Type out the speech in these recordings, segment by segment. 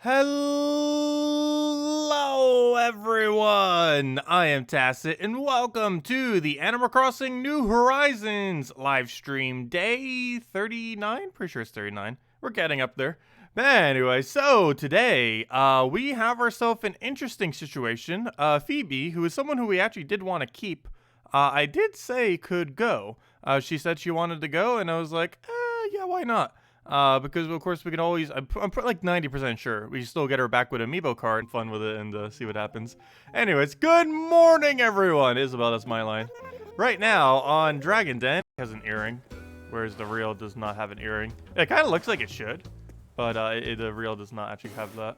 Hello everyone, I am Tacet and welcome to the Animal Crossing New Horizons live stream day 39, pretty sure it's 39, we're getting up there. But anyway, so today we have ourselves an interesting situation. Phoebe, who is someone who we actually did want to keep, I did say could go. She said she wanted to go and I was like, yeah, why not? Because of course we can always, I'm like 90% sure we still get her back with Amiibo card and fun with it and see what happens. Anyways, good morning everyone. Isabel, that's my line. Right now on Dragon Den, it has an earring, whereas the real does not have an earring. It kind of looks like it should, but the real does not actually have that.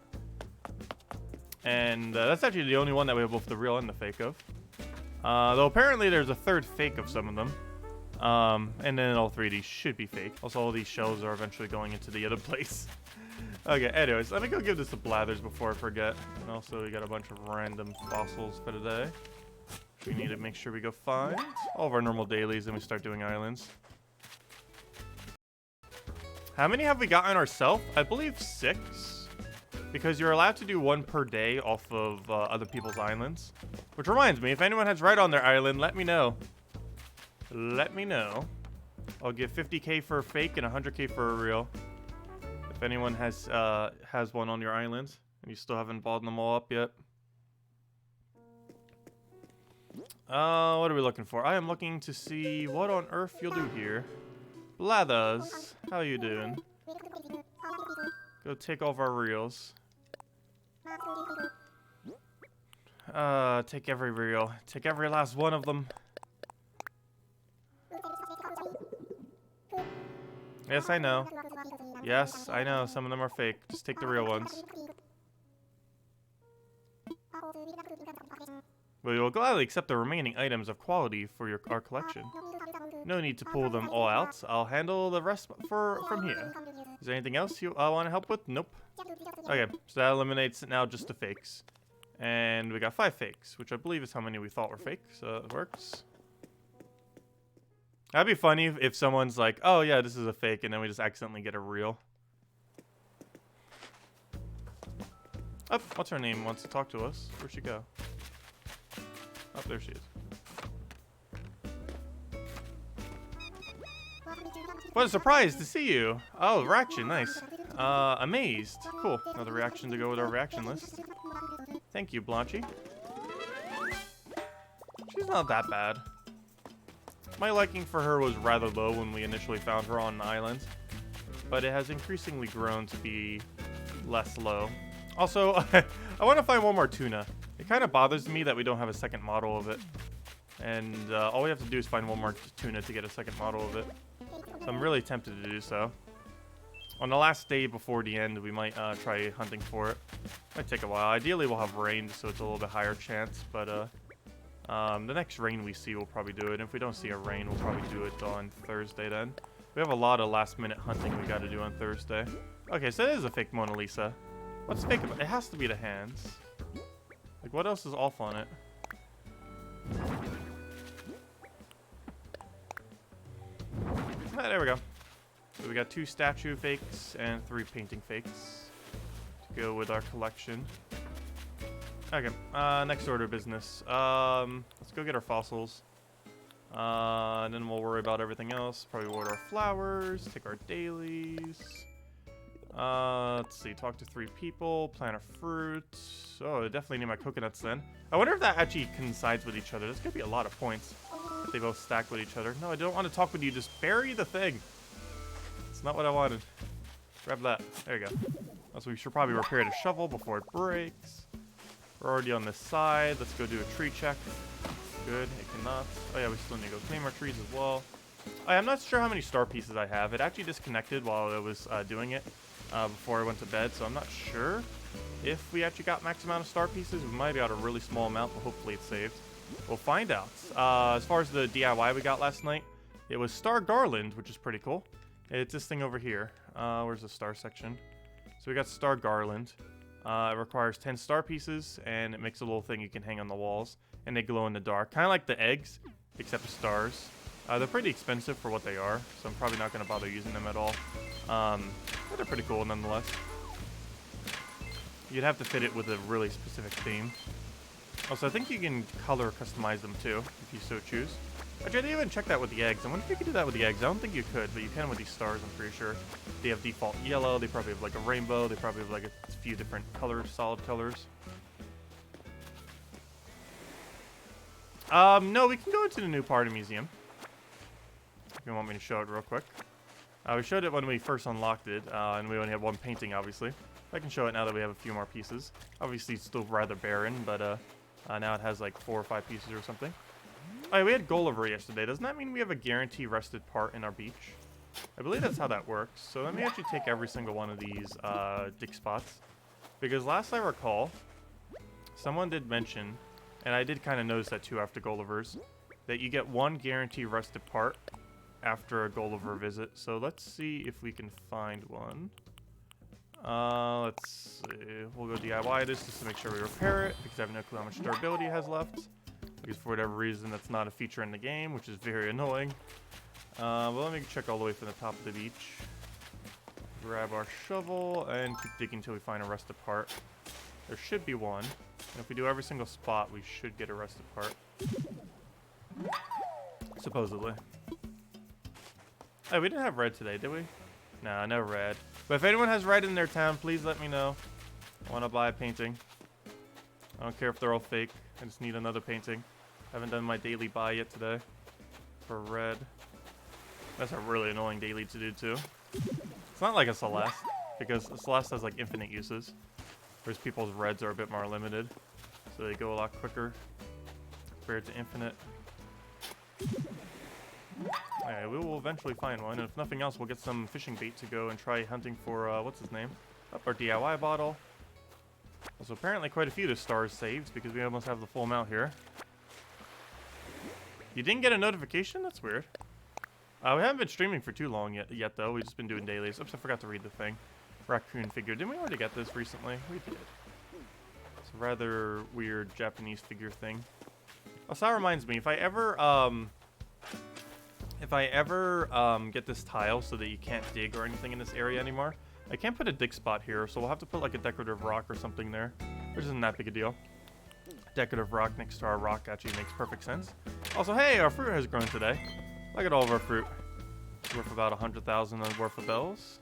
And that's actually the only one that we have both the real and the fake of. Though apparently there's a third fake of some of them. And then all three of these should be fake. Also, all these shells are eventually going into the other place. Okay, anyways, let me go give this to Blathers before I forget. And also, we got a bunch of random fossils for today. We need to make sure we go find all of our normal dailies and we start doing islands. How many have we gotten ourselves? I believe 6. Because you're allowed to do 1 per day off of other people's islands. Which reminds me, if anyone has right on their island, let me know. Let me know. I'll give 50k for a fake and 100k for a real. If anyone has one on your island and you still haven't balled them all up yet. What are we looking for? I am looking to see what on earth you'll do here. Blathers, how you doing? Go take off our reels. Take every reel. Take every last one of them. Yes, I know. Yes, I know. Some of them are fake. Just take the real ones. We will gladly accept the remaining items of quality for our collection. No need to pull them all out. I'll handle the rest from here. Is there anything else you want to help with? Nope. Okay, so that eliminates now just the fakes. And we got 5 fakes, which I believe is how many we thought were fake, so it works. That'd be funny if someone's like, oh yeah, this is a fake, and then we just accidentally get a real. Oh, what's her name? Wants to talk to us. Where'd she go? Oh, there she is. What a surprise to see you. Oh, reaction, nice. Amazed. Cool. Another reaction to go with our reaction list. Thank you, Blanchy. She's not that bad. My liking for her was rather low when we initially found her on an island, but it has increasingly grown to be less low. Also, I want to find one more tuna. It kind of bothers me that we don't have a second model of it, and all we have to do is find one more tuna to get a second model of it. So I'm really tempted to do so. On the last day before the end, we might try hunting for it. Might take a while. Ideally, we'll have rain, so it's a little bit higher chance, but the next rain we see, we'll probably do it. And if we don't see a rain, we'll probably do it on Thursday then. We have a lot of last-minute hunting we got to do on Thursday. Okay, so it is a fake Mona Lisa. What's fake about it? It has to be the hands. Like, what else is off on it? Ah, there we go. So we got 2 statue fakes and 3 painting fakes to go with our collection. Okay, next order of business. Let's go get our fossils. And then we'll worry about everything else. Probably order our flowers, take our dailies. Let's see, talk to 3 people, plant a fruit. Oh, I definitely need my coconuts then. I wonder if that actually coincides with each other. That's gonna be a lot of points if they both stack with each other. No, I don't want to talk with you. Just bury the thing. It's not what I wanted. Grab that. There you go. Also, we should probably repair the shovel before it breaks. We're already on this side. Let's go do a tree check. Good. It cannot. Oh yeah, we still need to go claim our trees as well. I'm not sure how many star pieces I have. It actually disconnected while I was doing it before I went to bed, so I'm not sure if we actually got max amount of star pieces. We might have got a really small amount, but hopefully it's saved. We'll find out. As far as the DIY we got last night, it was Star Garland, which is pretty cool. It's this thing over here. Where's the star section? So we got Star Garland. It requires 10 star pieces, and it makes a little thing you can hang on the walls, and they glow in the dark. Kind of like the eggs, except the stars. They're pretty expensive for what they are, so I'm probably not going to bother using them at all. But they're pretty cool nonetheless. You'd have to fit it with a really specific theme. Also, I think you can color customize them too, if you so choose. Actually, I didn't even check that with the eggs. I wonder if you could do that with the eggs. I don't think you could, but you can with these stars, I'm pretty sure. They have default yellow, they probably have like a rainbow, they probably have like a few different colors, solid colors. No, we can go into the new party museum. If you want me to show it real quick. We showed it when we first unlocked it, and we only had one painting, obviously. I can show it now that we have a few more pieces. Obviously, it's still rather barren, but now it has like 4 or 5 pieces or something. Oh, yeah, we had Gulliver yesterday. Doesn't that mean we have a guaranteed rested part in our beach? I believe that's how that works. So let me actually take every single one of these dig spots. Because last I recall, someone did mention, and I did kind of notice that too after Gulliver's, that you get 1 guaranteed rested part after a Gulliver visit. So let's see if we can find one. Let's see. We'll go DIY this just to make sure we repair it, because I have no clue how much durability it has left. Because for whatever reason, that's not a feature in the game, which is very annoying. Well, let me check all the way from the top of the beach. Grab our shovel and keep digging until we find a rusted part. There should be one. And if we do every single spot, we should get a rusted part. Supposedly. Oh, we didn't have red today, did we? Nah, no red. But if anyone has red in their town, please let me know. I want to buy a painting. I don't care if they're all fake. I just need another painting. Haven't done my daily buy yet today. For red. That's a really annoying daily to do too. It's not like a Celeste, because a Celeste has like infinite uses. Whereas people's reds are a bit more limited. So they go a lot quicker compared to infinite. Alright, we will eventually find one, and if nothing else, we'll get some fishing bait to go and try hunting for, what's his name? Our DIY bottle. Also, apparently quite a few of the stars saved, because we almost have the full amount here. You didn't get a notification? That's weird. We haven't been streaming for too long yet though. We've just been doing dailies. Oops, I forgot to read the thing. Raccoon figure. Didn't we already get this recently? We did. It's a rather weird Japanese figure thing. Also, that reminds me, if I ever get this tile so that you can't dig or anything in this area anymore, I can't put a dig spot here, so we'll have to put like a decorative rock or something there, which isn't that big a deal. Decorative rock next to our rock actually makes perfect sense. Also, hey, our fruit has grown today. Look at all of our fruit. It's worth about 100,000 worth of bells.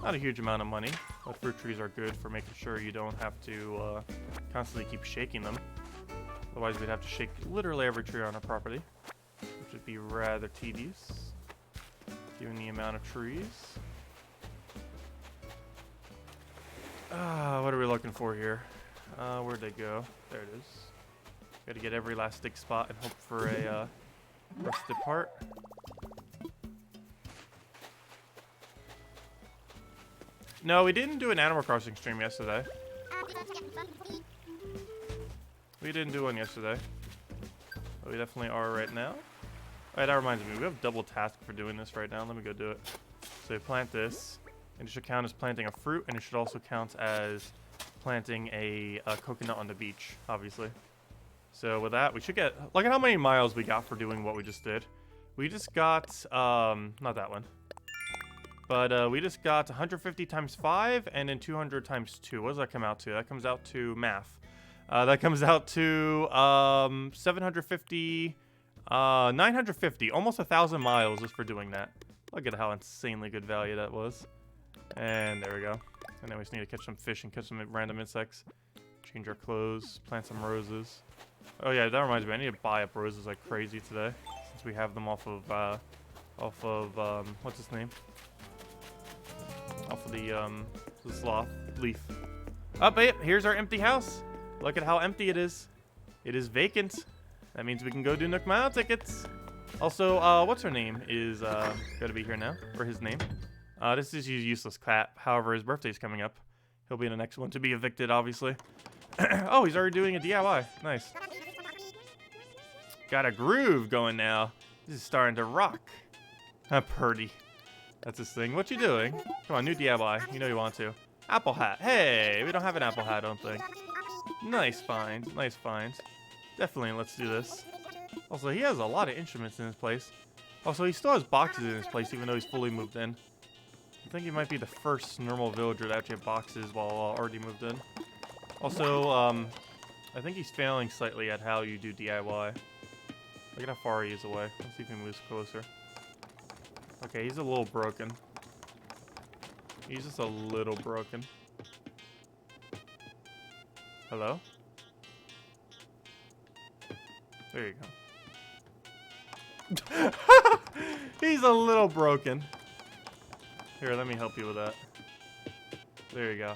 Not a huge amount of money, but fruit trees are good for making sure you don't have to constantly keep shaking them. Otherwise, we'd have to shake literally every tree on our property, which would be rather tedious, given the amount of trees. What are we looking for here? Where'd they go? There it is. Gotta get every last dig spot and hope for a rusted part. No, we didn't do an Animal Crossing stream yesterday. We didn't do one yesterday. But we definitely are right now. Alright, that reminds me. We have double task for doing this right now. Let me go do it. So we plant this. And it should count as planting a fruit. And it should also count as planting a coconut on the beach, obviously. So with that, we should get... Look at how many miles we got for doing what we just did. We just got... not that one. But we just got 150 times 5 and then 200 times 2. What does that come out to? That comes out to math. That comes out to 750... 950. Almost 1,000 miles just for doing that. Look at how insanely good value that was. And there we go. And then we just need to catch some fish and catch some random insects. Change our clothes. Plant some roses. Oh yeah, that reminds me. I need to buy up roses like crazy today, since we have them off of what's his name? Off of the sloth leaf. Oh, but here's our empty house. Look at how empty it is. It is vacant. That means we can go do Nook Mile tickets. Also, what's her name is gotta be here now, or his name. This is his useless cat. However, his birthday's coming up. He'll be in the next one to be evicted, obviously. Oh, he's already doing a DIY. Nice. Got a groove going now. This is starting to rock. Purdy. That's his thing. What you doing? Come on, new DIY. You know you want to. Apple hat. Hey, we don't have an apple hat, I don't think. Nice find. Nice find. Definitely, let's do this. Also, he has a lot of instruments in his place. Also, he still has boxes in his place, even though he's fully moved in. I think he might be the first normal villager to actually have boxes while already moved in. Also, I think he's failing slightly at how you do DIY. Look at how far he is away. Let's see if he moves closer. Okay, he's a little broken. He's just a little broken. Hello? There you go. He's a little broken. Here, let me help you with that. There you go.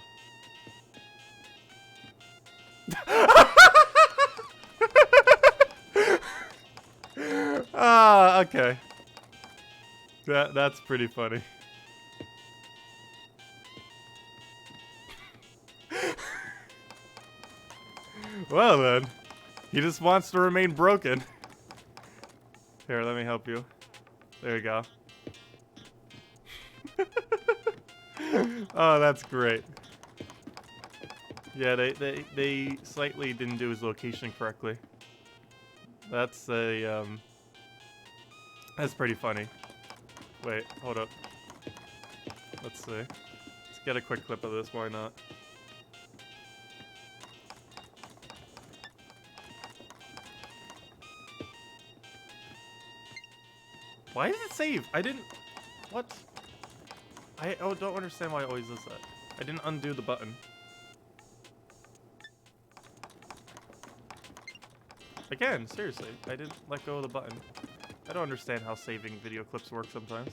Okay. That's pretty funny. Well then, he just wants to remain broken. Here, let me help you. There you go. Oh, that's great. Yeah, they slightly didn't do his location correctly. That's a that's pretty funny. Wait, hold up. Let's see. Let's get a quick clip of this. Why not? Why does it save? I didn't... What? I don't understand why it always does that. I didn't undo the button. Again, seriously. I didn't let go of the button. I don't understand how saving video clips work sometimes.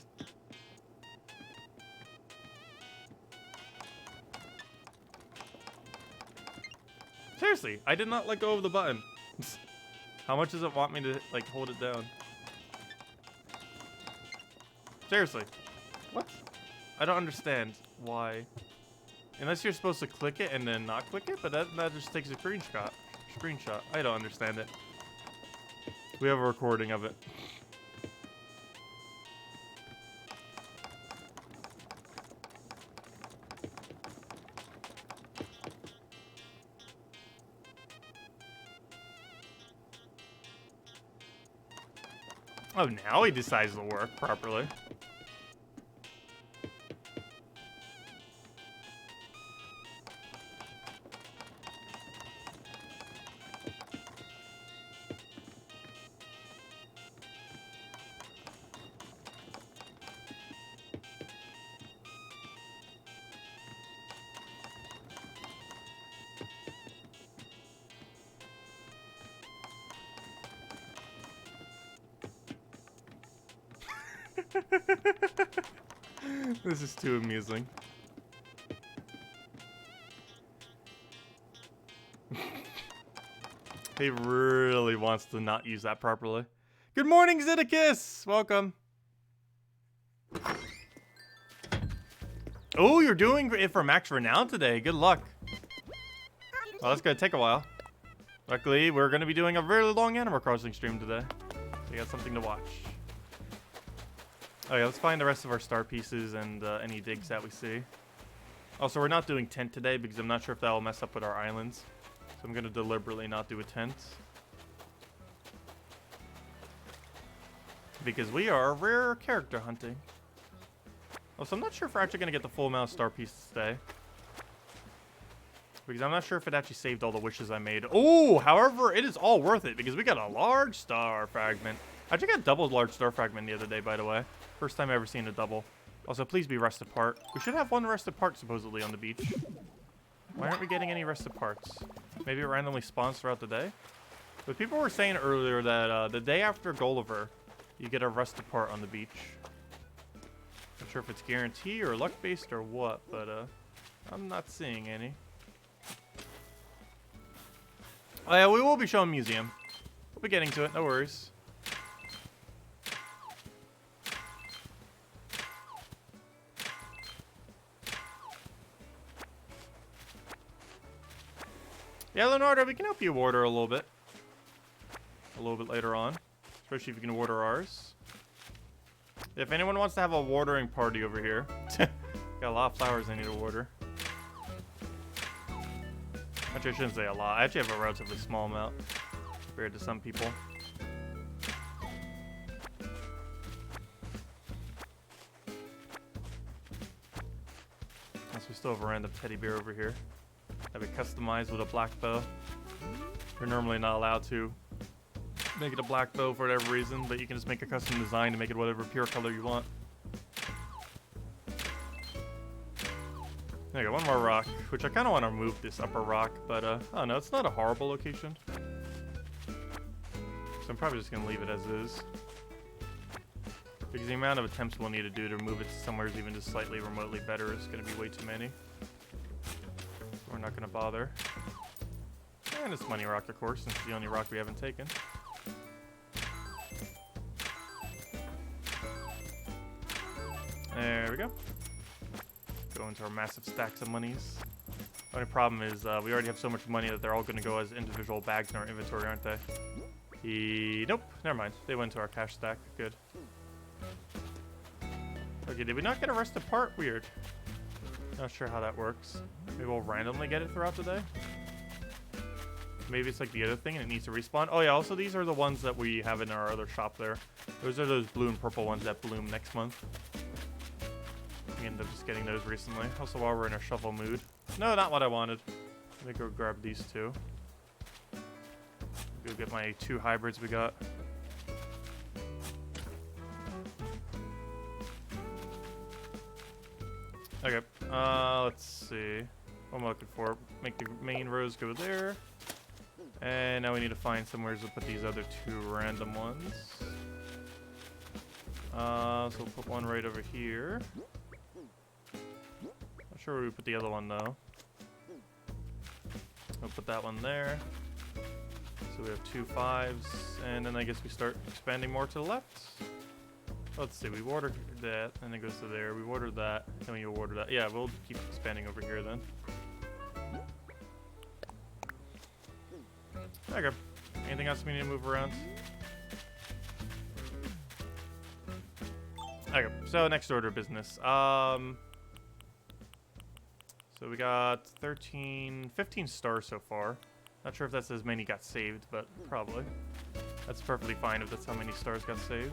Seriously, I did not let go of the button. How much does it want me to, like, hold it down? Seriously. What? I don't understand why. Unless you're supposed to click it and then not click it, but that just takes a screenshot. I don't understand it. We have a recording of it. Oh, now he decides to work properly. This is too amusing. He really wants to not use that properly. Good morning, Zeddicus! Welcome. Oh, you're doing it for max renown today. Good luck. Well, that's gonna take a while. Luckily, we're gonna be doing a really long Animal Crossing stream today. So you got something to watch. Okay, let's find the rest of our star pieces and any digs that we see. Also, we're not doing tent today because I'm not sure if that will mess up with our islands. So I'm going to deliberately not do a tent. Because we are rare character hunting. Also, I'm not sure if we're actually going to get the full amount of star pieces today. Because I'm not sure if it actually saved all the wishes I made. Oh, however, it is all worth it because we got a large star fragment. I actually got a double large star fragment the other day, by the way. First time I've ever seen a double. Also, please be rested part. We should have one rested part, supposedly, on the beach. Why aren't we getting any rested parts? Maybe it randomly spawns throughout the day? But people were saying earlier that the day after Gulliver, you get a rested part on the beach. Not sure if it's guarantee or luck-based or what, but I'm not seeing any. Oh yeah, we will be showing museum. We'll be getting to it, no worries. Yeah, Leonardo, we can help you order a little bit later on. Especially if you can order ours. If anyone wants to have a watering party over here. Got a lot of flowers I need to water. Actually, I shouldn't say a lot. I actually have a relatively small amount compared to some people. Yes, we still have a random teddy bear over here. Have it customized with a black bow. You're normally not allowed to make it a black bow for whatever reason, but you can just make a custom design to make it whatever pure color you want. There you go, one more rock, which I kind of want to remove this upper rock, but I don't know, it's not a horrible location. So I'm probably just going to leave it as is. Because the amount of attempts we'll need to do to move it somewhere even just slightly remotely better is going to be way too many. So we're not going to bother. And it's money rock, of course, since it's the only rock we haven't taken. There we go. Go into our massive stacks of monies. The only problem is we already have so much money that they're all going to go as individual bags in our inventory, aren't they? Nope, never mind. They went to our cash stack. Good. Okay, did we not get a rusted part? Weird. Not sure how that works. Maybe we'll randomly get it throughout the day. Maybe it's like the other thing and it needs to respawn. Oh yeah, also these are the ones that we have in our other shop there. Those are those blue and purple ones that bloom next month. We ended up just getting those recently. Also while we're in a shovel mood. No, not what I wanted. Let me go grab these two. Go get my 2 hybrids we got. Okay, let's see. What am I looking for? Make the main rows go there. And now we need to find somewhere to put these other 2 random ones. So we'll put one right over here. Not sure where we put the other one though. We'll put that one there. So we have 2 5s, and then I guess we start expanding more to the left. Let's see, we watered that, and it goes to there. We watered that, and we water that. Yeah, we'll keep expanding over here then. Okay. Anything else we need to move around? Okay, so next order of business. So we got 15 stars so far. Not sure if that's as many got saved, but probably. That's perfectly fine if that's how many stars got saved.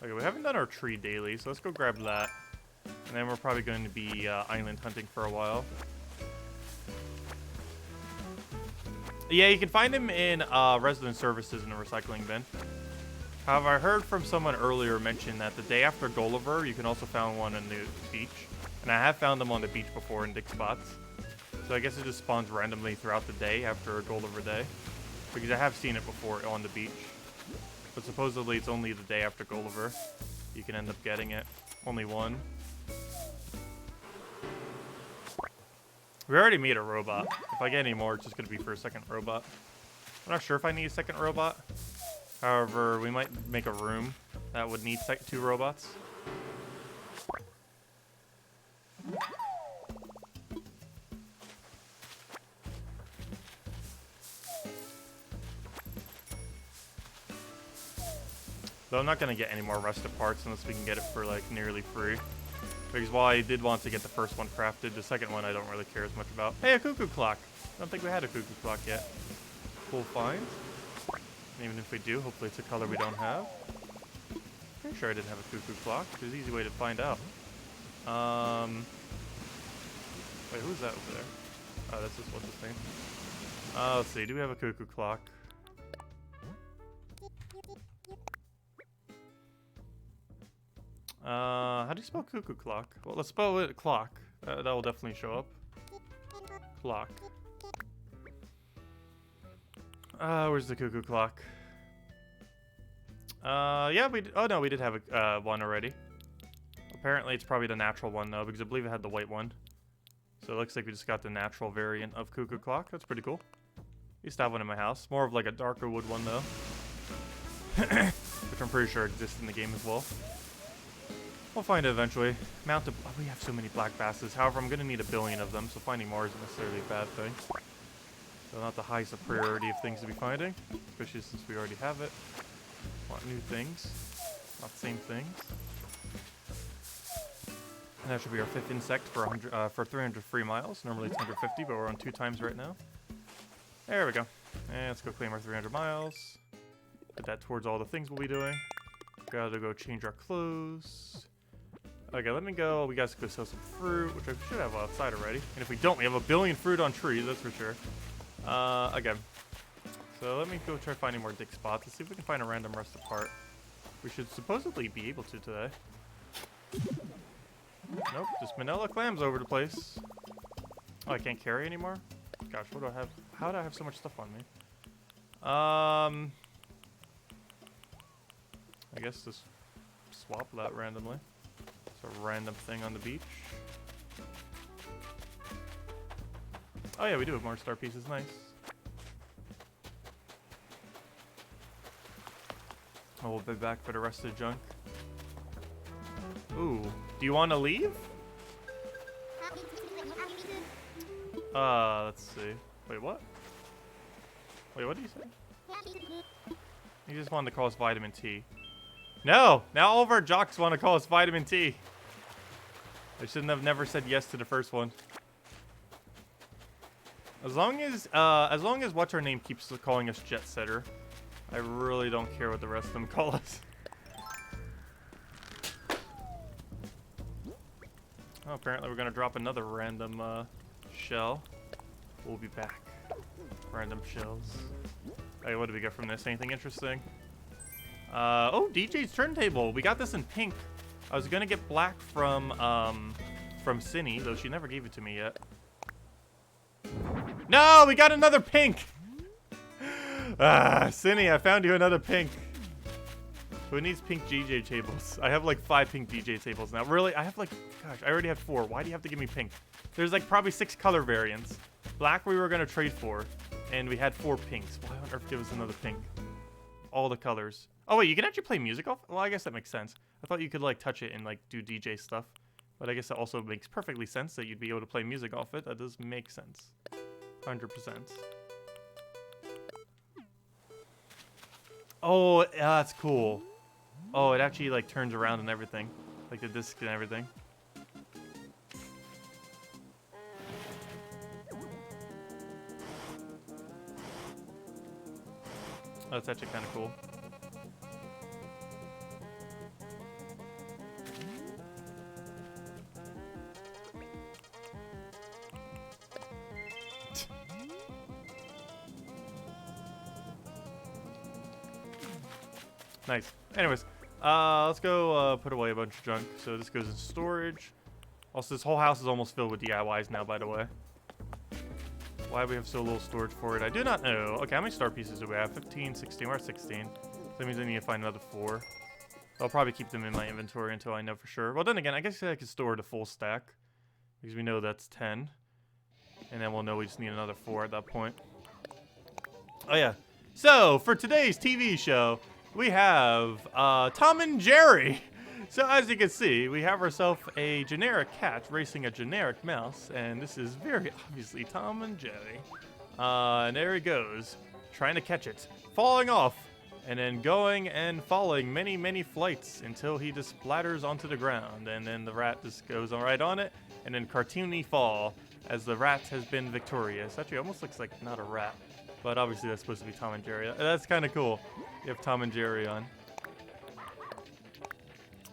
Okay, we haven't done our tree daily, so let's go grab that. And then we're probably going to be island hunting for a while. Yeah, you can find them in resident services in the recycling bin. However, I heard from someone earlier mention that the day after Gulliver, you can also find one on the beach. And I have found them on the beach before in dig spots. So I guess it just spawns randomly throughout the day after a Gulliver day. Because I have seen it before on the beach. But supposedly it's only the day after Gulliver you can end up getting it. Only one. We already made a robot. If I get any more, it's just going to be for a second robot. I'm not sure if I need a second robot. However, we might make a room that would need 2 robots. Though I'm not going to get any more rusted parts unless we can get it for like nearly free. Because while I did want to get the first one crafted, the second one I don't really care as much about. Hey, a cuckoo clock! I don't think we had a cuckoo clock yet. Cool find. And even if we do, hopefully it's a color we don't have. Pretty sure I didn't have a cuckoo clock. There's an easy way to find out. Wait, who's that over there? Oh, that's just what's his name. Let's see, do we have a cuckoo clock? How do you spell cuckoo clock? Well, let's spell it clock. That will definitely show up. Clock. Where's the cuckoo clock? Yeah, we did. Oh no, we did have a one already. Apparently, it's probably the natural one though, because I believe it had the white one. So it looks like we just got the natural variant of cuckoo clock. That's pretty cool. I used to have one in my house. More of like a darker wood one though, which I'm pretty sure exists in the game as well. We'll find it eventually. Oh, we have so many black basses. However, I'm going to need 1 billion of them, so finding more isn't necessarily a bad thing. So not the highest of priority of things to be finding, especially since we already have it. Want new things, not the same things. And that should be our 5th insect for 303 miles. Normally it's 150, but we're on 2 times right now. There we go. And let's go claim our 300 miles. Put that towards all the things we'll be doing. Gotta go change our clothes. Okay, let me go. We guys go sell some fruit, which I should have outside already. And if we don't, we have a billion fruit on trees, that's for sure. Again. So let me go try finding more dig spots. Let's see if we can find a random rusted part. We should supposedly be able to today. Nope, just manila clams over the place. Oh, I can't carry anymore? Gosh, what do I have? How do I have so much stuff on me? I guess just swap that randomly. It's a random thing on the beach. Oh yeah, we do have more star pieces. Nice. Oh, we'll be back for the rest of the junk. Ooh, do you want to leave? Let's see. Wait, what? Wait, what did you say? He just wanted to call us vitamin T. No! Now all of our jocks want to call us vitamin T. I shouldn't have never said yes to the first one. As long as what's her name keeps calling us Jet Setter, I really don't care what the rest of them call us. Oh, apparently we're gonna drop another random shell. We'll be back. Random shells. Hey, what do we get from this? Anything interesting? Oh, DJ's turntable. We got this in pink. I was gonna get black from Cinny, though she never gave it to me yet. No, we got another pink. Cinny, I found you another pink. Who needs pink DJ tables? I have like 5 pink DJ tables now. Really? I have like, gosh, I already have 4. Why do you have to give me pink? There's like probably 6 color variants. Black we were gonna trade for, and we had 4 pinks. Why on earth give us another pink? All the colors. Oh wait, you can actually play music off? Well, I guess that makes sense. I thought you could like touch it and like do DJ stuff. But I guess that also makes perfectly sense that you'd be able to play music off it. That does make sense. 100%. Oh, yeah, that's cool. Oh, it actually like turns around and everything. Like the disc and everything. Oh, that's actually kind of cool. Nice. Anyways, let's go put away a bunch of junk. So this goes in storage. Also, this whole house is almost filled with DIYs now, by the way. Why do we have so little storage for it? I do not know. Okay, how many star pieces do we have? 15, 16. We're at 16. So that means I need to find another 4. I'll probably keep them in my inventory until I know for sure. Well, then again, I guess I could store the full stack. Because we know that's 10. And then we'll know we just need another 4 at that point. Oh, yeah. So, for today's TV show, we have Tom and Jerry. So as you can see, we have ourselves a generic cat racing a generic mouse, and this is very obviously Tom and Jerry. And there he goes, trying to catch it, falling off, and then going and falling many, many flights until he just splatters onto the ground, and then the rat just goes right on it, and then cartoony fall as the rat has been victorious. Actually, almost looks like not a rat, but obviously that's supposed to be Tom and Jerry. That's kind of cool. You have Tom and Jerry on.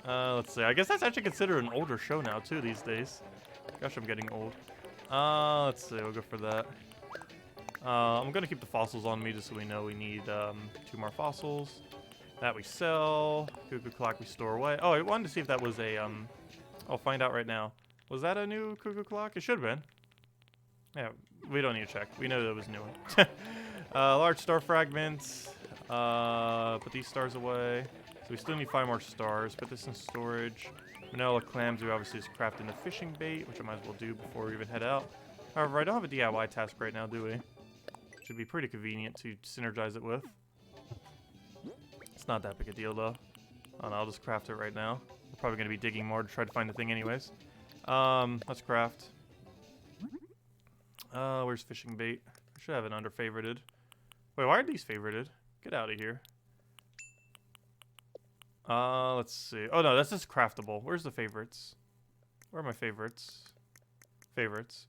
Let's see. I guess that's actually considered an older show now, too, these days. Gosh, I'm getting old. Let's see. We'll go for that. I'm going to keep the fossils on me just so we know we need 2 more fossils. That we sell. Cuckoo clock we store away. Oh, I wanted to see if that was a... I'll find out right now. Was that a new cuckoo clock? It should have been. Yeah, we don't need to check. We know that was new one. Large star fragments. Put these stars away. So we still need 5 more stars. Put this in storage. Vanilla clams we obviously just crafting the fishing bait, which I might as well do before we even head out. However, I don't have a DIY task right now, do we? Should be pretty convenient to synergize it with. It's not that big a deal, though. Oh, no, I'll just craft it right now. We're probably going to be digging more to try to find the thing anyways. Let's craft. Where's fishing bait? I should have it under favorited. Wait, why are these favorited? Get out of here. Let's see. Oh, no, that's just craftable. Where's the favorites? Where are my favorites? Favorites.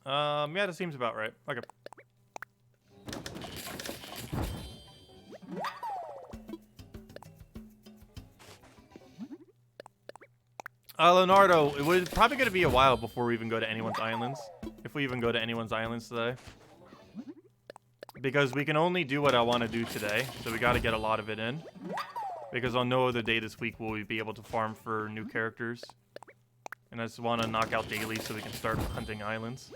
Yeah, that seems about right. Okay. Leonardo, it was probably going to be a while before we even go to anyone's islands. If we even go to anyone's islands today. Because we can only do what I want to do today. So we got to get a lot of it in. Because on no other day this week will we be able to farm for new characters. And I just want to knock out daily so we can start hunting islands.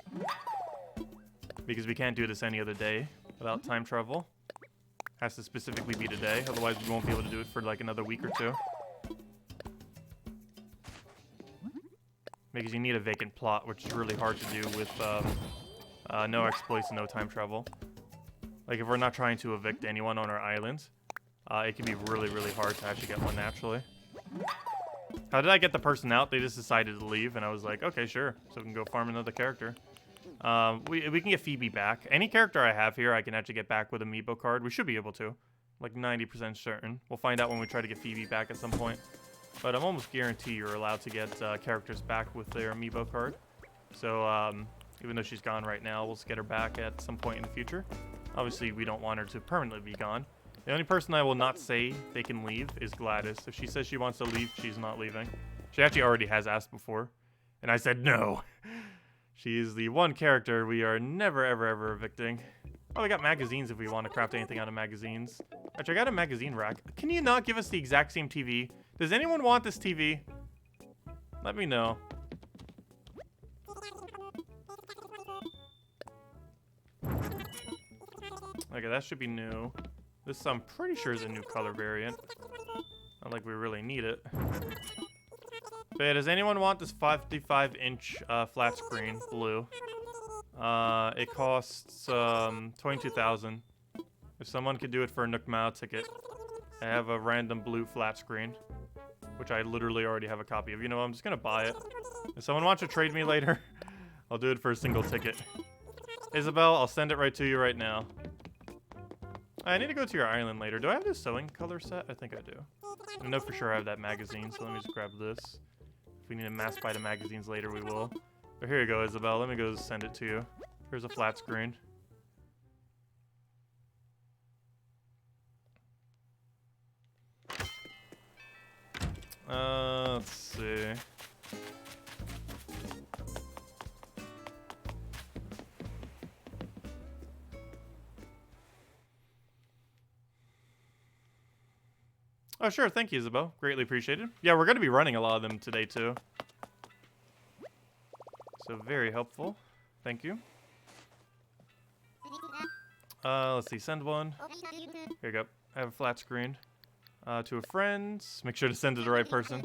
Because we can't do this any other day without time travel. Has to specifically be today. Otherwise we won't be able to do it for like another week or two. Because you need a vacant plot, which is really hard to do with no exploits and no time travel. Like, if we're not trying to evict anyone on our island, it can be really, really hard to actually get one naturally. How did I get the person out? They just decided to leave, and I was like, okay, sure. So we can go farm another character. We can get Phoebe back. Any character I have here, I can actually get back with Amiibo card. We should be able to. Like, 90% certain. We'll find out when we try to get Phoebe back at some point. But I'm almost guarantee you're allowed to get characters back with their Amiibo card. So, even though she's gone right now, we'll just get her back at some point in the future. Obviously, we don't want her to permanently be gone. The only person I will not say they can leave is Gladys. If she says she wants to leave, she's not leaving. She actually already has asked before. And I said no. She is the one character we are never, ever, ever evicting. Oh, we got magazines if we want to craft anything out of magazines. Actually, I got a magazine rack. Can you not give us the exact same TV? Does anyone want this TV? Let me know. Okay, that should be new. This, I'm pretty sure, is a new color variant. Not like we really need it. But yeah, does anyone want this 55-inch flat screen, blue? It costs 22,000. If someone could do it for a Nook Mao ticket. I have a random blue flat screen, which I literally already have a copy of. You know, I'm just gonna buy it. If someone wants to trade me later, I'll do it for a single ticket. Isabel, I'll send it right to you right now. I need to go to your island later. Do I have this sewing color set? I think I do. I know for sure I have that magazine, so let me just grab this. If we need to mass buy the magazines later, we will. But here you go, Isabel. Let me go send it to you. Here's a flat screen. Let's see. Oh, sure. Thank you, Isabel. Greatly appreciated. Yeah, we're going to be running a lot of them today, too. So, very helpful. Thank you. Let's see. Send one. Here you go. I have a flat screen. To a friend. Make sure to send to the right person.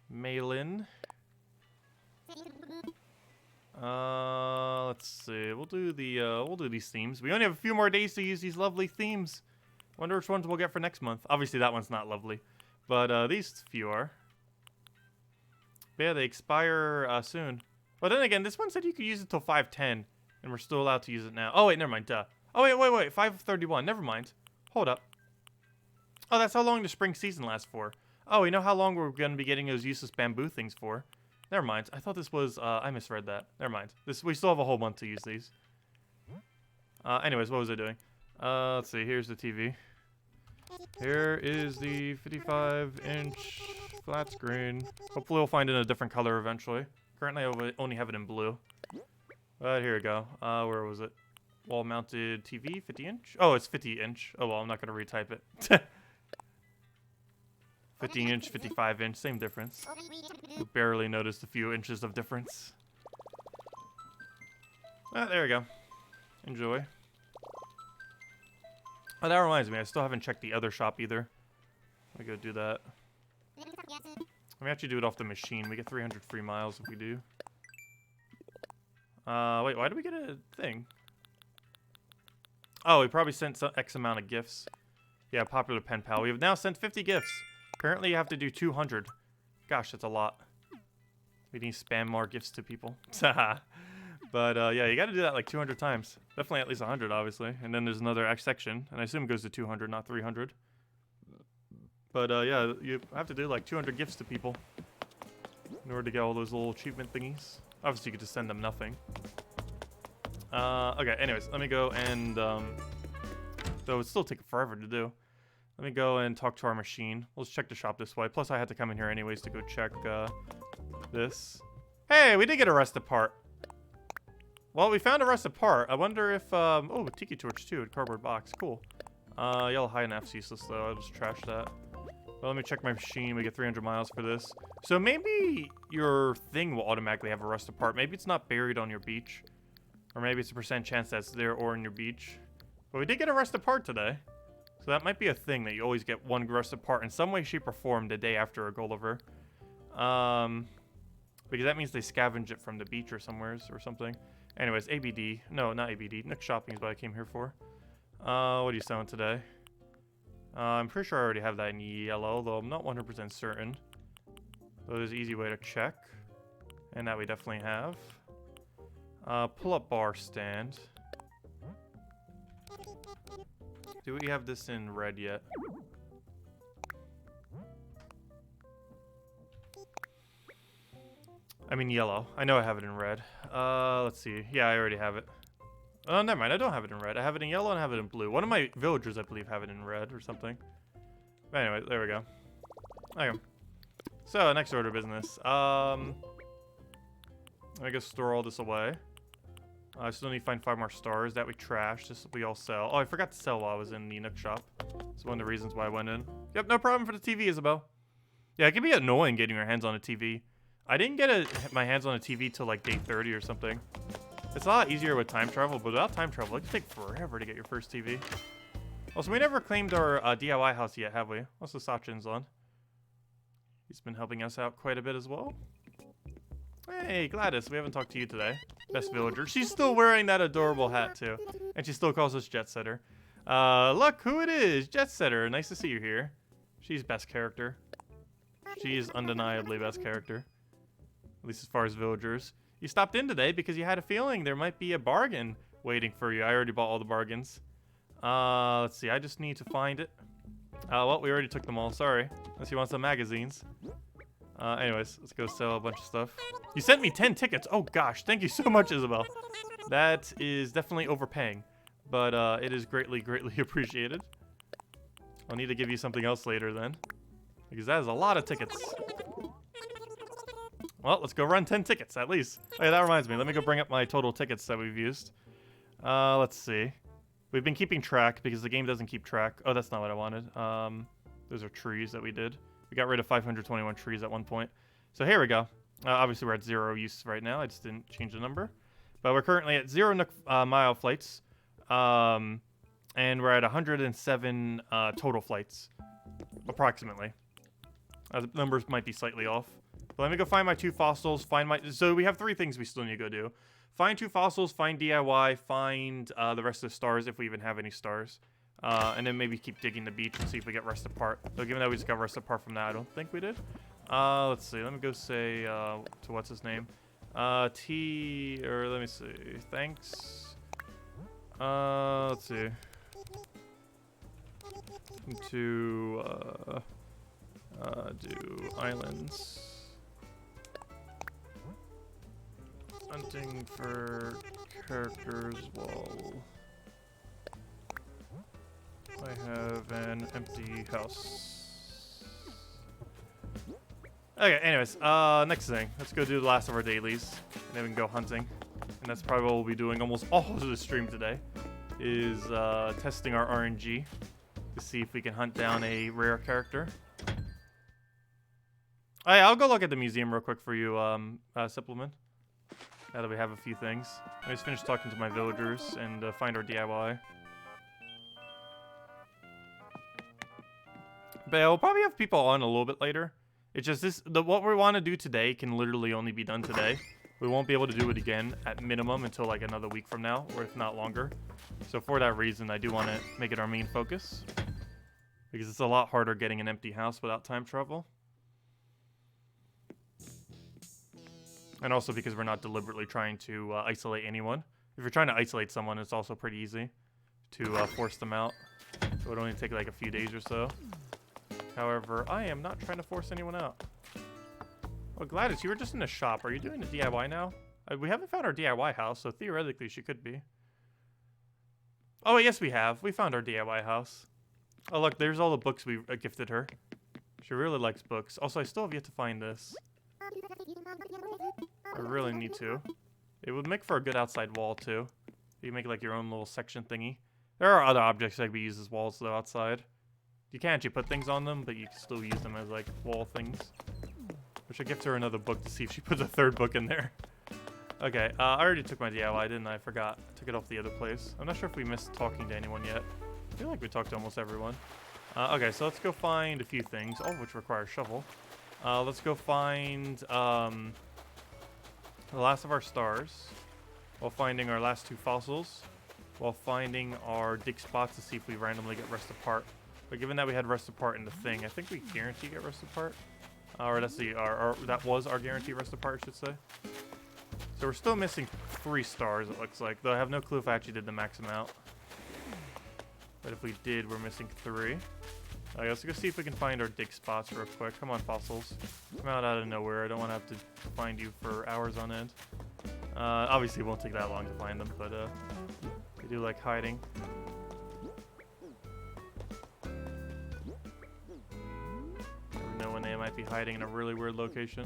Mail-in. Let's see. We'll do these themes. We only have a few more days to use these lovely themes. Wonder which ones we'll get for next month. Obviously, that one's not lovely. But these few are. But yeah, they expire soon. But then again, this one said you could use it till 5:10. And we're still allowed to use it now. Oh, wait, never mind. Duh. Oh, wait. 5:31. Never mind. Hold up. Oh, that's how long the spring season lasts for. Oh, you know how long we're going to be getting those useless bamboo things for? Never mind. I thought this was... I misread that. Never mind. We still have a whole month to use these. Anyways, what was I doing? Let's see. Here's the TV. Here is the 55-inch flat screen. Hopefully we'll find it in a different color eventually. Currently I only have it in blue. But here we go. Where was it? Wall-mounted TV, 50-inch? Oh, it's 50-inch. Oh, well, I'm not going to retype it. 50-inch, 55-inch, same difference. We barely noticed a few inches of difference. There we go. Enjoy. Oh, that reminds me, I still haven't checked the other shop either. Let me go do that. Let me actually do it off the machine. We get 300 free miles if we do. Wait, why did we get a thing? Oh, we probably sent some X amount of gifts. Yeah, popular pen pal. We have now sent 50 gifts. Apparently you have to do 200. Gosh, that's a lot. We need to spam more gifts to people. But, yeah, you gotta do that like 200 times. Definitely at least 100, obviously. And then there's another X section. And I assume it goes to 200, not 300. But, yeah, you have to do like 200 gifts to people in order to get all those little achievement thingies. Obviously, you could just send them nothing. Okay, anyways, let me go and, though it still take forever to do. Let me go and talk to our machine. Let's check the shop this way. Plus, I had to come in here anyways to go check this. Hey, we did get a rusted part. Well, we found a rusted part. I wonder if, oh, tiki torch too, a cardboard box. Cool. Yellow high and F's useless though. I'll just trash that. Well, let me check my machine. We get 300 miles for this. So maybe your thing will automatically have a rusted part. Maybe it's not buried on your beach. Or maybe it's a % chance that's there or in your beach. But we did get a rusted part today. So that might be a thing that you always get one rusted part in some way, shape, or form the day after a Gulliver. Because that means they scavenge it from the beach or somewhere or something. Anyways, ABD. No, not ABD. Nook shopping is what I came here for. What are you selling today? I'm pretty sure I already have that in yellow, though I'm not 100% certain. So there's an easy way to check. And that we definitely have. Pull-up bar stand. Do we have this in red yet? I mean yellow. I know I have it in red. Let's see. Yeah, I already have it. Oh, never mind. I don't have it in red. I have it in yellow and I have it in blue. One of my villagers, I believe, have it in red or something. But anyway, there we go. Okay. So, next order of business. I guess store all this away. I still need to find 5 more stars that we trashed. This we all sell. Oh, I forgot to sell while I was in the Nook shop. That's one of the reasons why I went in. Yep, no problem for the TV, Isabel. Yeah, it can be annoying getting your hands on a TV. I didn't get my hands on a TV till like day 30 or something. It's a lot easier with time travel, but without time travel, it can take forever to get your first TV. Also, we never claimed our DIY house yet, have we? Also, Sachin's on. He's been helping us out quite a bit as well. Hey, Gladys, we haven't talked to you today. Best villager. She's still wearing that adorable hat, too. And she still calls us Jet Setter. Look who it is, Jet Setter. Nice to see you here. She's best character. She is undeniably best character. At least as far as villagers. You stopped in today because you had a feeling there might be a bargain waiting for you. I already bought all the bargains. Let's see. I just need to find it. Well, we already took them all. Sorry. Unless you want some magazines. Anyways, let's go sell a bunch of stuff. You sent me 10 tickets. Oh, gosh. Thank you so much, Isabel. That is definitely overpaying. But it is greatly, greatly appreciated. I'll need to give you something else later then. Because that is a lot of tickets. Well, let's go run 10 tickets, at least. Oh, yeah, that reminds me. Let me go bring up my total tickets that we've used. Let's see. We've been keeping track because the game doesn't keep track. Oh, that's not what I wanted. Those are trees that we did. We got rid of 521 trees at one point. So here we go. Obviously, we're at 0 use right now. I just didn't change the number. But we're currently at 0 Nook mile flights. And we're at 107 total flights. Approximately. The numbers might be slightly off. But let me go find my 2 fossils, find my... So we have 3 things we still need to go do. Find 2 fossils, find DIY, find the rest of the stars, if we even have any stars. And then maybe keep digging the beach and see if we get rusted part. So given that we just got rusted part from that, I don't think we did. Let's see, let me go say to what's his name? Let me see, thanks. Let's see. To, do islands. Hunting for characters while I have an empty house. Okay, anyways, next thing. Let's go do the last of our dailies. And then we can go hunting. And that's probably what we'll be doing almost all of the stream today. Is testing our RNG to see if we can hunt down a rare character. Alright, I'll go look at the museum real quick for you, Supplement. Now that we have a few things. I just finished talking to my villagers and find our DIY. But yeah, we'll probably have people on a little bit later. It's just what we want to do today can literally only be done today. We won't be able to do it again at minimum until like another week from now, or if not longer. So for that reason, I do want to make it our main focus. Because it's a lot harder getting an empty house without time travel. And also because we're not deliberately trying to isolate anyone. If you're trying to isolate someone, it's also pretty easy to force them out. So it would only take like a few days or so. However, I am not trying to force anyone out. Well, Gladys, you were just in the shop. Are you doing the DIY now? We haven't found our DIY house, so theoretically she could be. Oh, yes, we have. We found our DIY house. Oh, look, there's all the books we gifted her. She really likes books. Also, I still have yet to find this. I really need to. It would make for a good outside wall, too. You can make, like, your own little section thingy. There are other objects that can be used as walls, though, outside. You can't actually put things on them, but you can still use them as, like, wall things. I should gift her another book to see if she puts a third book in there. Okay, I already took my DIY, didn't I? I forgot. I took it off the other place. I'm not sure if we missed talking to anyone yet. I feel like we talked to almost everyone. Okay, so let's go find a few things, all of which require a shovel. Let's go find the last of our stars, while finding our last 2 fossils, while finding our dig spots to see if we randomly get rest apart. But given that we had rest apart in the thing, I think we guarantee get rest apart. Or that's that was our guarantee rest apart, I should say. So we're still missing 3 stars, it looks like. Though I have no clue if I actually did the max amount. But if we did, we're missing 3. Alright, let's go see if we can find our dig spots real quick. Come on, fossils. Come out of nowhere. I don't want to have to find you for hours on end. Obviously, it won't take that long to find them, but they do like hiding. Never know when they might be hiding in a really weird location.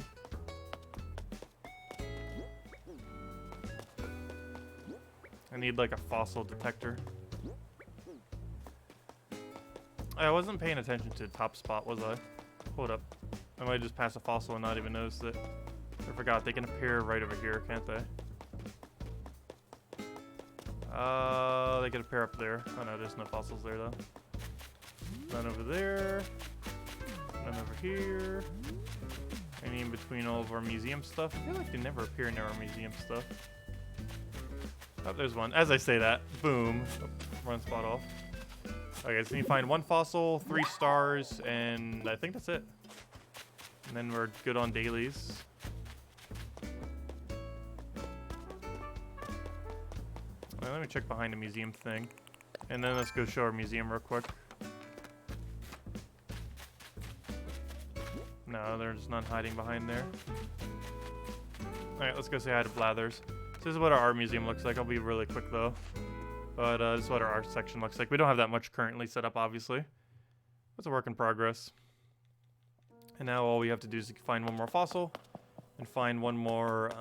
I need like a fossil detector. I wasn't paying attention to the top spot, was I? Hold up. I might just pass a fossil and not even notice it. I forgot, they can appear right over here, can't they? They can appear up there. Oh no, there's no fossils there though. None over there. None over here. Any in between all of our museum stuff? I feel like they never appear near our museum stuff. Oh, there's one. As I say that, boom. Oh, run spot off. Okay, so you find 1 fossil, 3 stars, and I think that's it. And then we're good on dailies. Well, let me check behind the museum thing. And then let's go show our museum real quick. No, there's none hiding behind there. Alright, let's go say hi to Blathers. So this is what our art museum looks like. I'll be really quick though. But this is what our art section looks like. We don't have that much currently set up, obviously. It's a work in progress. And now all we have to do is find 1 more fossil. And find 1 more,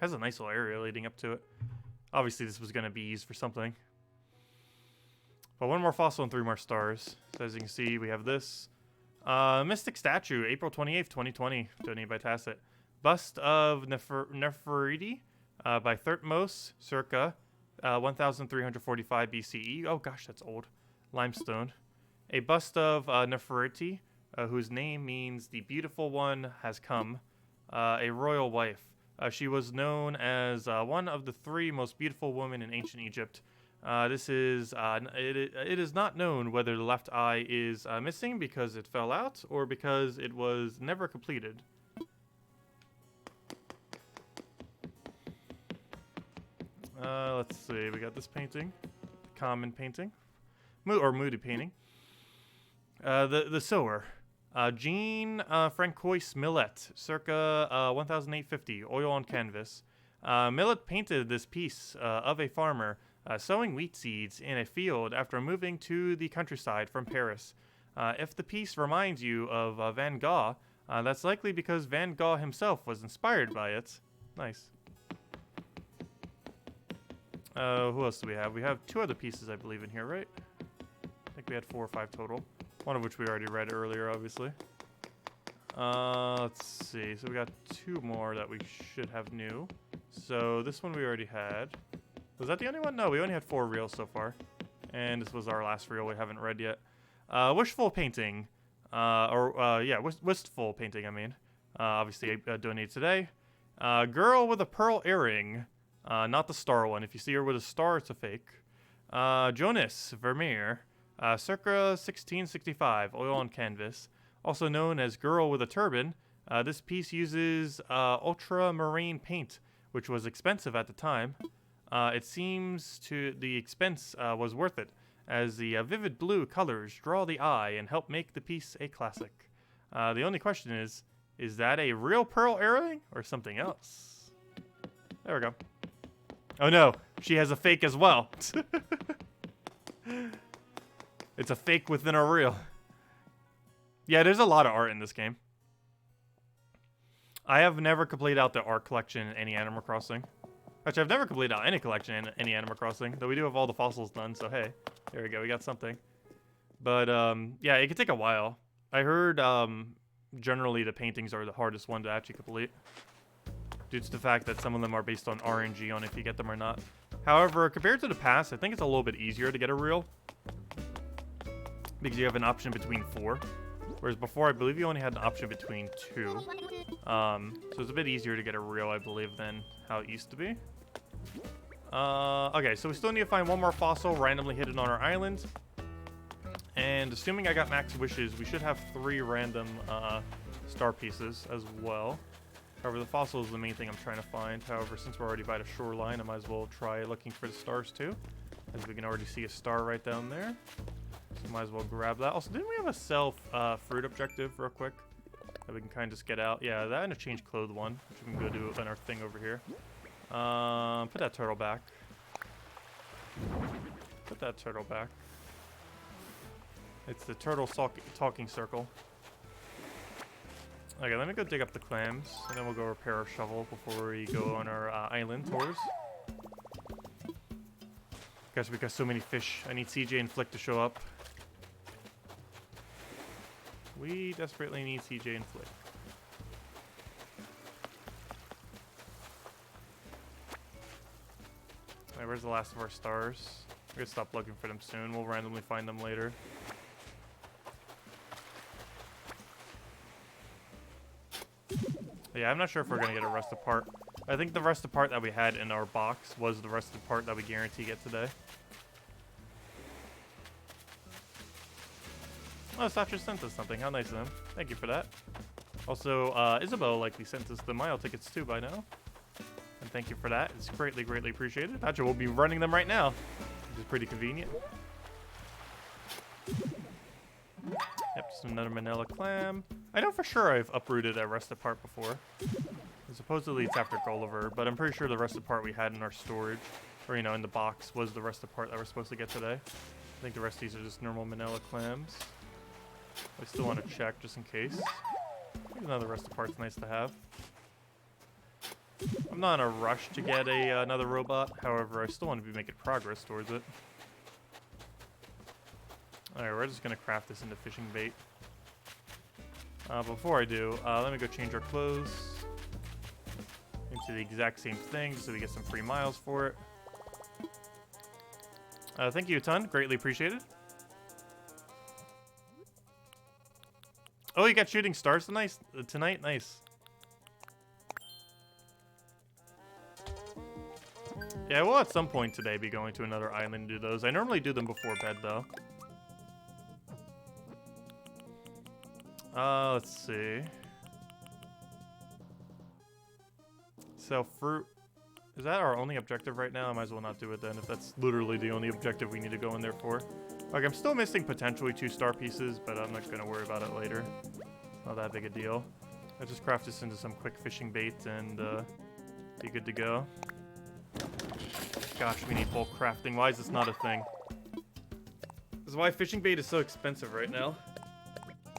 has a nice little area leading up to it. Obviously this was going to be used for something. But 1 more fossil and 3 more stars. So as you can see, we have this. Mystic statue, April 28th, 2020. Donated by Tacet. Bust of Nefertiti by Thurtmose, circa 1345 BCE. Oh gosh, that's old. Limestone. A bust of Nefertiti, whose name means the beautiful one has come. A royal wife. She was known as one of the 3 most beautiful women in ancient Egypt. It is not known whether the left eye is missing because it fell out or because it was never completed. Let's see, we got this painting, common painting, moody painting. The sewer, Jean Francois Millet, circa 1850, oil on canvas. Millet painted this piece of a farmer sowing wheat seeds in a field after moving to the countryside from Paris. If the piece reminds you of Van Gogh, that's likely because Van Gogh himself was inspired by it. Nice. Who else do we have? We have 2 other pieces, I believe, in here, right? I think we had 4 or 5 total. One of which we already read earlier, obviously. Let's see. So we got 2 more that we should have new. So this one we already had. Was that the only one? No, we only had 4 reels so far. And this was our last reel we haven't read yet. Wishful painting. Wistful painting, I mean. Obviously, donated today. Girl with a pearl earring. Not the star one. If you see her with a star, it's a fake. Jonas Vermeer, circa 1665, oil on canvas. Also known as Girl with a Turban, this piece uses ultramarine paint, which was expensive at the time. It seems the expense was worth it, as the vivid blue colors draw the eye and help make the piece a classic. The only question is that a real pearl earring or something else? There we go. Oh no, she has a fake as well. It's a fake within a reel. Yeah, there's a lot of art in this game. I have never completed out the art collection in any Animal Crossing. Actually, I've never completed out any collection in any Animal Crossing, though we do have all the fossils done, so hey. There we go, we got something. But, yeah, it could take a while. I heard, generally the paintings are the hardest one to actually complete, due to the fact that some of them are based on RNG on if you get them or not. However, compared to the past, I think it's a little bit easier to get a reel, because you have an option between 4. Whereas before, I believe you only had an option between 2. So it's a bit easier to get a reel, I believe, than how it used to be. Okay, so we still need to find one more fossil randomly hidden on our island. And assuming I got max wishes, we should have 3 random star pieces as well. However, the fossil is the main thing I'm trying to find. However, since we're already by the shoreline, I might as well try looking for the stars too, as we can already see a star right down there. So might as well grab that. Also, didn't we have a sell fruit objective real quick that we can kind of just get out? Yeah, that and a change clothes one, which we can go do in our thing over here. Put that turtle back. Put that turtle back. It's the turtle talking circle. Okay, let me go dig up the clams, and then we'll go repair our shovel before we go on our island tours. Guess we got so many fish. I need CJ and Flick to show up. We desperately need CJ and Flick. Alright, where's the last of our stars? We're gonna stop looking for them soon. We'll randomly find them later. Yeah, I'm not sure if we're gonna get a rusted part. I think the rusted part that we had in our box was the rusted part that we guarantee get today. Oh, Satcher sent us something. How nice of them. Thank you for that. Also, Isabel likely sent us the mile tickets too by now. And thank you for that. It's greatly, greatly appreciated. Actually, we'll be running them right now, which is pretty convenient. Yep, just another manila clam. I know for sure I've uprooted a rusted part before. And supposedly it's after Gulliver, but I'm pretty sure the rusted part we had in our storage, or, you know, in the box, was the rusted part that we're supposed to get today. I think the rest of these are just normal manila clams. I still want to check just in case. Another rusted part's nice to have. I'm not in a rush to get another robot, however, I still want to be making progress towards it. Alright, we're just going to craft this into fishing bait. Before I do, let me go change our clothes into the exact same thing so we get some free miles for it. Thank you a ton. Greatly appreciated. Oh, you got shooting stars tonight? Nice. Yeah, we'll at some point today be going to another island and do those. I normally do them before bed, though. Let's see. Sell fruit. Is that our only objective right now? I might as well not do it then, if that's literally the only objective we need to go in there for. Okay, I'm still missing potentially 2 star pieces, but I'm not going to worry about it later. Not that big a deal. I'll just craft this into some quick fishing bait and be good to go. Gosh, we need bulk crafting. Why is this not a thing? This is why fishing bait is so expensive right now.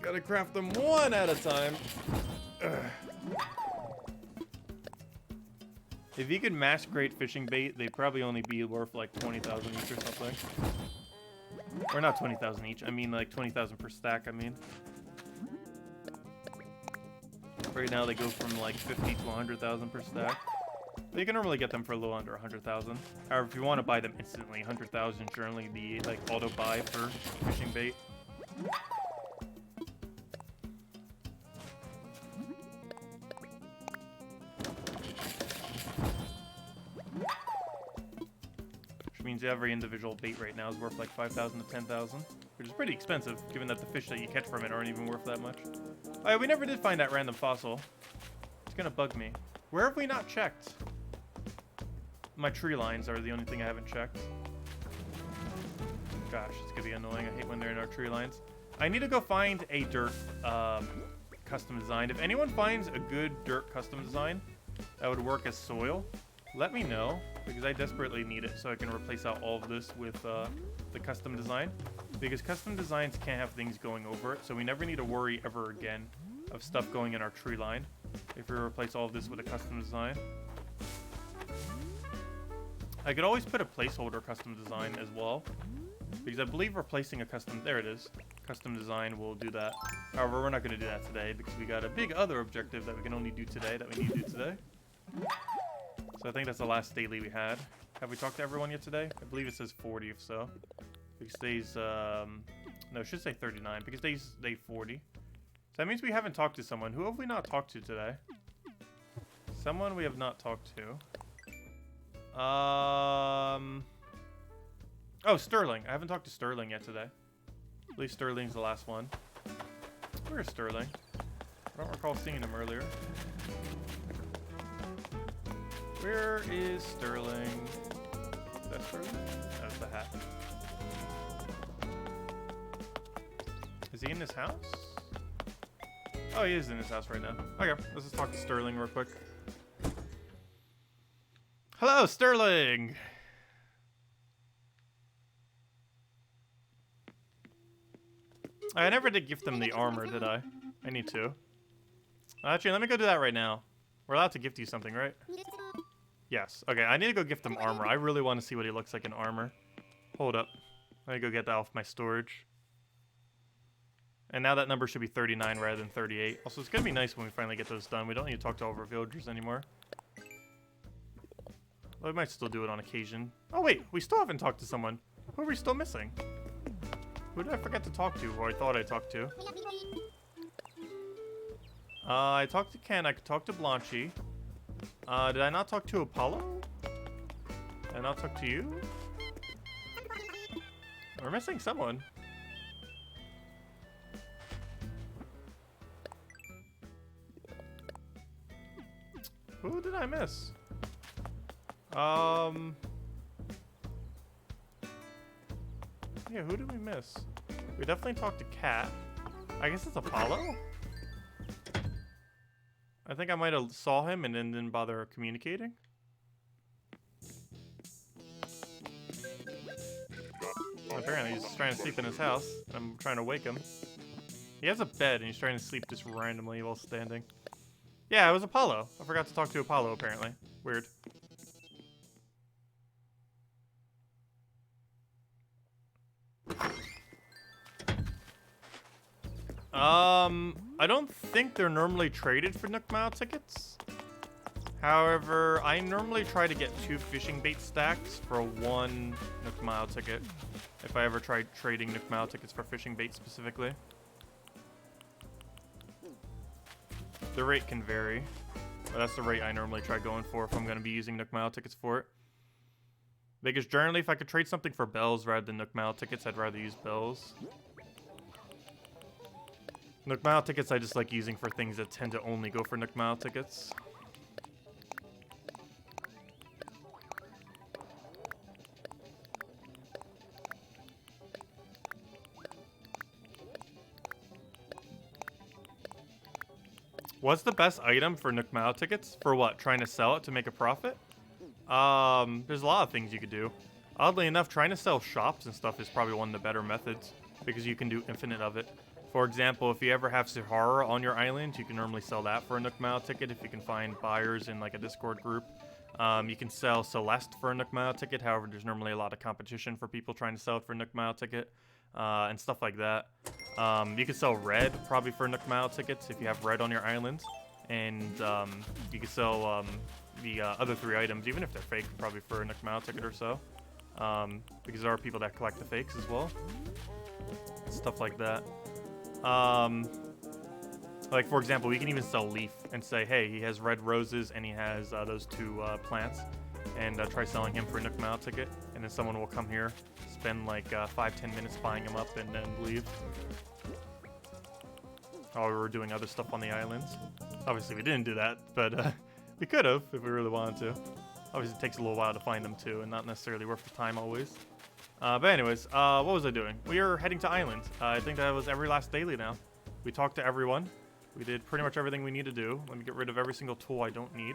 Gotta craft them one at a time. Ugh. If you could mass create fishing bait, they'd probably only be worth like 20,000 each or something. Or not 20,000 each, I mean like 20,000 per stack, I mean. Right now they go from like 50 to 100,000 per stack. But you can normally get them for a little under 100,000. However, if you want to buy them instantly, 100,000 is generally the like auto buy for fishing bait. Means every individual bait right now is worth like 5,000 to 10,000, which is pretty expensive given that the fish that you catch from it aren't even worth that much. Oh yeah, we never did find that random fossil. It's gonna bug me. Where have we not checked? My tree lines are the only thing I haven't checked. Gosh, it's gonna be annoying. I hate when they're in our tree lines. I need to go find a dirt custom design. If anyone finds a good dirt custom design that would work as soil, let me know. because I desperately need it so I can replace out all of this with the custom design. Because custom designs can't have things going over it, so we never need to worry ever again of stuff going in our tree line if we replace all of this with a custom design. I could always put a placeholder custom design as well, because I believe replacing a custom, there it is, custom design will do that. However, we're not going to do that today because we got a big other objective that we can only do today, that we need to do today. So I think that's the last daily we had. Have we talked to everyone yet today? I believe it says 40 if so. Because today's, no, it should say 39 because today's day 40. So that means we haven't talked to someone. Who have we not talked to today? Someone we have not talked to. Oh, Sterling. I haven't talked to Sterling yet today. At least Sterling's the last one. Where is Sterling? I don't recall seeing him earlier. Where is Sterling? Is that Sterling? That's the hat. Is he in this house? Oh, he is in his house right now. Okay, let's just talk to Sterling real quick. Hello, Sterling! I never did gift him the armor, did I? I need to. Actually, let me go do that right now. We're allowed to gift you something, right? Yes. Okay, I need to go gift him armor. I really want to see what he looks like in armor. Hold up. Let me go get that off my storage. And now that number should be 39 rather than 38. Also, it's going to be nice when we finally get those done. We don't need to talk to all of our villagers anymore. Well, we might still do it on occasion. Oh, wait. We still haven't talked to someone. Who are we still missing? Who did I forget to talk to, or I thought I talked to? I talked to Ken. I talked to Blanchy. Did I not talk to Apollo? Did I not talk to you? We're missing someone. Who did I miss? Yeah, who did we miss? We definitely talked to Kat. I guess it's Apollo? I think I might have saw him and then didn't bother communicating. Apparently he's trying to sleep in his house. I'm trying to wake him. He has a bed and he's trying to sleep just randomly while standing. Yeah, it was Apollo. I forgot to talk to Apollo apparently. Weird. I don't think they're normally traded for Nook Mile tickets. However, I normally try to get 2 fishing bait stacks for 1 Nook Mile ticket. If I ever tried trading Nook Mile tickets for fishing bait specifically. The rate can vary, but that's the rate I normally try going for if I'm going to be using Nook Mile tickets for it. Because generally, if I could trade something for bells rather than Nook Mile tickets, I'd rather use bells. Nook Mile tickets I just like using for things that tend to only go for Nook Mile tickets. What's the best item for Nook Mile tickets? For what? Trying to sell it to make a profit? There's a lot of things you could do. Oddly enough, trying to sell shops and stuff is probably one of the better methods because you can do infinite of it. For example, if you ever have Sahara on your island, you can normally sell that for a Nook Mile ticket if you can find buyers in like a Discord group. You can sell Celeste for a Nook Mile ticket. However, there's normally a lot of competition for people trying to sell it for a Nook Mile ticket and stuff like that. You can sell red probably for Nook Mile tickets if you have red on your island. And you can sell the other 3 items, even if they're fake, probably for a Nook Mile ticket or so. Because there are people that collect the fakes as well. Stuff like that. Like, for example, we can even sell Leaf and say, hey, he has red roses and he has those 2 plants. And try selling him for a Nook Mile ticket. And then someone will come here, spend like 5-10 minutes buying him up, and then leave. While we were doing other stuff on the islands. Obviously, we didn't do that, but we could have if we really wanted to. Obviously, it takes a little while to find them too, and not necessarily worth the time always. But anyways, what was I doing? We are heading to Island. I think that was every last daily now. We talked to everyone. We did pretty much everything we need to do. Let me get rid of every single tool I don't need.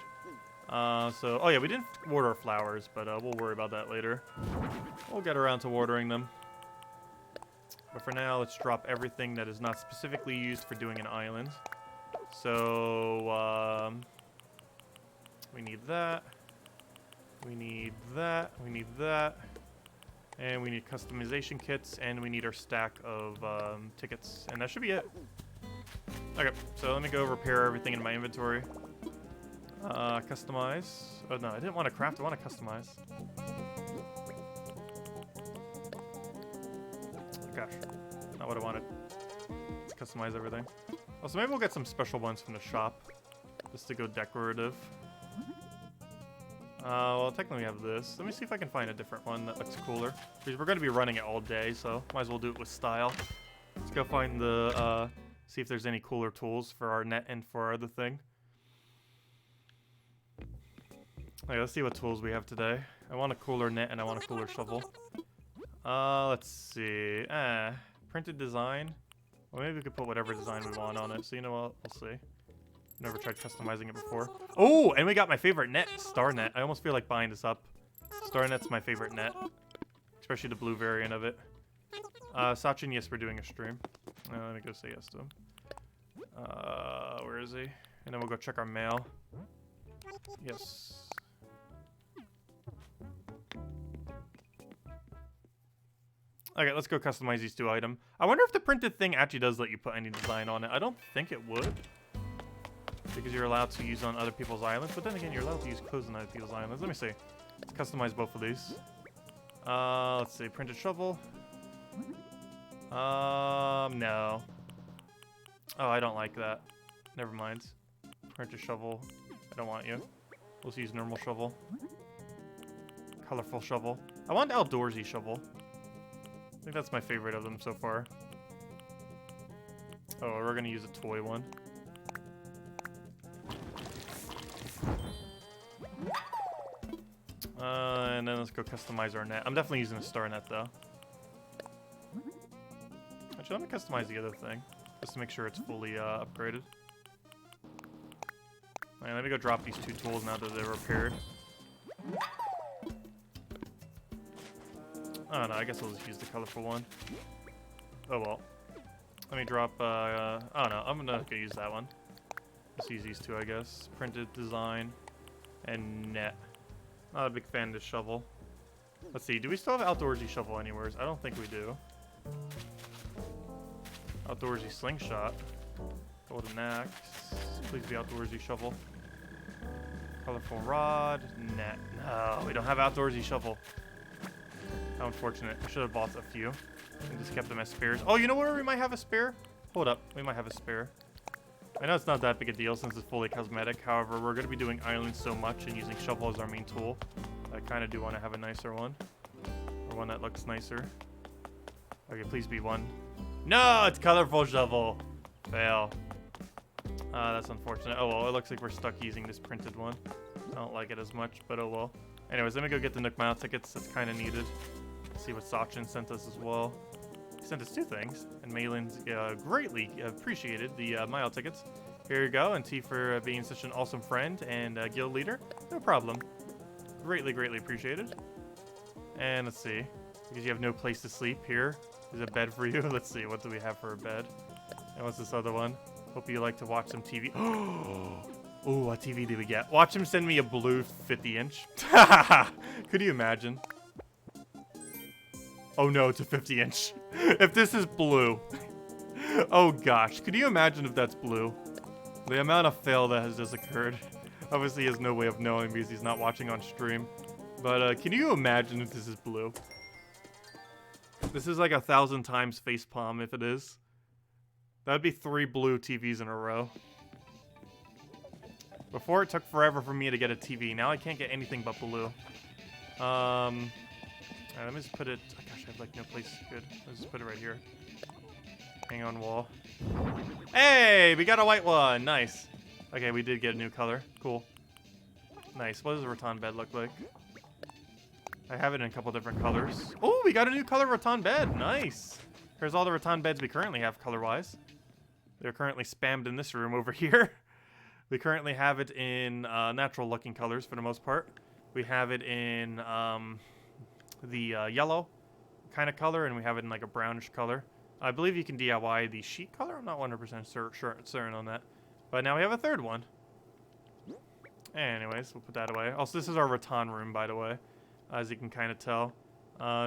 Oh yeah, we didn't water our flowers, but we'll worry about that later. We'll get around to watering them. But for now, let's drop everything that is not specifically used for doing an island. So, we need that. We need that. We need that. And we need customization kits, and we need our stack of tickets. And that should be it. Okay, so let me go repair everything in my inventory. Customize. Oh no, I didn't want to craft, I want to customize. Gosh, not what I wanted. Let's customize everything. Also, maybe we'll get some special ones from the shop, just to go decorative. Well, technically we have this. Let me see if I can find a different one that looks cooler. Because we're going to be running it all day, so might as well do it with style. Let's go find the, see if there's any cooler tools for our net and for our other thing. Okay, let's see what tools we have today. I want a cooler net and I want a cooler shovel. Let's see. Printed design. Well, maybe we could put whatever design we want on it. So you know what? We'll see. Never tried customizing it before. Oh, and we got my favorite net, Star Net. I almost feel like buying this up. Star Net's my favorite net, especially the blue variant of it. Sachin, yes, we're doing a stream. Let me go say yes to him. Where is he? And then we'll go check our mail. Yes. Okay, let's go customize these two items. I wonder if the printed thing actually does let you put any design on it. I don't think it would. Because you're allowed to use on other people's islands. But then again, you're allowed to use clothes on other people's islands. Let me see. Let's customize both of these. Let's see. Printed shovel. No. Oh, I don't like that. Never mind. Printed shovel. I don't want you. Let's use normal shovel. Colorful shovel. I want outdoorsy shovel. I think that's my favorite of them so far. Oh, we're gonna use a toy one. And then let's go customize our net. I'm definitely using a star net though. Actually, let me customize the other thing, just to make sure it's fully upgraded. Alright, let me go drop these two tools now that they're repaired. Oh no, I guess I'll just use the colorful one. Oh well. Let me drop, oh no, I'm not gonna use that one. Let's use these two, I guess. Printed design and net. Not a big fan of this shovel. Let's see, do we still have outdoorsy shovel anywhere? I don't think we do. Outdoorsy slingshot. Golden axe. Please be outdoorsy shovel. Colorful rod. Net. No, we don't have outdoorsy shovel. How unfortunate. I should have bought a few and just kept them as spares. Oh, you know where we might have a spare? Hold up. We might have a spare. I know it's not that big a deal since it's fully cosmetic. However, we're going to be doing islands so much and using shovel as our main tool. I kind of do want to have a nicer one. Or one that looks nicer. Okay, please be one. No, it's colorful shovel. Fail. That's unfortunate. Oh well, it looks like we're stuck using this printed one. I don't like it as much, but oh well. Anyways, let me go get the Nook Mile tickets. That's kind of needed. See what Sachin sent us as well. He sent us two things, and Malin's greatly appreciated the mile tickets. Here you go, and T for being such an awesome friend and guild leader. No problem. Greatly, greatly appreciated. And let's see, because you have no place to sleep, here is a bed for you. Let's see, what do we have for a bed? And what's this other one? Hope you like to watch some TV. Oh, what TV did we get? Watch him send me a blue 50-inch. Could you imagine? Oh no, it's a 50-inch. If this is blue. Oh gosh, could you imagine if that's blue? The amount of fail that has just occurred. Obviously, he has no way of knowing because he's not watching on stream. But can you imagine if this is blue? This is like 1,000 times facepalm if it is. That'd be 3 blue TVs in a row. Before it took forever for me to get a TV. Now I can't get anything but blue. Alright, let me just put it... Oh gosh, I have like no place good. Let's just put it right here. Hang on wall. Hey, we got a white one. Nice. Okay, we did get a new color. Cool. Nice. What does a rattan bed look like? I have it in a couple different colors. Oh, we got a new color rattan bed. Nice. Here's all the rattan beds we currently have color-wise. They're currently spammed in this room over here. We currently have it in natural looking colors for the most part. We have it in the yellow kind of color, and we have it in like a brownish color. I believe you can DIY the sheet color. I'm not 100% certain on that. But now we have a third one. Anyways, we'll put that away. Also, this is our rattan room, by the way, as you can kind of tell.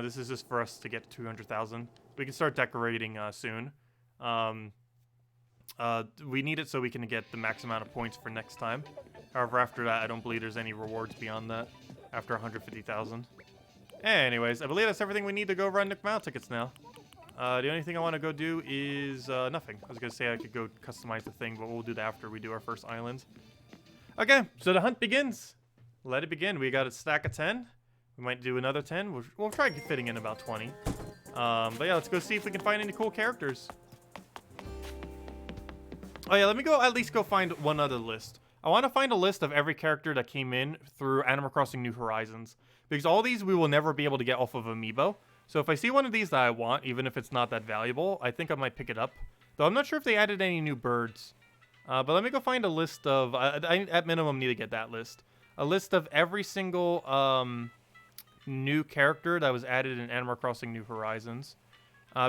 This is just for us to get to 200,000. We can start decorating soon. We need it so we can get the max amount of points for next time. However, after that, I don't believe there's any rewards beyond that after 150,000. Anyways, I believe that's everything we need to go run Nook Mile tickets now. The only thing I want to go do is nothing. I was going to say I could go customize the thing, but we'll do that after we do our first island. Okay, so the hunt begins. Let it begin. We got a stack of 10. We might do another 10. We'll try fitting in about 20. But yeah, let's go see if we can find any cool characters. Oh yeah, let me go at least go find one other list. I want to find a list of every character that came in through Animal Crossing New Horizons. Because all these we will never be able to get off of Amiibo. So if I see one of these that I want, even if it's not that valuable, I think I might pick it up. Though I'm not sure if they added any new birds. But let me go find a list of... I at minimum need to get that list. A list of every single new character that was added in Animal Crossing New Horizons.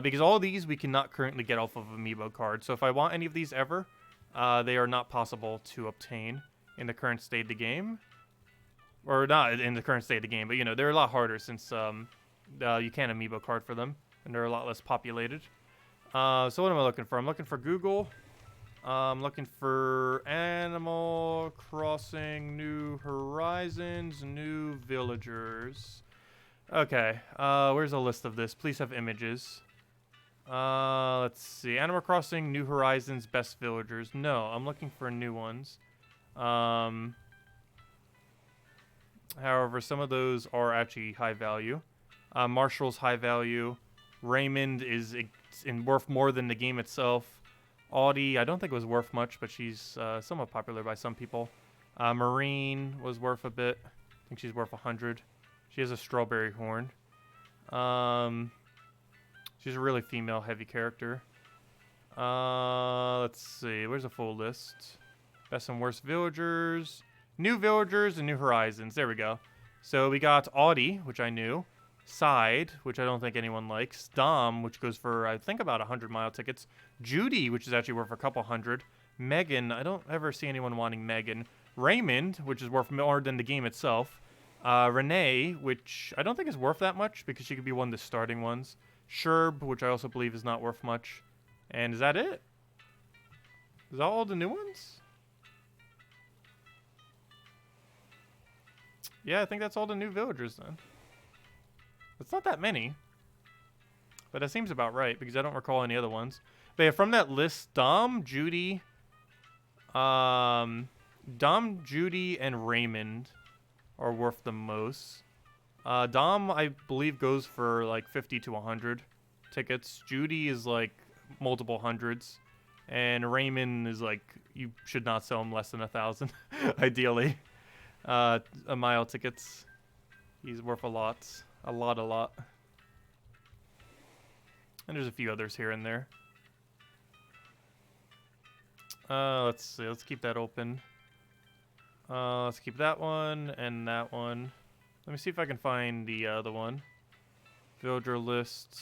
Because all of these we cannot currently get off of Amiibo cards. So if I want any of these ever, they are not possible to obtain in the current state of the game. Or not in the current state of the game, but you know, they're a lot harder since you can't Amiibo card for them. And they're a lot less populated. So what am I looking for? I'm looking for Google. I'm looking for Animal Crossing New Horizons, New Villagers. Okay, where's a list of this? Please have images. Let's see. Animal Crossing New Horizons, Best Villagers. No, I'm looking for new ones. However, some of those are actually high value. Marshall's high value. Raymond is worth more than the game itself. Audie, I don't think was worth much, but she's somewhat popular by some people. Marine was worth a bit. I think she's worth 100. She has a strawberry horn. She's a really female-heavy character. Let's see. Where's a full list? Best and worst villagers. New villagers and New Horizons. There we go. So we got Audie, which I knew. Side, which I don't think anyone likes. Dom, which goes for, I think, about 100 mile tickets. Judy, which is actually worth a couple hundred. Megan, I don't ever see anyone wanting Megan. Raymond, which is worth more than the game itself. Renee, which I don't think is worth that much because she could be one of the starting ones. Sherb, which I also believe is not worth much. And is that it? Is that all the new ones? Yeah, I think that's all the new villagers then. It's not that many. But that seems about right because I don't recall any other ones. But yeah, from that list, Dom, Judy, and Raymond are worth the most. Dom, I believe, goes for like 50 to 100 tickets. Judy is like multiple hundreds. And Raymond is like, you should not sell him less than 1,000, ideally. A mile tickets. He's worth a lot. A lot. And there's a few others here and there. Let's see. Let's keep that open. Let's keep that one and that one. Let me see if I can find the other one. Villager list.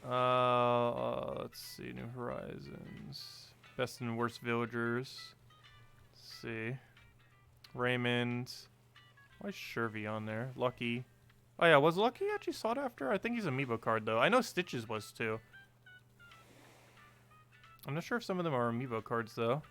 Let's see. New Horizons. Best and worst villagers. Let's see. Raymond. Why is Shervy on there? Lucky. Oh yeah, was Lucky actually sought after? I think he's an Amiibo card though. I know Stitches was too. I'm not sure if some of them are Amiibo cards though.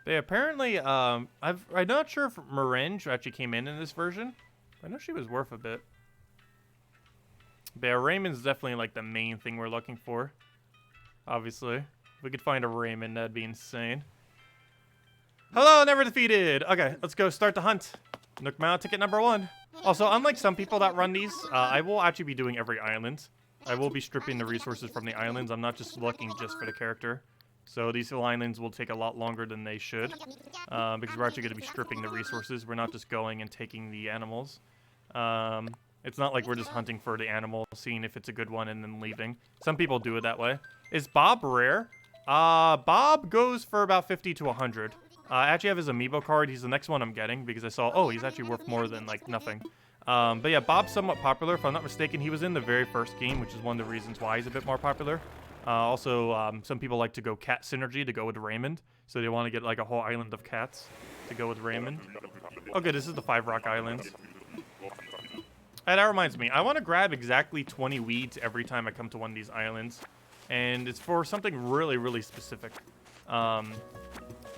They apparently, I'm not sure if Maringe actually came in this version. I know she was worth a bit. But yeah, Raymond's definitely like the main thing we're looking for. Obviously. If we could find a Raymond, that'd be insane. Hello, never defeated! Okay, let's go start the hunt. Nook Mile ticket number 1. Also, unlike some people that run these, I will actually be doing every island. I will be stripping the resources from the islands. I'm not just looking just for the character. So these islands will take a lot longer than they should. Because we're actually going to be stripping the resources. We're not just going and taking the animals. It's not like we're just hunting for the animal, seeing if it's a good one, and then leaving. Some people do it that way. Is Bob rare? Bob goes for about 50 to 100. I actually have his amiibo card. He's the next one I'm getting because I saw, oh, he's actually worth more than, like, nothing. But yeah, Bob's somewhat popular. If I'm not mistaken, he was in the very first game, which is one of the reasons why he's a bit more popular. Also, some people like to go cat synergy to go with Raymond. So they want to get, like, a whole island of cats to go with Raymond. Okay, this is the 5 rock islands. And that reminds me, I want to grab exactly 20 weeds every time I come to one of these islands. And it's for something really, really specific. But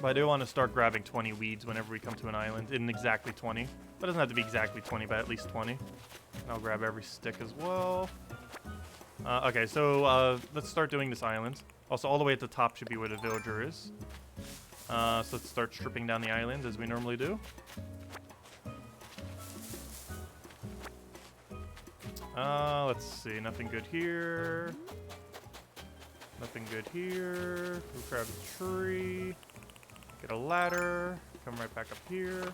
I do want to start grabbing 20 weeds whenever we come to an island, in exactly 20. But it doesn't have to be exactly 20, but at least 20. And I'll grab every stick as well. Okay, so let's start doing this island. Also, all the way at the top should be where the villager is. So let's start stripping down the island as we normally do. Let's see, nothing good here. Nothing good here. We'll grab a tree. Get a ladder. Come right back up here.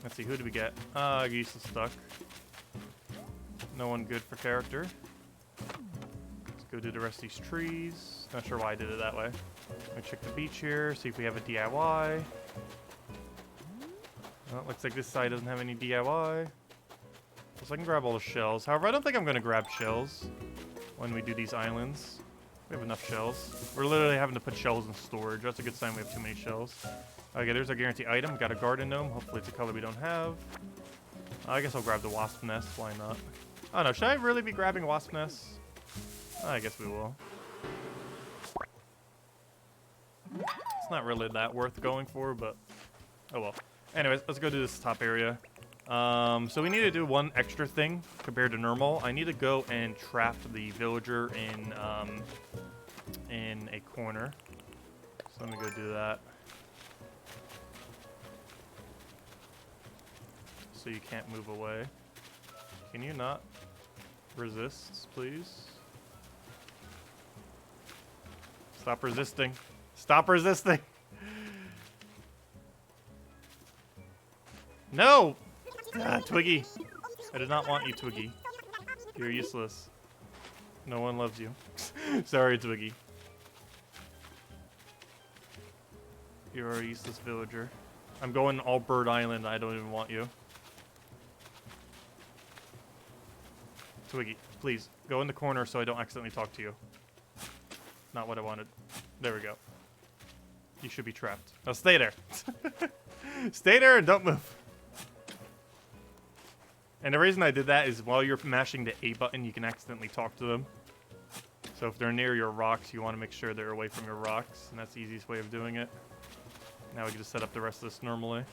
Let's see, who do we get? Useless duck. No one good for character. Let's go do the rest of these trees. Not sure why I did it that way. Let me check the beach here, see if we have a DIY. Well, it looks like this side doesn't have any DIY. So I can grab all the shells. However, I don't think I'm going to grab shells when we do these islands. We have enough shells. We're literally having to put shells in storage. That's a good sign we have too many shells. Okay, there's our guarantee item. We got a garden gnome. Hopefully it's a color we don't have. I guess I'll grab the wasp nest. Why not? Oh no, should I really be grabbing wasp nests? I guess we will. It's not really that worth going for, but oh well. Anyways, let's go to this top area. So we need to do one extra thing compared to normal. I need to go and trap the villager in a corner. So let me go do that. So you can't move away. Can you not resist, please? Stop resisting. Stop resisting. No! Ah, Twiggy. I did not want you, Twiggy. You're useless. No one loves you. Sorry, Twiggy. You're a useless villager. I'm going all bird island. I don't even want you. Twiggy, please, go in the corner so I don't accidentally talk to you. Not what I wanted. There we go. You should be trapped. Now stay there. Stay there and don't move. And the reason I did that is while you're mashing the A button, you can accidentally talk to them. So if they're near your rocks, you want to make sure they're away from your rocks. And that's the easiest way of doing it. Now we can just set up the rest of this normally.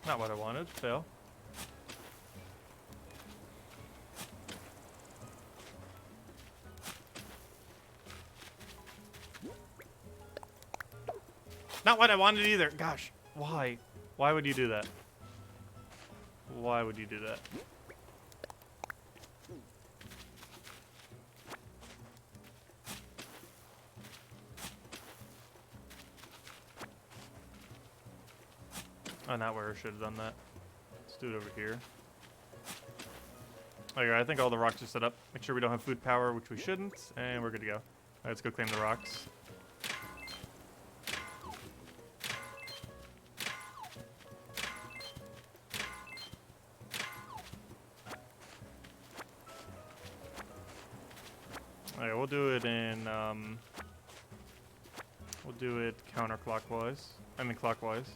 Not what I wanted. Fail. Not what I wanted either. Gosh, why? Why would you do that? Why would you do that? Oh, not where I should have done that. Let's do it over here. Okay, I think all the rocks are set up. Make sure we don't have food power, which we shouldn't, and we're good to go. All right, let's go claim the rocks. Alright, we'll do it in, we'll do it counterclockwise. I mean clockwise.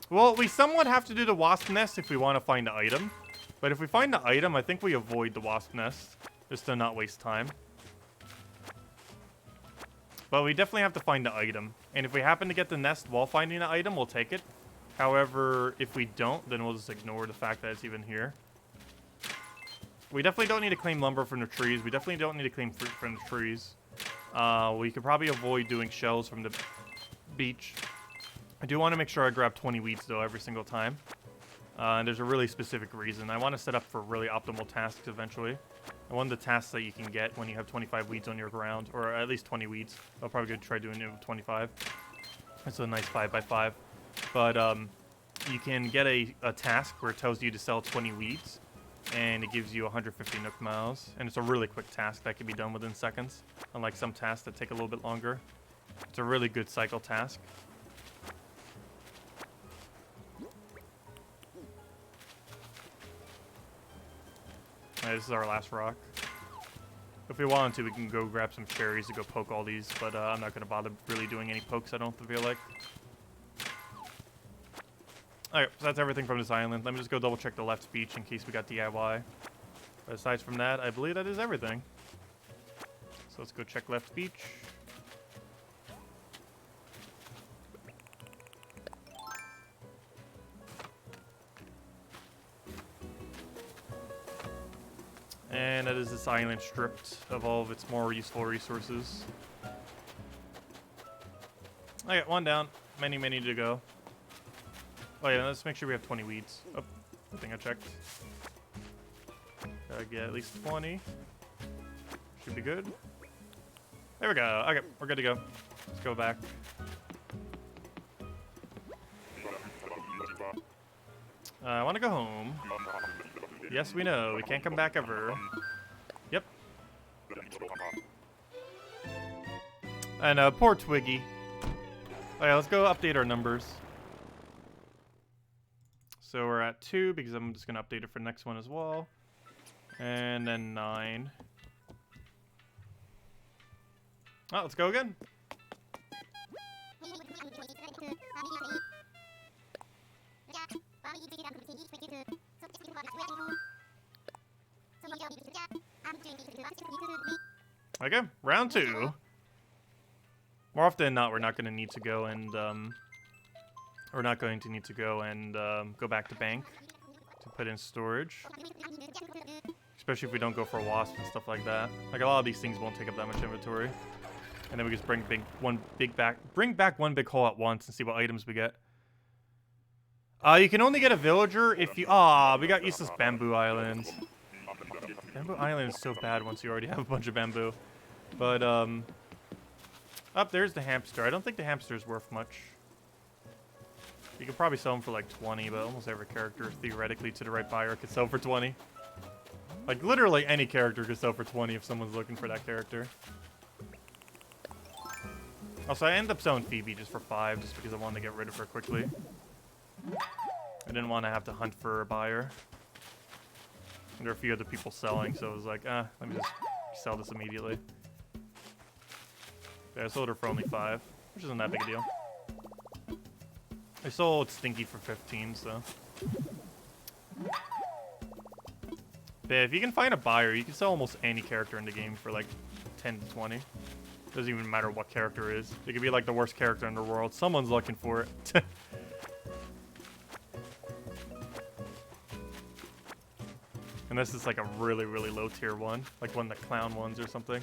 Well, we somewhat have to do the wasp nest if we want to find the item. But if we find the item, I think we avoid the wasp nest, just to not waste time. But we definitely have to find the item. And if we happen to get the nest while finding the item, we'll take it. However, if we don't, then we'll just ignore the fact that it's even here. We definitely don't need to claim lumber from the trees. We definitely don't need to claim fruit from the trees. We could probably avoid doing shells from the beach. I do want to make sure I grab 20 weeds, though, every single time. And there's a really specific reason. I want to set up for really optimal tasks eventually. And one of the tasks that you can get when you have 25 weeds on your ground, or at least 20 weeds. I'll probably try doing it with 25. It's a nice 5x5. But you can get a task where it tells you to sell 20 weeds. And it gives you 150 Nook miles. And it's a really quick task that can be done within seconds. Unlike some tasks that take a little bit longer. It's a really good cycle task. Alright, this is our last rock. If we wanted to, we can go grab some cherries to go poke all these, but I'm not going to bother really doing any pokes, I don't feel like. Alright, so that's everything from this island. Let me just go double check the left beach in case we got DIY. But aside from that, I believe that is everything. So let's go check left beach. And that is this island stripped of all of its more useful resources. I got one down. Many, many to go. Oh yeah, let's make sure we have 20 weeds. Oh, I think I checked. Gotta get at least 20. Should be good. There we go. Okay, we're good to go. Let's go back. I want to go home. Yes, we know. We can't come back ever. Yep. And poor Twiggy. Alright, let's go update our numbers. So we're at 2 because I'm just going to update it for the next one as well. And then 9. Oh, let's go again. Okay, round 2. More often than not, we're not going to need to go and go back to bank to put in storage. Especially if we don't go for wasps and stuff like that. Like a lot of these things won't take up that much inventory. And then we just bring back one big hole at once and see what items we get. You can only get a villager if you... we got useless bamboo islands. Bamboo island is so bad once you already have a bunch of bamboo. But, there's the hamster. I don't think the hamster is worth much. You could probably sell him for like 20, but almost every character, theoretically, to the right buyer, could sell for 20. Like, literally any character could sell for 20 if someone's looking for that character. Also, I ended up selling Phoebe just for 5, just because I wanted to get rid of her quickly. I didn't want to have to hunt for a buyer. And there were a few other people selling, so I was like, let me just sell this immediately. Yeah, I sold her for only 5, which isn't that big a deal. I sold Stinky for 15, so. But yeah, if you can find a buyer, you can sell almost any character in the game for like 10 to 20. Doesn't even matter what character it is. It could be like the worst character in the world. Someone's looking for it. Unless it's like a really, really low tier one. Like one of the clown ones or something.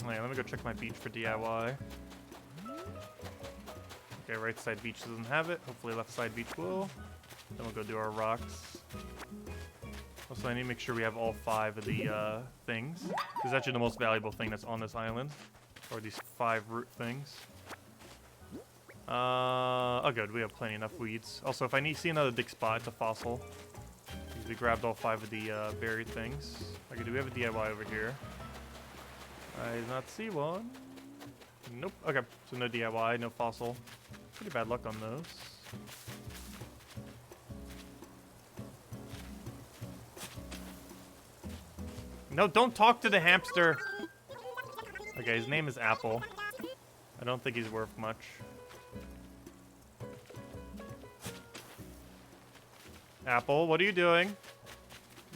Let me go check my beach for DIY. Okay, right side beach doesn't have it. Hopefully left side beach will. Then we'll go do our rocks. Also, I need to make sure we have all 5 of the things. This is actually the most valuable thing that's on this island. Or these 5 root things. Oh good, we have plenty enough weeds. Also, if I see another dig spot, it's a fossil. Because we grabbed all 5 of the buried things. Okay, do we have a DIY over here? I did not see one. Nope. Okay, so no DIY, no fossil. Pretty bad luck on those. No, don't talk to the hamster. Okay, his name is Apple. I don't think he's worth much. Apple, what are you doing?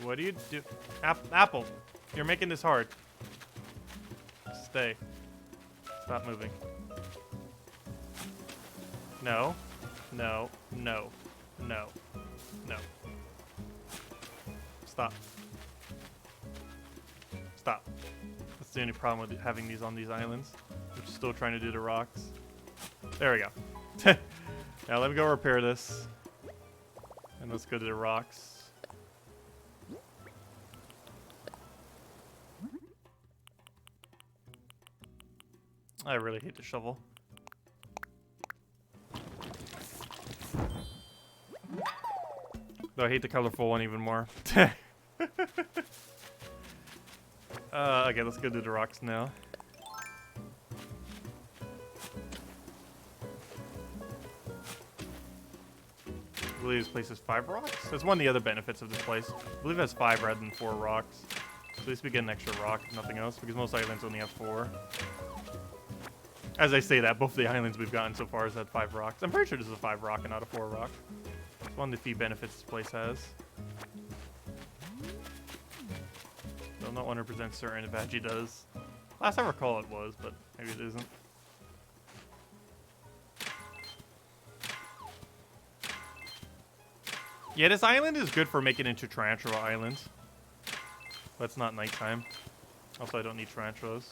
What do you do? Apple, you're making this hard. Stay. Stop moving. No. No. No. No. No. Stop. Stop. That's the only problem with having these on these islands. Which is still trying to do the rocks. There we go. Now let me go repair this. And let's go to the rocks. I really hate the shovel. Though I hate the colorful one even more. Okay, let's go to the rocks now. I believe this place has 5 rocks. That's one of the other benefits of this place. I believe it has 5 rather than 4 rocks. So at least we get an extra rock, if nothing else, because most islands only have 4. As I say that, both of the islands we've gotten so far has had 5 rocks. I'm pretty sure this is a 5 rock and not a 4 rock. It's one of the few benefits this place has. So I'm not 100% certain if it actually does. Last I recall it was, but maybe it isn't. Yeah, this island is good for making into tarantula islands. But it's not nighttime. Also, I don't need tarantulas.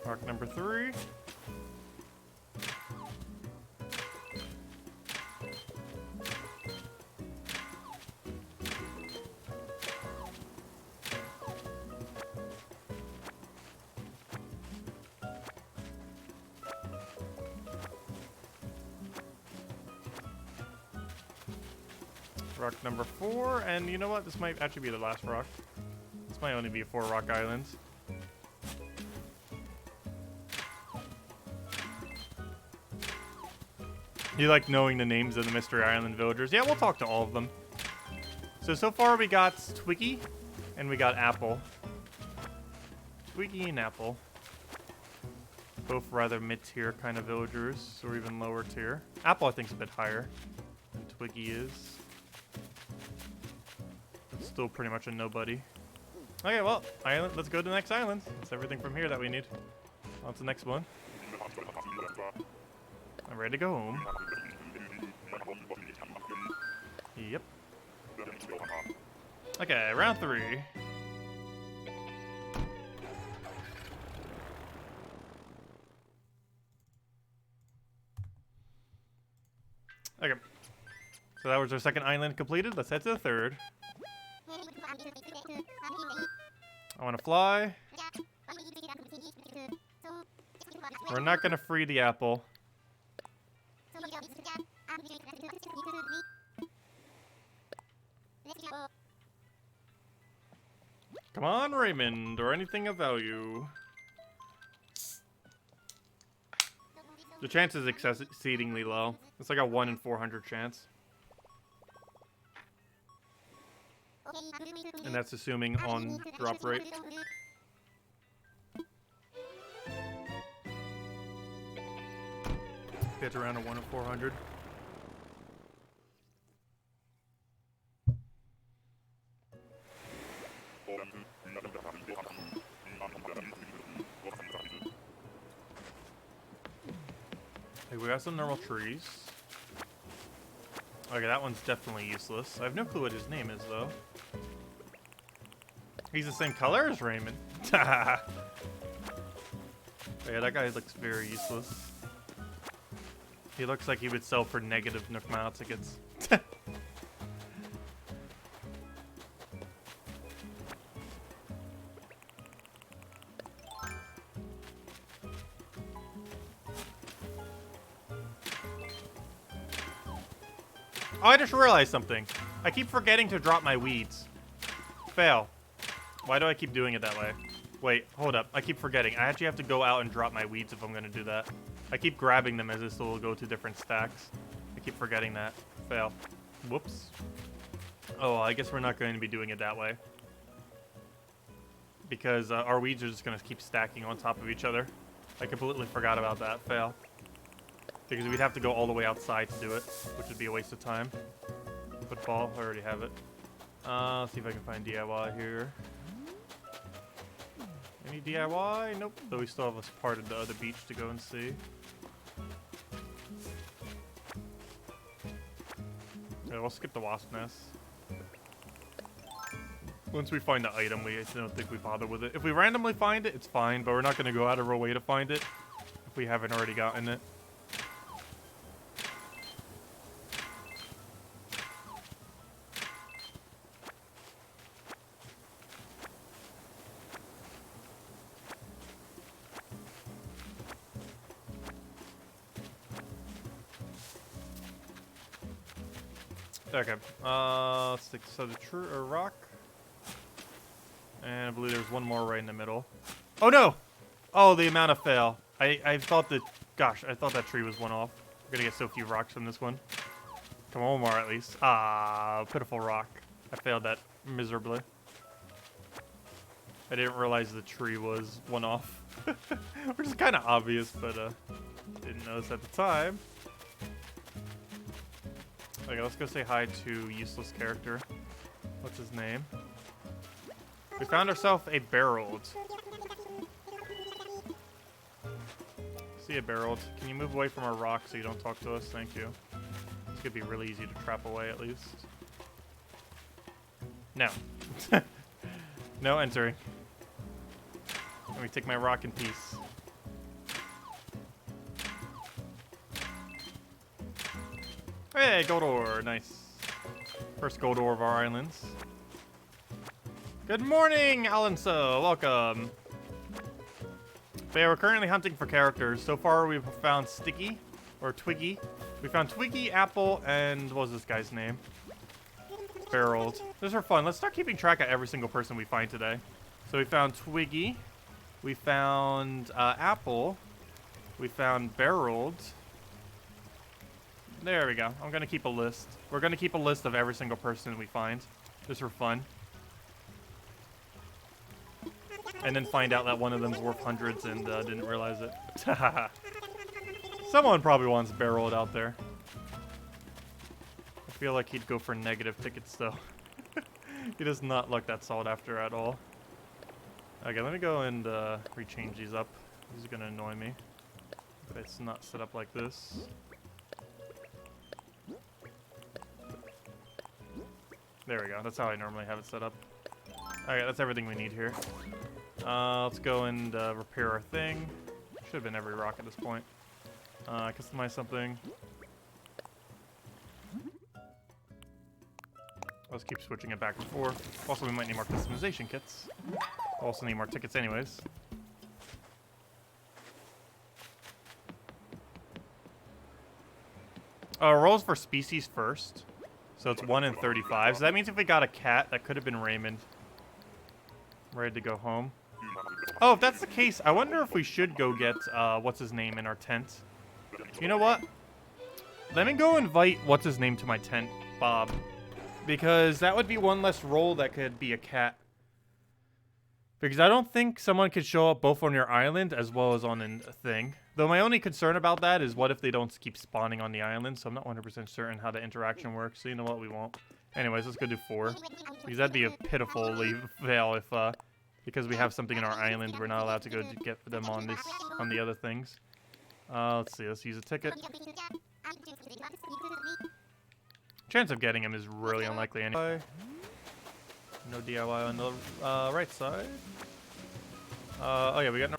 Rock number 3. Rock number 4, and you know what? This might actually be the last rock. This might only be a 4 rock island. You like knowing the names of the Mystery Island villagers? Yeah, we'll talk to all of them. So far we got Twiggy, and we got Apple. Twiggy and Apple. Both rather mid-tier kind of villagers, or even lower tier. Apple, I think, is a bit higher than Twiggy is. But still pretty much a nobody. Okay, well, island. Let's go to the next island. That's everything from here that we need. On to the next one. I'm ready to go home. Yep. Okay, round 3. Okay. So that was our second island completed. Let's head to the third. I want to fly. We're not going to free the apple. Come on, Raymond, or anything of value. The chance is exceedingly low. It's like a 1 in 400 chance. And that's assuming on drop rate. It's around a 1 in 400. Okay, we got some normal trees. Okay, that one's definitely useless. I have no clue what his name is, though. He's the same color as Raymond. Yeah, that guy looks very useless. He looks like he would sell for negative Nook Mile tickets. Oh, I just realized something. I keep forgetting to drop my weeds. Fail. Why do I keep doing it that way? Wait, hold up. I keep forgetting. I actually have to go out and drop my weeds if I'm going to do that. I keep grabbing them as this will go to different stacks. I keep forgetting that. Fail. Whoops. Oh, I guess we're not going to be doing it that way. Because our weeds are just going to keep stacking on top of each other. I completely forgot about that. Fail. Because we'd have to go all the way outside to do it, which would be a waste of time. Football, I already have it. Let's see if I can find DIY here. Any DIY? Nope. Though we still have a part of the other beach to go and see. Yeah, we'll skip the wasp nest. Once we find the item, I don't think we bother with it. If we randomly find it, it's fine, but we're not going to go out of our way to find it if we haven't already gotten it. Okay, let's take the rock. And I believe there's one more right in the middle. Oh no! Oh, the amount of fail. I thought that, gosh, I thought that tree was one off. We're gonna get so few rocks from this one. Come on, one more at least. Ah, pitiful rock. I failed that miserably. I didn't realize the tree was one off. Which is kind of obvious, but didn't notice at the time. Okay, let's go say hi to useless character. What's his name? We found ourselves a barreled. See a barreled. Can you move away from our rock so you don't talk to us? Thank you. This could be really easy to trap away at least. No. No entering. Let me take my rock in peace. Hey, gold ore. Nice. First gold ore of our islands. Good morning, Alanso. Welcome. But yeah, we're currently hunting for characters. So far, we've found Sticky, or Twiggy. We found Twiggy, Apple, and what was this guy's name? Barreled. Those are fun. Let's start keeping track of every single person we find today. So we found Twiggy. We found Apple. We found Barreled. There we go. I'm going to keep a list. We're going to keep a list of every single person we find. Just for fun. And then find out that one of them's worth hundreds and didn't realize it. Someone probably wants Barreled out there. I feel like he'd go for negative tickets though. He does not look that sought after at all. Okay, let me go and rechange these up. These are going to annoy me. But it's not set up like this. There we go. That's how I normally have it set up. Okay, that's everything we need here. Let's go and repair our thing. Should have been every rock at this point. Customize something. Let's keep switching it back and forth. Also, we might need more customization kits. Also need more tickets anyways. Rolls for species first. So it's 1 in 35. So that means if we got a cat, that could have been Raymond. Ready to go home. Oh, if that's the case, I wonder if we should go get, what's his name in our tent. You know what? Let me go invite what's his name to my tent, Bob. Because that would be one less role that could be a cat. Because I don't think someone could show up both on your island as well as on a thing. Though my only concern about that is what if they don't keep spawning on the island. So I'm not 100% certain how the interaction works. So you know what? We won't. Anyways, let's go do 4. Because that'd be a pitiful fail if, because we have something in our island, we're not allowed to go to get them on the other things. Let's see. Let's use a ticket. Chance of getting him is really unlikely anyway. No DIY on the right side. Oh yeah, we got no.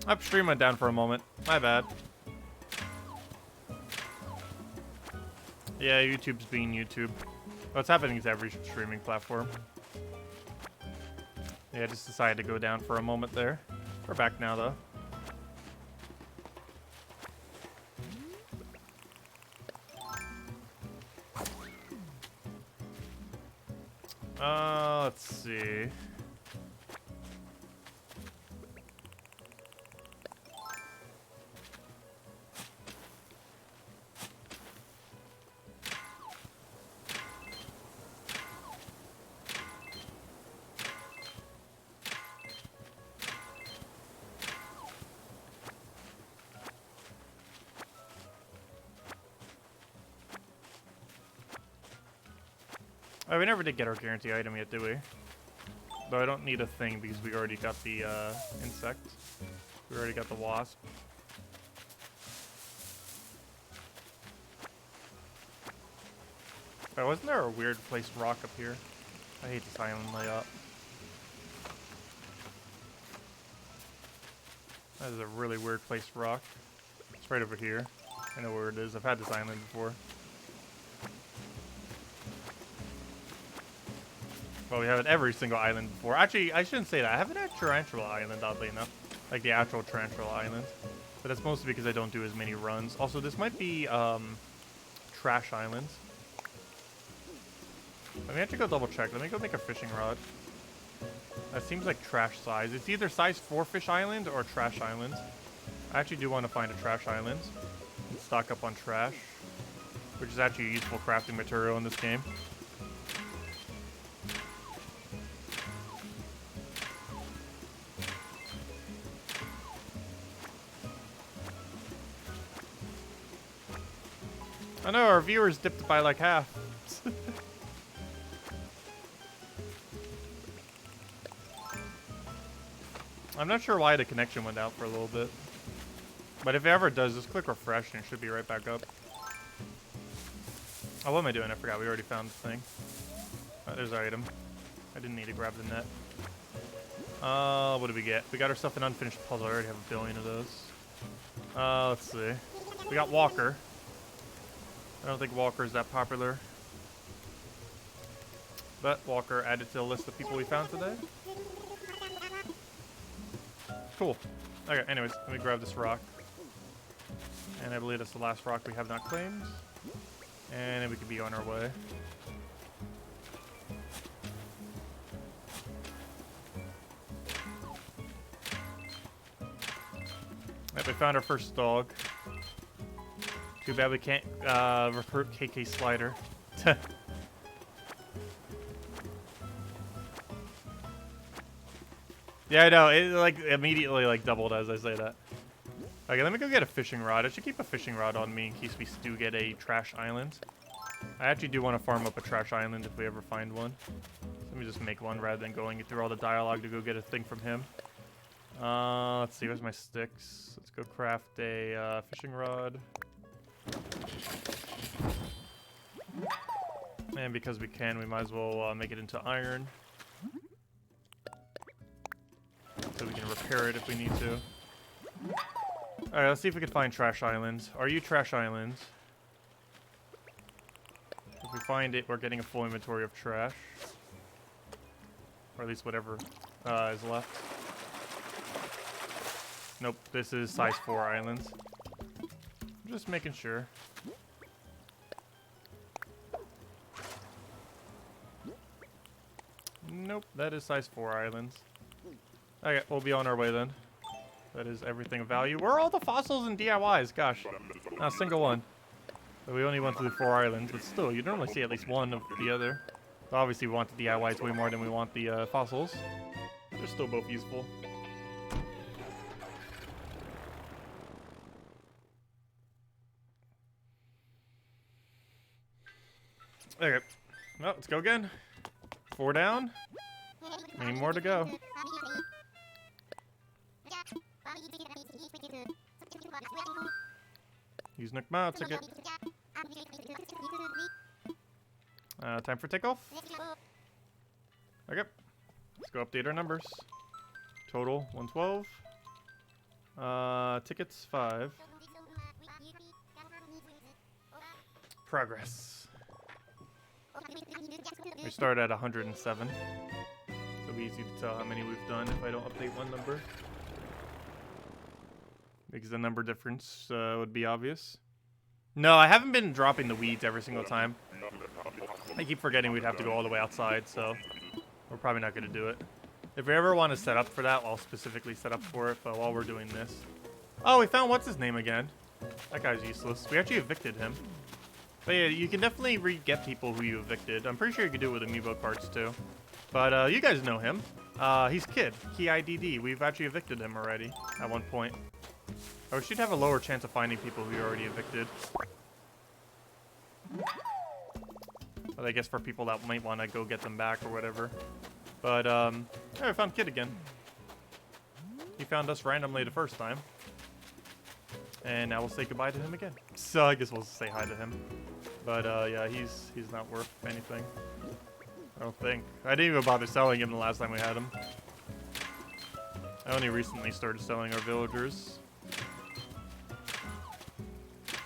Upstream went down for a moment. My bad. Yeah, YouTube's being YouTube. What's happening to every streaming platform. Yeah, I just decided to go down for a moment there. We're back now, though. Let's see. Oh, we never did get our guarantee item yet, did we? Though I don't need a thing because we already got the insect. We already got the wasp. Oh, wasn't there a weird placed rock up here? I hate this island layout. That is a really weird placed rock. It's right over here. I know where it is. I've had this island before. Well, we have it every single island before. Actually, I shouldn't say that. I haven't had Tarantula Island, oddly enough. Like the actual Tarantula Island. But that's mostly because I don't do as many runs. Also, this might be Trash Island. Let me actually go double check. Let me go make a fishing rod. That seems like trash size. It's either size 4 fish island or trash island. I actually do want to find a trash island and stock up on trash, which is actually a useful crafting material in this game. I know our viewers dipped it by like half. I'm not sure why the connection went out for a little bit. But if it ever does, just click refresh and it should be right back up. Oh, what am I doing? I forgot. We already found the thing. Oh, there's our item. I didn't need to grab the net. What did we get? We got ourselves an unfinished puzzle. I already have a billion of those. Let's see. We got Walker. I don't think Walker is that popular. But Walker added to the list of people we found today. Cool. Okay, anyways, let me grab this rock. And I believe that's the last rock we have not claimed. And then we could be on our way. Yep, we found our first dog. Too bad we can't recruit KK Slider. Yeah, I know. It like immediately like doubled as I say that. Okay, let me go get a fishing rod. I should keep a fishing rod on me in case we do get a trash island. I actually do want to farm up a trash island if we ever find one. Let me just make one rather than going through all the dialogue to go get a thing from him. Let's see. Where's my sticks? Let's go craft a fishing rod. And because we can, we might as well make it into iron. So we can repair it if we need to. Alright, let's see if we can find Trash Island. Are you Trash Island? If we find it, we're getting a full inventory of trash. Or at least whatever is left. Nope, this is size 4 islands. I'm just making sure. Nope, that is size 4 islands. Okay, we'll be on our way then. That is everything of value. Where are all the fossils and DIYs? Gosh, not a single one. But we only went through 4 islands, but still, you normally see at least one of the other. So obviously, we want the DIYs way more than we want the fossils. They're still both useful. Okay, well, let's go again. 4 down. Any more to go. Use Nook Mao ticket. Time for takeoff. Okay. Let's go update our numbers. Total 112. Tickets 5. Progress. We started at 107. It'll be easy to tell how many we've done if I don't update one number. Because the number difference would be obvious. No, I haven't been dropping the weeds every single time. I keep forgetting we'd have to go all the way outside, so we're probably not going to do it. If we ever want to set up for that, I'll specifically set up for it, but while we're doing this... Oh, we found what's his name again. That guy's useless. We actually evicted him. But yeah, you can definitely re-get people who you evicted. I'm pretty sure you can do it with amiibo cards too. But you guys know him. He's Kid. KIDD. We've actually evicted him already at one point. Oh, we should have a lower chance of finding people who you already evicted. But I guess for people that might want to go get them back or whatever. But Hey, I found Kid again. He found us randomly the first time. And now we'll say goodbye to him again. So I guess we'll say hi to him. But yeah, he's not worth anything. I don't think. I didn't even bother selling him the last time we had him. I only recently started selling our villagers.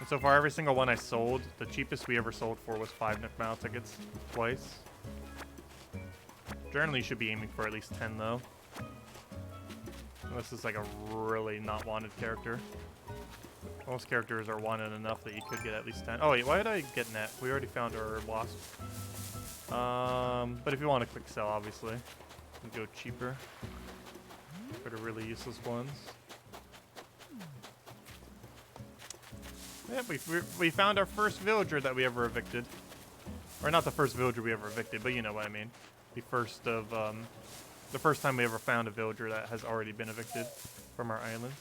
And so far, every single one I sold, the cheapest we ever sold for was 5 Nook Mile tickets. Twice. Generally, you should be aiming for at least 10, though. Unless it's like a really not wanted character. Most characters are wanted enough that you could get at least 10. Oh wait, why did I get net? We already found our wasp. But if you want a quick sell, obviously, you can go cheaper for the really useless ones. Yeah, we found our first villager that we ever evicted. Or not the first villager we ever evicted, but you know what I mean. The first time we ever found a villager that has already been evicted from our island.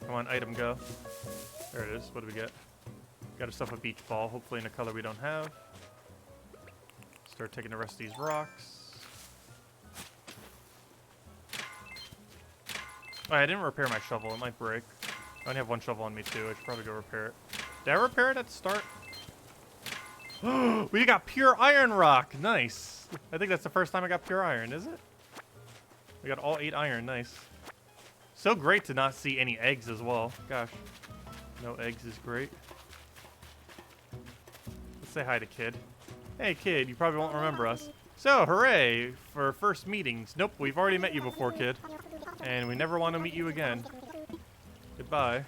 Come on, item go. There it is. What do we get? Got ourselves a beach ball, hopefully in a color we don't have. Start taking the rest of these rocks. Oh, I didn't repair my shovel. It might break. I only have one shovel on me too. I should probably go repair it. Did I repair it at the start? We got pure iron rock. Nice. I think that's the first time I got pure iron, is it? We got all 8 iron. Nice. So great to not see any eggs as well. Gosh. No eggs is great. Let's say hi to Kid. Hey, Kid. You probably won't remember us. So, hooray for first meetings. Nope, we've already met you before, Kid. And we never want to meet you again. Goodbye.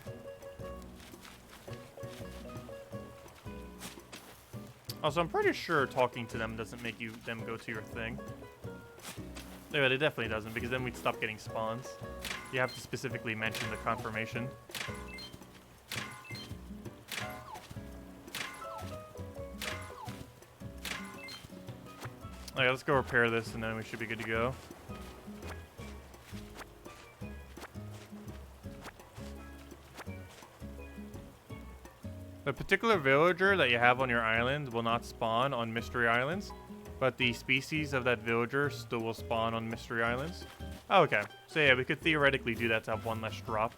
Also, I'm pretty sure talking to them doesn't make them go to your thing. Yeah, it definitely doesn't, because then we'd stop getting spawns. You have to specifically mention the confirmation. Alright, let's go repair this, and then we should be good to go. The particular villager that you have on your island will not spawn on mystery islands, but the species of that villager still will spawn on mystery islands. Oh, okay. So yeah, we could theoretically do that to have one less drop.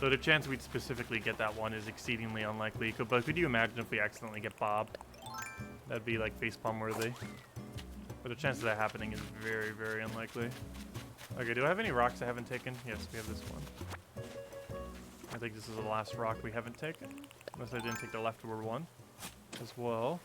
So the chance we'd specifically get that one is exceedingly unlikely. But could you imagine if we accidentally get Bob? That'd be like facepalm worthy. But the chance of that happening is very, very unlikely. Okay, do I have any rocks I haven't taken? Yes, we have this one. I think this is the last rock we haven't taken. Unless I didn't take the leftover one as well.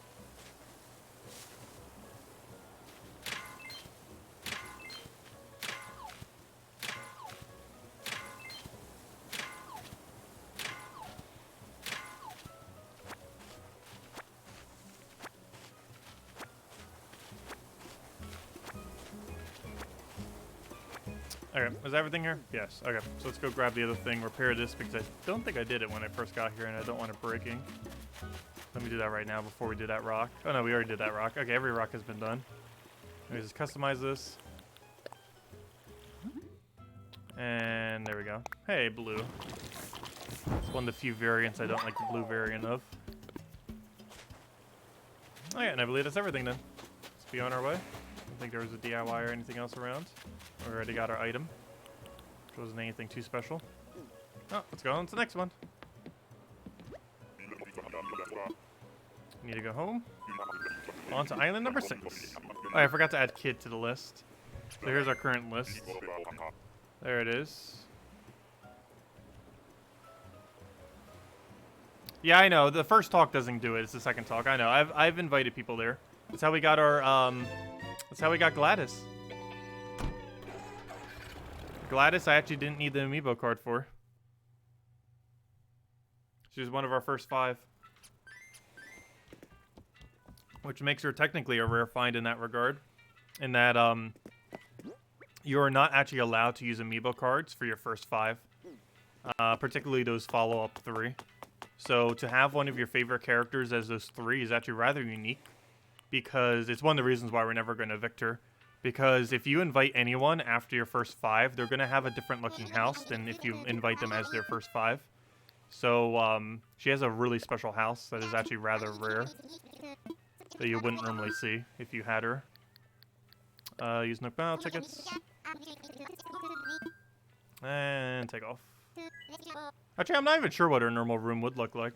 Okay, is everything here? Yes. Okay, so let's go grab the other thing, repair this, because I don't think I did it when I first got here, and I don't want it breaking. Let me do that right now before we do that rock. Oh no, we already did that rock. Okay, every rock has been done. Let me just customize this. And there we go. Hey, blue. It's one of the few variants I don't like the blue variant of. Oh yeah, and I believe that's everything then. Let's be on our way. I don't think there was a DIY or anything else around. We already got our item, which wasn't anything too special. Oh, let's go on to the next one. Need to go home. On to island number 6. Oh, I forgot to add Kid to the list. So here's our current list. There it is. Yeah, I know. The first talk doesn't do it. It's the second talk. I know. I've invited people there. That's how we got our that's how we got Gladys. Gladys, I actually didn't need the amiibo card for. She was one of our first 5. Which makes her technically a rare find in that regard. In that, you are not actually allowed to use amiibo cards for your first 5. Particularly those follow-up 3. So to have one of your favorite characters as those 3 is actually rather unique. Because it's one of the reasons why we're never going to evict her. Because if you invite anyone after your first 5, they're going to have a different looking house than if you invite them as their first 5. So, she has a really special house that is actually rather rare. that you wouldn't normally see if you had her. Use Nook battle tickets. And take off. Actually, I'm not even sure what her normal room would look like.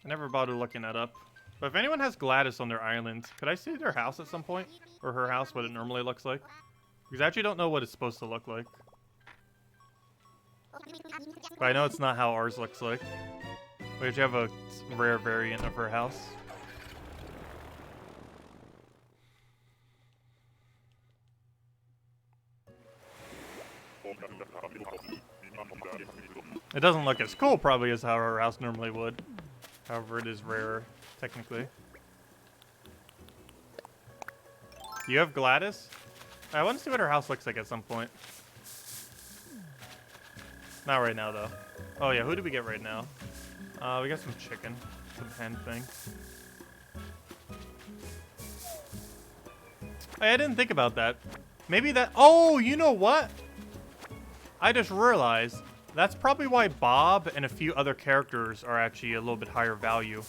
I never bothered looking that up. But if anyone has Gladys on their island, could I see their house at some point? Or her house, what it normally looks like? Because I actually don't know what it's supposed to look like. But I know it's not how ours looks like. We actually have a rare variant of her house. It doesn't look as cool, probably, as how her house normally would. However, it is rarer, technically. You have Gladys? I want to see what her house looks like at some point. Not right now, though. Oh, yeah, who did we get right now? We got some chicken. Some hen thing. Hey, I didn't think about that. Maybe that... Oh, you know what? I just realized that's probably why Bob and a few other characters are actually a little bit higher value.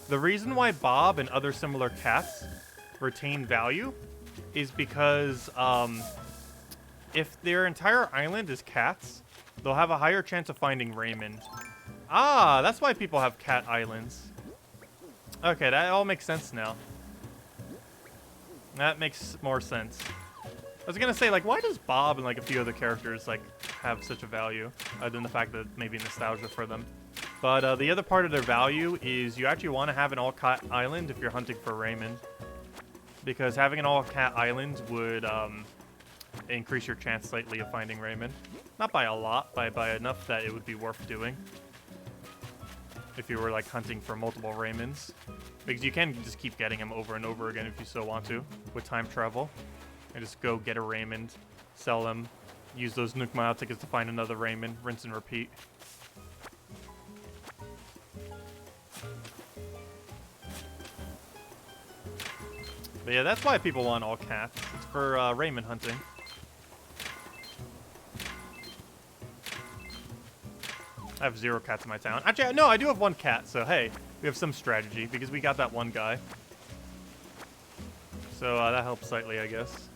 The reason why Bob and other similar cats retain value is because if their entire island is cats, they'll have a higher chance of finding Raymond. Ah, that's why people have cat islands. Okay, that all makes sense now. That makes more sense. I was gonna say, like, why does Bob and, like, a few other characters, like, have such a value? Other than the fact that maybe nostalgia for them. But the other part of their value is you actually want to have an all-cat island if you're hunting for Raymond. Because having an all-cat island would increase your chance slightly of finding Raymond. Not by a lot, by enough that it would be worth doing. If you were, like, hunting for multiple Raymonds. Because you can just keep getting them over and over again if you so want to, with time travel. And just go get a Raymond, sell them, use those Nook Mile tickets to find another Raymond, rinse and repeat. But yeah, that's why people want all cats. It's for Raymond hunting. I have 0 cats in my town. Actually, no, I do have 1 cat, so hey, we have some strategy because we got that one guy. So that helps slightly, I guess.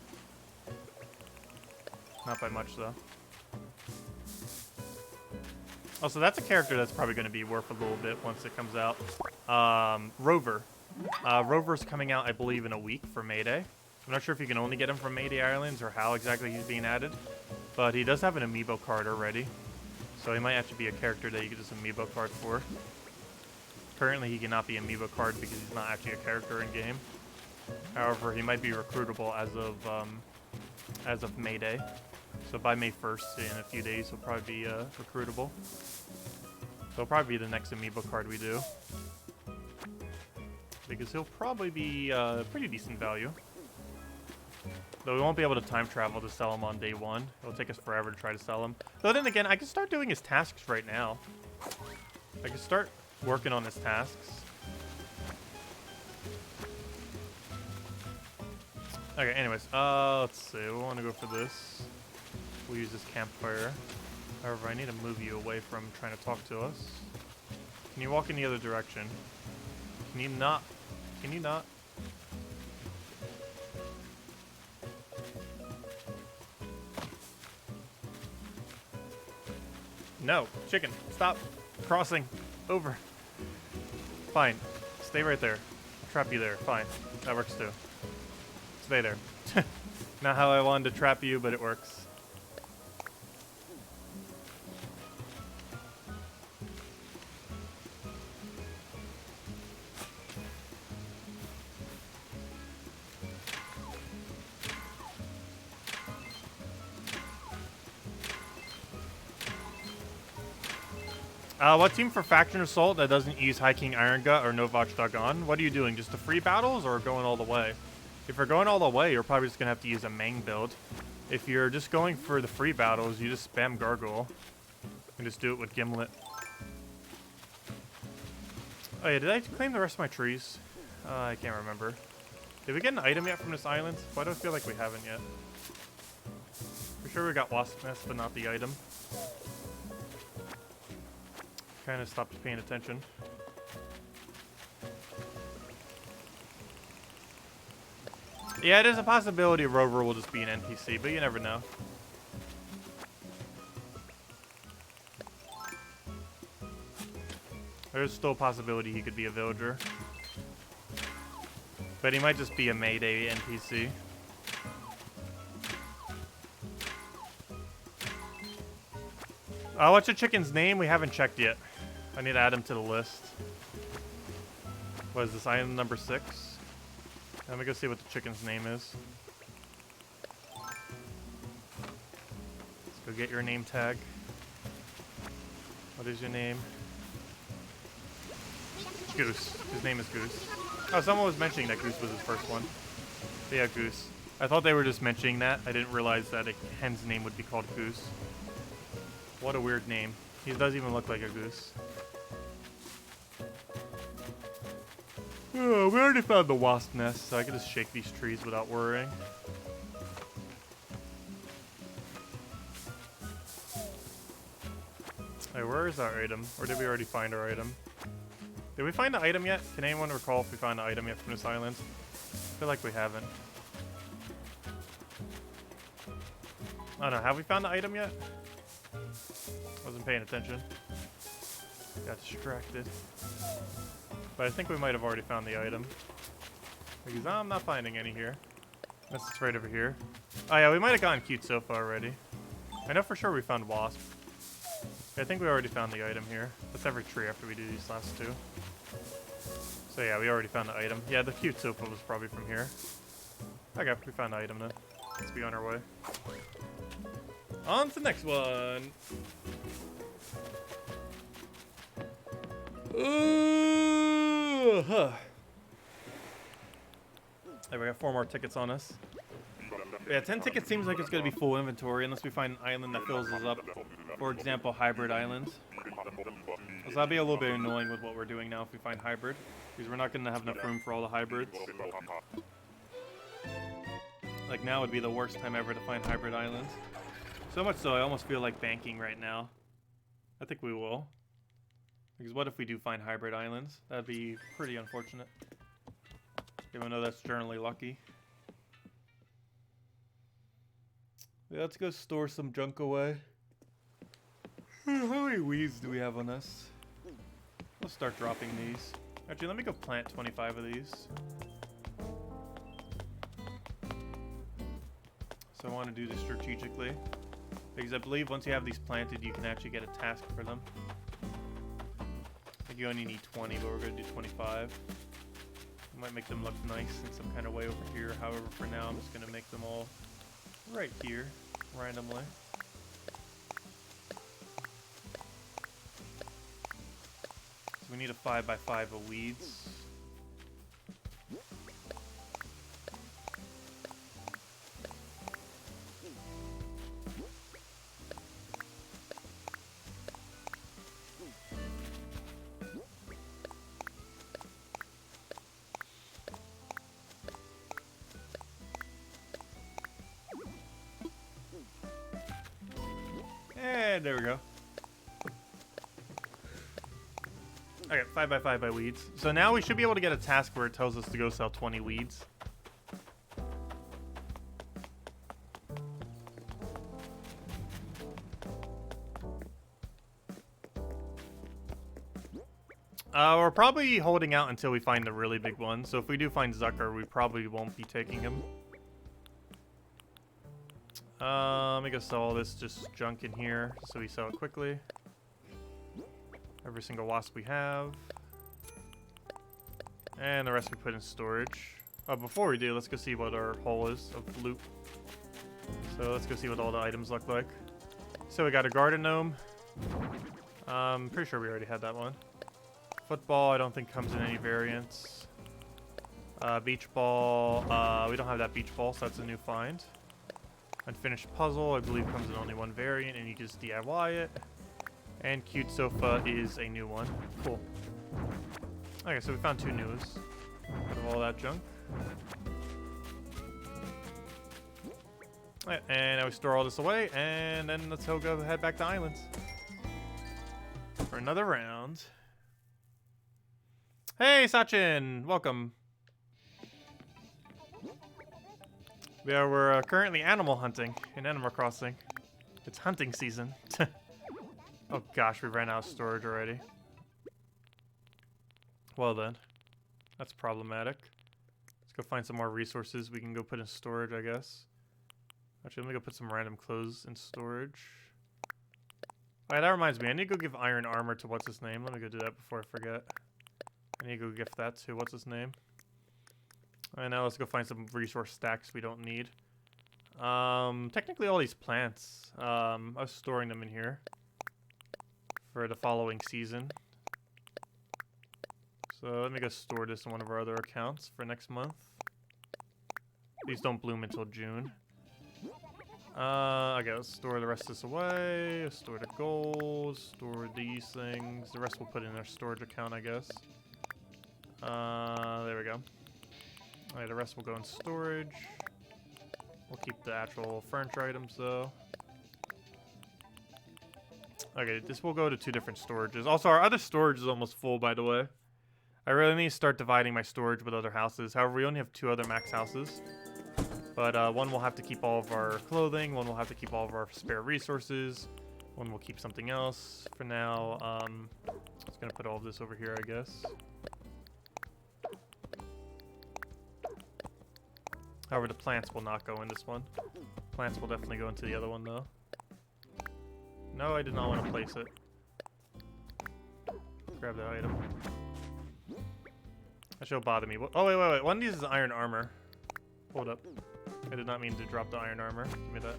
Not by much, though. Also, that's a character that's probably going to be worth a little bit once it comes out. Rover. Rover's coming out, I believe, in a week for Mayday. I'm not sure if you can only get him from Mayday Islands or how exactly he's being added. But he does have an amiibo card already. So he might actually be a character that you get this amiibo card for. Currently, he cannot be amiibo card because he's not actually a character in game. However, he might be recruitable as of Mayday. So by May 1st, in a few days, he'll probably be recruitable. So he'll probably be the next amiibo card we do. Because he'll probably be pretty decent value. Though we won't be able to time travel to sell him on day 1. It'll take us forever to try to sell him. Though then again, I can start doing his tasks right now. I can start working on his tasks. Okay, anyways, let's see. We want to go for this. We'll use this campfire. However, I need to move you away from trying to talk to us. Can you walk in the other direction? Can you not? Can you not? No, chicken, stop crossing over. Fine, stay right there. I'll trap you there, fine. That works too. Stay there. Not how I wanted to trap you, but it works. What team for Faction Assault that doesn't use High King Iron Gut or Novach Dagon? What are you doing? Just the free battles or going all the way? If you're going all the way, you're probably just going to have to use a Mang build. If you're just going for the free battles, you just spam Gargoyle. And just do it with Gimlet. Oh yeah, did I claim the rest of my trees? I can't remember. Did we get an item yet from this island? Why do I feel like we haven't yet? For sure we got Wasp Nest, but not the item. Kind of stopped paying attention. Yeah, there's a possibility Rover will just be an NPC, but you never know. There's still a possibility he could be a villager. But he might just be a Mayday NPC. What's your chicken's name? We haven't checked yet. I need to add him to the list. What is this, item number 6? Let me go see what the chicken's name is. Let's go get your name tag. What is your name? Goose. His name is Goose. Oh, someone was mentioning that Goose was his first one. But yeah, Goose. I thought they were just mentioning that. I didn't realize that a hen's name would be called Goose. What a weird name. He doesn't even look like a goose. Oh, we already found the wasp nest, so I can just shake these trees without worrying. Hey, where is our item? Or did we already find our item? Did we find the item yet? Can anyone recall if we found the item yet from this island? I feel like we haven't. I don't know, have we found the item yet? Wasn't paying attention. Got distracted. But I think we might have already found the item. Because I'm not finding any here. That's just right over here. Oh yeah, we might have gotten cute sofa already. I know for sure we found wasp. I think we already found the item here. That's every tree after we do these last two. So yeah, we already found the item. Yeah, the cute sofa was probably from here. Okay, we found the item then. Let's be on our way. On to the next one. Ooh, huh. Hey, we got 4 more tickets on us. Yeah, 10 tickets seems like it's going to be full inventory unless we find an island that fills us up. For example, hybrid islands. So that'll be a little bit annoying with what we're doing now if we find hybrid. Because we're not going to have enough room for all the hybrids. Like now would be the worst time ever to find hybrid islands. So much so I almost feel like banking right now. I think we will. Because what if we do find hybrid islands? That'd be pretty unfortunate. Even though that's generally lucky. Yeah, let's go store some junk away. How many weeds do we have on us? Let's start dropping these. Actually, let me go plant 25 of these. So I want to do this strategically. Because I believe once you have these planted, you can actually get a task for them. I think you only need 20, but we're going to do 25. I might make them look nice in some kind of way over here. However, for now, I'm just going to make them all right here, randomly. So we need a 5x5 of weeds. And there we go. Okay, 5x5 by weeds. So now we should be able to get a task where it tells us to go sell 20 weeds. We're probably holding out until we find the really big one. So if we do find Zucker, we probably won't be taking him. Let me go sell all this just junk in here so we sell it quickly. Every single wasp we have. And the rest we put in storage. Before we do, let's go see what our haul is of loot. So let's go see what all the items look like. So we got a garden gnome. I'm pretty sure we already had that one. Football, I don't think comes in any variants. Beach ball, we don't have that beach ball, so that's a new find. Unfinished puzzle, I believe comes in only one variant, and you just DIY it. And cute sofa is a new one. Cool. Okay, so we found 2 news out of all that junk. Alright, and now we store all this away, and then let's go head back to islands for another round. Hey, Sachin! Welcome. Yeah, we're currently animal hunting in Animal Crossing. It's hunting season. Oh gosh, we ran out of storage already. Well then, that's problematic. Let's go find some more resources we can go put in storage, I guess. Actually, let me go put some random clothes in storage. Alright, that reminds me. I need to go give iron armor to what's his name. Let me go do that before I forget. I need to go gift that to what's his name. Alright, now let's go find some resource stacks we don't need. Technically all these plants, I was storing them in here for the following season. So let me go store this in one of our other accounts for next month. These don't bloom until June. Okay, let's store the rest of this away. Store the gold. Store these things. The rest we'll put in our storage account, I guess. There we go. Alright, the rest will go in storage. We'll keep the actual furniture items, though. Okay, this will go to 2 different storages. Also, our other storage is almost full, by the way. I really need to start dividing my storage with other houses. However, we only have 2 other max houses. But one will have to keep all of our clothing. One will have to keep all of our spare resources. One will keep something else. For now, I'm just going to put all of this over here, I guess. However, the plants will not go in this one. Plants will definitely go into the other one, though. No, I did not want to place it. Grab that item. That should bother me. Oh, wait. One of these is iron armor. Hold up. I did not mean to drop the iron armor. Give me that.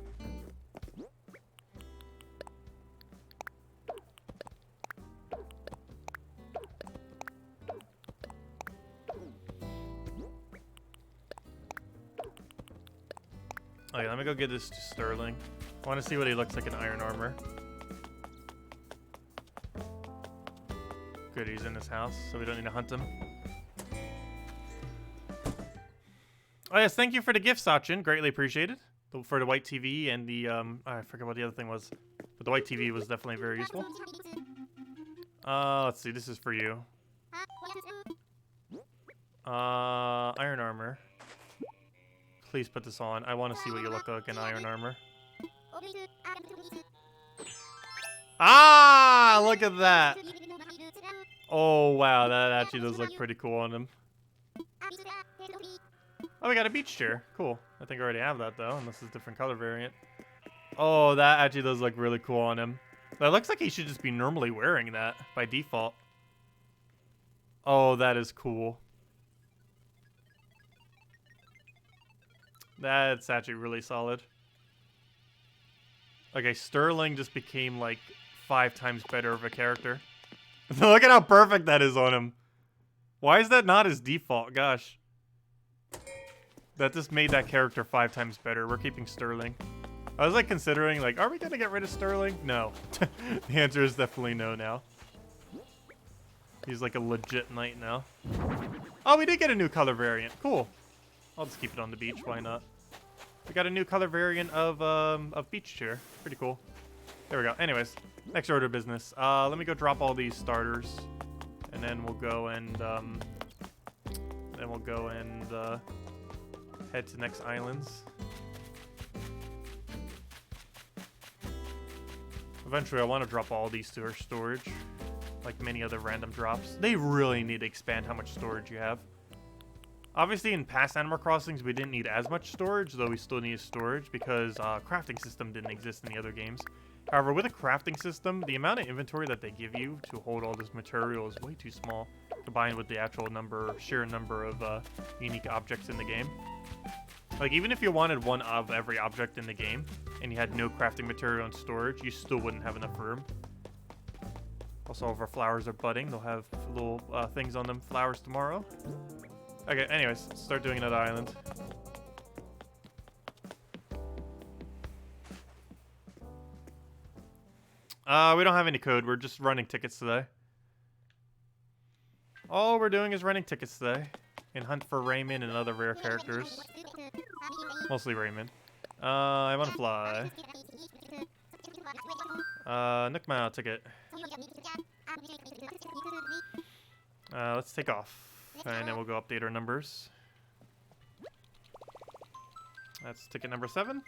Oh yeah, let me go get this to Sterling. I want to see what he looks like in iron armor. Good, he's in this house, so we don't need to hunt him. Oh yes, thank you for the gift, Sachin. Greatly appreciated. For the white TV and the, I forget what the other thing was. But the white TV was definitely very useful. Let's see, this is for you. Iron armor. Please put this on. I want to see what you look like in iron armor. Ah, look at that. Oh, wow, that actually does look pretty cool on him. Oh, we got a beach chair. Cool. I think I already have that, though, unless it's a different color variant. Oh, that actually does look really cool on him. That looks like he should just be normally wearing that by default. Oh, that is cool. That's actually really solid. Okay, Sterling just became, like, 5 times better of a character. Look at how perfect that is on him. Why is that not his default? Gosh. That just made that character 5 times better. We're keeping Sterling. I was like considering, like, are we gonna get rid of Sterling? No. The answer is definitely no now. He's like a legit knight now. Oh, we did get a new color variant. Cool. I'll just keep it on the beach. Why not? We got a new color variant of beach chair. Pretty cool. There we go. Anyways, next order of business. Let me go drop all these starters, and then we'll go and head to next islands. Eventually, I want to drop all these to our storage, like many other random drops. They really need to expand how much storage you have. Obviously, in past Animal Crossings, we didn't need as much storage, though we still need storage because crafting system didn't exist in the other games. However, with a crafting system, the amount of inventory that they give you to hold all this material is way too small, combined with the actual sheer number of unique objects in the game. Like, even if you wanted one of every object in the game, and you had no crafting material and storage, you still wouldn't have enough room. Also, all of our flowers are budding. They'll have little things on them, flowers tomorrow. Okay, anyways, let's start doing another island. We don't have any code. We're just running tickets today. All we're doing is running tickets today. And hunt for Raymond and other rare characters. Mostly Raymond. I want to fly. Nook my ticket. Let's take off. And then we'll go update our numbers. That's ticket number 7.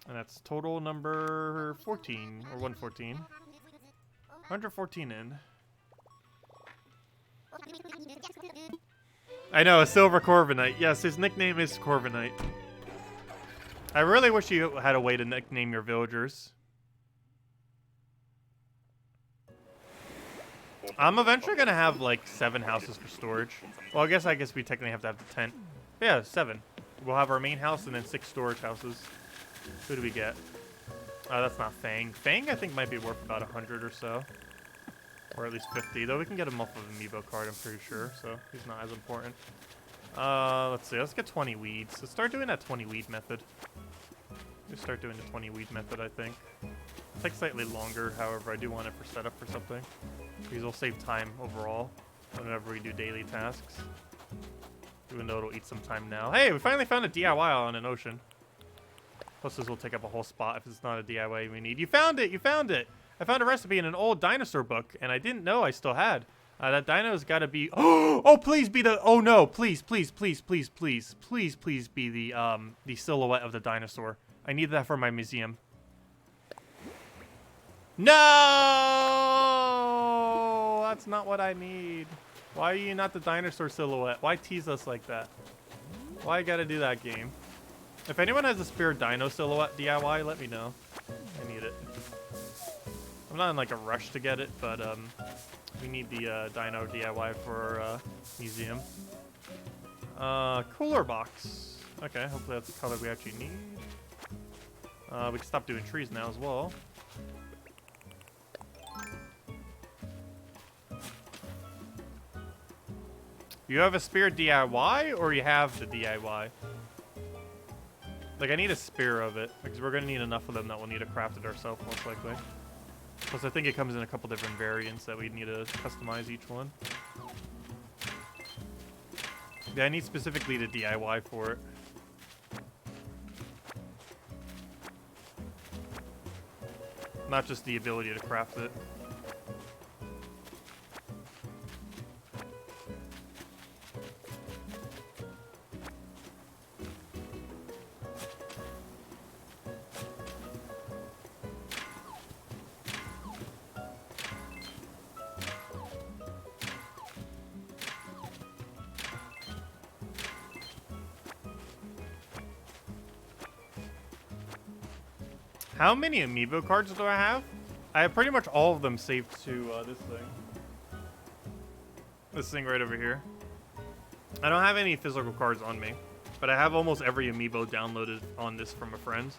And that's total number 14, or 114. 114 in. I know, a Silver Corviknight. Yes, his nickname is Corviknight. I really wish you had a way to nickname your villagers. I'm eventually going to have, like, 7 houses for storage. Well, I guess we technically have to have the tent. Yeah, 7. We'll have our main house and then 6 storage houses. Who do we get? Oh, that's not Fang. Fang, I think, might be worth about 100 or so. Or at least 50. Though we can get him off of an amiibo card, I'm pretty sure. So he's not as important. Let's see. Let's get 20 weeds. Let's start doing that 20 weed method. Let's start doing the 20 weed method, I think. It'll take slightly longer. However, I do want it for setup or something. Because it'll save time overall whenever we do daily tasks. Even though it'll eat some time now. Hey, we finally found a DIY on an ocean. Plus, this will take up a whole spot if it's not a DIY we need. You found it! You found it! I found a recipe in an old dinosaur book, and I didn't know I still had. That dino's got to be... Oh, please be the... Oh, no. Please, please, please, please, please. Please, please be the silhouette of the dinosaur. I need that for my museum. No! That's not what I need. Why are you not the dinosaur silhouette? Why tease us like that? Why I gotta do that, game? If anyone has a spare dino silhouette DIY, let me know. I need it. I'm not in like a rush to get it, but we need the dino DIY for our museum. Cooler box. Okay, hopefully that's the color we actually need. We can stop doing trees now as well. You have a spare DIY, or you have the DIY? Like, I need a spare of it, because we're going to need enough of them that we'll need to craft it ourselves, most likely. Plus, I think it comes in a couple different variants that we need to customize each one. Yeah, I need specifically the DIY for it. Not just the ability to craft it. How many amiibo cards do I have? I have pretty much all of them saved to this thing. This thing right over here. I don't have any physical cards on me, but I have almost every amiibo downloaded on this from a friend.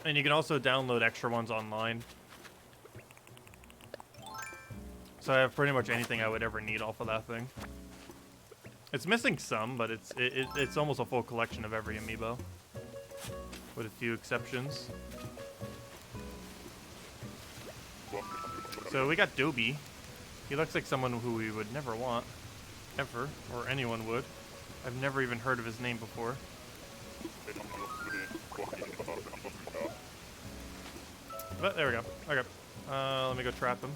And you can also download extra ones online. So I have pretty much anything I would ever need off of that thing. It's missing some, but it's almost a full collection of every amiibo. With a few exceptions. So we got Dobie. He looks like someone who we would never want. Ever. Or anyone would. I've never even heard of his name before. But there we go. Okay. Let me go trap him.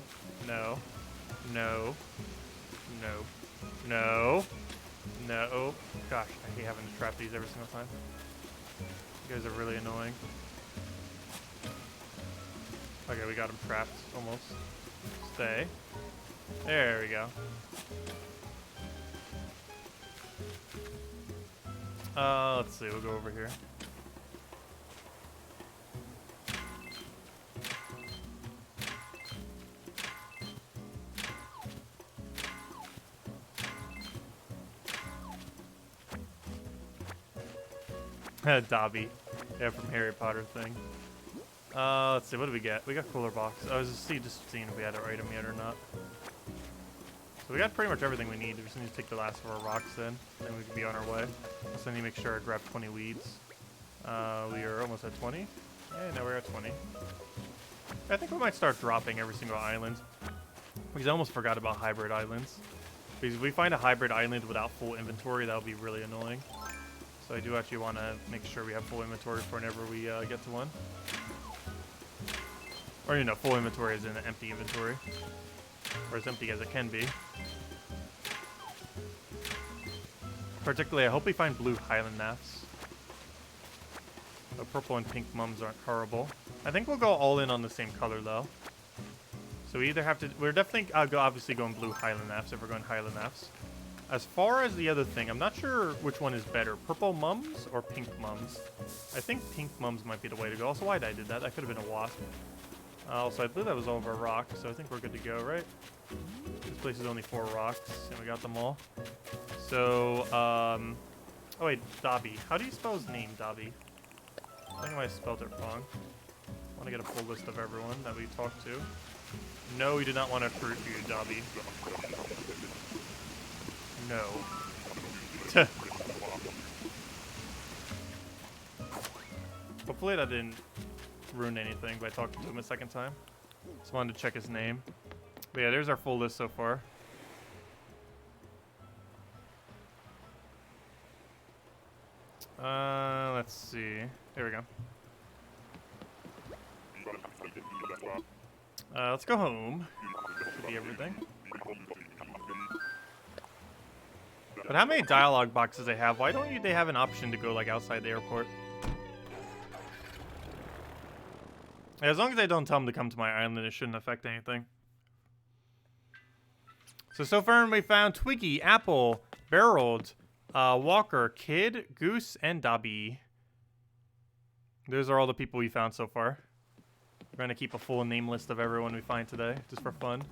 No. No. No. No. No. Gosh, I hate having to trap these every single time. You guys are really annoying. Okay, we got him trapped, almost. Stay. There we go. Let's see, we'll go over here. Dobby. Yeah, from Harry Potter thing. Let's see, what do we get? We got cooler box. I was just seeing if we had our item yet or not. So we got pretty much everything we need. We just need to take the last of our rocks in, and we can be on our way. Also need to make sure I grab 20 weeds. We are almost at 20. Yeah, now we're at 20. I think we might start dropping every single island. Because I almost forgot about hybrid islands. Because if we find a hybrid island without full inventory, that would be really annoying. So I do actually want to make sure we have full inventory for whenever we get to one. Or, you know, full inventory is in an empty inventory. Or as empty as it can be. Particularly, I hope we find blue Highland Naffs. The purple and pink mums aren't horrible. I think we'll go all in on the same color though. So we either have to, we're definitely obviously going blue Highland Naffs if we're going Highland Naffs. As far as the other thing, I'm not sure which one is better, purple mums or pink mums. I think pink mums might be the way to go. Also, why did I did that? That could have been a wasp. Also, I believe that was all of our rocks, so I think we're good to go, right? This place is only 4 rocks, and we got them all. So, oh wait, Dobby. How do you spell his name, Dobby? I think I might have spelled it wrong. I want to get a full list of everyone that we talked to. No, we do not want to recruit you, Dobby. No. Hopefully that didn't ruin anything by talking to him a second time. Just wanted to check his name. But yeah, there's our full list so far. Let's see. Here we go. Let's go home. Should be everything. But how many dialogue boxes they have? Why don't they have an option to go like outside the airport? As long as I don't tell them to come to my island, it shouldn't affect anything. So far we found Twiggy, Apple, Barreled, Walker, Kid, Goose, and Dobby. Those are all the people we found so far. We're going to keep a full name list of everyone we find today, just for fun.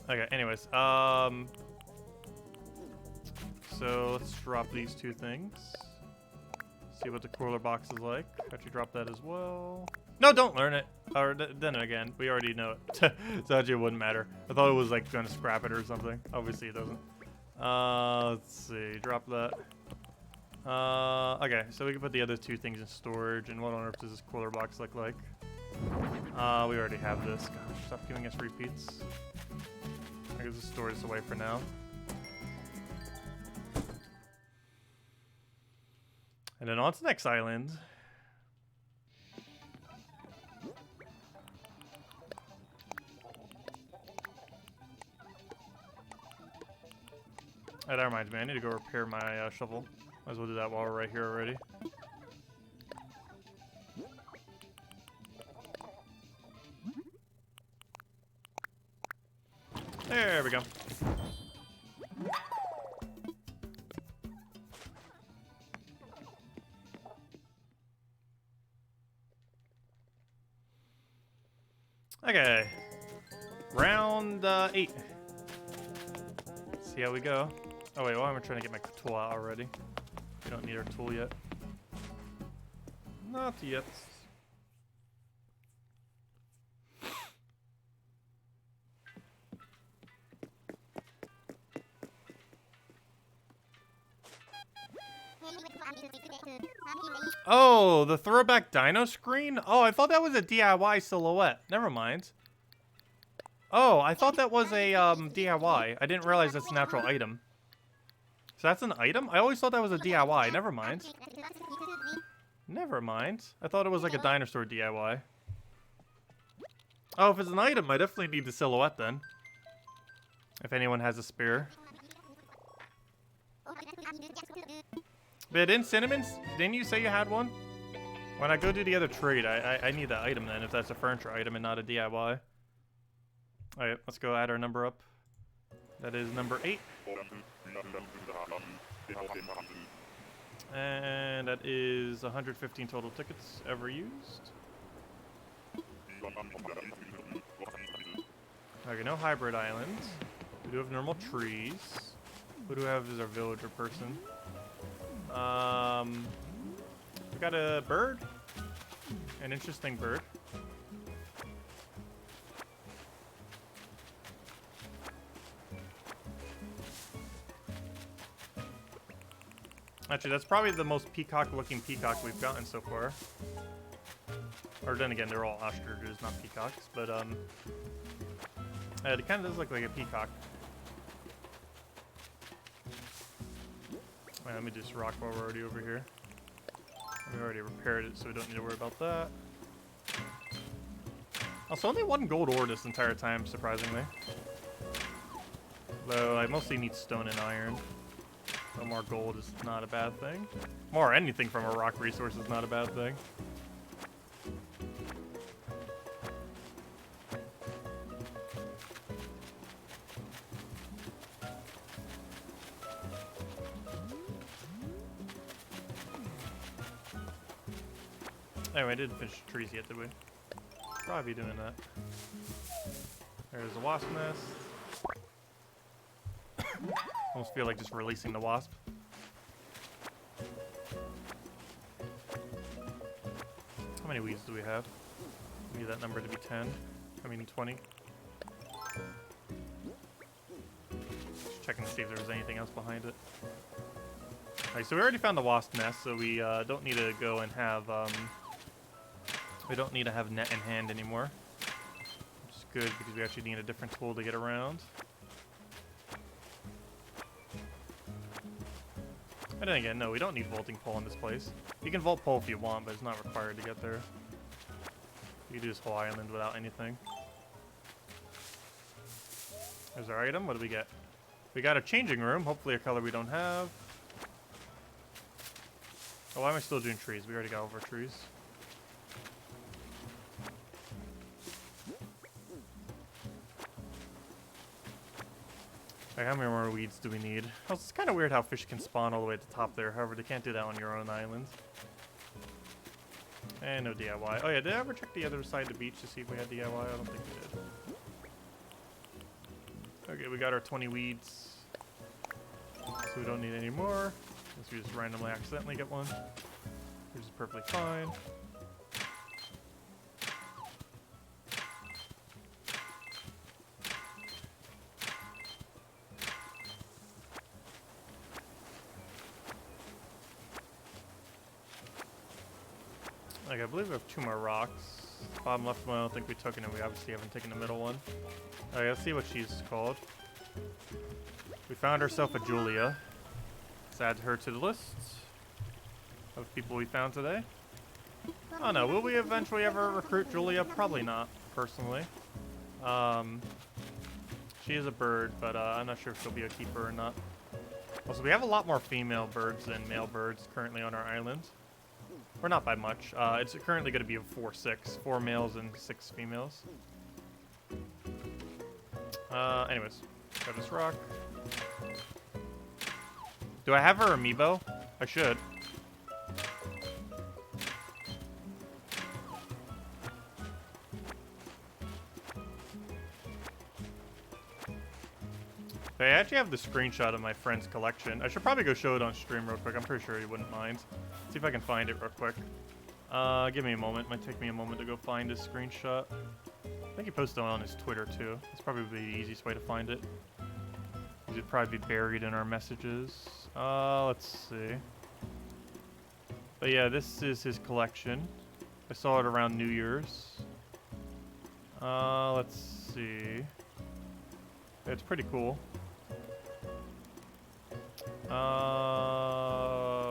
Okay, anyways, so let's drop these 2 things. See what the cooler box is like. Actually drop that as well. No, don't learn it. Or then again, we already know it. So actually it wouldn't matter. I thought it was like going to scrap it or something. Obviously it doesn't. Let's see, drop that. Okay, so we can put the other 2 things in storage. And what on earth does this cooler box look like? We already have this. Gosh, stop giving us repeats. I guess just store this away for now. And then on to the next island. Oh, that reminds me, I need to go repair my shovel. Might as well do that while we're right here already. There we go. Okay. Round 8. Let's see how we go. Oh wait, well, I'm trying to get my tool out already. We don't need our tool yet. Not yet. Oh, the throwback dino screen? Oh, I thought that was a DIY silhouette. Never mind. Oh, I thought that was a DIY. I didn't realize that's a natural item. So that's an item? I always thought that was a DIY. Never mind. Never mind. I thought it was like a dinosaur DIY. Oh, if it's an item, I definitely need the silhouette then. If anyone has a spare. But didn't you say you had one? When I go do the other trade, I need that item then, if that's a furniture item and not a DIY. Alright, let's go add our number up. That is number 8. And that is 115 total tickets ever used. Okay, no hybrid islands. We do have normal trees. Who do we have as our villager person? We got a bird. An interesting bird. Actually, that's probably the most peacock-looking peacock we've gotten so far. Or then again, they're all ostriches, not peacocks. But it kind of does look like a peacock. Wait, let me just rock while we're already over here. We already repaired it, so we don't need to worry about that. Also, only 1 gold ore this entire time, surprisingly. Though I mostly need stone and iron. So more gold is not a bad thing. More anything from a rock resource is not a bad thing. Anyway, I didn't finish trees yet, did we? Probably be doing that. There's a wasp nest. Almost feel like just releasing the wasp. How many weeds do we have? We need that number to be 10. I mean 20. Just checking to see if there was anything else behind it. Alright, so we already found the wasp nest, so we don't need to go and have we don't need to have net in hand anymore. Which is good because we actually need a different tool to get around. And then again, no, we don't need vaulting pole in this place. You can vault pole if you want, but it's not required to get there. You can do this whole island without anything. There's our item. What do we get? We got a changing room. Hopefully a color we don't have. Oh, why am I still doing trees? We already got over trees. How many more weeds do we need? Oh, it's kind of weird how fish can spawn all the way at the top there. However, they can't do that on your own island. And no DIY. Oh yeah, did I ever check the other side of the beach to see if we had DIY? I don't think we did. Okay, we got our 20 weeds. So we don't need any more. Unless we just randomly accidentally get one. Which is perfectly fine. Like, I believe we have 2 more rocks. Bottom left one I don't think we took, and we obviously haven't taken the middle one. Alright, let's see what she's called. We found ourselves a Julia. Let's add her to the list of people we found today. Oh no, will we eventually ever recruit Julia? Probably not, personally. She is a bird, but I'm not sure if she'll be a keeper or not. Also, we have a lot more female birds than male birds currently on our island. Or not by much. It's currently going to be a 4-6. 4 males and 6 females. Anyways. Grab this rock. Do I have her amiibo? I should. I actually have the screenshot of my friend's collection. I should probably go show it on stream real quick. I'm pretty sure he wouldn't mind. See if I can find it real quick. Give me a moment. Might take me a moment to go find his screenshot. I think he posted it on his Twitter too. It's probably the easiest way to find it. It'd probably be buried in our messages. Let's see. But yeah, this is his collection. I saw it around New Year's. Let's see. It's pretty cool.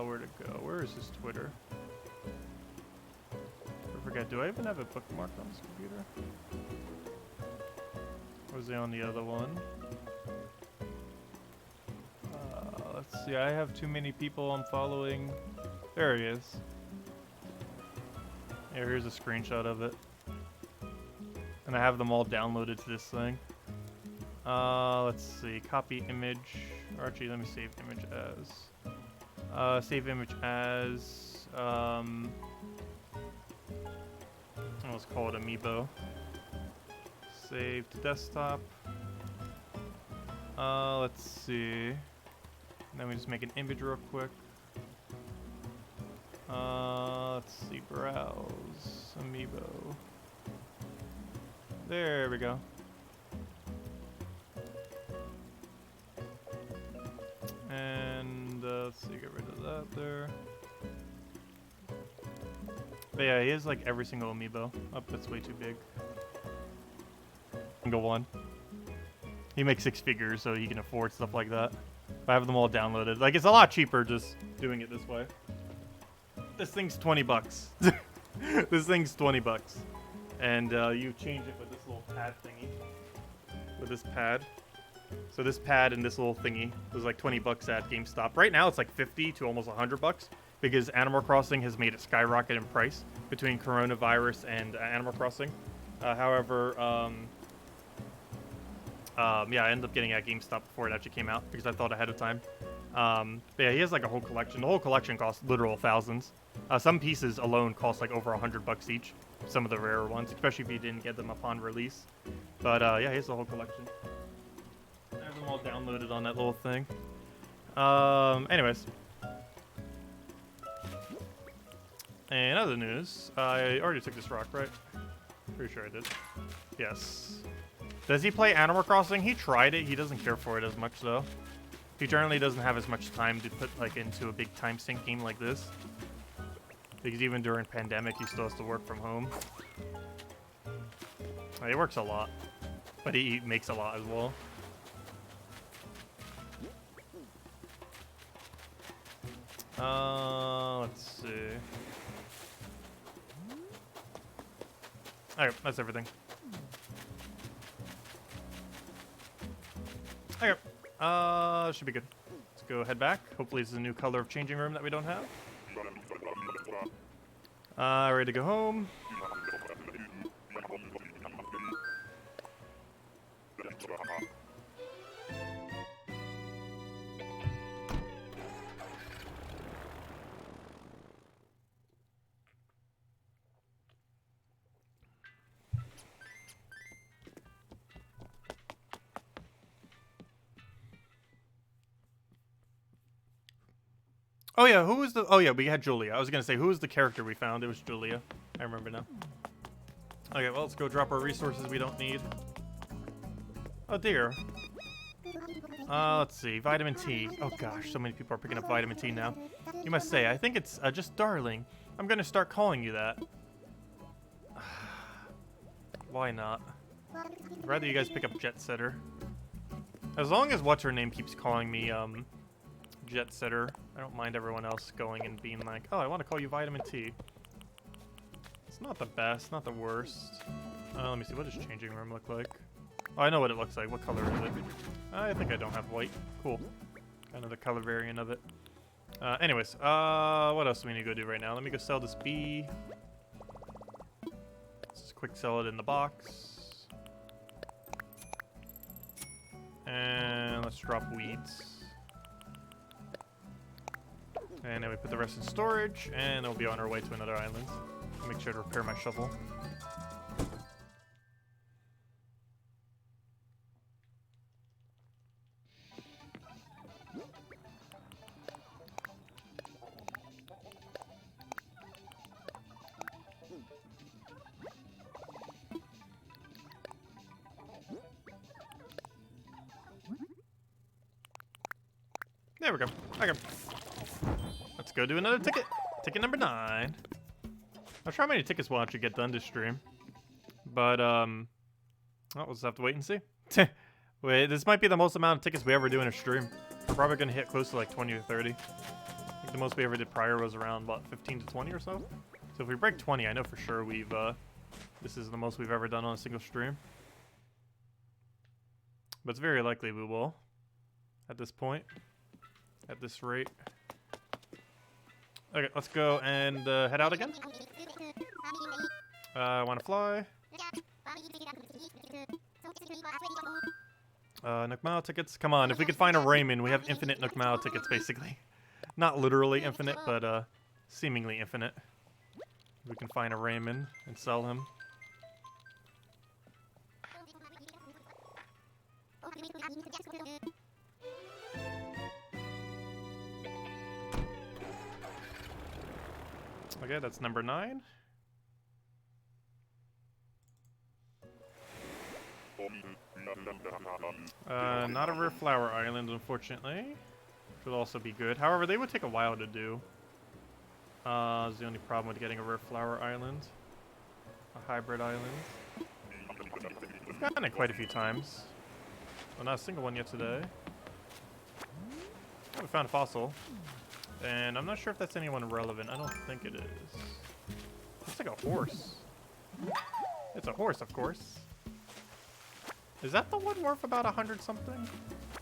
Where'd it go? Where is his Twitter? I forget. Do I even have it bookmarked on this computer? Or is it on the other one? Let's see. I have too many people I'm following. There he is. Here, here's a screenshot of it. And I have them all downloaded to this thing. Let's see. Copy image. Or actually, let me save image as. Save image as. Let's call it amiibo. Save to desktop. Let's see. And then we just make an image real quick. Let's see. Browse amiibo. There we go. And let's see, get rid of that there. But yeah, he has like every single amiibo. Oh, that's way too big. Single one. He makes 6 figures, so he can afford stuff like that. I have them all downloaded. Like, it's a lot cheaper just doing it this way. This thing's 20 bucks. This thing's 20 bucks. And you change it with this little pad thingy. With this pad. So this pad and this little thingy was like 20 bucks at GameStop. Right now it's like 50 to almost 100 bucks because Animal Crossing has made it skyrocket in price between coronavirus and Animal Crossing. However, yeah, I ended up getting it at GameStop before it actually came out because I thought ahead of time. But yeah, he has like a whole collection. The whole collection costs literal thousands. Some pieces alone cost like over 100 bucks each. Some of the rarer ones, especially if you didn't get them upon release. But yeah, here's the whole collection. I have them all downloaded on that little thing. Anyways. And other news, I already took this rock, right? Pretty sure I did. Yes. Does he play Animal Crossing? He tried it. He doesn't care for it as much, though. He generally doesn't have as much time to put like into a big time sink game like this. Because even during pandemic, he still has to work from home. He works a lot, but he makes a lot as well. Let's see. Alright, that's everything. Okay. Should be good. Let's go head back. Hopefully it's a new color of changing room that we don't have. Ready to go home. Oh yeah, who was the... Oh yeah, we had Julia. I was gonna say, who was the character we found? It was Julia. I remember now. Okay, well, let's go drop our resources we don't need. Oh dear. Let's see, vitamin T. Oh gosh, so many people are picking up vitamin T now. You must say, I think it's just darling. I'm gonna start calling you that. Why not? I'd rather you guys pick up Jet Setter. As long as what's-her-name keeps calling me, Jet Setter, I don't mind everyone else going and being like, oh, I want to call you Vitamin T. It's not the best, not the worst. Let me see, what does changing room look like? Oh, I know what it looks like. What color is it? I think I don't have white. Cool. Kind of the color variant of it. Anyways, what else do we need to go do right now? Let me go sell this bee. Let's just quick sell it in the box. And let's drop weeds. And then we put the rest in storage, and then we'll be on our way to another island. I'll make sure to repair my shovel. There we go. Okay. Let's go do another ticket. Ticket number 9. Not sure how many tickets we'll actually get done this stream. But, well, we'll just have to wait and see. Wait, this might be the most amount of tickets we ever do in a stream. We're probably going to hit close to like 20 or 30. I think the most we ever did prior was around, about 15 to 20 or so. So if we break 20, I know for sure we've, this is the most we've ever done on a single stream. But it's very likely we will. At this point. At this rate. Okay, let's go and head out again. I want to fly. Nook Mile tickets. Come on, if we could find a Raymond, we have infinite Nook Mile tickets, basically. Not literally infinite, but seemingly infinite. We can find a Raymond and sell him. Okay, that's number 9. Not a rare flower island, unfortunately. Which would also be good. However, they would take a while to do. Is the only problem with getting a rare flower island. A hybrid island. We've gotten it quite a few times. Well, not a single one yet today. Oh, we found a fossil. And I'm not sure if that's anyone relevant. I don't think it is. Looks like a horse. It's a horse, of course. Is that the one worth about 100 something?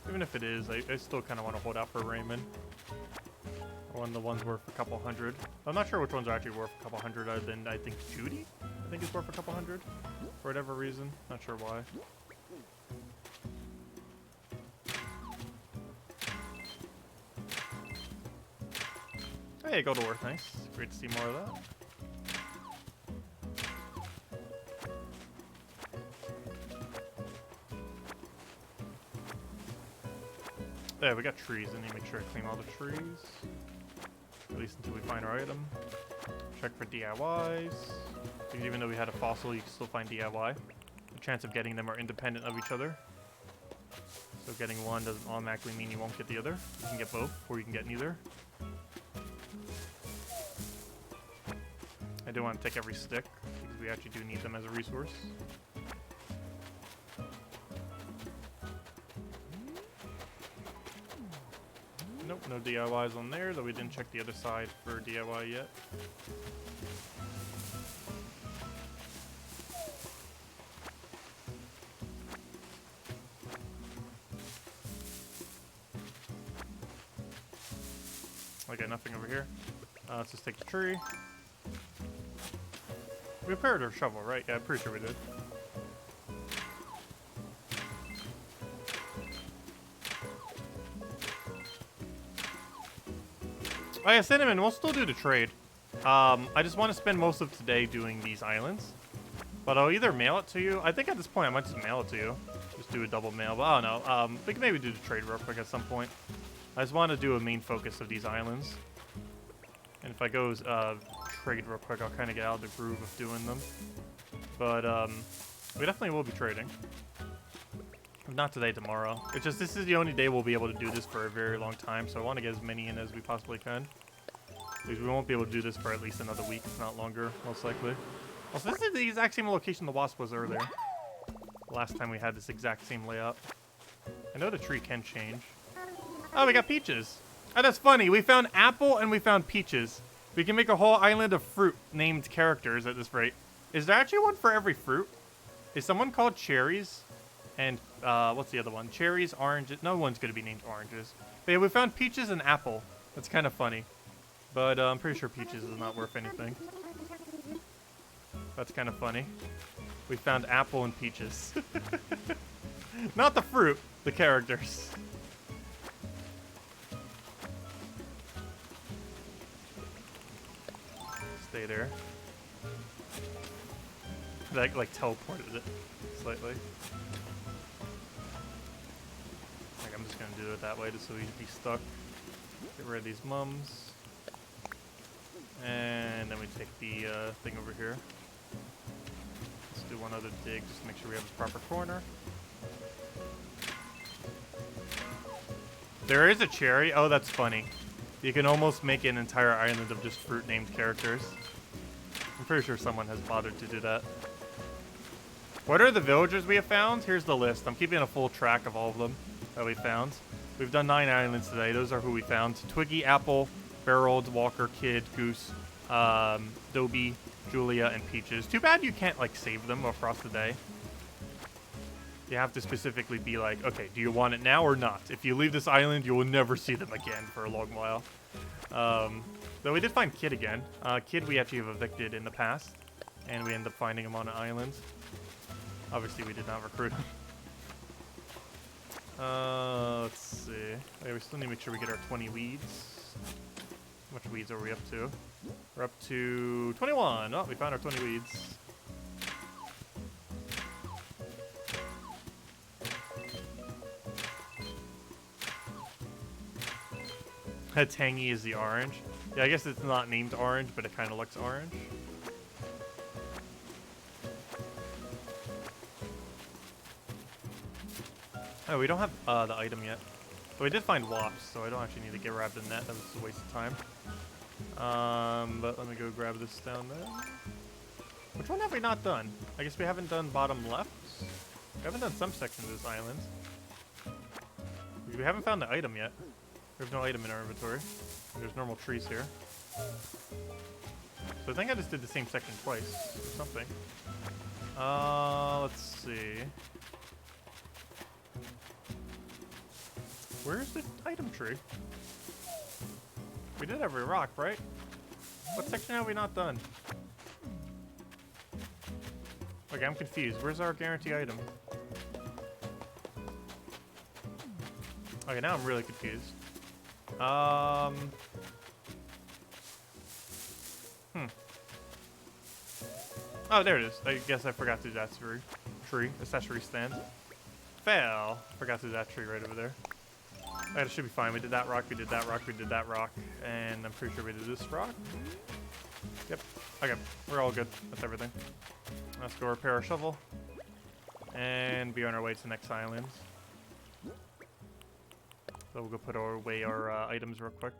Even if it is, I still kind of want to hold out for Raymond. Or one of the ones worth a couple hundred. I'm not sure which ones are actually worth a couple hundred other than, I think, Judy? I think is worth a couple hundred. For whatever reason. Not sure why. Hey, go to work. Nice. Great to see more of that. There, we got trees. I need to make sure I clean all the trees. At least until we find our item. Check for DIYs. Because even though we had a fossil, you can still find DIY. The chance of getting them are independent of each other. So getting one doesn't automatically mean you won't get the other. You can get both, or you can get neither. I do want to take every stick, because we actually do need them as a resource. Nope, no DIYs on there, though we didn't check the other side for DIY yet. Okay, nothing over here. Let's just take the tree. We repaired our shovel, right? Yeah, I'm pretty sure we did. Oh yeah, Cinnamon, we'll still do the trade. I just want to spend most of today doing these islands. But I'll either mail it to you. I think at this point I might just mail it to you. Just do a double mail, but I don't know. We can maybe do the trade real quick at some point. I just want to do a main focus of these islands. And if I go trade real quick, I'll kind of get out of the groove of doing them. But we definitely will be trading. Not today, tomorrow. It's just this is the only day we'll be able to do this for a very long time, so I want to get as many in as we possibly can. Because we won't be able to do this for at least another week, if not longer, most likely. Also, this is the exact same location the wasp was earlier. Last time we had this exact same layout. I know the tree can change. Oh, we got peaches. Oh, that's funny. We found apple and we found peaches. We can make a whole island of fruit named characters at this rate. Is there actually one for every fruit? Is someone called cherries? And, what's the other one? Cherries, oranges. No one's going to be named oranges. But yeah, we found peaches and apple. That's kind of funny. But I'm pretty sure peaches is not worth anything. That's kind of funny. We found apple and peaches. Not the fruit, the characters. Stay there. That, like, teleported it slightly. Like, I'm just gonna do it that way just so he'd be stuck. Get rid of these mums. And then we take the thing over here. Let's do one other dig just to make sure we have the proper corner. There is a cherry. Oh, that's funny. You can almost make an entire island of just fruit named characters. I'm pretty sure someone has bothered to do that. What are the villagers we have found? Here's the list. I'm keeping a full track of all of them that we found. We've done 9 islands today. Those are who we found. Twiggy, Apple, Barreled, Walker, Kid, Goose, Dobie, Julia, and Peaches. Too bad you can't, like, save them across the day. You have to specifically be like, okay, do you want it now or not? If you leave this island, you will never see them again for a long while. Though we did find Kid again. Kid we actually have evicted in the past. And we ended up finding him on an island. Obviously, we did not recruit him. Let's see. Okay, we still need to make sure we get our 20 weeds. How much weeds are we up to? We're up to 21. Oh, we found our 20 weeds. Tangy is the orange. Yeah, I guess it's not named orange, but it kind of looks orange. Oh, we don't have the item yet. But we did find wasps, so I don't actually need to get grab the net. That was a waste of time. But let me go grab this down there. Which one have we not done? I guess we haven't done bottom left. We haven't done some sections of this island. We haven't found the item yet. We have no item in our inventory. There's normal trees here. So I think I just did the same section twice or something. Let's see. Where's the item tree? We did every rock, right? What section have we not done? Okay, I'm confused. Where's our guarantee item? Okay, now I'm really confused. Oh, there it is. I guess I forgot to do that tree. Accessory stand. Fail. Forgot to do that tree right over there. Alright, it should be fine. We did that rock, we did that rock, we did that rock. And I'm pretty sure we did this rock. Yep. Okay, we're all good. That's everything. Let's go repair our shovel. And be on our way to the next island. So we'll go put away our items real quick.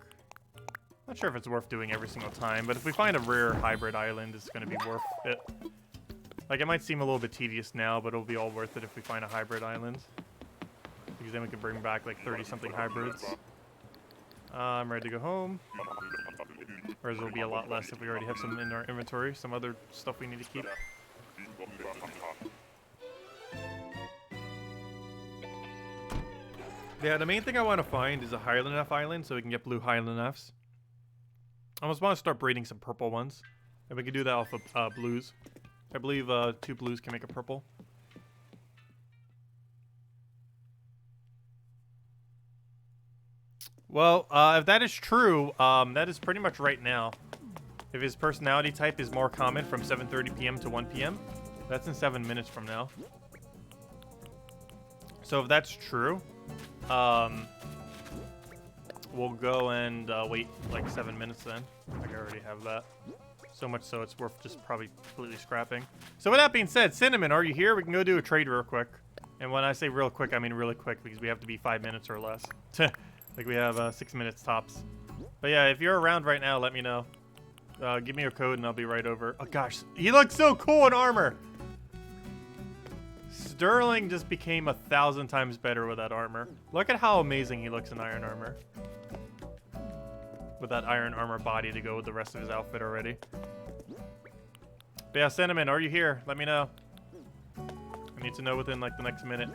Not sure if it's worth doing every single time, but if we find a rare hybrid island, it's going to be worth it. Like, it might seem a little bit tedious now, but it'll be all worth it if we find a hybrid island. Because then we can bring back like 30-something hybrids. I'm ready to go home. Whereas it'll be a lot less if we already have some in our inventory, some other stuff we need to keep. Yeah, the main thing I want to find is a Highland F island so we can get blue Highland Fs. I almost want to start breeding some purple ones. And we can do that off of blues. I believe 2 blues can make a purple. Well, if that is true, that is pretty much right now. If his personality type is more common from 7:30 p.m. to 1 p.m., that's in 7 minutes from now. So if that's true, we'll go and wait like 7 minutes then. Like I already have that. So much so it's worth just probably completely scrapping. So with that being said, Cinnamon, are you here? We can go do a trade real quick. And when I say real quick, I mean really quick because we have to be 5 minutes or less. Like we have 6 minutes tops. But yeah, if you're around right now, let me know. Give me your code and I'll be right over. Oh gosh, he looks so cool in armor. Sterling just became 1,000 times better with that armor. Look at how amazing he looks in iron armor. With that iron armor body to go with the rest of his outfit already. But yeah, Cinnamon, are you here? Let me know. I need to know within like the next minute.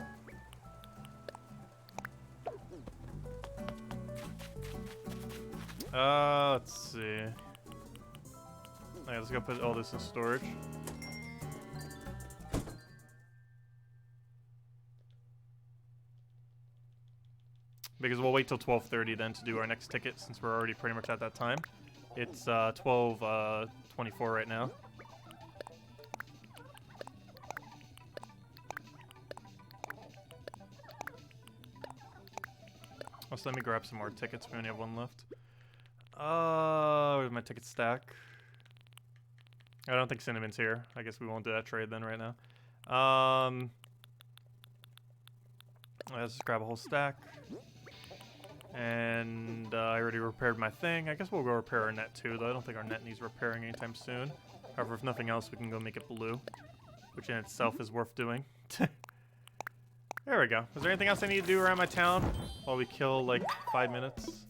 Let's see. Alright, let's go put all this in storage. Because we'll wait till 12:30 then to do our next ticket since we're already pretty much at that time. It's 12:24 right now. Also, let me grab some more tickets. We only have one left. Where's my ticket stack? I don't think Cinnamon's here. I guess we won't do that trade then right now. Let's just grab a whole stack. And I already repaired my thing. I guess we'll go repair our net too, though. I don't think our net needs repairing anytime soon. However, if nothing else, we can go make it blue, which in itself is worth doing. There we go. Is there anything else I need to do around my town while we kill like 5 minutes?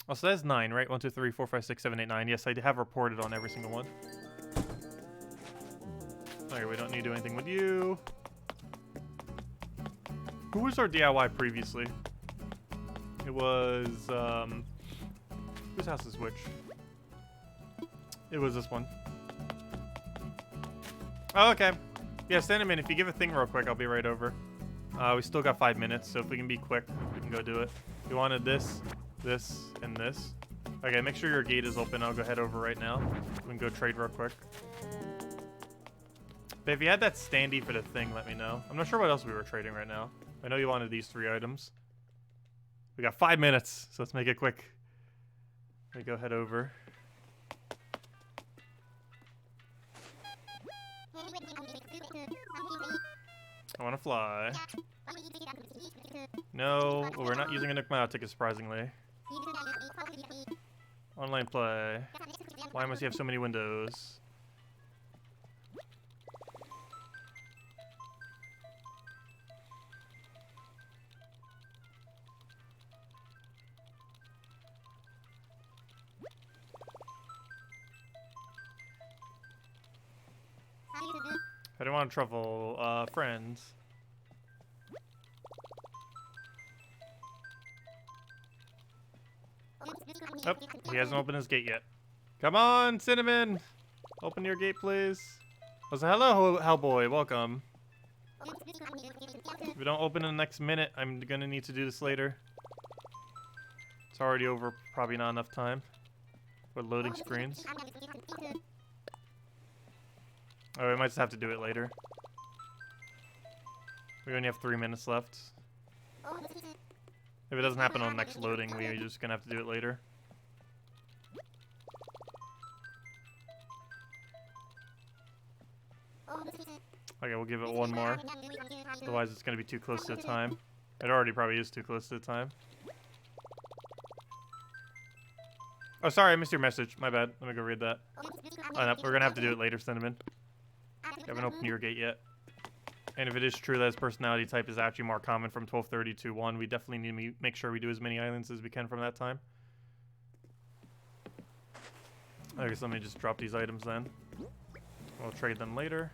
Oh, so that's 9, right? 1, 2, 3, 4, 5, 6, 7, 8, 9. Yes, I have reported on every single one. Okay, we don't need to do anything with you. Who was our DIY previously? It was, whose house is which? It was this one. Oh, okay. Yeah, Cinnamon, if you give a thing real quick, I'll be right over. We still got 5 minutes, so if we can be quick, we can go do it. We wanted this, this, and this. Okay, make sure your gate is open. I'll go head over right now. We can go trade real quick. But if you had that standee for the thing, let me know. I'm not sure what else we were trading right now. I know you wanted these 3 items. We got 5 minutes, so let's make it quick. Let me go head over. I want to fly. No, well, we're not using a Nook ticket, surprisingly. Online play. Why must you have so many windows? don't want to trouble friends. Oh, he hasn't opened his gate yet. Come on, Cinnamon! Open your gate, please. Oh, so hello, Hellboy. Welcome. If we don't open in the next minute, I'm gonna need to do this later. It's already over. Probably not enough time for loading screens. Oh, we might just have to do it later. We only have 3 minutes left. If it doesn't happen on the next loading, we're just gonna have to do it later. Okay, we'll give it one more. Otherwise, it's gonna be too close to the time. It already probably is too close to the time. Oh, sorry, I missed your message. My bad. Let me go read that. Oh, no, we're gonna have to do it later, Cinnamon. You haven't opened your gate yet. And if it is true that his personality type is actually more common from 12:30 to 1, we definitely need to make sure we do as many islands as we can from that time. I guess let me just drop these items then. We'll trade them later.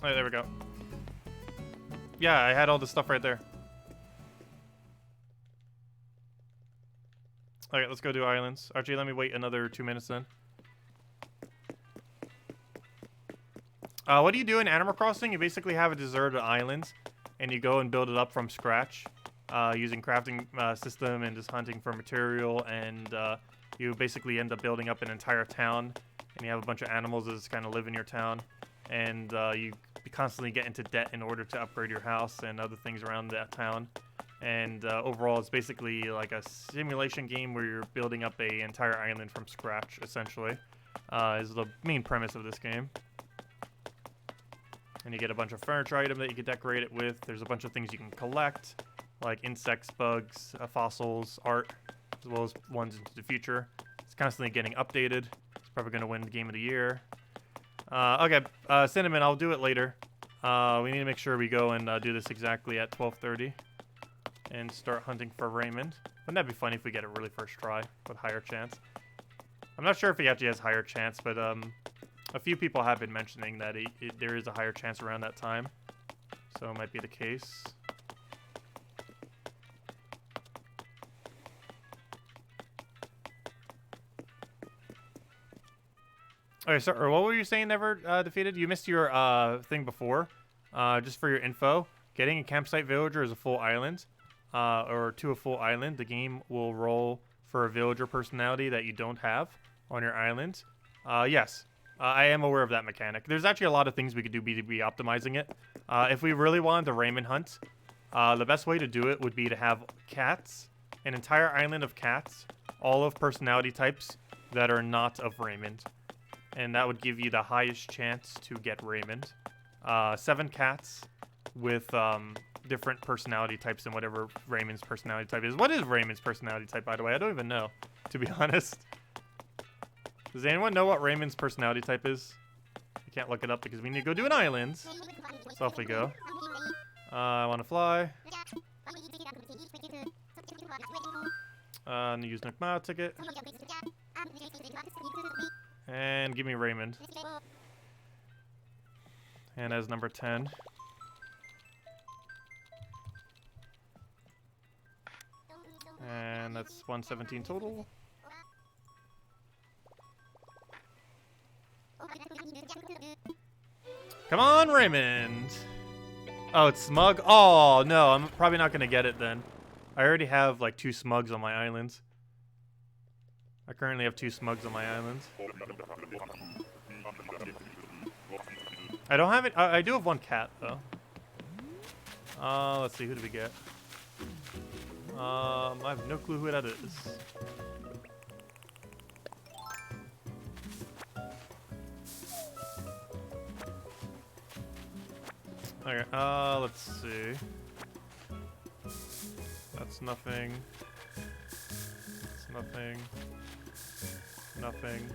Alright, there we go. Yeah, I had all this stuff right there. Okay, let's go do islands. Archie, let me wait another 2 minutes then. What do you do in Animal Crossing? You basically have a deserted island, and you go and build it up from scratch, using crafting system and just hunting for material, and you basically end up building up an entire town, and you have a bunch of animals that just kind of live in your town, and you constantly get into debt in order to upgrade your house and other things around that town. And overall, it's basically like a simulation game where you're building up an entire island from scratch, essentially, is the main premise of this game. And you get a bunch of furniture item that you can decorate it with. There's a bunch of things you can collect, like insects, bugs, fossils, art, as well as ones into the future. It's constantly getting updated. It's probably going to win the Game of the Year. Okay, Cinnamon, I'll do it later. We need to make sure we go and do this exactly at 12:30 and start hunting for Raymond. Wouldn't that be funny if we get it really first try with higher chance? I'm not sure if he actually has higher chance, but a few people have been mentioning that there is a higher chance around that time, so it might be the case. Okay, so what were you saying never defeated? You missed your thing before. Just for your info, getting a campsite villager is a full island, or to a full island. The game will roll for a villager personality that you don't have on your island. Yes. I am aware of that mechanic. There's actually a lot of things we could do to be optimizing it. If we really wanted the Raymond hunt, the best way to do it would be to have cats, an entire island of cats, all of personality types that are not of Raymond. And that would give you the highest chance to get Raymond. 7 cats with different personality types and whatever Raymond's personality type is. What is Raymond's personality type, by the way? I don't even know, to be honest. Does anyone know what Raymond's personality type is? I can't look it up because we need to go do an island. So off we go. I want to fly. And use Nook Mile ticket. And give me Raymond. And as number 10. And that's 117 total. Come on, Raymond! Oh, it's smug? Oh, no, I'm probably not gonna get it then. I already have, like, 2 smugs on my island. I currently have 2 smugs on my island. I don't have it. I do have 1 cat, though. Let's see, who did we get? I have no clue who that is. Okay, let's see. That's nothing. That's nothing. Nothing.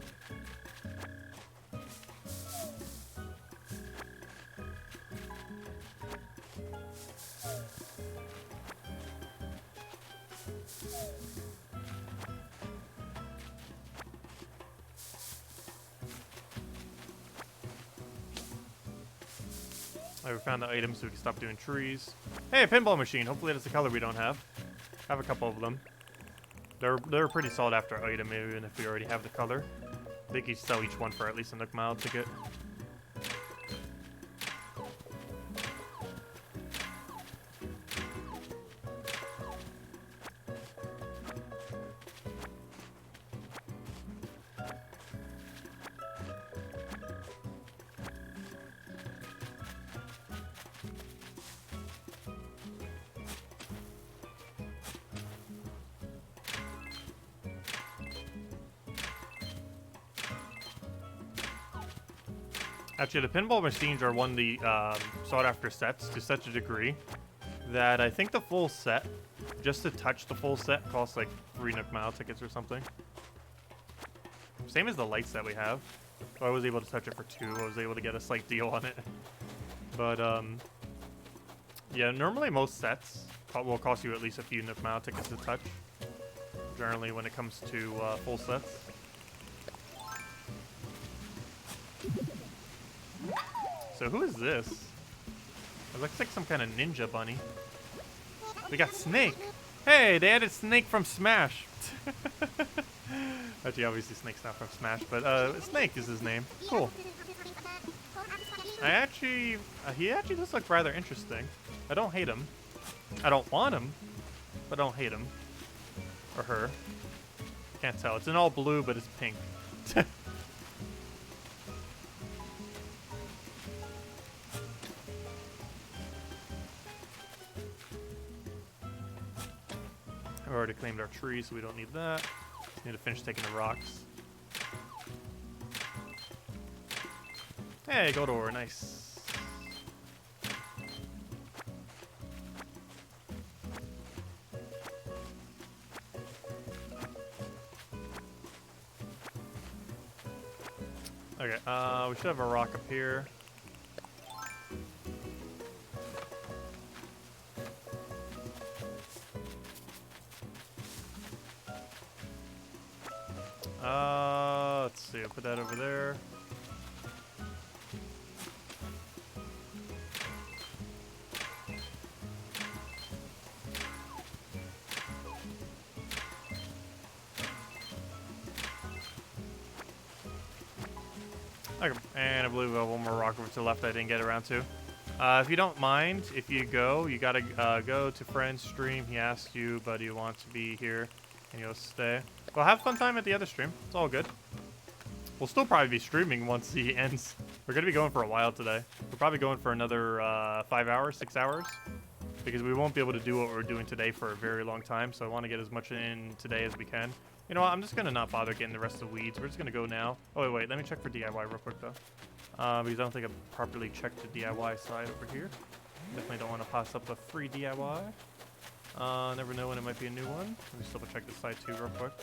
We found the item so we can stop doing trees. Hey, a pinball machine. Hopefully that's a color we don't have. I have a couple of them. They're pretty sought after item, even if we already have the color. I think you sell each one for at least a Nook Mile ticket. Actually, the pinball machines are one of the sought-after sets to such a degree that I think the full set, just to touch the full set, costs like 3 Nook Mile tickets or something. Same as the lights that we have. So I was able to touch it for 2. I was able to get a slight deal on it. But, yeah, normally most sets will cost you at least a few Nook Mile tickets to touch. Generally, when it comes to full sets. So who is this? It looks like some kind of ninja bunny. We got Snake. Hey, they added Snake from Smash. Actually, obviously Snake's not from Smash, but Snake is his name. Cool. He actually does look rather interesting. I don't hate him. I don't want him, but I don't hate him. Or her. Can't tell. It's in all blue, but it's pink. I've already claimed our tree, so we don't need that. Just need to finish taking the rocks. Hey, gold ore, nice. Okay, we should have a rock up here. Let's see, I'll put that over there. Okay, and I believe we have one more rock over to the left I didn't get around to. If you don't mind, if you go, you gotta go to friend's stream. He asks you, but you want to be here, and you'll stay. Well, have fun time at the other stream. It's all good. We'll still probably be streaming once he ends. We're going to be going for a while today. We're probably going for another 5 hours, 6 hours. Because we won't be able to do what we're doing today for a very long time. So I want to get as much in today as we can. You know what? I'm just going to not bother getting the rest of the weeds. We're just going to go now. Oh, wait. Let me check for DIY real quick, though. Because I don't think I've properly checked the DIY side over here. Definitely don't want to pass up a free DIY. Never know when it might be a new one. Let me just double check this side too real quick.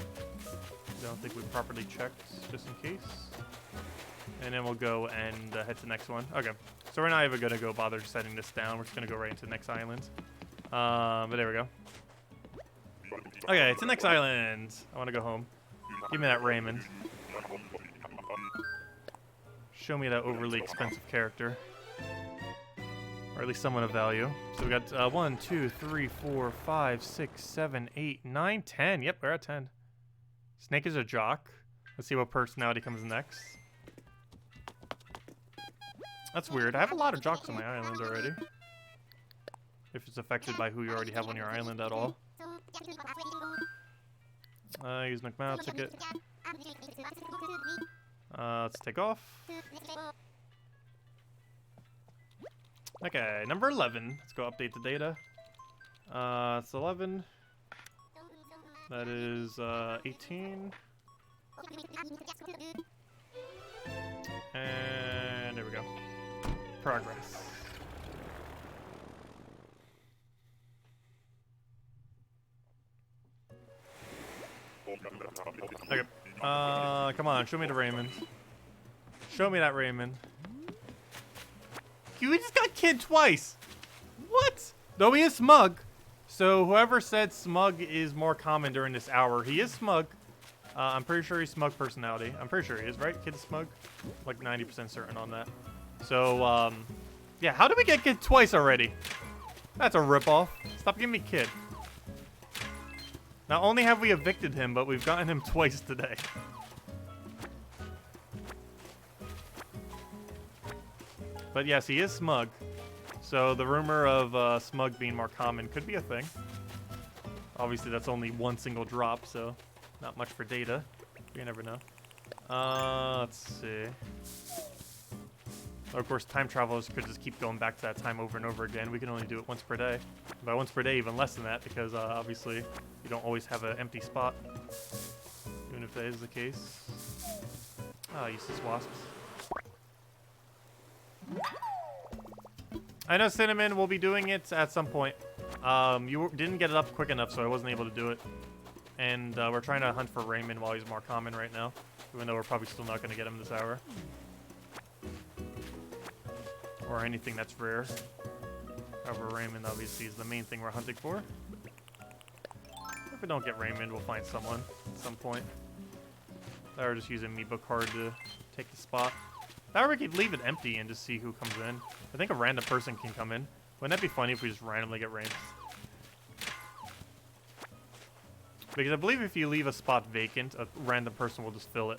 I don't think we properly checked, just in case. And then we'll go and head to the next one. Okay, so we're not even going to go bother setting this down. We're just going to go right into the next island. But there we go. Okay, it's the next island. I want to go home. Give me that Raymond. Show me that overly expensive character. Or at least someone of value. So we got 1, 2, 3, 4, 5, 6, 7, 8, 9, 10. Yep, we're at 10. Snake is a jock. Let's see what personality comes next. That's weird. I have a lot of jocks on my island already. If it's affected by who you already have on your island at all. Use Nook Mile ticket. Let's take off. Okay, number 11. Let's go update the data. It's 11. That is 18. And there we go. Progress. Okay. Come on, show me the Raymond. Show me that Raymond. You just got kid twice. What? Though he is smug. So whoever said smug is more common during this hour, he is smug. I'm pretty sure he's smug personality. I'm pretty sure he is, right? Kid's smug? Like 90% certain on that. So, Yeah, how did we get kid twice already? That's a ripoff. Stop giving me kid. Not only have we evicted him, but we've gotten him twice today. But yes, he is smug. So the rumor of smug being more common could be a thing. Obviously, that's only one single drop, so not much for data. You never know. Let's see. Of course, time travelers could just keep going back to that time over and over again. We can only do it once per day. By once per day, even less than that, because obviously you don't always have an empty spot. Even if that is the case. Ah, useless wasps. I know Cinnamon will be doing it at some point. You didn't get it up quick enough, so I wasn't able to do it. And we're trying to hunt for Raymond while he's more common right now. Even though we're probably still not going to get him this hour. Or anything that's rare. However, Raymond obviously is the main thing we're hunting for. If we don't get Raymond, we'll find someone at some point. Or just use an Amiibo card to take the spot. Or we could leave it empty and just see who comes in. I think a random person can come in. Wouldn't that be funny if we just randomly get Raymond? Because I believe if you leave a spot vacant, a random person will just fill it.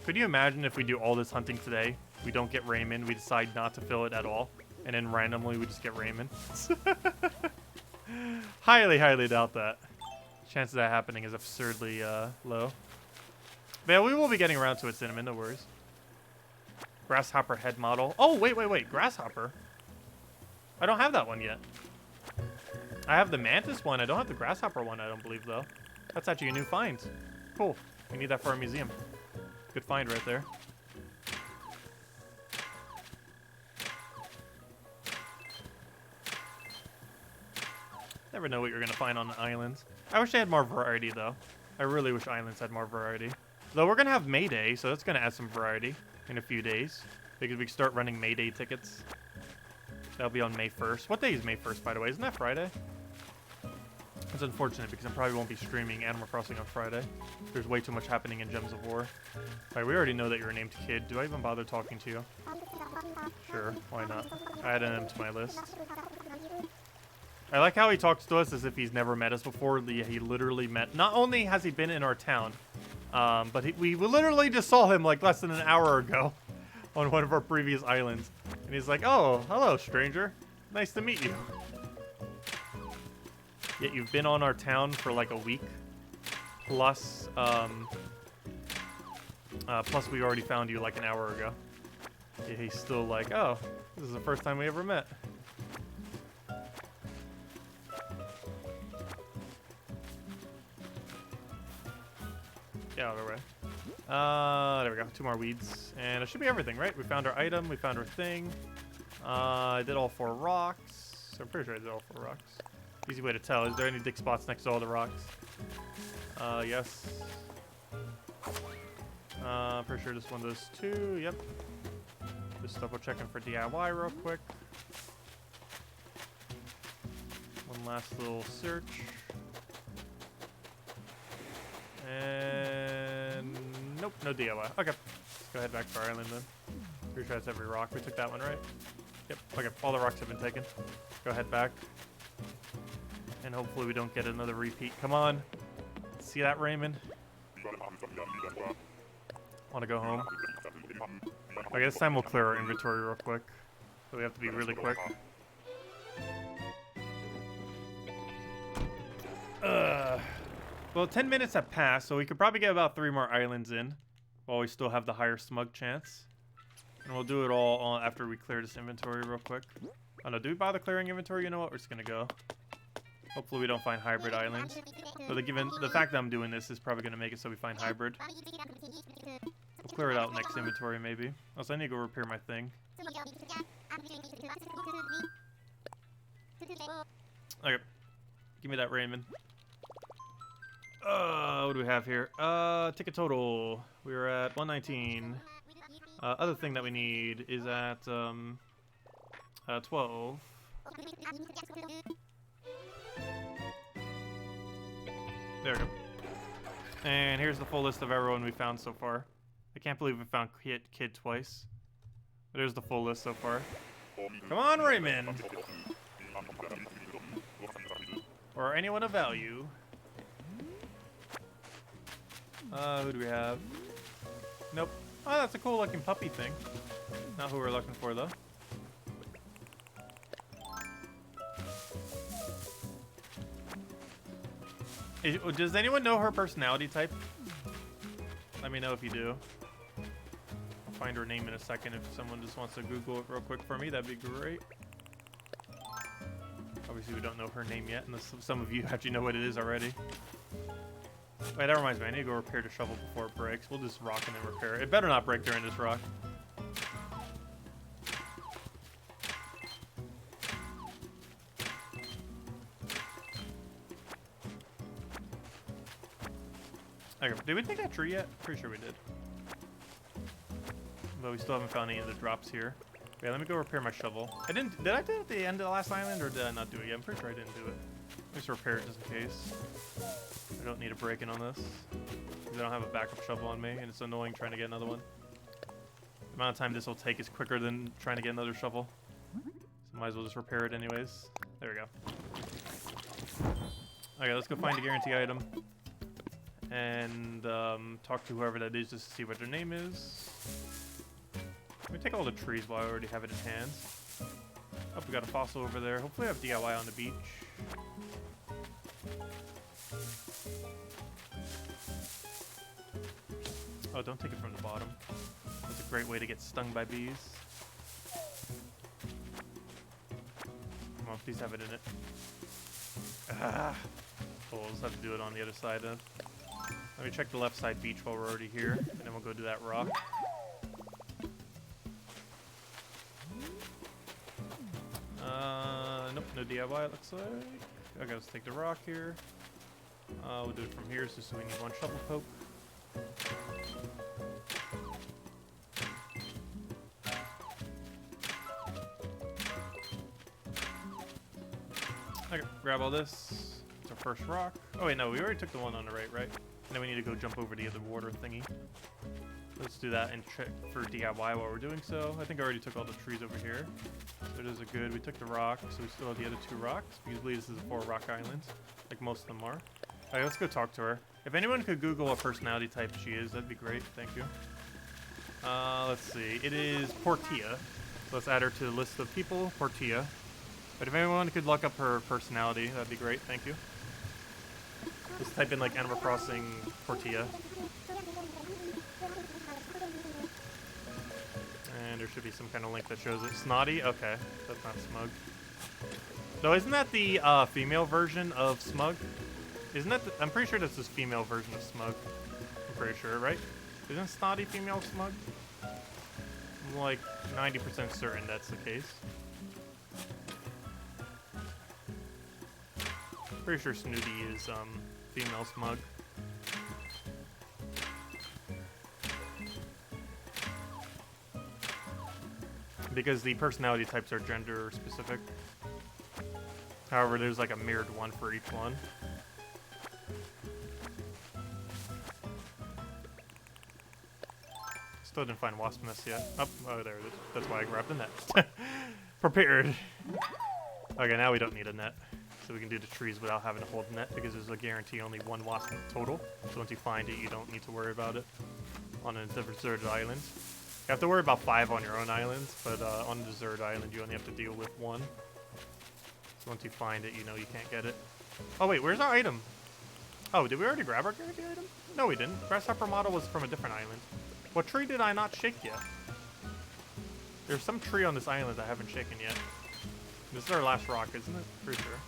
Could you imagine if we do all this hunting today, we don't get Raymond, we decide not to fill it at all, and then randomly we just get Raymond? Highly, highly doubt that. Chance of that happening is absurdly low. But yeah, we will be getting around to it, Cinnamon, no worries. Grasshopper head model. Oh, wait. Grasshopper? I don't have that one yet. I have the Mantis one. I don't have the Grasshopper one, I don't believe, though. That's actually a new find. Cool. We need that for our museum. Good find right there. Never know what you're going to find on the islands. I wish they had more variety, though. I really wish islands had more variety. Though we're going to have Mayday, so that's going to add some variety in a few days. Because we can start running Mayday tickets. That'll be on May 1st. What day is May 1st, by the way? Isn't that Friday? It's unfortunate because I probably won't be streaming Animal Crossing on Friday. There's way too much happening in Gems of War. Alright, we already know that you're named Kid. Do I even bother talking to you? Sure, why not? I added him to my list. I like how he talks to us as if he's never met us before. He literally met... Not only has he been in our town, but we literally just saw him like less than an hour ago on one of our previous islands. And he's like, oh, hello, stranger. Nice to meet you. Yet you've been on our town for like a week. Plus, plus we already found you like an hour ago. Yeah, he's still like, oh, this is the first time we ever met. Get out of the way. There we go. 2 more weeds. And it should be everything, right? We found our item. We found our thing. I did all 4 rocks. I'm pretty sure I did all 4 rocks. Easy way to tell. Is there any dig spots next to all the rocks? Yes. Pretty sure this one does too. Yep. Just double checking for DIY real quick. One last little search. And nope, no DIY. Okay. Let's go head back to our island then. Pretty sure that's every rock. We took that one, right? Yep. Okay, all the rocks have been taken. Go head back. And hopefully we don't get another repeat. Come on. See that, Raymond? Want to go home? Okay, this time we'll clear our inventory real quick. So we have to be really quick. Well, 10 minutes have passed, so we could probably get about 3 more islands in while we still have the higher smug chance. And we'll do it all after we clear this inventory real quick. Oh no, do we bother clearing inventory? You know what? We're just gonna go. Hopefully we don't find hybrid islands. So the fact that I'm doing this is probably gonna make it so we find hybrid. We'll clear it out next inventory maybe. Also, I need to go repair my thing. Okay. Give me that Raymond. What do we have here? Ticket total. We were at 119. Other thing that we need is at 12. There we go. And here's the full list of everyone we found so far. I can't believe we found Kid twice. But here's the full list so far. Come on, Raymond. Or anyone of value. Who do we have? Nope. Oh, that's a cool looking puppy thing. Not who we're looking for, though. Does anyone know her personality type? Let me know if you do. I'll find her name in a second if someone just wants to Google it real quick for me. That'd be great. Obviously, we don't know her name yet, unless some of you actually know what it is already. Wait, that reminds me. I need to go repair the shovel before it breaks. We'll just rock and then repair it. It better not break during this rock. Okay, did we take that tree yet? Pretty sure we did. But we still haven't found any of the drops here. Yeah, let me go repair my shovel. Did I do it at the end of the last island, or did I not do it yet? I'm pretty sure I didn't do it. Let me just repair it just in case. I don't need a break-in on this. Because I don't have a backup shovel on me, and it's annoying trying to get another one. The amount of time this will take is quicker than trying to get another shovel. So might as well just repair it anyways. There we go. Okay, let's go find a guarantee item. And talk to whoever that is just to see what their name is. Let me take all the trees while I already have it in hand. Oh, we got a fossil over there. Hopefully I have DIY on the beach. Oh, don't take it from the bottom. That's a great way to get stung by bees. Come on, please have it in it. Ah. Cool, we'll just have to do it on the other side then. Let me check the left side beach while we're already here, and then we'll go do that rock. Nope, no DIY it looks like. Okay, let's take the rock here. We'll do it from here, just so we need one shovel poke. Okay, grab all this. It's our first rock. Oh wait, no, we already took the one on the right? And then we need to go jump over the other water thingy. Let's do that and check for DIY while we're doing so. I think I already took all the trees over here. So those are good. We took the rock, so we still have the other two rocks. Because I believe this is a 4-rock island, like most of them are. Alright, let's go talk to her. If anyone could Google what personality type she is, that'd be great. Thank you. Let's see. It is Portia. So let's add her to the list of people. Portia. But if anyone could look up her personality, that'd be great. Thank you. Just type in like Animal Crossing Portia. And there should be some kind of link that shows it. Snotty? Okay. That's not Smug. No, isn't that the female version of Smug? Isn't that I'm pretty sure that's this female version of Smug. I'm pretty sure, right? Isn't Snotty female Smug? I'm like 90% certain that's the case. Pretty sure Snooty is female Smug. Because the personality types are gender specific. However, there's like a mirrored one for each one. Still didn't find wasp nest yet. Oh, there it is. That's why I grabbed the net. Prepared. Okay, now we don't need a net. So we can do the trees without having to hold the net because there's a guarantee only one wasp total. So once you find it, you don't need to worry about it on a deserted island. You have to worry about 5 on your own islands, but on a deserted island, you only have to deal with 1. So once you find it, you know you can't get it. Oh wait, where's our item? Oh, did we already grab our guarantee item? No, we didn't. Grasshopper model was from a different island. What tree did I not shake yet? There's some tree on this island I haven't shaken yet. This is our last rock, isn't it? Pretty sure.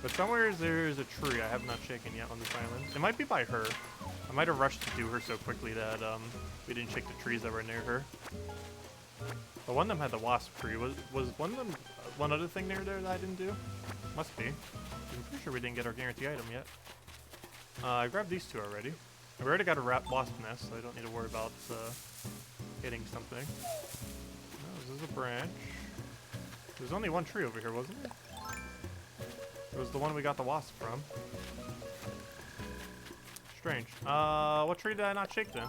But somewhere there's a tree I have not shaken yet on this island. It might be by her. I might have rushed to do her so quickly that we didn't shake the trees that were near her. But one of them had the wasp tree. Was one of them one other thing near there that I didn't do? Must be. I'm pretty sure we didn't get our guarantee item yet. I grabbed these 2 already. We already got a wasp nest, so I don't need to worry about hitting something. Oh, this is a branch. There's only one tree over here, wasn't there? It was the one we got the wasp from. Strange. What tree did I not shake then?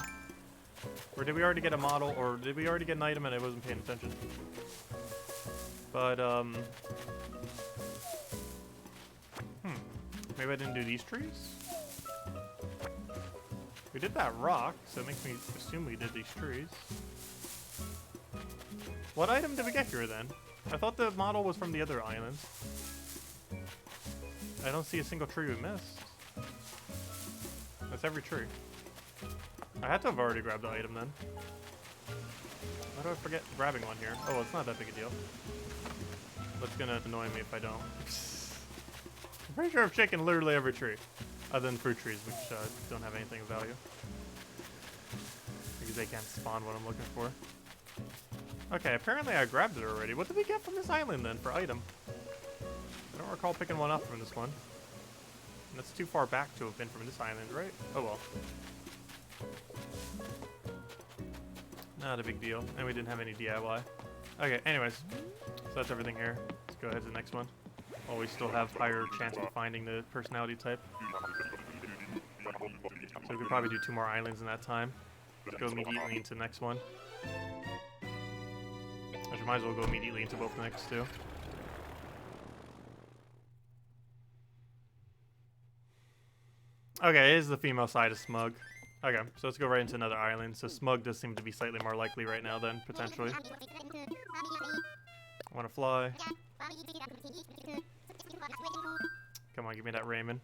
Or did we already get a model, or did we already get an item and I wasn't paying attention? But, maybe I didn't do these trees? We did that rock, so it makes me assume we did these trees. What item did we get here, then? I thought the model was from the other islands. I don't see a single tree we missed. That's every tree. I had to have already grabbed the item, then. Why do I forget grabbing one here? Oh, well, it's not that big a deal. That's gonna annoy me if I don't. I'm pretty sure I've shaken literally every tree. Other than fruit trees, which don't have anything of value. Because they can't spawn what I'm looking for. Okay, apparently I grabbed it already. What did we get from this island, then, for item? I don't recall picking one up from this one. And that's too far back to have been from this island, right? Oh, well. Not a big deal. And we didn't have any DIY. Okay, anyways. So that's everything here. Let's go ahead to the next one. Oh, we still have higher chance of finding the personality type. So we could probably do 2 more islands in that time. Let's go immediately into the next one. Actually, might as well go immediately into both the next two. Okay, it is the female side of Smug. Okay, so let's go right into another island. So Smug does seem to be slightly more likely right now then, potentially. I want to fly. Come on, give me that Raymond.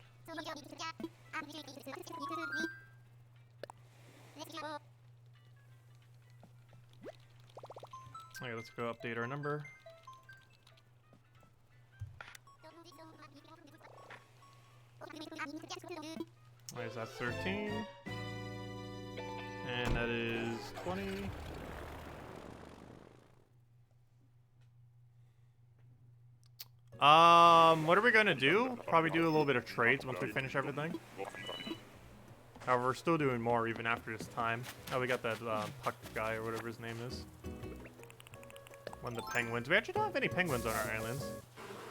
Okay, let's go update our number. Okay, so that's 13. And that is 20. What are we gonna do? Probably do a little bit of trades once we finish everything. However, we're still doing more even after this time. Oh, we got that Puck guy or whatever his name is. One of the penguins. We actually don't have any penguins on our islands.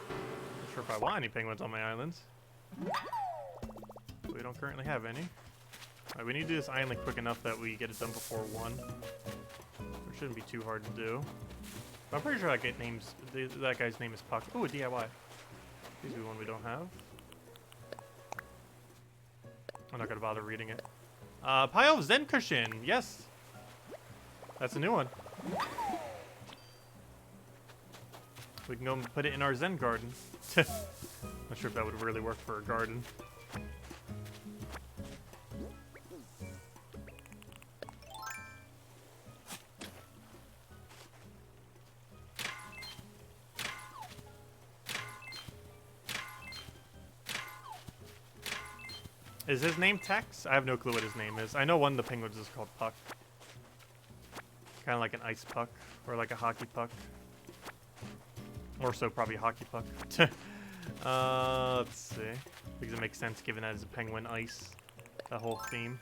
Not sure if I want any penguins on my islands. But we don't currently have any. Alright, we need to do this island quick enough that we get it done before 1. It shouldn't be too hard to do. But I'm pretty sure that guy's name is Puck. Ooh, a DIY. Please be one we don't have. I'm not gonna bother reading it. Pile of Zen Cushion. Yes. That's a new one. We can go and put it in our Zen garden. Not sure if that would really work for a garden. Is his name Tex? I have no clue what his name is. I know one of the penguins is called Puck. Kind of like an ice puck, or like a hockey puck. Or so probably a hockey puck. Let's see. Because it makes sense given that it's a penguin ice. That whole theme.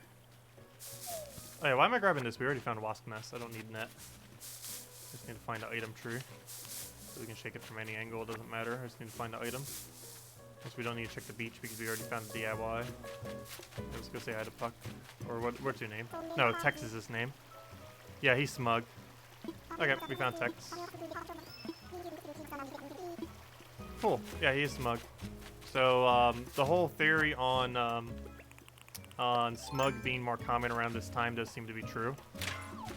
Oh yeah, why am I grabbing this? We already found a wasp nest. I don't need net. Just need to find the item tree. So we can shake it from any angle, it doesn't matter. I just need to find the item. Guess we don't need to check the beach because we already found the DIY. Let's go say hi to Puck. Or what's your name? No, Tex is his name. Yeah, he's Smug. Okay, we found Tex. Cool. Yeah, he is Smug. So the whole theory on Smug being more common around this time does seem to be true.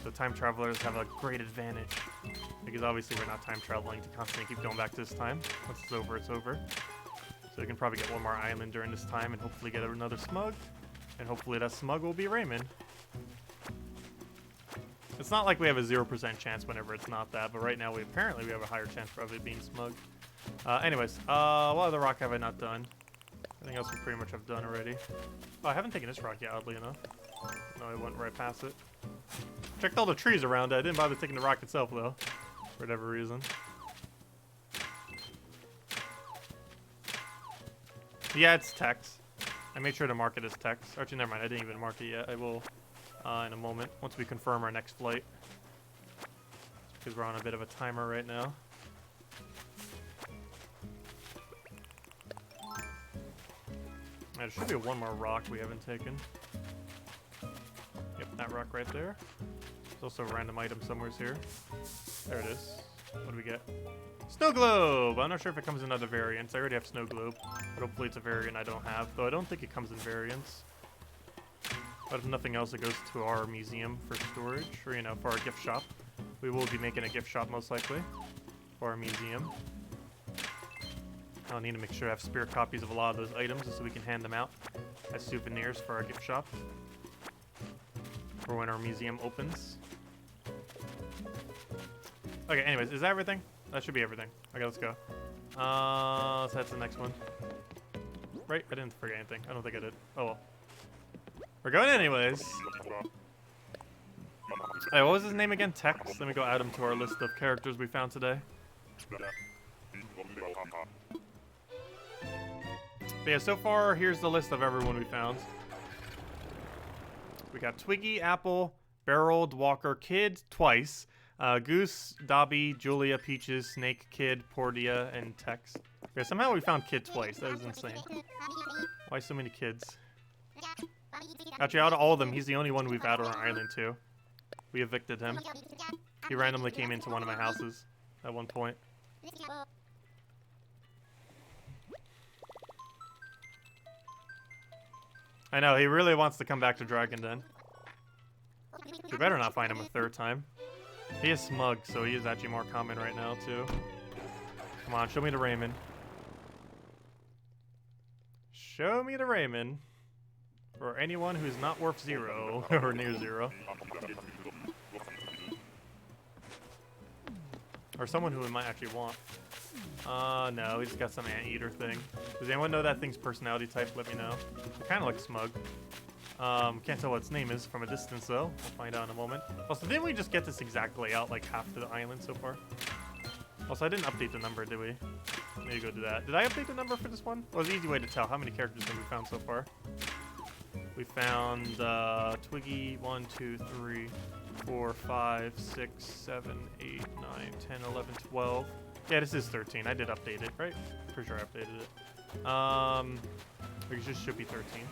So time travelers have a great advantage. Because obviously we're not time traveling to constantly keep going back to this time. Once it's over, it's over. So we can probably get one more island during this time and hopefully get another Smug. And hopefully that Smug will be Raymond. It's not like we have a 0% chance whenever it's not that, but right now we apparently have a higher chance of it being Smug. Anyways, what other rock have I not done? Anything else we pretty much have done already. Oh, I haven't taken this rock yet, oddly enough. No, I went right past it. Checked all the trees around it. I didn't bother taking the rock itself, though. For whatever reason. Yeah, it's Tex. I made sure to mark it as Tex. Actually, never mind. I didn't even mark it yet. I will in a moment, once we confirm our next flight. Because we're on a bit of a timer right now. There should be one more rock we haven't taken. Yep, that rock right there. There's also a random item somewhere here. There it is. What do we get? Snow Globe! I'm not sure if it comes in other variants. I already have Snow Globe, but hopefully it's a variant I don't have. Though I don't think it comes in variants. But if nothing else, it goes to our museum for storage, or, you know, for our gift shop. We will be making a gift shop, most likely, for our museum. I'll need to make sure I have spare copies of a lot of those items so we can hand them out as souvenirs for our gift shop. For when our museum opens. Okay, anyways, is that everything? That should be everything. Okay, let's go. So that's the next one. Right? I didn't forget anything. I don't think I did. Oh well. We're going anyways. Hey, what was his name again? Tex? Let me go add him to our list of characters we found today. But yeah, so far, here's the list of everyone we found. We got Twiggy, Apple, Barreled, Walker, Kid, twice. Goose, Dobby, Julia, Peaches, Snake, Kid, Portia, and Tex. Yeah, somehow we found Kid twice. That was insane. Why so many kids? Actually, out of all of them, he's the only one we've had on our island, too. We evicted him. He randomly came into one of my houses at one point. I know, he really wants to come back to Dragon Den. We better not find him a third time. He is smug, so he is actually more common right now, too. Come on, show me the Raymond. Show me the Raymond. For anyone who's not worth 0, or near 0. Or someone who we might actually want. No, he's got some anteater thing. Does anyone know that thing's personality type? Let me know. It kind of looks smug. Can't tell what its name is from a distance, though. We'll find out in a moment. Also, didn't we just get this exact layout, like, half the island so far? Also, I didn't update the number, did we? Maybe go do that. Did I update the number for this one? Well, it's an easy way to tell how many characters have we found so far. We found, Twiggy, 1, 2, 3, 4, 5, 6, 7, 8, 9, 10, 11, 12. Yeah, this is 13. I did update it, right? Pretty sure I updated it. It just should be 13.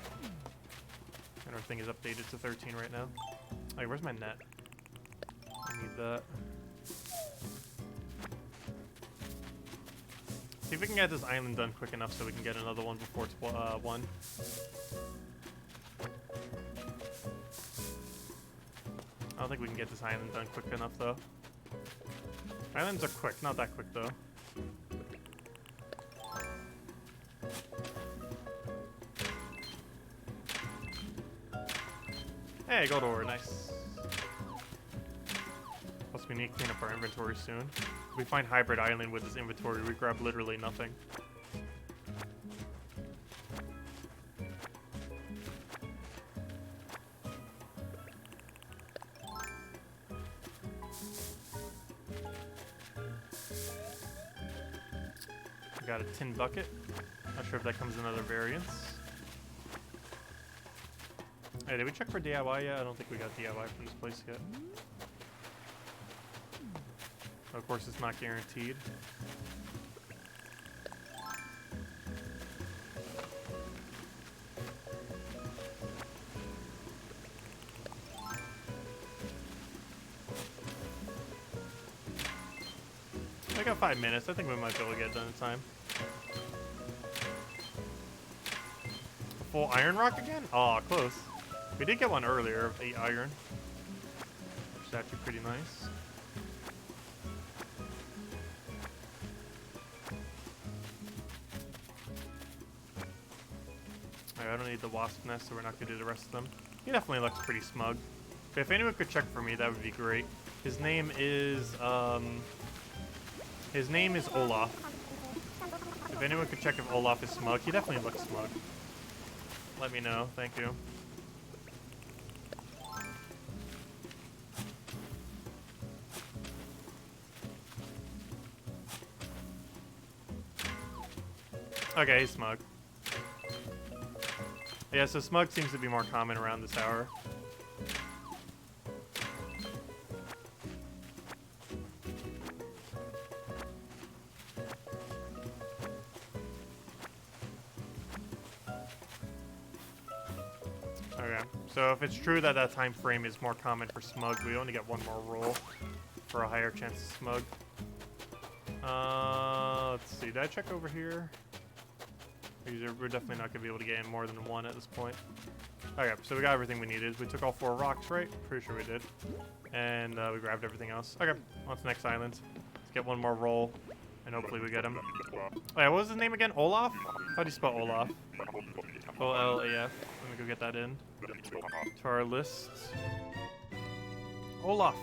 And our thing is updated to 13 right now. Hey, where's my net? I need that. See if we can get this island done quick enough so we can get another one before 1. I don't think we can get this island done quick enough, though. Islands are quick, not that quick, though. Hey, gold ore, nice. Plus, we need to clean up our inventory soon. If we find Hybrid Island with this inventory, we grab literally nothing. Got a tin bucket. Not sure if that comes in other variants. Hey, did we check for DIY yet? I don't think we got DIY from this place yet. Of course, it's not guaranteed. I got 5 minutes. I think we might be able to get it done in time. A full iron rock again? Aw, oh, close. We did get one earlier of 8 iron. Which is actually pretty nice. Alright, I don't need the wasp nest, so we're not going to do the rest of them. He definitely looks pretty smug. But if anyone could check for me, that would be great. His name is Olaf. If anyone could check if Olaf is smug, he definitely looks smug. Let me know, thank you. Okay, he's smug. Yeah, so smug seems to be more common around this hour. Okay, so if it's true that that time frame is more common for smug, we only get one more roll for a higher chance of smug. Let's see. Did I check over here? We're definitely not gonna be able to get in more than one at this point. Okay, so we got everything we needed. We took all 4 rocks, right? Pretty sure we did. And we grabbed everything else. Okay, on to the next island. Let's get one more roll, and hopefully we get him. Oh, yeah, what was his name again? Olaf? How do you spell Olaf? O-L-A-F. Let me go get that in to our list. Olaf.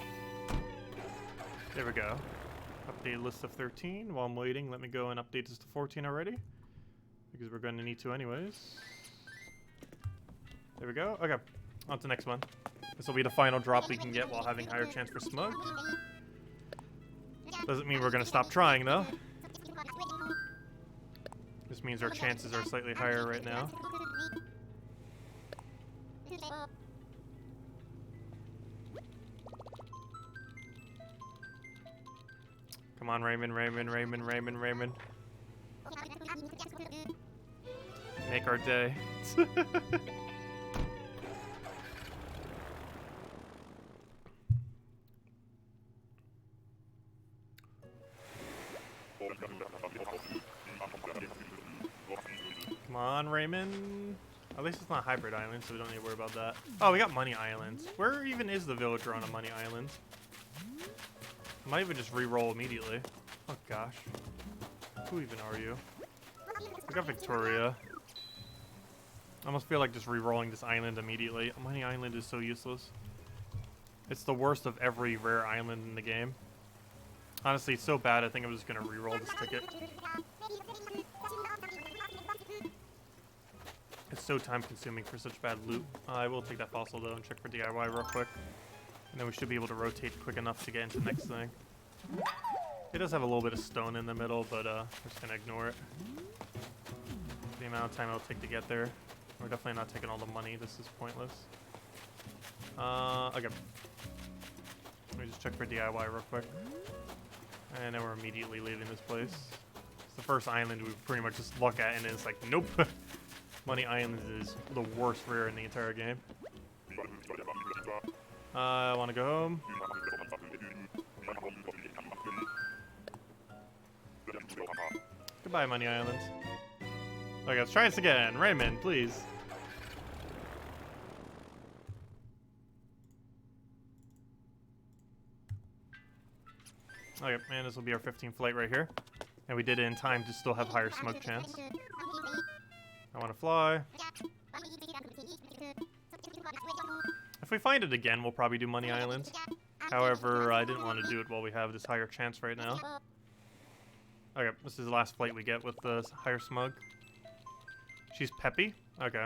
There we go. Update list of 13. While I'm waiting, let me go and update this to 14 already, because we're going to need to anyways. There we go. Okay, on to the next one. This will be the final drop we can get while having higher chance for smug. Doesn't mean we're going to stop trying, though. This means our chances are slightly higher right now. Come on, Raymond. Make our day. Come on, Raymond. At least it's not Hybrid Island, so we don't need to worry about that. Oh, we got Money Island. Where even is the villager on a Money Island? I might even just re-roll immediately. Oh, gosh. Who even are you? We got Victoria. I almost feel like just re-rolling this island immediately. Money Island is so useless. It's the worst of every rare island in the game. Honestly, it's so bad, I think I'm just going to re-roll this ticket. It's so time-consuming for such bad loot. I will take that fossil, though, and check for DIY real quick. And then we should be able to rotate quick enough to get into the next thing. It does have a little bit of stone in the middle, but we're just going to ignore it. The amount of time it'll take to get there. We're definitely not taking all the money. This is pointless. Okay. Let me just check for DIY real quick. And then we're immediately leaving this place. It's the first island we pretty much just look at, and it's like, nope. Money Island is the worst rare in the entire game. I want to go home. Goodbye, Money Island. Okay, let's try this again. Raymond, please. Okay, and this will be our 15th flight right here. And we did it in time to still have higher smug chance. I want to fly. If we find it again, we'll probably do Money Island. However, I didn't want to do it while we have this higher chance right now. Okay, this is the last flight we get with the higher smug. She's peppy? Okay.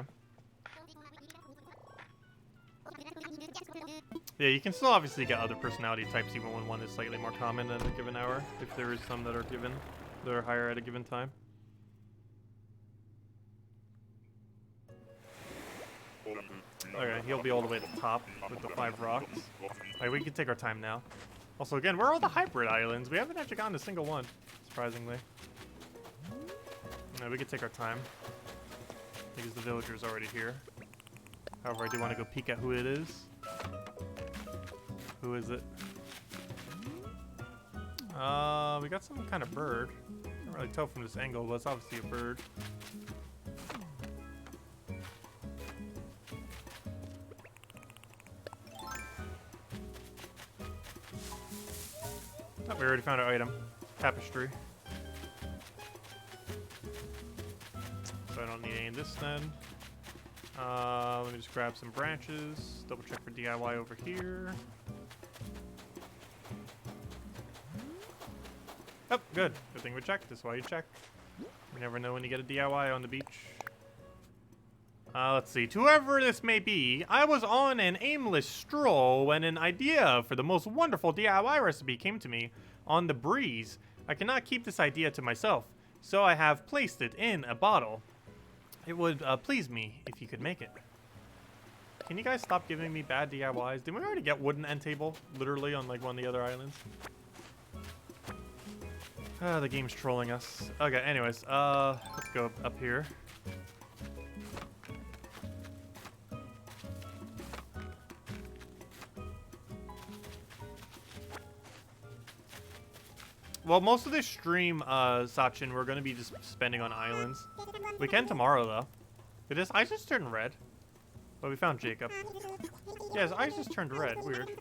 Yeah, you can still obviously get other personality types even when one is slightly more common at a given hour, if there is some that are given, that are higher at a given time. Okay, he'll be all the way at the top with the 5 rocks. Alright, we can take our time now. Also, again, where are all the hybrid islands? We haven't actually gotten a single one, surprisingly. No, we can take our time. Because the villager's already here. However, I do want to go peek at who it is. Who is it? We got some kind of bird. Can't really tell from this angle, but it's obviously a bird. Oh, we already found our item. Tapestry. So I don't need any of this then. Let me just grab some branches. Double check for DIY over here. Oh, good. Good thing we checked. That's why you check. You never know when you get a DIY on the beach. Let's see. To whoever this may be, I was on an aimless stroll when an idea for the most wonderful DIY recipe came to me on the breeze. I cannot keep this idea to myself, so I have placed it in a bottle. It would please me if you could make it. Can you guys stop giving me bad DIYs? Did we already get wooden end table? Literally on like one of the other islands? The game's trolling us. Okay, anyways, let's go up here. Well, most of this stream, Sachin, we're gonna be just spending on islands. We can tomorrow, though. Did his eyes just turn red? But we found Jacob. Yeah, his eyes just turned red. Weird.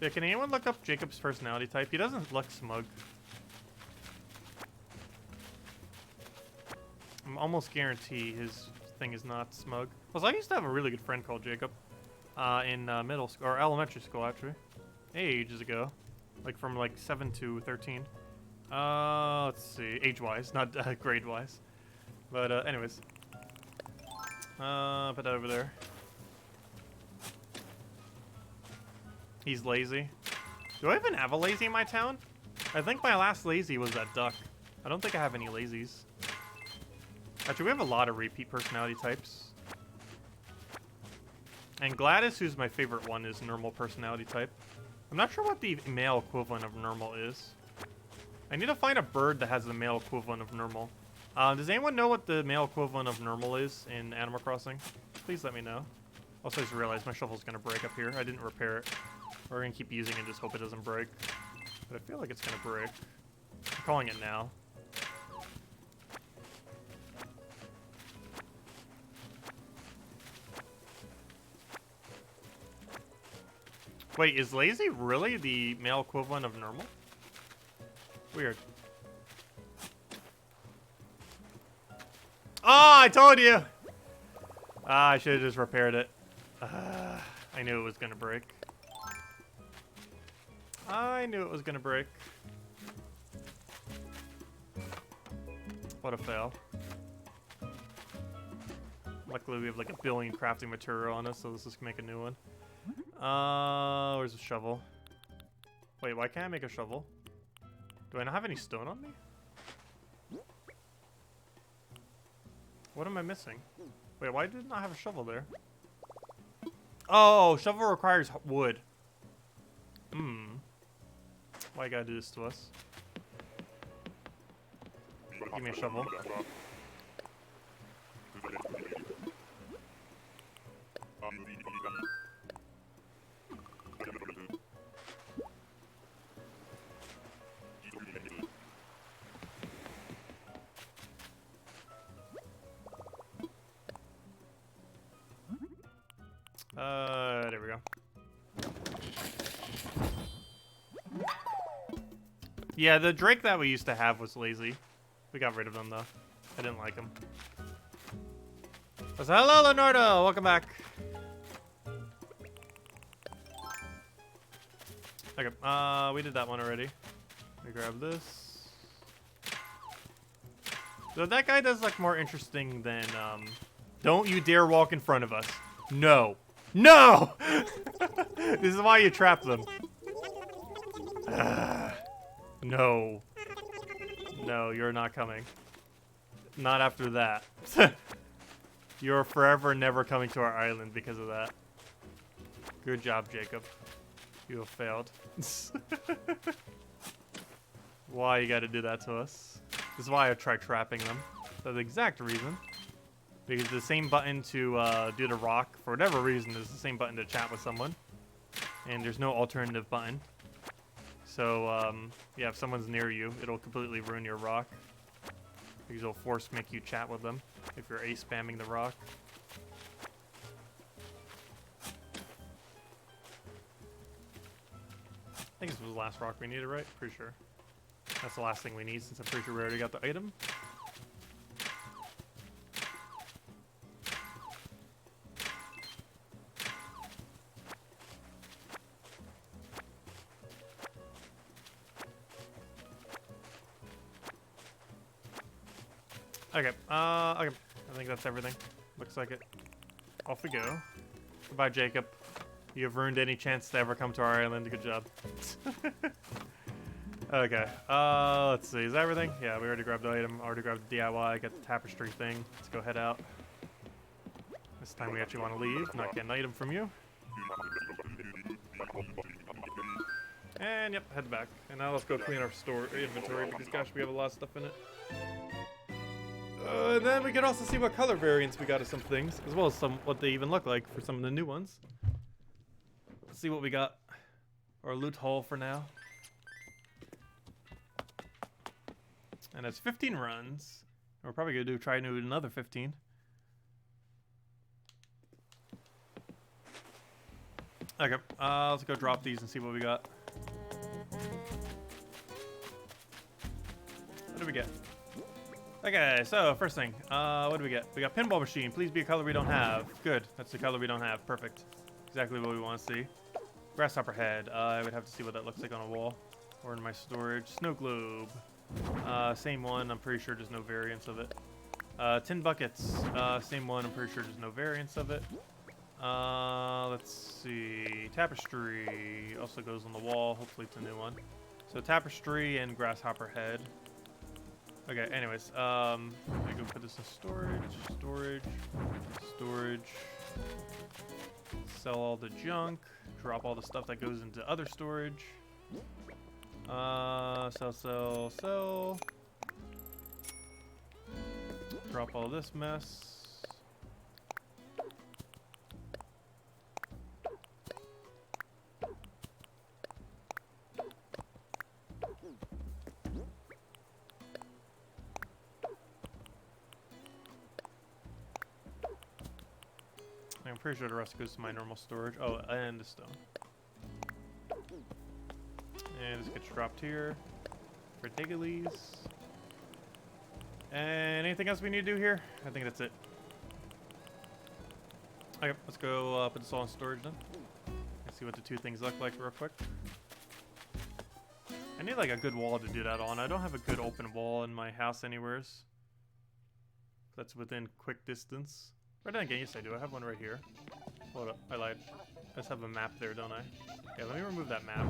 Yeah, can anyone look up Jacob's personality type? He doesn't look smug. I'm almost guarantee his thing is not smug. Plus, I used to have a really good friend called Jacob. In middle school, or elementary school, actually. Ages ago. Like, from, like, 7 to 13. Let's see. Age-wise, not grade-wise. But, anyways. Put that over there. He's lazy. Do I even have a lazy in my town? I think my last lazy was that duck. I don't think I have any lazies. Actually, we have a lot of repeat personality types. And Gladys, who's my favorite one, is normal personality type. I'm not sure what the male equivalent of normal is. I need to find a bird that has the male equivalent of normal. Does anyone know what the male equivalent of normal is in Animal Crossing? Please let me know. Also, I just realized my shovel's gonna break up here. I didn't repair it. We're gonna keep using it and just hope it doesn't break. But I feel like it's gonna break. I'm calling it now. Wait, is lazy really the male equivalent of normal? Weird. Oh, I told you! Ah, I should have just repaired it. I knew it was gonna break. I knew it was gonna break. What a fail. Luckily, we have like 1 billion crafting material on us, so let's just make a new one. Where's the shovel? Wait, why can't I make a shovel? Do I not have any stone on me? What am I missing? Wait, why did I not have a shovel there? Oh, shovel requires wood. Why you gotta do this to us? Give me a shovel. There we go. Yeah, the Drake that we used to have was lazy. We got rid of him, though. I didn't like him. So, hello, Leonardo! Welcome back. Okay, we did that one already. Let me grab this. So that guy does look more interesting than, don't you dare walk in front of us. No. No! This is why you trap them. No. No, you're not coming. Not after that. You're forever never coming to our island because of that. Good job, Jacob. You have failed. Why you gotta do that to us? This is why I tried trapping them. For the exact reason. Because the same button to do the rock, for whatever reason, is the same button to chat with someone. And there's no alternative button. So, yeah, if someone's near you, it'll completely ruin your rock. Because it'll force make you chat with them if you're spamming the rock. I think this was the last rock we needed, right? Pretty sure. That's the last thing we need since I'm pretty sure we already got the item. Okay, okay. I think that's everything. Looks like it. Off we go. Goodbye, Jacob. You have ruined any chance to ever come to our island. Good job. Okay, let's see. Is that everything? Yeah, we already grabbed the item. Already grabbed the DIY. Got the tapestry thing. Let's go head out. This time we actually want to leave, not get an item from you. And yep, head back. And now let's go clean our store inventory because gosh, we have a lot of stuff in it. And then we can also see what color variants we got of some things, as well as what they even look like for some of the new ones. Let's see what we got. Our loot haul for now. And that's 15 runs. We're probably going to try and do another 15. Okay, let's go drop these and see what we got. What do we get? Okay, so first thing, what do we get? We got pinball machine. Please be a color we don't have. Good, that's the color we don't have. Perfect. Exactly what we want to see. Grasshopper head. I would have to see what that looks like on a wall or in my storage. Snow globe. Same one. I'm pretty sure there's no variance of it. Tin buckets. Same one. I'm pretty sure there's no variance of it. Let's see. Tapestry also goes on the wall. Hopefully it's a new one. So tapestry and grasshopper head. Okay, anyways, I'm gonna put this in storage. Sell all the junk. Drop all the stuff that goes into other storage. Sell. Drop all this mess. I'm pretty sure the rest goes to my normal storage. Oh, and the stone. And this gets dropped here. Ridiculous. And anything else we need to do here? I think that's it. Okay, let's go put this all in storage then. Let's see what the two things look like real quick. I need like a good wall to do that on. I don't have a good open wall in my house anywheres. That's within quick distance. But then again, yes I do. I have one right here. Hold up, I lied. I just have a map there, don't I? Okay, let me remove that map.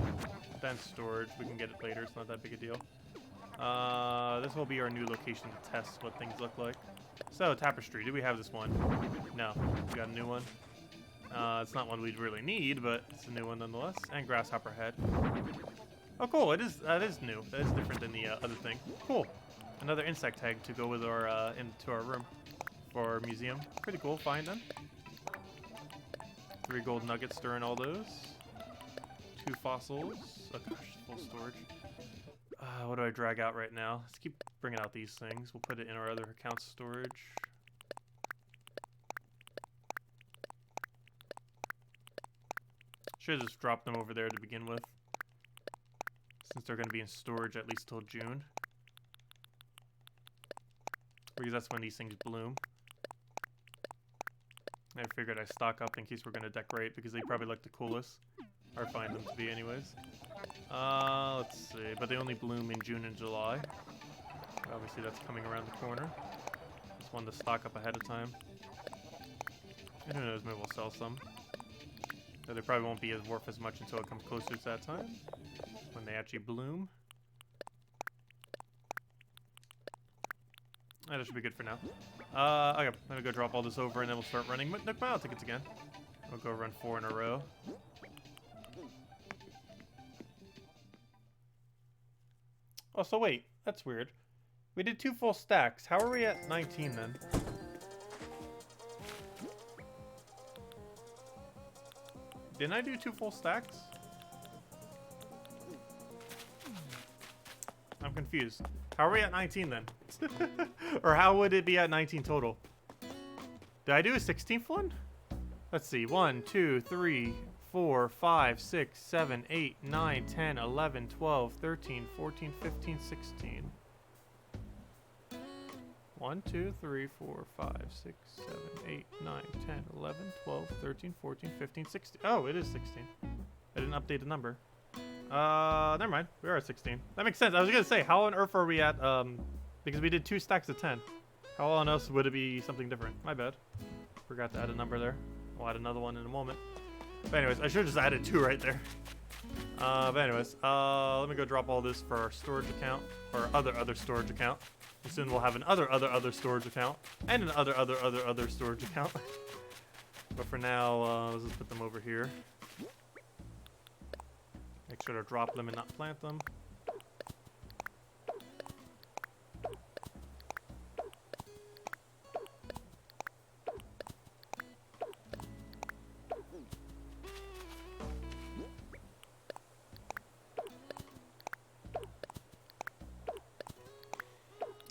Put that in storage. We can get it later. It's not that big a deal. This will be our new location to test what things look like. So, tapestry. Do we have this one? No. We got a new one. It's not one we'd really need, but it's a new one nonetheless. And grasshopper head. Oh, cool. That is new. That is different than the other thing. Cool. Another insect tag to go with our into our room for our museum. Pretty cool. Fine then. 3 gold nuggets during all those. 2 fossils. Oh gosh, full storage. What do I drag out right now? Let's keep bringing out these things. We'll put it in our other account storage. Should have just dropped them over there to begin with, since they're going to be in storage at least till June. Because that's when these things bloom. I figured I'd stock up in case we're going to decorate, because they probably look the coolest. Or find them to be anyways. Let's see. But they only bloom in June and July. Obviously that's coming around the corner. Just wanted to stock up ahead of time. And who knows, maybe we'll sell some. So they probably won't be as worth as much until it comes closer to that time. When they actually bloom. That should be good for now. Okay, I'm gonna go drop all this over and then we'll start running Nook Mile tickets again. We'll go run 4 in a row. Oh, so wait, that's weird. We did 2 full stacks. How are we at 19 then? Didn't I do 2 full stacks? I'm confused. How are we at 19 then? Or how would it be at 19 total? Did I do a 16th one? Let's see. 1, 2, 3, 4, 5, 6, 7, 8, 9, 10, 11, 12, 13, 14, 15, 16. 1, 2, 3, 4, 5, 6, 7, 8, 9, 10, 11, 12, 13, 14, 15, 16. Oh, it is 16. I didn't update the number. Never mind. We are at 16. That makes sense. I was going to say, how on earth are we at, because we did 2 stacks of 10. How on else would it be something different? My bad. Forgot to add a number there. We'll add another one in a moment. But anyways, I should have just added 2 right there. But anyways, let me go drop all this for our storage account, or other storage account. And soon we'll have an other storage account, and an other storage account. But for now, let's just put them over here. Make sure to drop them and not plant them.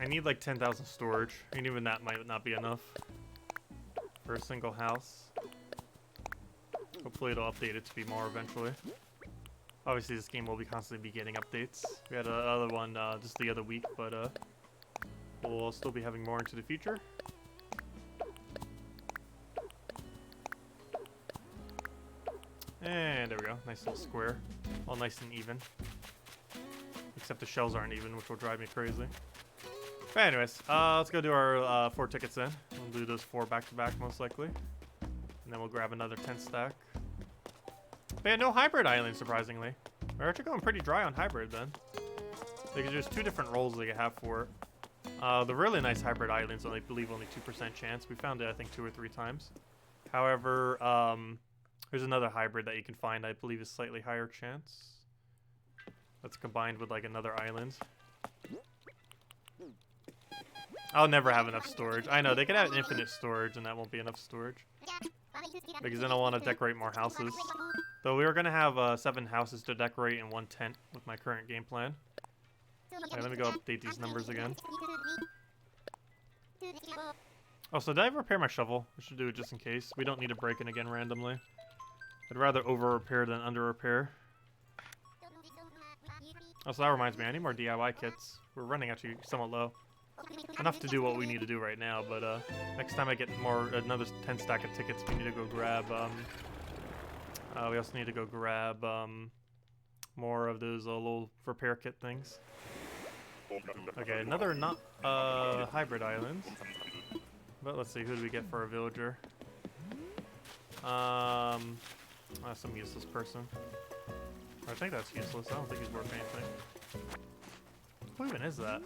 I need like 10,000 storage, and even that might not be enough for a single house. Hopefully it'll update it to be more eventually. Obviously this game will be constantly getting updates. We had another one just the other week, but we'll still be having more into the future. And there we go, nice little square. All nice and even. Except the shells aren't even, which will drive me crazy. But anyways, let's go do our 4 tickets then. We'll do those 4 back-to-back most likely. And then we'll grab another 10 stack. But yeah, no hybrid island, surprisingly. We're actually going pretty dry on hybrid then. Because there's 2 different roles they have for it. The really nice hybrid islands, I believe only 2% chance. We found it, I think, 2 or 3 times. However, there's another hybrid that you can find, I believe, is slightly higher chance. That's combined with like another island. I'll never have enough storage. I know, they could have infinite storage and that won't be enough storage. Because then I'll want to decorate more houses. Though we were going to have 7 houses to decorate and 1 tent with my current game plan. Okay, let me go update these numbers again. Oh, so did I repair my shovel? I should do it just in case. We don't need to break it again randomly. I'd rather over-repair than under-repair. Oh, so that reminds me, I need more DIY kits. We're running actually somewhat low. Enough to do what we need to do right now, but next time I get another 10 stack of tickets, we need to go grab, we also need to go grab, more of those little repair kit things. Okay, another not, hybrid islands. But let's see, who do we get for a villager? Some useless person. I think that's useless. I don't think he's worth anything. Who even is that?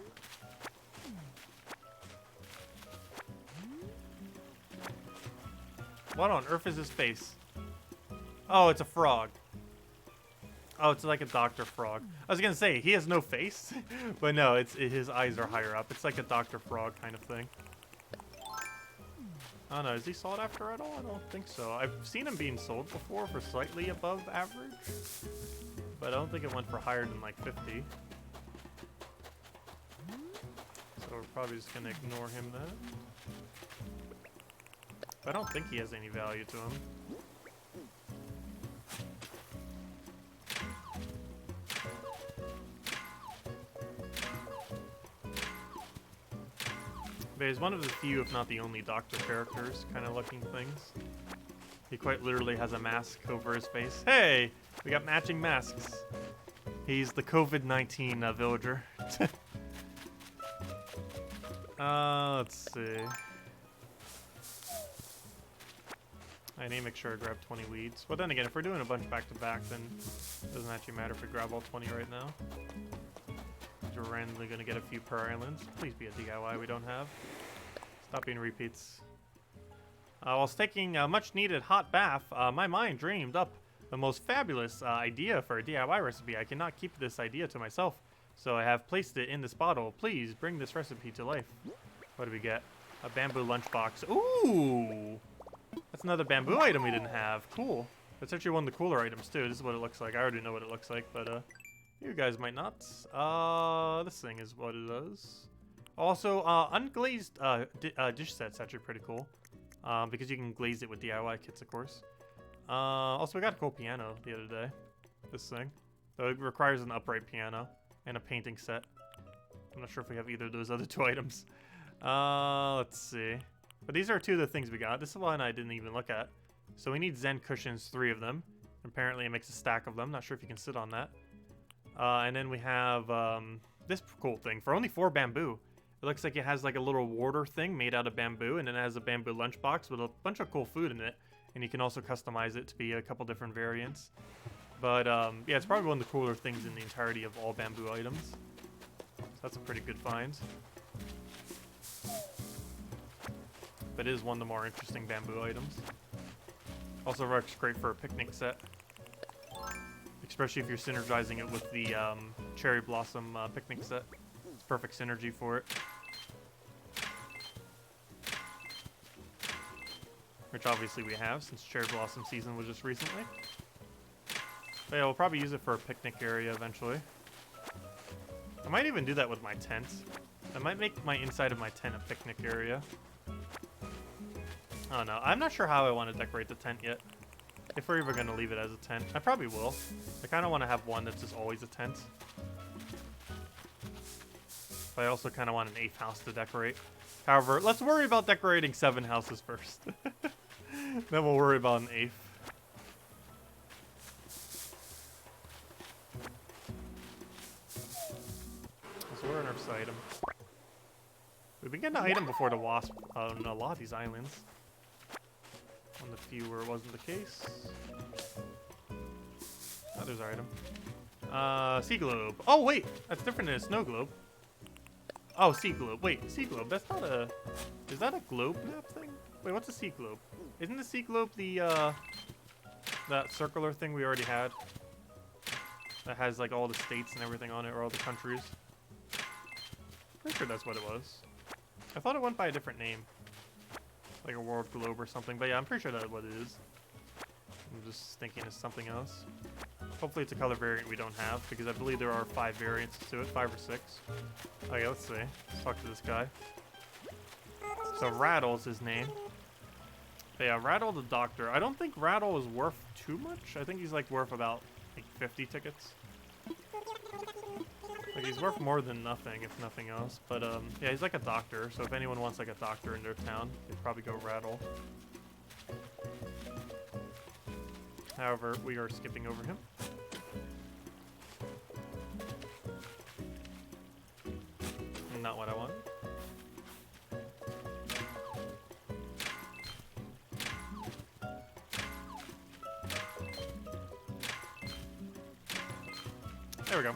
What on earth is his face? Oh, it's a frog. Oh, it's like a Dr. Frog. I was gonna say, he has no face. But no, his eyes are higher up. It's like a Dr. Frog kind of thing. I don't know, is he sought after at all? I don't think so. I've seen him being sold before for slightly above average. But I don't think it went for higher than like 50. So we're probably just gonna ignore him then. But I don't think he has any value to him. But he's one of the few, if not the only, Doctor characters kind of looking things. He quite literally has a mask over his face. Hey! We got matching masks. He's the COVID-19 villager. Let's see. I need to make sure I grab 20 weeds. Well, then again, if we're doing a bunch back-to-back, then it doesn't actually matter if we grab all 20 right now. We're randomly going to get a few per island. Please be a DIY we don't have. Stop being repeats. Whilst taking a much-needed hot bath, my mind dreamed up the most fabulous idea for a DIY recipe. I cannot keep this idea to myself, so I have placed it in this bottle. Please bring this recipe to life. What do we get? A bamboo lunchbox. Ooh! That's another bamboo item we didn't have. Cool. That's actually one of the cooler items, too. This is what it looks like. I already know what it looks like, but, you guys might not. This thing is what it does. Also, unglazed dish set's actually pretty cool. Because you can glaze it with DIY kits, of course. Also, we got a cool piano the other day. This thing. So it requires an upright piano and a painting set. I'm not sure if we have either of those other 2 items. Let's see. But these are 2 of the things we got. This is one I didn't even look at. So we need Zen cushions, 3 of them. Apparently it makes a stack of them. Not sure if you can sit on that. And then we have this cool thing for only 4 bamboo. It looks like it has like a little water thing made out of bamboo, and then it has a bamboo lunchbox with a bunch of cool food in it. And you can also customize it to be a couple different variants. But yeah, it's probably one of the cooler things in the entirety of all bamboo items. So that's a pretty good find. But it is one of the more interesting bamboo items. Also works great for a picnic set. Especially if you're synergizing it with the cherry blossom picnic set. It's perfect synergy for it. Which obviously we have, since cherry blossom season was just recently. But yeah, we'll probably use it for a picnic area eventually. I'm might even do that with my tent. I might make my inside of my tent a picnic area. Oh no, I'm not sure how I want to decorate the tent yet. If we're even going to leave it as a tent. I probably will. I kind of want to have one that's just always a tent. But I also kind of want an 8th house to decorate. However, let's worry about decorating 7 houses first. Then we'll worry about an 8th. So we're in our item. We've been getting an item before the wasp on a lot of these islands. On the few where it wasn't the case. Oh, there's our item. Sea globe. Oh, wait. That's different than a snow globe. Oh, sea globe. Wait, sea globe. That's not a... Is that a globe map thing? Wait, what's a sea globe? Isn't the sea globe the, that circular thing we already had? That has, like, all the states and everything on it, or all the countries? Pretty sure that's what it was. I thought it went by a different name. Like a world globe or something. But yeah, I'm pretty sure that's what it is. I'm just thinking it's something else. Hopefully it's a color variant we don't have, because I believe there are 5 variants to it. 5 or 6. Okay, let's see. Let's talk to this guy. So Rattle's his name. But yeah, Rattle the Doctor. I don't think Rattle is worth too much. I think he's like worth about like 50 tickets. Like he's worth more than nothing, if nothing else. But yeah, he's like a doctor. So if anyone wants like a doctor in their town, they'd probably go Rattle. However, we are skipping over him. Not what I want. There we go.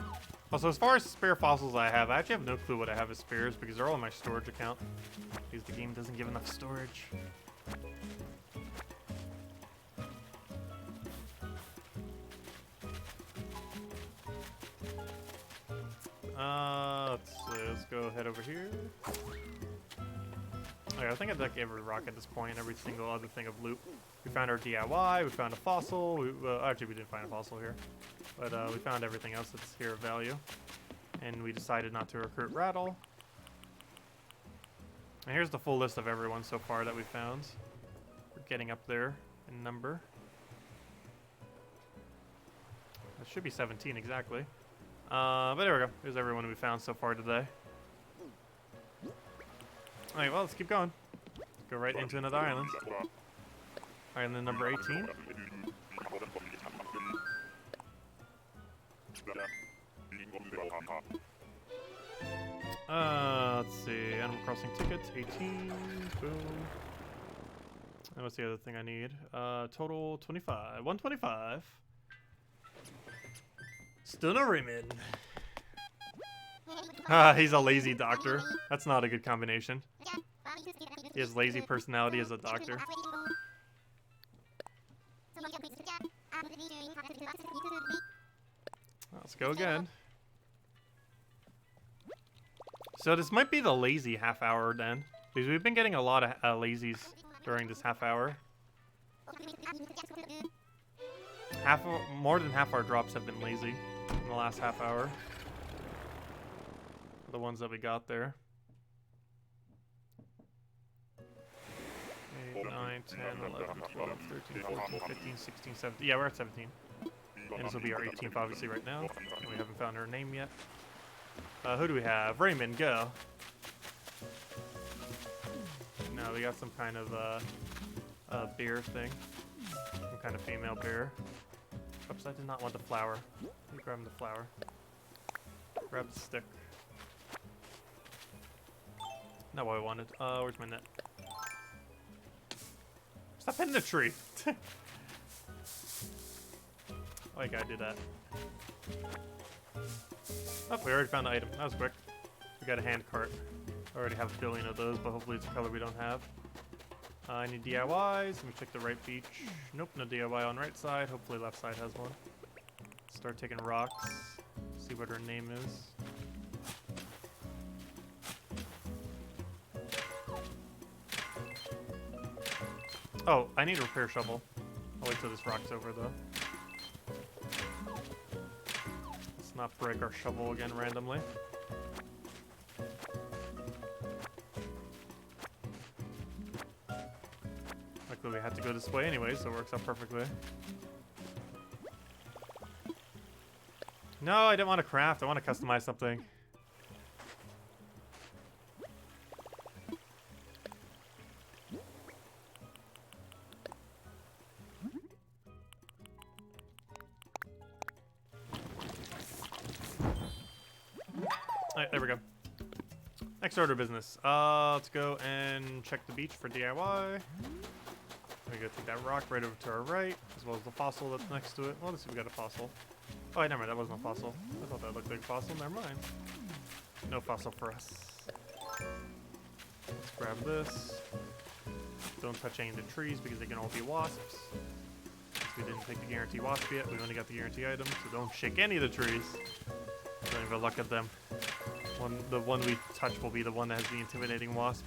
Also, as far as spare fossils I actually have no clue what I have as spares because they're all in my storage account. Because the game doesn't give enough storage. Let's see. Let's go head over here. Okay, I think I've done every rock at this point, every single other thing of loot. We found our DIY, we found a fossil. Actually, we didn't find a fossil here. But we found everything else that's here of value. And we decided not to recruit Rattle. And here's the full list of everyone so far that we found. We're getting up there in number. It should be 17 exactly. But there we go. Here's everyone we found so far today. Alright, well, let's keep going. Let's go right into another island. Island number 18. Let's see. Animal Crossing tickets, 18. Boom. And what's the other thing I need? Total 25. 125. Still no Raymond. He's a lazy doctor. That's not a good combination. He has lazy personality as a doctor. Let's go again. So this might be the lazy half hour then. Because we've been getting a lot of lazies during this half hour. More than half our drops have been lazy in the last half hour. The ones that we got there. 8, 9, 10, 11, 12, 13, 14, 15, 16, 17. Yeah, we're at 17. And this will be our 18th obviously right now. And we haven't found her name yet. Who do we have? Raymond, go. No, we got some kind of bear thing. Some kind of female bear. Oops, I did not want the flower. Let me grab the flower. Grab the stick. Not what I wanted. Where's my net? Stop hitting the tree! Why gotta do that? Oh, we already found the item. That was quick. We got a hand cart. I already have a billion of those, but hopefully it's a color we don't have. I need DIYs. Let me check the right beach. Nope, no DIY on right side. Hopefully left side has one. Start taking rocks. See what her name is. Oh, I need a repair shovel. I'll wait till this rock's over though. Let's not break our shovel again randomly. but we had to go this way anyway, so it works out perfectly. No, I didn't want to craft. I want to customize something. Alright, there we go. Next order of business. Let's go and check the beach for DIY. We go take that rock right over to our right, as well as the fossil that's next to it. Well, let's see if we got a fossil. Oh, wait, never mind, that wasn't a fossil. I thought that looked like a fossil, never mind. No fossil for us. Let's grab this. Don't touch any of the trees because they can all be wasps. Since we didn't take the guarantee wasp yet, we only got the guarantee item, so don't shake any of the trees. Don't even look at them. The one we touch will be the one that has the intimidating wasp.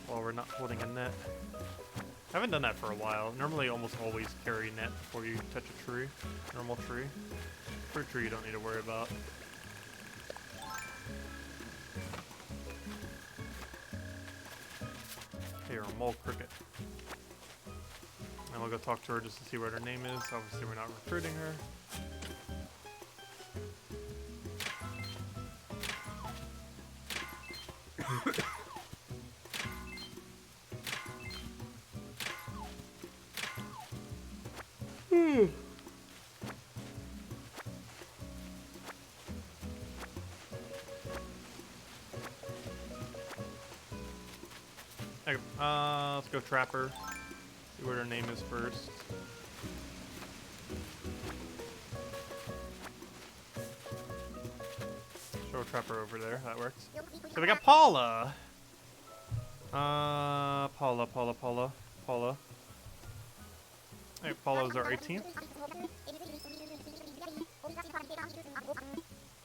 While we're not holding a net. I haven't done that for a while. Normally almost always carry net before you touch a tree. Normal tree. Fruit tree you don't need to worry about. Here, mole cricket. And we'll go talk to her just to see what her name is. Obviously we're not recruiting her. Okay, let's go trap her. See what her name is first. Show trap her over there. That works. So we got Paula. Paula. Hey, Paula's our 18th.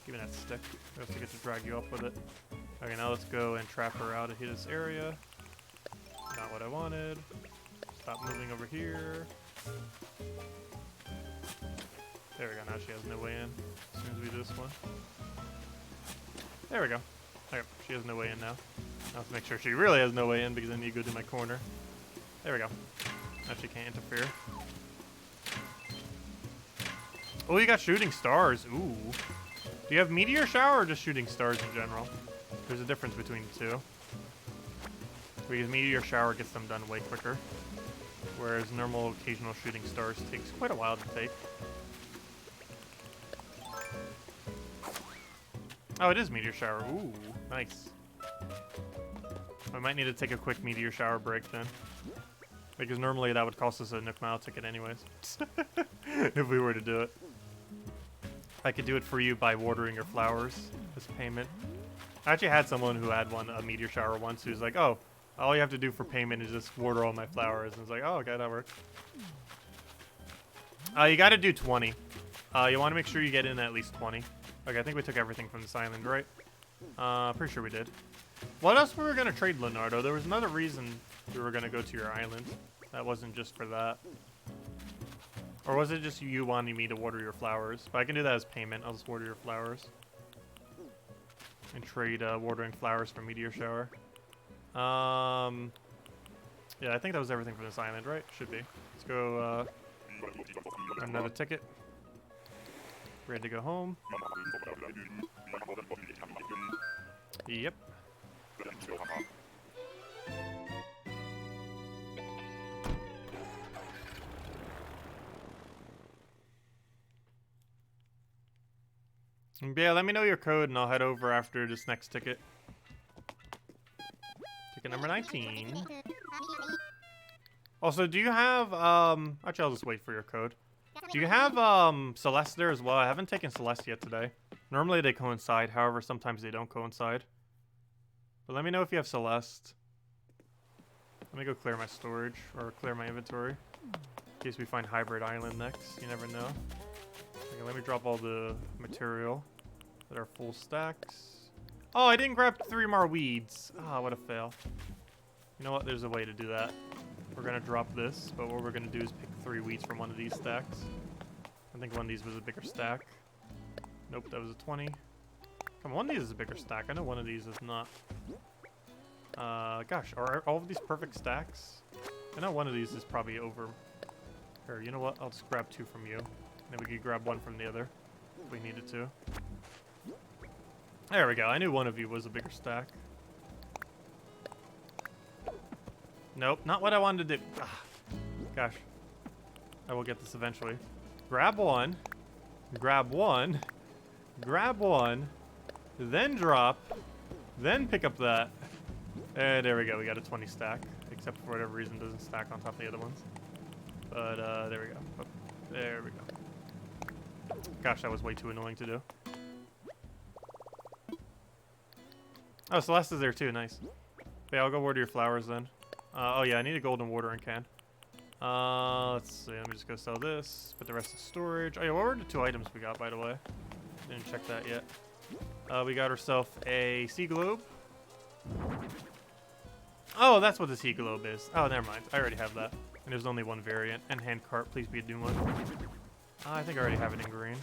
Give me that stick. We have to get to drag you up with it. Okay, now let's go and trap her out of this area. Not what I wanted. Stop moving over here. There we go. Now she has no way in. As soon as we do this one. There we go. Okay, she has no way in now. Now let's make sure she really has no way in because I need to go to my corner. There we go. Now she can't interfere. Oh, you got shooting stars. Ooh. Do you have meteor shower or just shooting stars in general? There's a difference between the two. Because meteor shower gets them done way quicker. Whereas normal occasional shooting stars takes quite a while to take. Oh, it is meteor shower. Ooh, nice. I might need to take a quick meteor shower break then. Because normally that would cost us a Nook Mile ticket anyways. If we were to do it. I could do it for you by watering your flowers as payment. I actually had someone who had a meteor shower once who's like, oh, all you have to do for payment is just water all my flowers. And it's like, oh, okay, that works. You gotta do 20. You want to make sure you get in at least 20. Okay, I think we took everything from this island, right? Pretty sure we did. What else were we gonna trade, Leonardo? There was another reason we were gonna go to your island. That wasn't just for that. Or was it just you wanting me to water your flowers? But I can do that as payment. I'll just water your flowers. And trade watering flowers for meteor shower. Yeah, I think that was everything from this island, right? Should be. Let's go, another ticket. Ready to go home. Yep. Yeah, let me know your code and I'll head over after this next ticket. Ticket number 19. Also, do you have, actually I'll just wait for your code. Do you have, Celeste there as well? I haven't taken Celeste yet today. Normally they coincide, however, sometimes they don't coincide. But let me know if you have Celeste. Let me go clear my storage, or clear my inventory. In case we find Hybrid Island next, you never know. Okay, let me drop all the material that are full stacks. Oh, I didn't grab 3 more weeds. Ah, what a fail. You know what? There's a way to do that. We're going to drop this, but what we're going to do is pick 3 weeds from one of these stacks. I think one of these was a bigger stack. Nope, that was a 20. Come on, one of these is a bigger stack. I know one of these is not. Gosh, are all of these perfect stacks? I know one of these is probably over. Here, you know what? I'll just grab 2 from you. Then we could grab 1 from the other if we needed to. There we go. I knew one of you was a bigger stack. Nope, not what I wanted to do. Ah, gosh. I will get this eventually. Grab 1. Grab 1. Grab 1. Then drop. Then pick up that. And there we go. We got a 20 stack. Except for whatever reason it doesn't stack on top of the other ones. But there we go. Oh, there we go. Gosh, that was way too annoying to do. Oh, Celeste is there too. Nice. Yeah, I'll go water your flowers then. Oh yeah, I need a golden watering can. Let's see. Let me just go sell this. Put the rest in storage. Oh yeah, what were the 2 items we got, by the way? Didn't check that yet. We got ourselves a sea globe. Oh, that's what the sea globe is. Oh, never mind. I already have that. And there's only 1 variant. And hand cart, please be a new one. I think I already have it in green.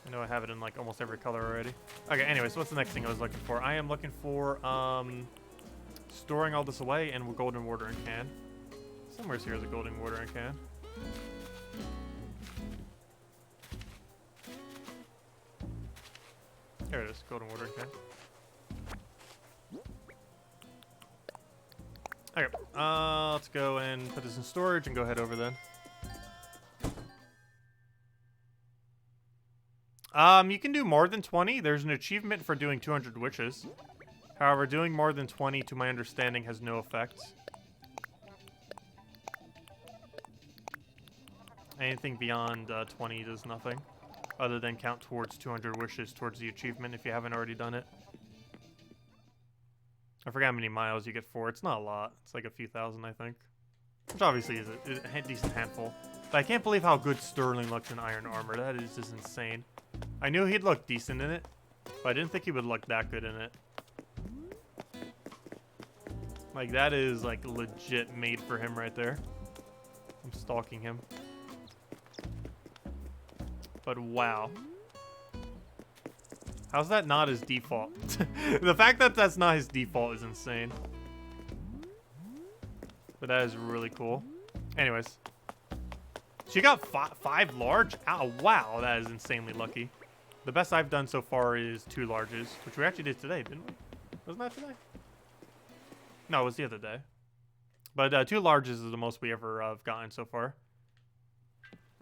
I know I have it in like almost every color already. Okay, anyway, so what's the next thing I was looking for? I am looking for storing all this away and a golden watering can. Somewhere here is a golden watering can. There it is, golden watering can. Okay, let's go and put this in storage and go head over then. You can do more than 20. There's an achievement for doing 200 wishes. However, doing more than 20, to my understanding, has no effect. Anything beyond 20 does nothing, other than count towards 200 wishes towards the achievement if you haven't already done it. I forgot how many miles you get for it. It's not a lot. It's like a few thousand, I think. Which obviously is a decent handful. But I can't believe how good Sterling looks in iron armor. That is just insane. I knew he'd look decent in it, but I didn't think he would look that good in it. Like, that is, like, legit made for him right there. I'm stalking him. But wow. How's that not his default? The fact that that's not his default is insane. But that is really cool. Anyways. She got 5 large? Ow, wow, that is insanely lucky. The best I've done so far is 2 larges, which we actually did today, didn't we? Wasn't that today? No, it was the other day. But 2 larges is the most we ever have gotten so far.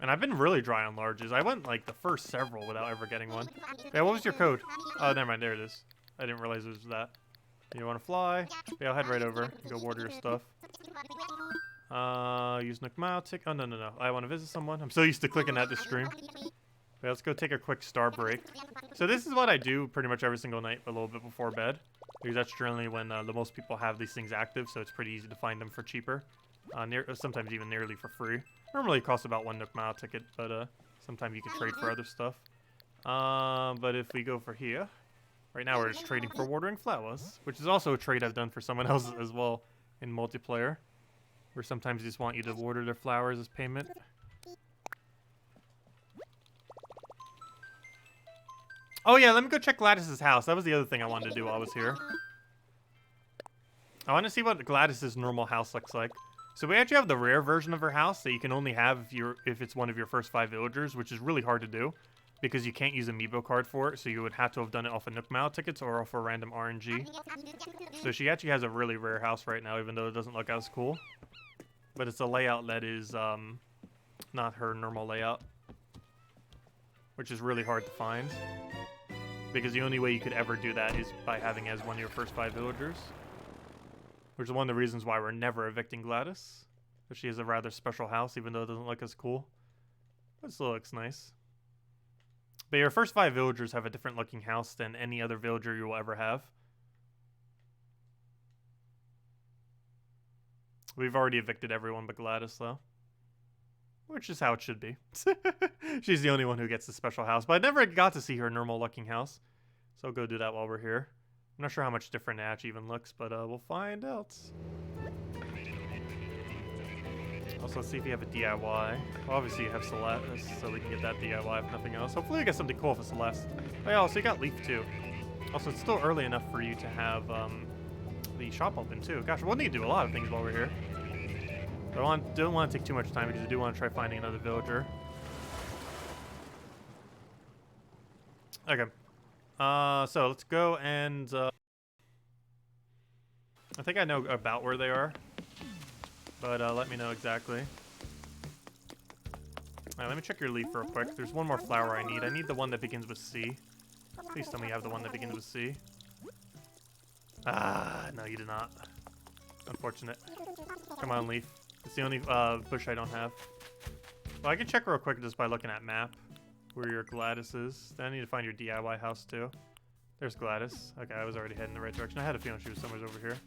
And I've been really dry on larges. I went like the first several without ever getting one. Yeah, what was your code? Oh, never mind, there it is. I didn't realize it was that. You want to fly? Yeah, I'll head right over and go water your stuff. Use Nook tick. Oh, no, no, no. I want to visit someone. I'm so used to clicking at this stream. Okay, let's go take a quick star break. So this is what I do pretty much every single night a little bit before bed. Because that's generally when the most people have these things active, so it's pretty easy to find them for cheaper. Sometimes even nearly for free. Normally it costs about 1 Nook ticket, but sometimes you can trade for other stuff. But if we go for here, right now we're just trading for watering flowers, which is also a trade I've done for someone else as well in multiplayer. Where sometimes they just want you to water their flowers as payment. Oh yeah, let me go check Gladys's house. That was the other thing I wanted to do while I was here. I want to see what Gladys's normal house looks like. So we actually have the rare version of her house that you can only have if it's one of your first 5 villagers, which is really hard to do. Because you can't use Amiibo card for it, so you would have to have done it off of Nook tickets or off a random RNG. So she actually has a really rare house right now, even though it doesn't look as cool. But it's a layout that is not her normal layout. Which is really hard to find. Because the only way you could ever do that is by having as one of your first 5 villagers. Which is one of the reasons why we're never evicting Gladys. Because she has a rather special house, even though it doesn't look as cool. But it still looks nice. But your first 5 villagers have a different looking house than any other villager you will ever have. We've already evicted everyone but Gladys, though. Which is how it should be. She's the only one who gets the special house. But I never got to see her normal looking house. So I'll go do that while we're here. I'm not sure how much different Natch even looks, but we'll find out. Also, let's see if you have a DIY. Well, obviously you have Celeste, so we can get that DIY if nothing else. Hopefully we get something cool for Celeste. Oh yeah, also you got Leaf too. Also, it's still early enough for you to have the shop open too. Gosh, we'll need to do a lot of things while we're here. But I don't want to take too much time because I do want to try finding another villager. Okay. So let's go and I think I know about where they are, but let me know exactly. Alright, let me check your leaf real quick. There's one more flower I need. I need the one that begins with C. Please tell me you have the one that begins with C. Ah, no, you do not. Unfortunate. Come on, leaf. It's the only bush I don't have. Well, I can check real quick just by looking at map where your Gladys is. Then I need to find your DIY house too. There's Gladys. Okay, I was already heading in the right direction. I had a feeling she was somewhere over here.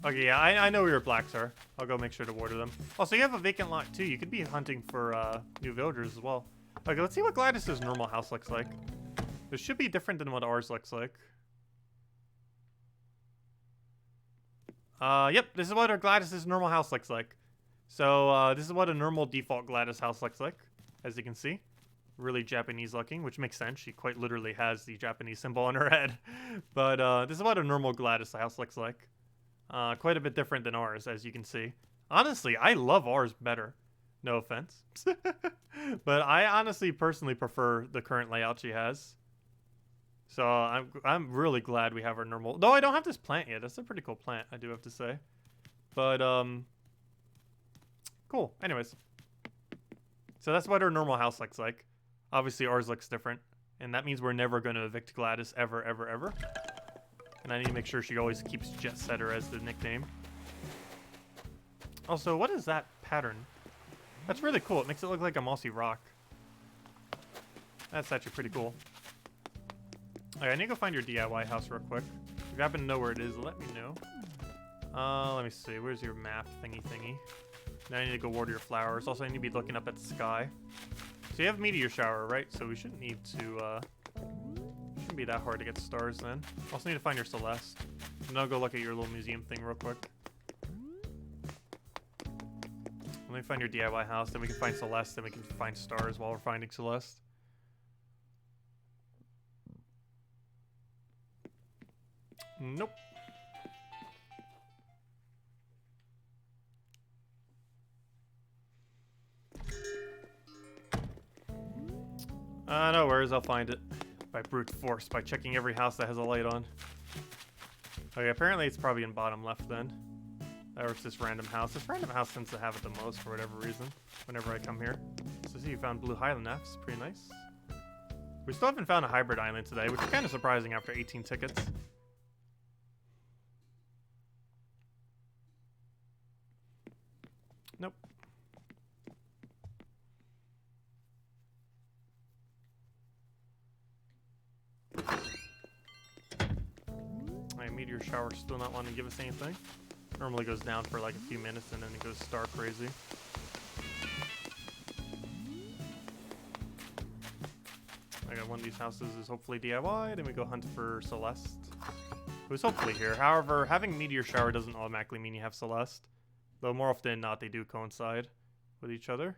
Okay, yeah, I know where your blacks are. I'll go make sure to water them. Also, you have a vacant lot too. You could be hunting for new villagers as well. Okay, let's see what Gladys's normal house looks like. This should be different than what ours looks like. Yep, this is what our Gladys's normal house looks like. So, this is what a normal default Gladys house looks like, as you can see. Really Japanese looking, which makes sense. She quite literally has the Japanese symbol on her head. But, this is what a normal Gladys house looks like. Quite a bit different than ours, as you can see. Honestly, I love ours better. No offense. But I honestly, personally prefer the current layout she has. So I'm really glad we have our normal... Though I don't have this plant yet. That's a pretty cool plant, I do have to say. But, cool. Anyways. So that's what our normal house looks like. Obviously, ours looks different. And that means we're never going to evict Gladys ever, ever, ever. And I need to make sure she always keeps Jet Setter as the nickname. Also, what is that pattern? That's really cool. It makes it look like a mossy rock. That's actually pretty cool. Alright, I need to go find your DIY house real quick. If you happen to know where it is, let me know. Let me see. Where's your map thingy? Now I need to go water your flowers. Also, I need to be looking up at the sky. So you have meteor shower, right? So we shouldn't need to, shouldn't be that hard to get stars then. Also need to find your Celeste. And then I'll go look at your little museum thing real quick. Let me find your DIY house, then we can find Celeste, then we can find stars while we're finding Celeste. Nope. No worries, I'll find it. By brute force, by checking every house that has a light on. Okay, apparently it's probably in bottom left then. Or it's this random house. This random house tends to have it the most for whatever reason, whenever I come here. So see, you found Blue Highland Naps, pretty nice. We still haven't found a hybrid island today, which is kind of surprising after 18 tickets. Nope. My meteor shower still not wanting to give us anything. Normally goes down for like a few minutes and then it goes star crazy. I got one of these houses is hopefully DIY, then we go hunt for Celeste, who's hopefully here. However, having meteor shower doesn't automatically mean you have Celeste. Though more often than not, they do coincide with each other.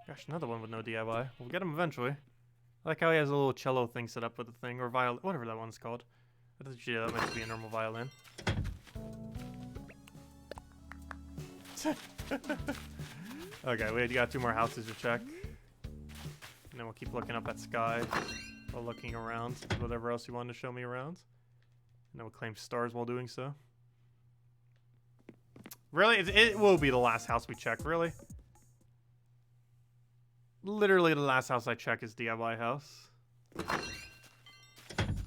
Gosh, another one with no DIY. We'll get him eventually. I like how he has a little cello thing set up with the thing, or violin, whatever that one's called. I thought that might be a normal violin. Okay, we got 2 more houses to check. And then we'll keep looking up at sky while looking around. Whatever else you wanted to show me around. And then we'll claim stars while doing so. Really? It will be the last house we check, really? Literally the last house I check is DIY house.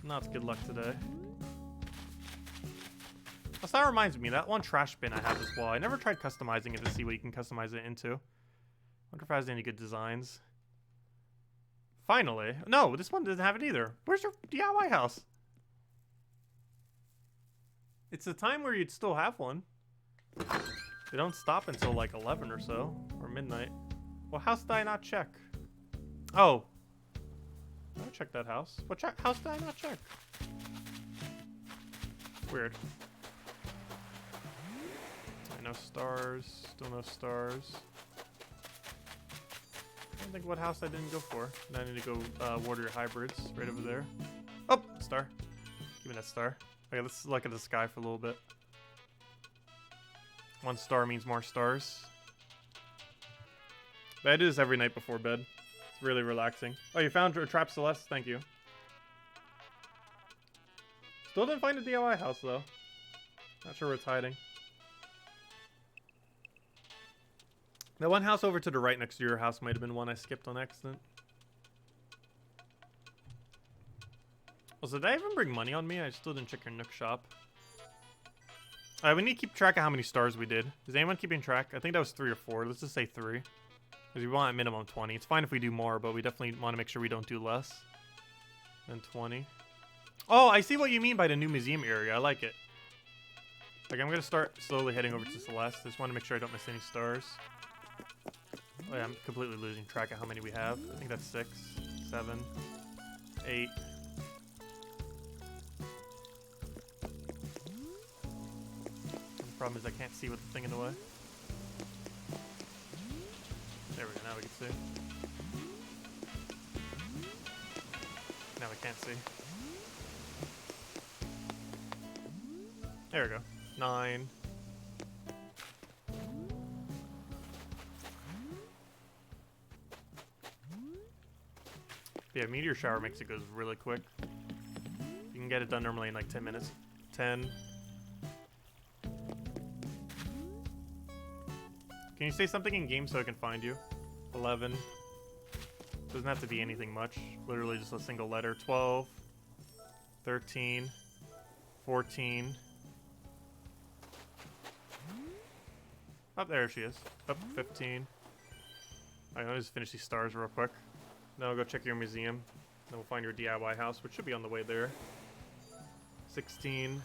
Not good luck today. Also, that reminds me, that one trash bin I have as well. I never tried customizing it to see what you can customize it into. Wonder if it has any good designs. Finally. No, this one doesn't have it either. Where's your DIY house? It's a time where you'd still have one. They don't stop until like 11 or so, or midnight. What house did I not check? Oh. I checked that house. What house did I not check? Weird. No stars. Still no stars. I don't think what house I didn't go for. Now I need to go water your hybrids right over there. Oh, star. Give me that star. Okay, let's look at the sky for a little bit. 1 star means more stars. But I do this every night before bed. It's really relaxing. Oh, you found a trap, Celeste? Thank you. Still didn't find a DIY house, though. Not sure where it's hiding. The one house over to the right next to your house might have been one I skipped on accident. Also, did I even bring money on me? I still didn't check your Nook shop. We need to keep track of how many stars we did. Is anyone keeping track? I think that was 3 or 4. Let's just say 3. Because we want at minimum 20. It's fine if we do more, but we definitely want to make sure we don't do less than 20. Oh, I see what you mean by the new museum area. I like it. Like, I'm going to start slowly heading over to Celeste. I just want to make sure I don't miss any stars. Oh, yeah, I'm completely losing track of how many we have. I think that's 6, 7, 8. The problem is I can't see with the thing in the way. There we go, now we can see. Now we can't see. There we go. 9. Yeah, meteor shower makes it go really quick. You can get it done normally in like 10 minutes. 10. Can you say something in game so I can find you? 11. Doesn't have to be anything much. Literally just a single letter. 12. 13. 14. Oh, there she is. Up, 15. Alright, let me just finish these stars real quick. Then I'll go check your museum. Then we'll find your DIY house, which should be on the way there. 16.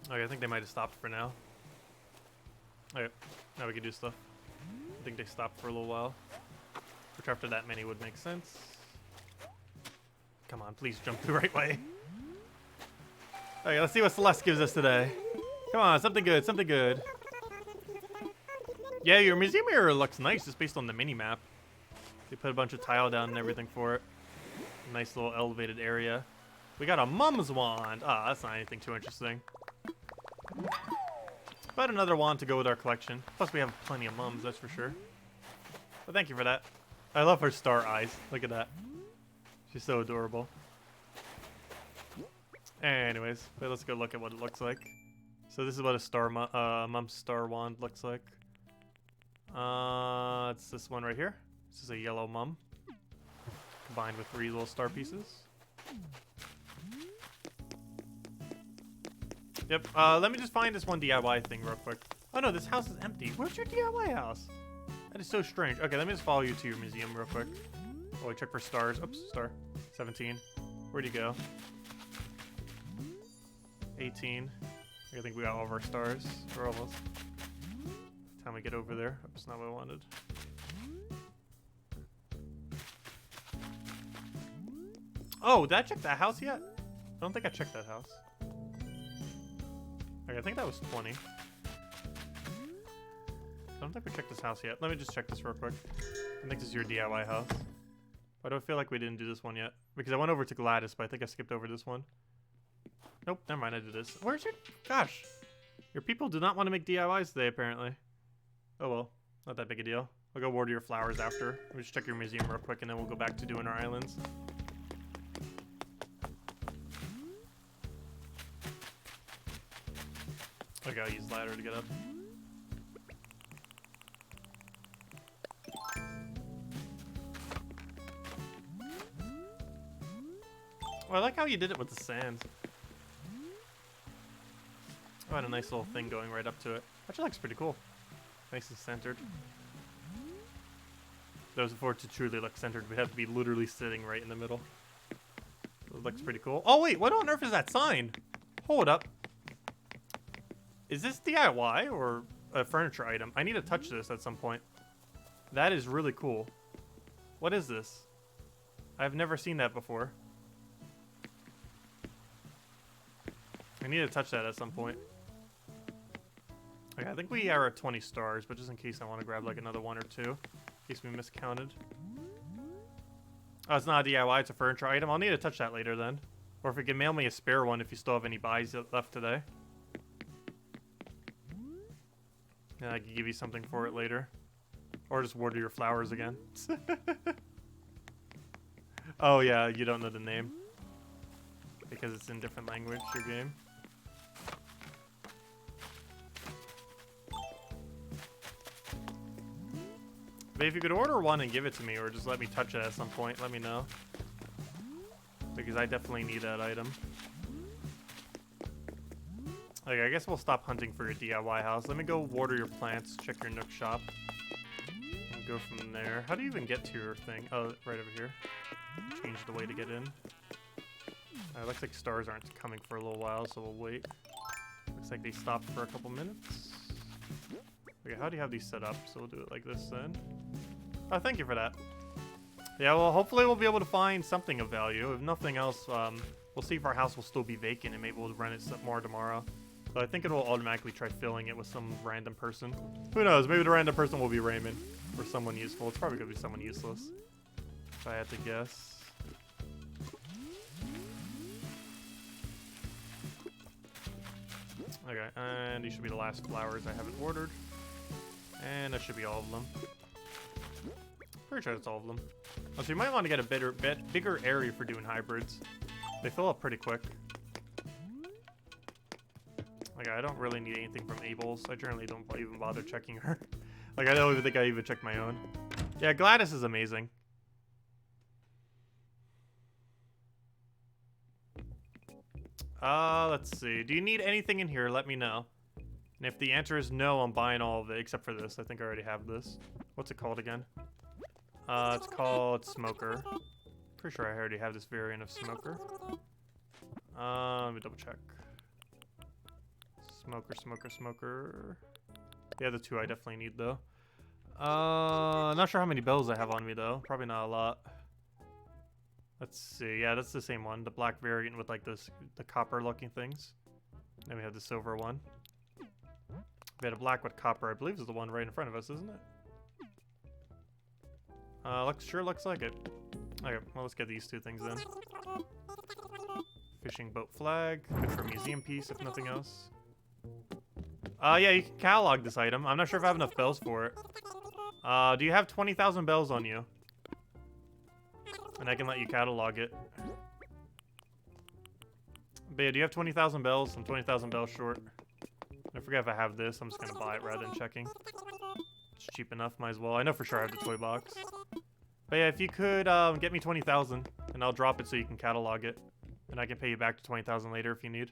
Okay, I think they might have stopped for now. Okay, now we can do stuff. I think they stopped for a little while. Which after that many would make sense. Come on, please jump the right way. Okay, let's see what Celeste gives us today. Come on, something good, something good. Yeah, your museum area looks nice just based on the mini-map. They put a bunch of tile down and everything for it. Nice little elevated area. We got a mum's wand. Ah, that's not anything too interesting. But another wand to go with our collection. Plus we have plenty of mums, that's for sure. But thank you for that. I love her star eyes. Look at that. She's so adorable. Anyways, let's go look at what it looks like. So this is what a star mum's star wand looks like. It's this one right here. This is a yellow mum. Combined with 3 little star pieces. Yep, let me just find this one DIY thing real quick. Oh no, this house is empty. Where's your DIY house? That is so strange. Okay, let me just follow you to your museum real quick. Oh, we check for stars. Oops, star. 17. Where'd you go? 18. I think we got all of our stars. We're almost. Time we get over there. Oops, not what I wanted. Oh, did I check that house yet? I don't think I checked that house. Okay, I think that was 20. I don't think we checked this house yet. Let me just check this real quick. I think this is your DIY house. Why do I feel like we didn't do this one yet? Because I went over to Gladys, but I think I skipped over this one. Nope, never mind, I did this. Where's your... Gosh. Your people do not want to make DIYs today, apparently. Oh well, not that big a deal. I'll go water your flowers after. Let me just check your museum real quick, and then we'll go back to doing our islands. Okay, I'll use ladder to get up. Oh, I like how you did it with the sand. Oh, I had a nice little thing going right up to it. Actually looks pretty cool. Nice and centered. Those for it to truly look centered, we have to be literally sitting right in the middle. It looks pretty cool. Oh wait, what on earth is that sign? Hold up. Is this DIY or a furniture item? I need to touch this at some point. That is really cool. What is this? I've never seen that before. I need to touch that at some point. Okay, I think we are at 20 stars, but just in case I want to grab like another one or two. In case we miscounted. Oh, it's not a DIY, it's a furniture item. I'll need to touch that later then. Or if you can mail me a spare one if you still have any buys left today. And I can give you something for it later. Or just water your flowers again. Oh yeah, you don't know the name. Because it's in different language, your game. But if you could order one and give it to me, or just let me touch it at some point, let me know. Because I definitely need that item. Okay, I guess we'll stop hunting for your DIY house. Let me go water your plants, check your Nook shop. And go from there. How do you even get to your thing? Oh, right over here. Change the way to get in. Looks like stars aren't coming for a little while, so we'll wait. Looks like they stopped for a couple minutes. Okay, how do you have these set up? So we'll do it like this then. Oh, thank you for that. Yeah, well, hopefully we'll be able to find something of value. If nothing else, we'll see if our house will still be vacant and maybe we'll rent it some more tomorrow. But I think it will automatically try filling it with some random person. Who knows? Maybe the random person will be Raymond or someone useful. It's probably going to be someone useless, if I had to guess. Okay, and these should be the last flowers I haven't ordered. And that should be all of them. Pretty sure that's all of them. Oh, so you might want to get a bigger area for doing hybrids. They fill up pretty quick. Like, I don't really need anything from Abel's. I generally don't even bother checking her. Like, I don't even think I even checked my own. Yeah, Gladys is amazing. Let's see. Do you need anything in here? Let me know. And if the answer is no, I'm buying all of it, except for this. I think I already have this. What's it called again? It's called Smoker. Pretty sure I already have this variant of Smoker. Let me double check. Smoker. The other two I definitely need, though. Not sure how many bells I have on me, though. Probably not a lot. Let's see. Yeah, that's the same one. The black variant with, like, the copper-looking things. Then we have the silver one. We had a black with copper, I believe is the one right in front of us, isn't it? Sure looks like it. Okay, well, let's get these two things then. Fishing boat flag. Good for a museum piece, if nothing else. Yeah, you can catalog this item. I'm not sure if I have enough bells for it. Do you have 20,000 bells on you? And I can let you catalog it. But yeah, do you have 20,000 bells? I'm 20,000 bells short. I forget if I have this. I'm just going to buy it rather than checking. It's cheap enough. Might as well. I know for sure I have the toy box. But yeah, if you could get me 20,000, and I'll drop it so you can catalog it. And I can pay you back to 20,000 later if you need.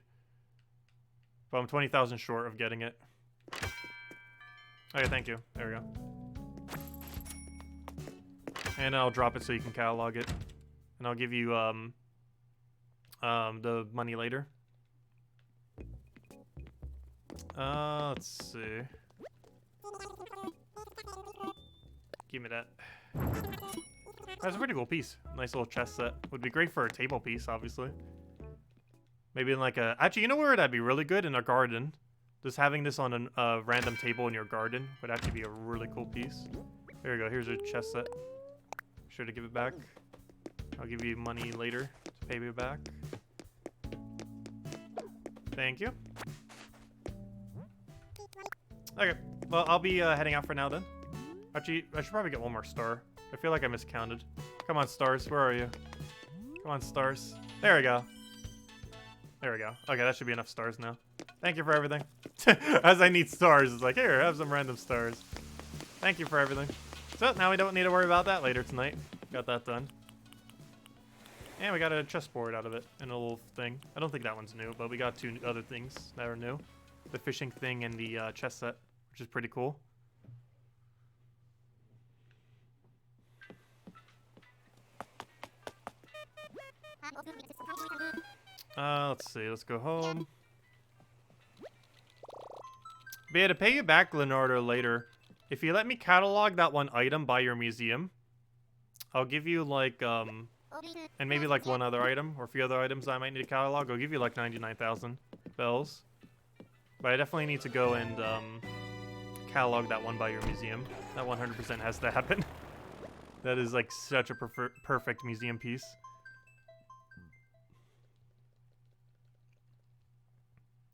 But I'm 20,000 short of getting it. Okay, thank you. There we go. And I'll drop it so you can catalog it. And I'll give you the money later. Let's see. Give me that. That's a pretty cool piece. Nice little chest set. Would be great for a table piece, obviously. Maybe in like a... Actually, you know where that'd be really good? In a garden. Just having this on a random table in your garden would actually be a really cool piece. There you go. Here's your chest set. Sure to give it back. I'll give you money later to pay me back. Thank you. Okay. Well, I'll be heading out for now then. Actually, I should probably get one more star. I feel like I miscounted. Come on, stars. Where are you? Come on, stars. There we go. There we go. Okay, that should be enough stars now. Thank you for everything. As I need stars, it's like, here, have some random stars. Thank you for everything. So, now we don't need to worry about that later tonight. Got that done. And we got a chessboard out of it and a little thing. I don't think that one's new, but we got two other things that are new. The fishing thing and the chess set, which is pretty cool. Let's see. Let's go home. But yeah, to pay you back, Leonardo, later, if you let me catalog that one item by your museum, I'll give you, like, and maybe, like, one other item, or a few other items I might need to catalog. I'll give you, like, 99,000 bells. But I definitely need to go and, catalog that one by your museum. That 100% has to happen. That is like such a perfect museum piece.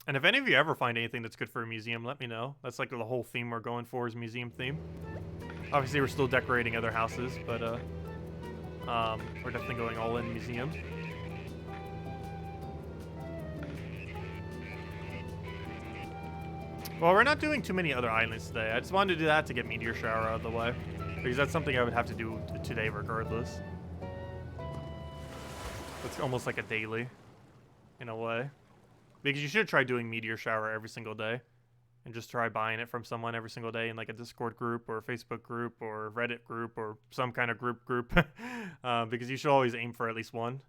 And if any of you ever find anything that's good for a museum, let me know. That's like the whole theme we're going for is museum theme. Obviously, we're still decorating other houses, but we're definitely going all in museum. Well, we're not doing too many other islands today. I just wanted to do that to get Meteor Shower out of the way, because that's something I would have to do today regardless. It's almost like a daily, in a way. Because you should try doing Meteor Shower every single day. And just try buying it from someone every single day in like a Discord group or a Facebook group or Reddit group or some kind of group. Because you should always aim for at least one.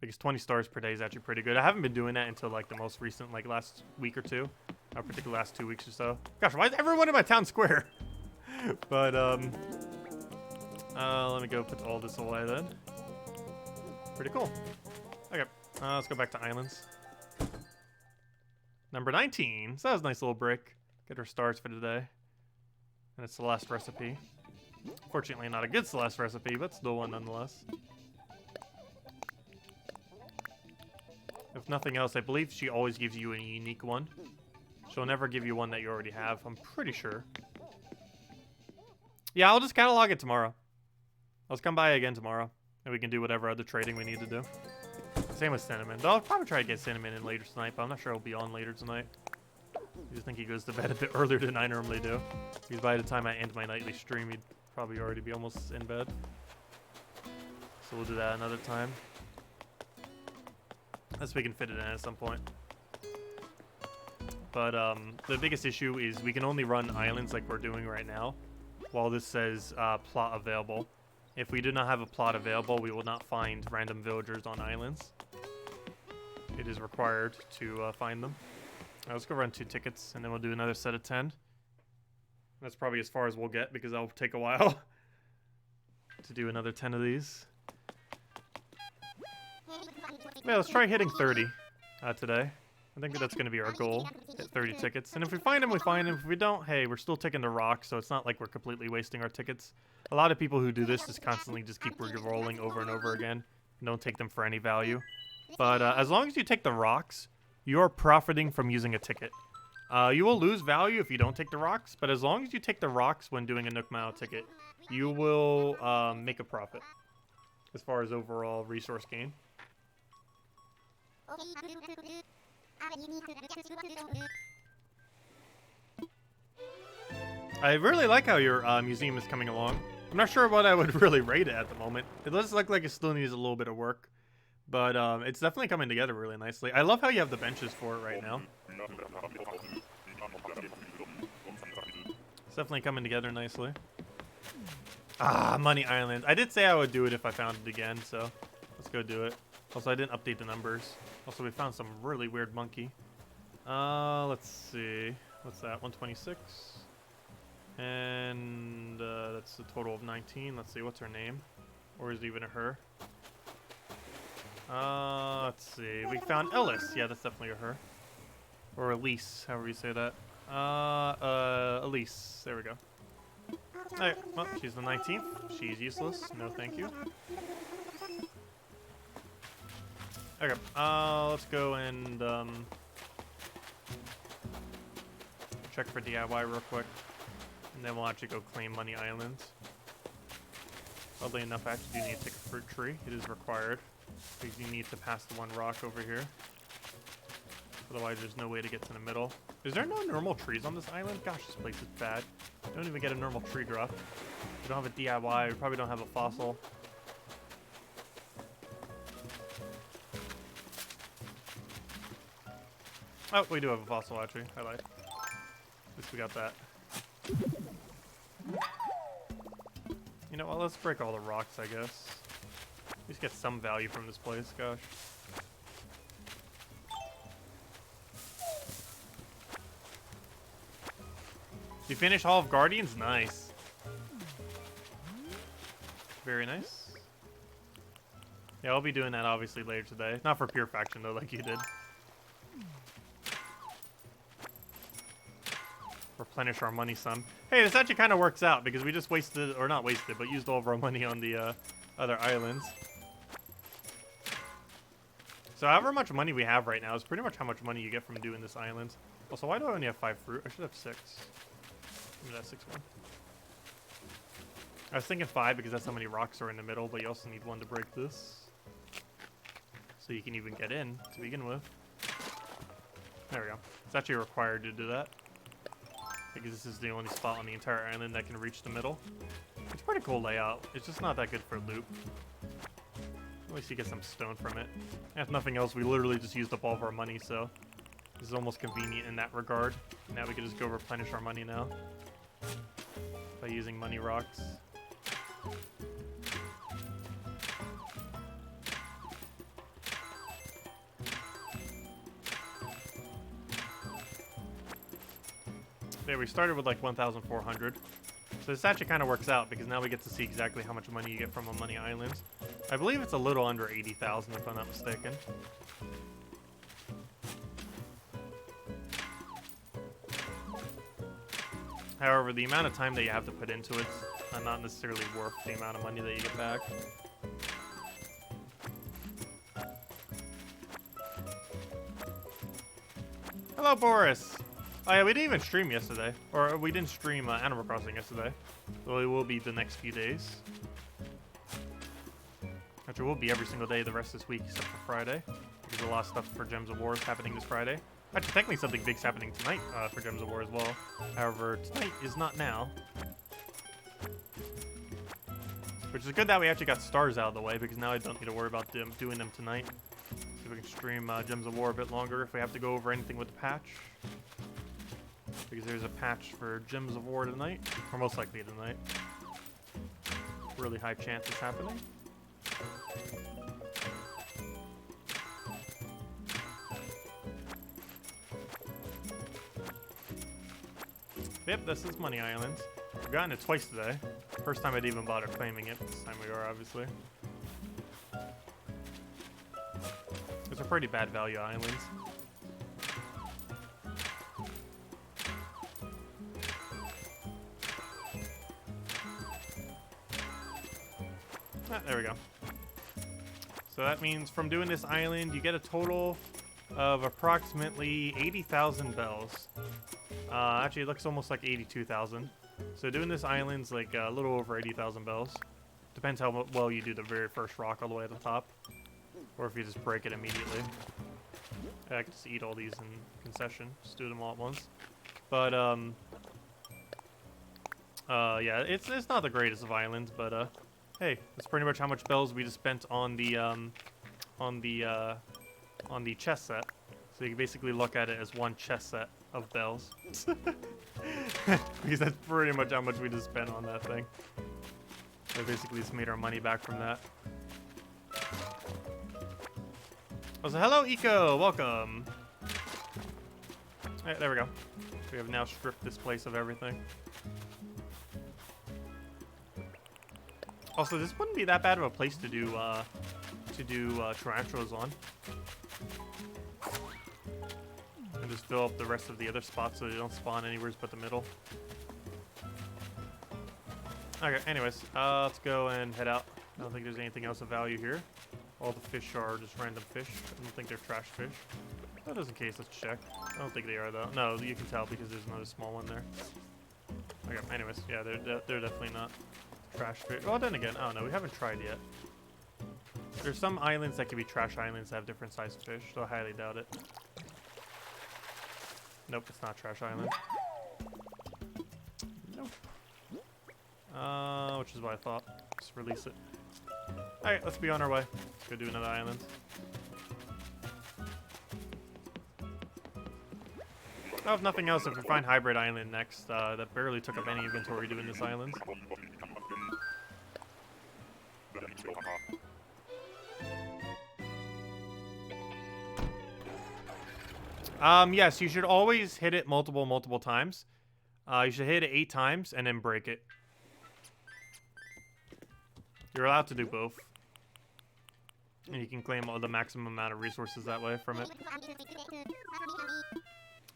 Because 20 stars per day is actually pretty good. I haven't been doing that until like the most recent, like last week or two. Particularly last 2 weeks or so. Gosh, why is everyone in my town square? But, let me go put all this away then. Pretty cool. Okay, let's go back to islands. Number 19. So that was a nice little break. Get our stars for today. And it's the last recipe. Fortunately, not a good Celeste recipe, but still one nonetheless. If nothing else, I believe she always gives you a unique one. She'll never give you one that you already have, I'm pretty sure. Yeah, I'll just catalog it tomorrow. Let's come by again tomorrow. And we can do whatever other trading we need to do. Same with Cinnamon. Though I'll probably try to get Cinnamon in later tonight, but I'm not sure he'll be on later tonight. I just think he goes to bed a bit earlier than I normally do. Because by the time I end my nightly stream, he'd probably already be almost in bed. So we'll do that another time. Unless we can fit it in at some point. But the biggest issue is we can only run islands like we're doing right now, while this says plot available. If we do not have a plot available, we will not find random villagers on islands. It is required to find them. Right, let's go run 2 tickets, and then we'll do another set of 10. That's probably as far as we'll get, because that'll take a while to do another 10 of these. Yeah, let's try hitting 30 today. I think that's going to be our goal, hit 30 tickets. And if we find them, we find them. If we don't, hey, we're still taking the rock, so it's not like we're completely wasting our tickets. A lot of people who do this just constantly just keep rolling over and over again. And don't take them for any value. But as long as you take the rocks, you're profiting from using a ticket. You will lose value if you don't take the rocks, but as long as you take the rocks when doing a Nook Mile ticket, you will make a profit as far as overall resource gain. I really like how your museum is coming along. I'm not sure what I would really rate it at the moment. It does look like it still needs a little bit of work. But it's definitely coming together really nicely. I love how you have the benches for it right now. It's definitely coming together nicely. Ah, Money Island. I did say I would do it if I found it again, so let's go do it. Also, I didn't update the numbers. Also, we found some really weird monkey. Let's see. What's that? 126. And that's a total of 19. Let's see, what's her name? Or is it even a her? Let's see. We found Ellis. Yeah, that's definitely a her. Or Elise, however you say that. Elise. There we go. Alright, well, she's the 19th. She's useless. No thank you. Okay, let's go and, check for DIY real quick. And then we'll actually go claim Money Island. Oddly enough, I actually do need to take a fruit tree. It is required. Because you need to pass the one rock over here. Otherwise, there's no way to get to the middle. Is there no normal trees on this island? Gosh, this place is bad. I don't even get a normal tree drop. We don't have a DIY. We probably don't have a fossil. Oh, we do have a fossil, actually. I lied. At least we got that. You know what? Let's break all the rocks, I guess. At least get some value from this place, gosh. You finish Hall of Guardians? Nice. Very nice. Yeah, I'll be doing that obviously later today. Not for pure faction though, like you did. replenish our money some. Hey, this actually kind of works out because we just wasted, or not wasted, but used all of our money on the other islands. So however much money we have right now is pretty much how much money you get from doing this island. Also, why do I only have 5 fruit? I should have 6. Give me that 6 one. I was thinking 5 because that's how many rocks are in the middle, but you also need 1 to break this. So you can even get in to begin with. There we go. It's actually required to do that. Because this is the only spot on the entire island that can reach the middle. It's a pretty cool layout. It's just not that good for loot. At least you get some stone from it. If nothing else, we literally just used up all of our money, so this is almost convenient in that regard. Now we can just go replenish our money now by using money rocks. There, we started with like 1,400. So this actually kind of works out because now we get to see exactly how much money you get from a money island. I believe it's a little under 80,000 if I'm not mistaken. However, the amount of time that you have to put into it's not necessarily worth the amount of money that you get back. Hello, Boris! Oh yeah, we didn't even stream yesterday. Or we didn't stream Animal Crossing yesterday. Though it will be the next few days. Which it will be every single day the rest of this week except for Friday. There's a lot of stuff for Gems of War is happening this Friday. Actually, technically something big's happening tonight for Gems of War as well. However, tonight is not now. Which is good that we actually got stars out of the way because now I don't need to worry about doing them tonight. See if we can stream Gems of War a bit longer if we have to go over anything with the patch. Because there's a patch for Gems of War tonight, or most likely tonight. Really high chance it's happening. Yep, this is Money Island. We've gotten it twice today. First time I'd even bother claiming it. This time we are, obviously. These are pretty bad value islands. Ah, there we go. So that means from doing this island, you get a total of approximately 80,000 bells. Actually, it looks almost like 82,000. So doing this island's like a little over 80,000 bells. Depends how well you do the very first rock all the way at the top. Or if you just break it immediately. I can just eat all these in concession. Just do them all at once. But, yeah, it's not the greatest of islands, but, hey, that's pretty much how much bells we just spent on the chess set. So you can basically look at it as one chess set of bells. Because that's pretty much how much we just spent on that thing. So basically just made our money back from that. Oh, so hello, Eco! Welcome! Alright, there we go. We have now stripped this place of everything. Also, this wouldn't be that bad of a place to do tarantulas on. And just fill up the rest of the other spots so they don't spawn anywhere but the middle. Okay, anyways, let's go and head out. I don't think there's anything else of value here. All the fish are just random fish. I don't think they're trash fish. But just in case, let's check. I don't think they are, though. No, you can tell because there's another small one there. Okay, anyways, yeah, they're definitely not trash fish. Well, then again, I don't know. We haven't tried yet. There's some islands that can be trash islands that have different sized fish, so I highly doubt it. Nope, it's not trash island. Nope. Which is what I thought. Just release it. Alright, let's be on our way. Let's go do another island. Oh, if nothing else, if we find Hybrid Island next, that barely took up any inventory doing this island. Yes, you should always hit it multiple times. You should hit it 8 times and then break it. You're allowed to do both. And you can claim all the maximum amount of resources that way from it.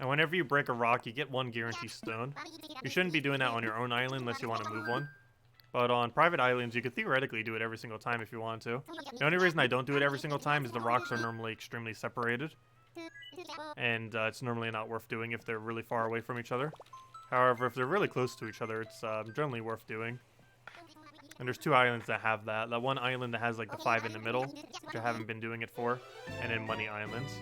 And whenever you break a rock, you get 1 guarantee stone. You shouldn't be doing that on your own island unless you want to move one. But on private islands, you could theoretically do it every single time if you wanted to. The only reason I don't do it every single time is the rocks are normally extremely separated. And it's normally not worth doing if they're really far away from each other. However, if they're really close to each other, it's generally worth doing. And there's 2 islands that have that. That one island that has like the 5 in the middle, which I haven't been doing it for. And then Money Islands,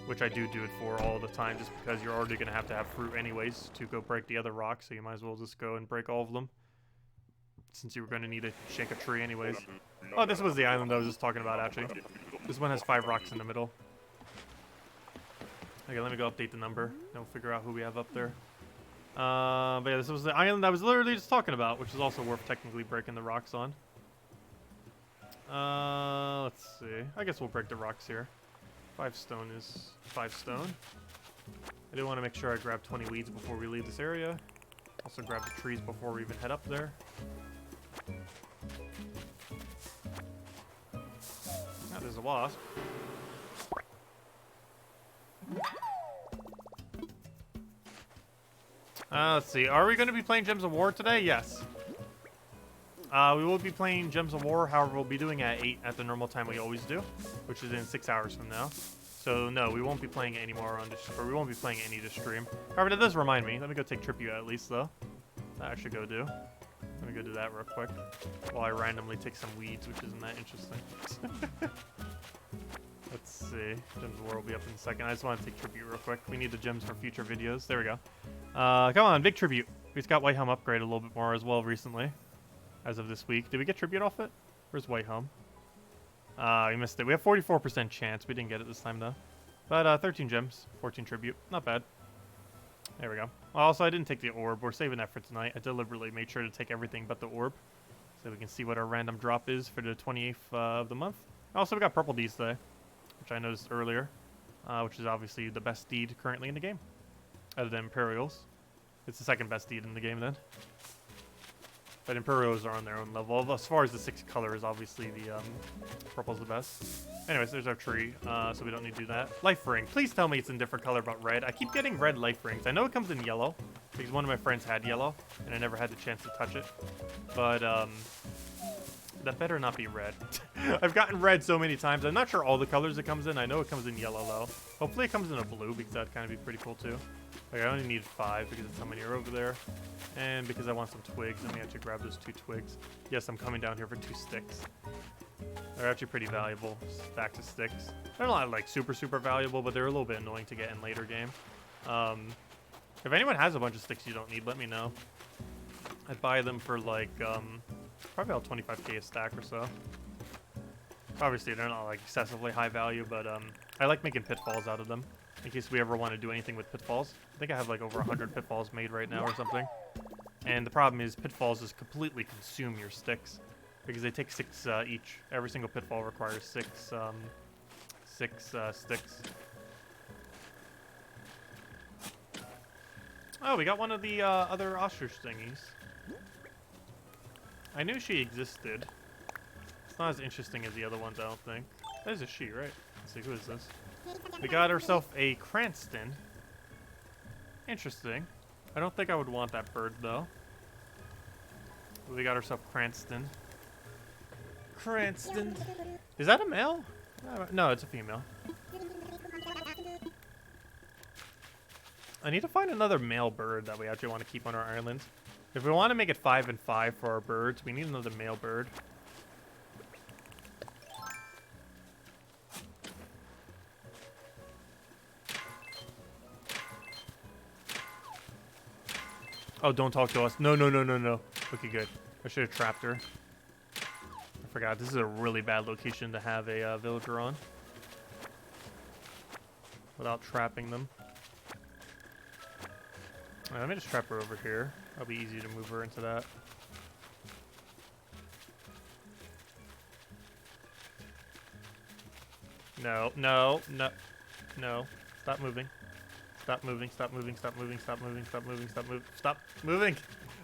which I do it for all the time just because you're already going to have fruit anyways to go break the other rocks. So you might as well just go and break all of them. Since you were going to need to shake a tree anyways. Oh, this was the island I was just talking about, actually. This one has 5 rocks in the middle. Okay, let me go update the number. Then we'll figure out who we have up there. But yeah, this was the island I was literally just talking about, which is also worth technically breaking the rocks on. Let's see. I guess we'll break the rocks here. 5 stone is 5 stone. I do want to make sure I grab 20 weeds before we leave this area. Also grab the trees before we even head up there. Ah, there's a wasp. Let's see. Are we going to be playing Gems of War today? Yes. We will be playing Gems of War. However, we'll be doing it at 8 at the normal time we always do, which is in 6 hours from now. So no, we won't be playing it anymore on this, or we won't be playing any this stream. However, that does remind me. Let me go take tribute at least, though. That I should go do. Let me go do that real quick while I randomly take some weeds, which isn't that interesting. Let's see. Gems of War will be up in a second. I just want to take tribute real quick. We need the gems for future videos. There we go. Come on, big tribute. We just got White Helm upgraded a little bit more as well recently, as of this week. Did we get tribute off it? Where's White Helm? We missed it. We have 44% chance. We didn't get it this time, though. But 13 gems, 14 tribute. Not bad. There we go. Also, I didn't take the orb. We're saving that for tonight. I deliberately made sure to take everything but the orb, so we can see what our random drop is for the 28th of the month. Also, we got purple deeds today, which I noticed earlier, which is obviously the best deed currently in the game, other than Imperials. It's the second best deed in the game, then. But Imperials are on their own level. As far as the 6 colors, obviously the purple's the best. Anyways, there's our tree, so we don't need to do that. Life ring. Please tell me it's in different color but red. I keep getting red life rings. I know it comes in yellow, because one of my friends had yellow, and I never had the chance to touch it. But, that better not be red. I've gotten red so many times. I'm not sure all the colors it comes in. I know it comes in yellow, though. Hopefully it comes in a blue, because that'd kind of be pretty cool, too. Like, I only need 5, because it's how many are over there. And because I want some twigs, let me actually grab those 2 twigs. Yes, I'm coming down here for 2 sticks. They're actually pretty valuable, stacks of sticks. They're not, like, super valuable, but they're a little bit annoying to get in later game. If anyone has a bunch of sticks you don't need, let me know. I'd buy them for, like, probably about 25k a stack or so. Obviously, they're not, like, excessively high value, but I like making pitfalls out of them, in case we ever want to do anything with pitfalls. I think I have, like, over 100 pitfalls made right now or something. And the problem is pitfalls just completely consume your sticks, because they take 6 each. Every single pitfall requires 6 sticks. Oh, we got one of the other ostrich thingies. I knew she existed. It's not as interesting as the other ones, I don't think. That is a she, right? Let's see, who is this? We got ourselves a Cranston. Interesting. I don't think I would want that bird, though. We got ourselves Cranston. Cranston. Is that a male? No, it's a female. I need to find another male bird that we actually want to keep on our island. If we want to make it 5 and 5 for our birds, we need another male bird. Oh, don't talk to us. No. Okay, good. I should have trapped her. I forgot. This is a really bad location to have a villager on without trapping them. Alright, let me just trap her over here. That'll be easy to move her into that. No. Stop moving. Stop moving.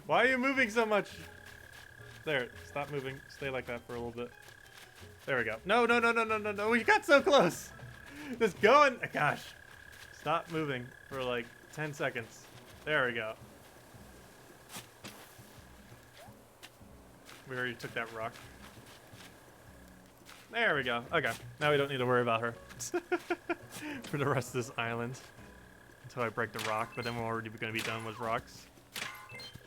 Why are you moving so much? There, stop moving. Stay like that for a little bit. There we go. No. We got so close. Just going. Gosh. Stop moving for like 10 seconds. There we go. We already took that rock. There we go. Okay. Now we don't need to worry about her. For the rest of this island. Until I break the rock, but then we're already going to be done with rocks.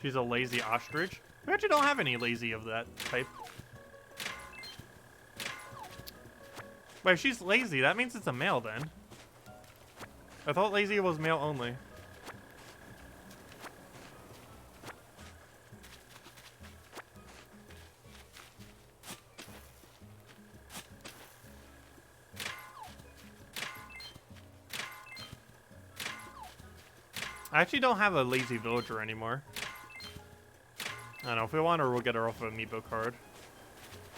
She's a lazy ostrich. We actually don't have any lazy of that type. But if she's lazy, that means it's a male then. I thought lazy was male only. I actually don't have a lazy villager anymore. I don't know, if we want her, we'll get her off of an amiibo card.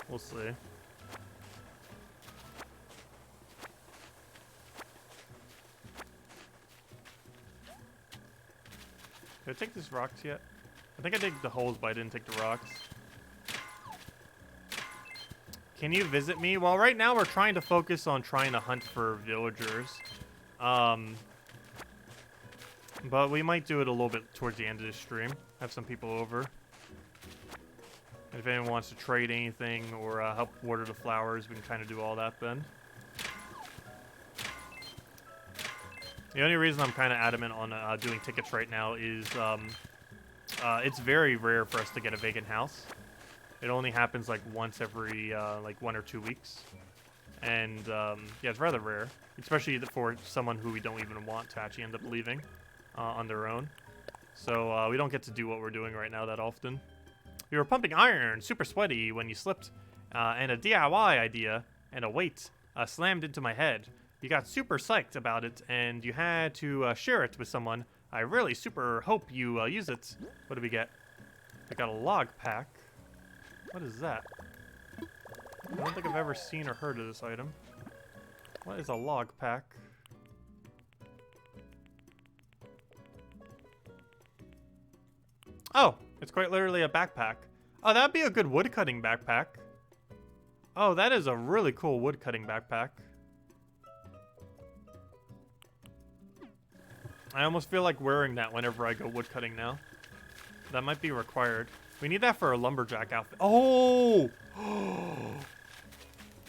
We'll see. Did I take these rocks yet? I think I did the holes, but I didn't take the rocks. Can you visit me? Well, right now we're trying to focus on trying to hunt for villagers. But we might do it a little bit towards the end of this stream. Have some people over. And if anyone wants to trade anything or help water the flowers, we can kind of do all that then. The only reason I'm kind of adamant on doing tickets right now is it's very rare for us to get a vacant house. It only happens like once every like 1 or 2 weeks. And yeah, it's rather rare, especially for someone who we don't even want to actually end up leaving on their own. So we don't get to do what we're doing right now that often. You were pumping iron, super sweaty when you slipped, and a DIY idea and a weight slammed into my head. You got super psyched about it, and you had to share it with someone. I really super hope you use it. What do we get? We got a log pack. What is that? I don't think I've ever seen or heard of this item. What is a log pack? Oh, it's quite literally a backpack. Oh, that'd be a good woodcutting backpack. Oh, that is a really cool woodcutting backpack. I almost feel like wearing that whenever I go woodcutting now. That might be required. We need that for a lumberjack outfit. Oh!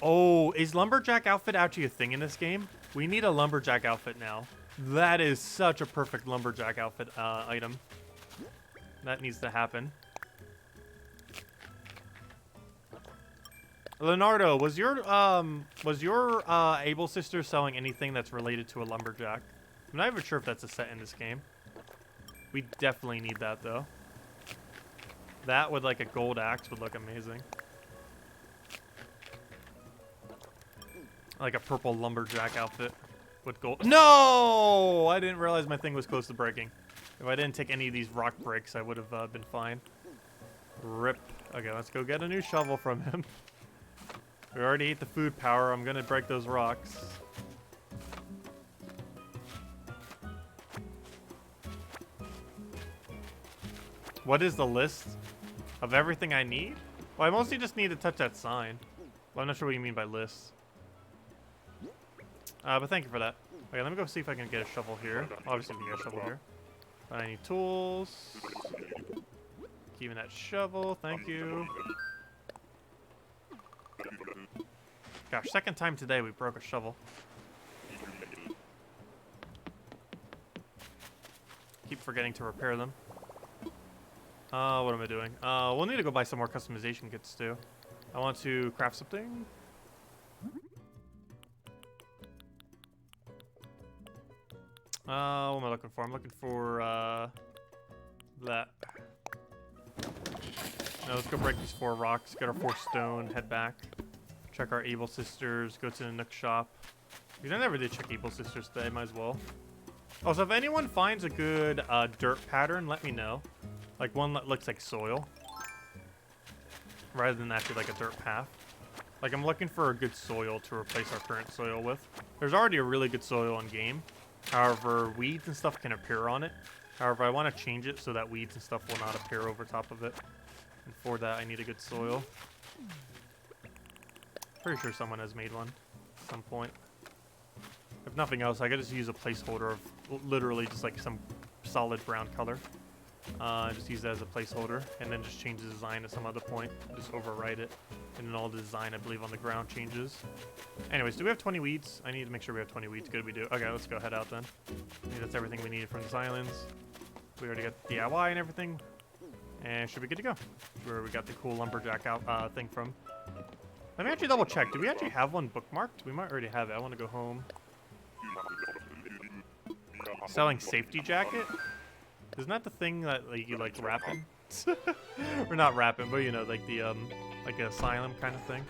Oh, is lumberjack outfit actually a thing in this game? We need a lumberjack outfit now. That is such a perfect lumberjack outfit item. That needs to happen. Leonardo, was your Abel sister selling anything that's related to a lumberjack? I'm not even sure if that's a set in this game. We definitely need that though. That with like a gold axe would look amazing. Like a purple lumberjack outfit with gold. No! I didn't realize my thing was close to breaking. If I didn't take any of these rock breaks, I would have been fine. Rip. Okay, let's go get a new shovel from him. We already ate the food power. I'm gonna break those rocks. What is the list of everything I need? Well, I mostly just need to touch that sign. Well, I'm not sure what you mean by list. But thank you for that. Okay, let me go see if I can get a shovel here. Obviously, we can get a shovel here. But I need tools. Keeping that shovel, thank you. Gosh, second time today we broke a shovel. Keep forgetting to repair them. What am I doing? We'll need to go buy some more customization kits too. I want to craft something. What am I looking for? I'm looking for, that. Now let's go break these 4 rocks, get our 4 stone, head back. Check our Abel sisters, go to the Nook shop. Because I never did check Abel sisters today, might as well. Also, if anyone finds a good, dirt pattern, let me know. Like one that looks like soil. Rather than actually like a dirt path. Like I'm looking for a good soil to replace our current soil with. There's already a really good soil in game. However, weeds and stuff can appear on it. However, I want to change it so that weeds and stuff will not appear over top of it. And for that, I need a good soil. Pretty sure someone has made one at some point. If nothing else, I could just use a placeholder of literally just like some solid brown color. Just use that as a placeholder, and then just change the design at some other point. Just overwrite it, and then all the design, I believe, on the ground changes. Anyways, do we have 20 weeds? I need to make sure we have 20 weeds. Good, we do. Okay, let's go head out then. I think that's everything we needed from this islands. We already got the DIY and everything, and should be good to go. Where we got the cool lumberjack out thing from. Let me actually double check. Do we actually have one bookmarked? We might already have it. I want to go home. Selling safety jacket? Isn't that the thing that like you like wrapping? Or not wrapping, but you know, like the like asylum kind of thing.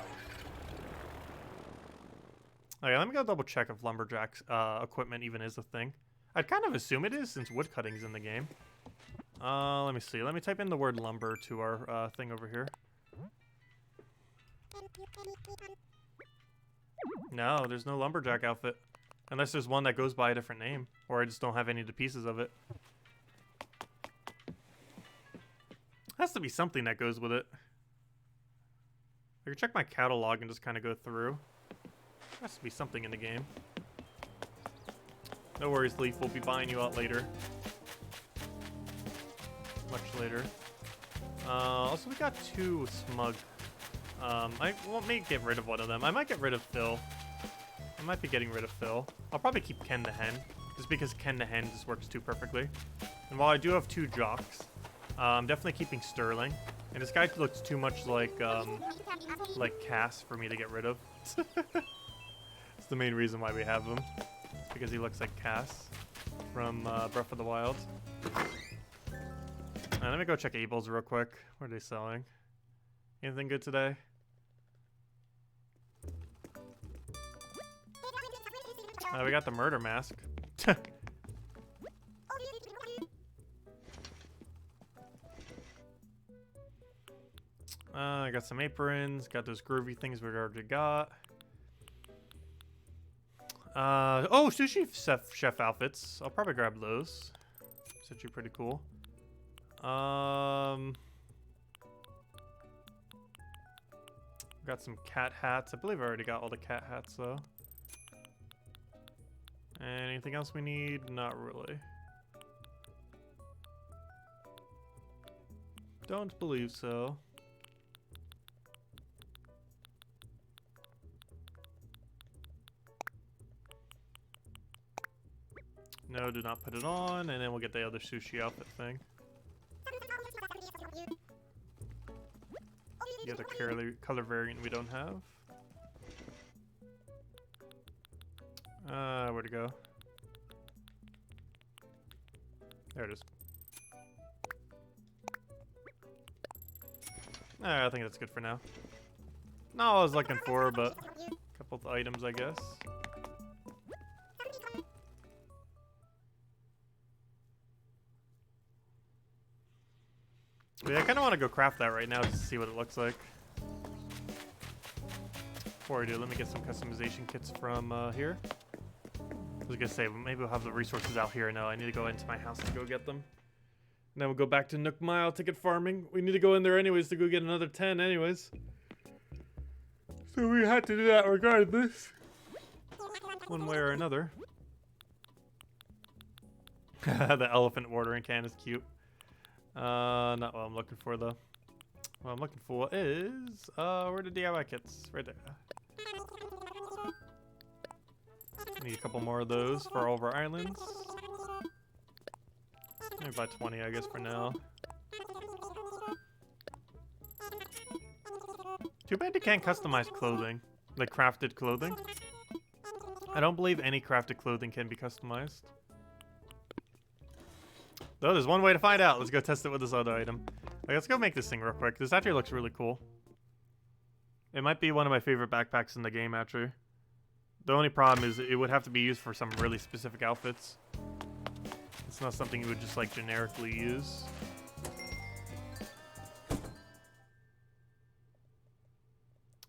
Okay, let me go double check if lumberjack's equipment even is a thing. I'd kind of assume it is since woodcutting's in the game. Let me see. Let me type in the word lumber to our thing over here. No, there's no lumberjack outfit. Unless there's one that goes by a different name. Or I just don't have any of the pieces of it. Has to be something that goes with it. I can check my catalog and just kind of go through. Has to be something in the game. No worries, Leaf. We'll be buying you out later. Much later. Also, we got 2 smug. I may get rid of one of them. I might get rid of Phil. I might be getting rid of Phil. I'll probably keep Ken the Hen. Just because Ken the Hen just works too perfectly. And while I do have 2 jocks, I'm definitely keeping Sterling. And this guy looks too much like Cass for me to get rid of. It's the main reason why we have him. It's because he looks like Cass from Breath of the Wild. Let me go check Abel's real quick. What are they selling? Anything good today? We got the murder mask. I got some aprons. Got those groovy things we already got. Oh, sushi chef outfits. I'll probably grab those. It's actually pretty cool. Got some cat hats. I believe I already got all the cat hats though. Anything else we need? Not really. Don't believe so. No, do not put it on, and then we'll get the other sushi outfit thing. The other color variant we don't have. Where'd it go? There it is. I think that's good for now. Not all I was looking for, but a couple of items, I guess. But yeah, I kind of want to go craft that right now just to see what it looks like. Before I do, let me get some customization kits from here. I was gonna say, maybe we'll have the resources out here. No, I need to go into my house to go get them. And then we'll go back to Nook Mile to get farming. We need to go in there anyways to go get another 10 anyways. So we had to do that regardless. One way or another. The elephant watering can is cute. Not what I'm looking for though. What I'm looking for is, where are the DIY kits? Right there. Need a couple more of those for all of our islands. Maybe buy 20, I guess, for now. Too bad you can't customize clothing, like crafted clothing. I don't believe any crafted clothing can be customized. Though there's one way to find out. Let's go test it with this other item. Okay, let's go make this thing real quick. This actually looks really cool. It might be one of my favorite backpacks in the game, actually. The only problem is it would have to be used for some really specific outfits. It's not something you would just like generically use.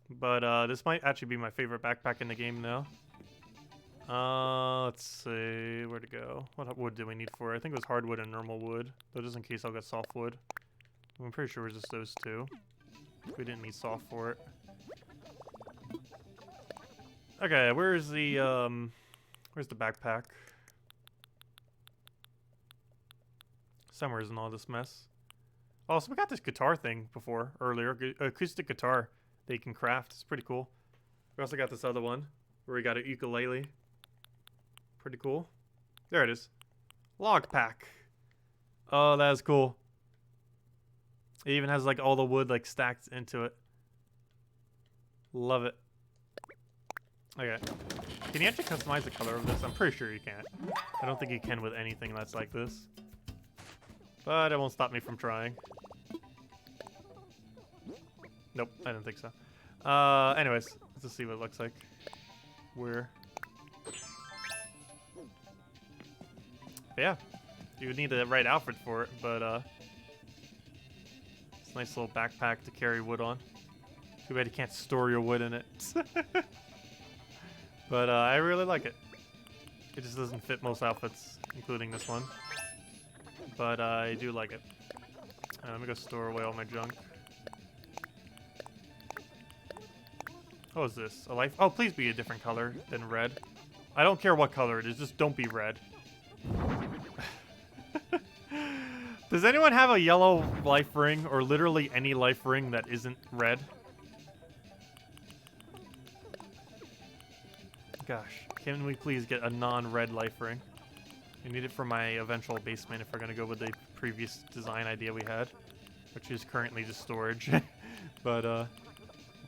But this might actually be my favorite backpack in the game now. Let's see, where to go? What wood do we need for it? I think it was hardwood and normal wood. But just in case I'll get softwood. I'm pretty sure it was just those two. We didn't need soft for it. Okay, where is the Where's the backpack? Somewhere's in all this mess. Oh, so we got this guitar thing before, earlier. Acoustic guitar that you can craft. It's pretty cool. We also got this other one where we got a ukulele. Pretty cool. There it is. Log pack. Oh, that is cool. It even has like all the wood like stacked into it. Love it. Okay. Can you actually customize the color of this? I'm pretty sure you can't. I don't think you can with anything that's like this. But it won't stop me from trying. Nope, I didn't think so. Anyways, let's just see what it looks like. Yeah, you would need the right outfit for it, but it's a nice little backpack to carry wood on. Too bad you can't store your wood in it. But I really like it. It just doesn't fit most outfits, including this one. But I do like it. Let me go store away all my junk. What is this? A life? Oh, please be a different color than red. I don't care what color it is, just don't be red. Does anyone have a yellow life ring, or literally any life ring that isn't red? Gosh, can we please get a non-red life ring? I need it for my eventual basement if we're going to go with the previous design idea we had, which is currently just storage. But we'll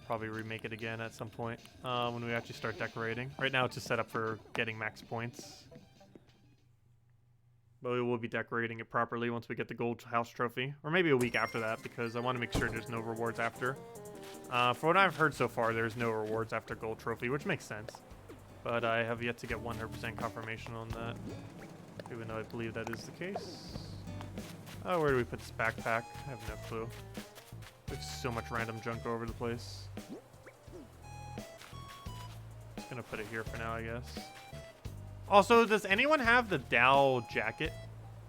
probably remake it again at some point when we actually start decorating. Right now it's just set up for getting max points. But we will be decorating it properly once we get the gold house trophy. Or maybe a week after that, because I want to make sure there's no rewards after. For what I've heard so far, there's no rewards after gold trophy, which makes sense. But I have yet to get 100% confirmation on that, even though I believe that is the case. Oh, where do we put this backpack? I have no clue. There's so much random junk all over the place. Just gonna put it here for now, I guess. Also, does anyone have the Dow jacket?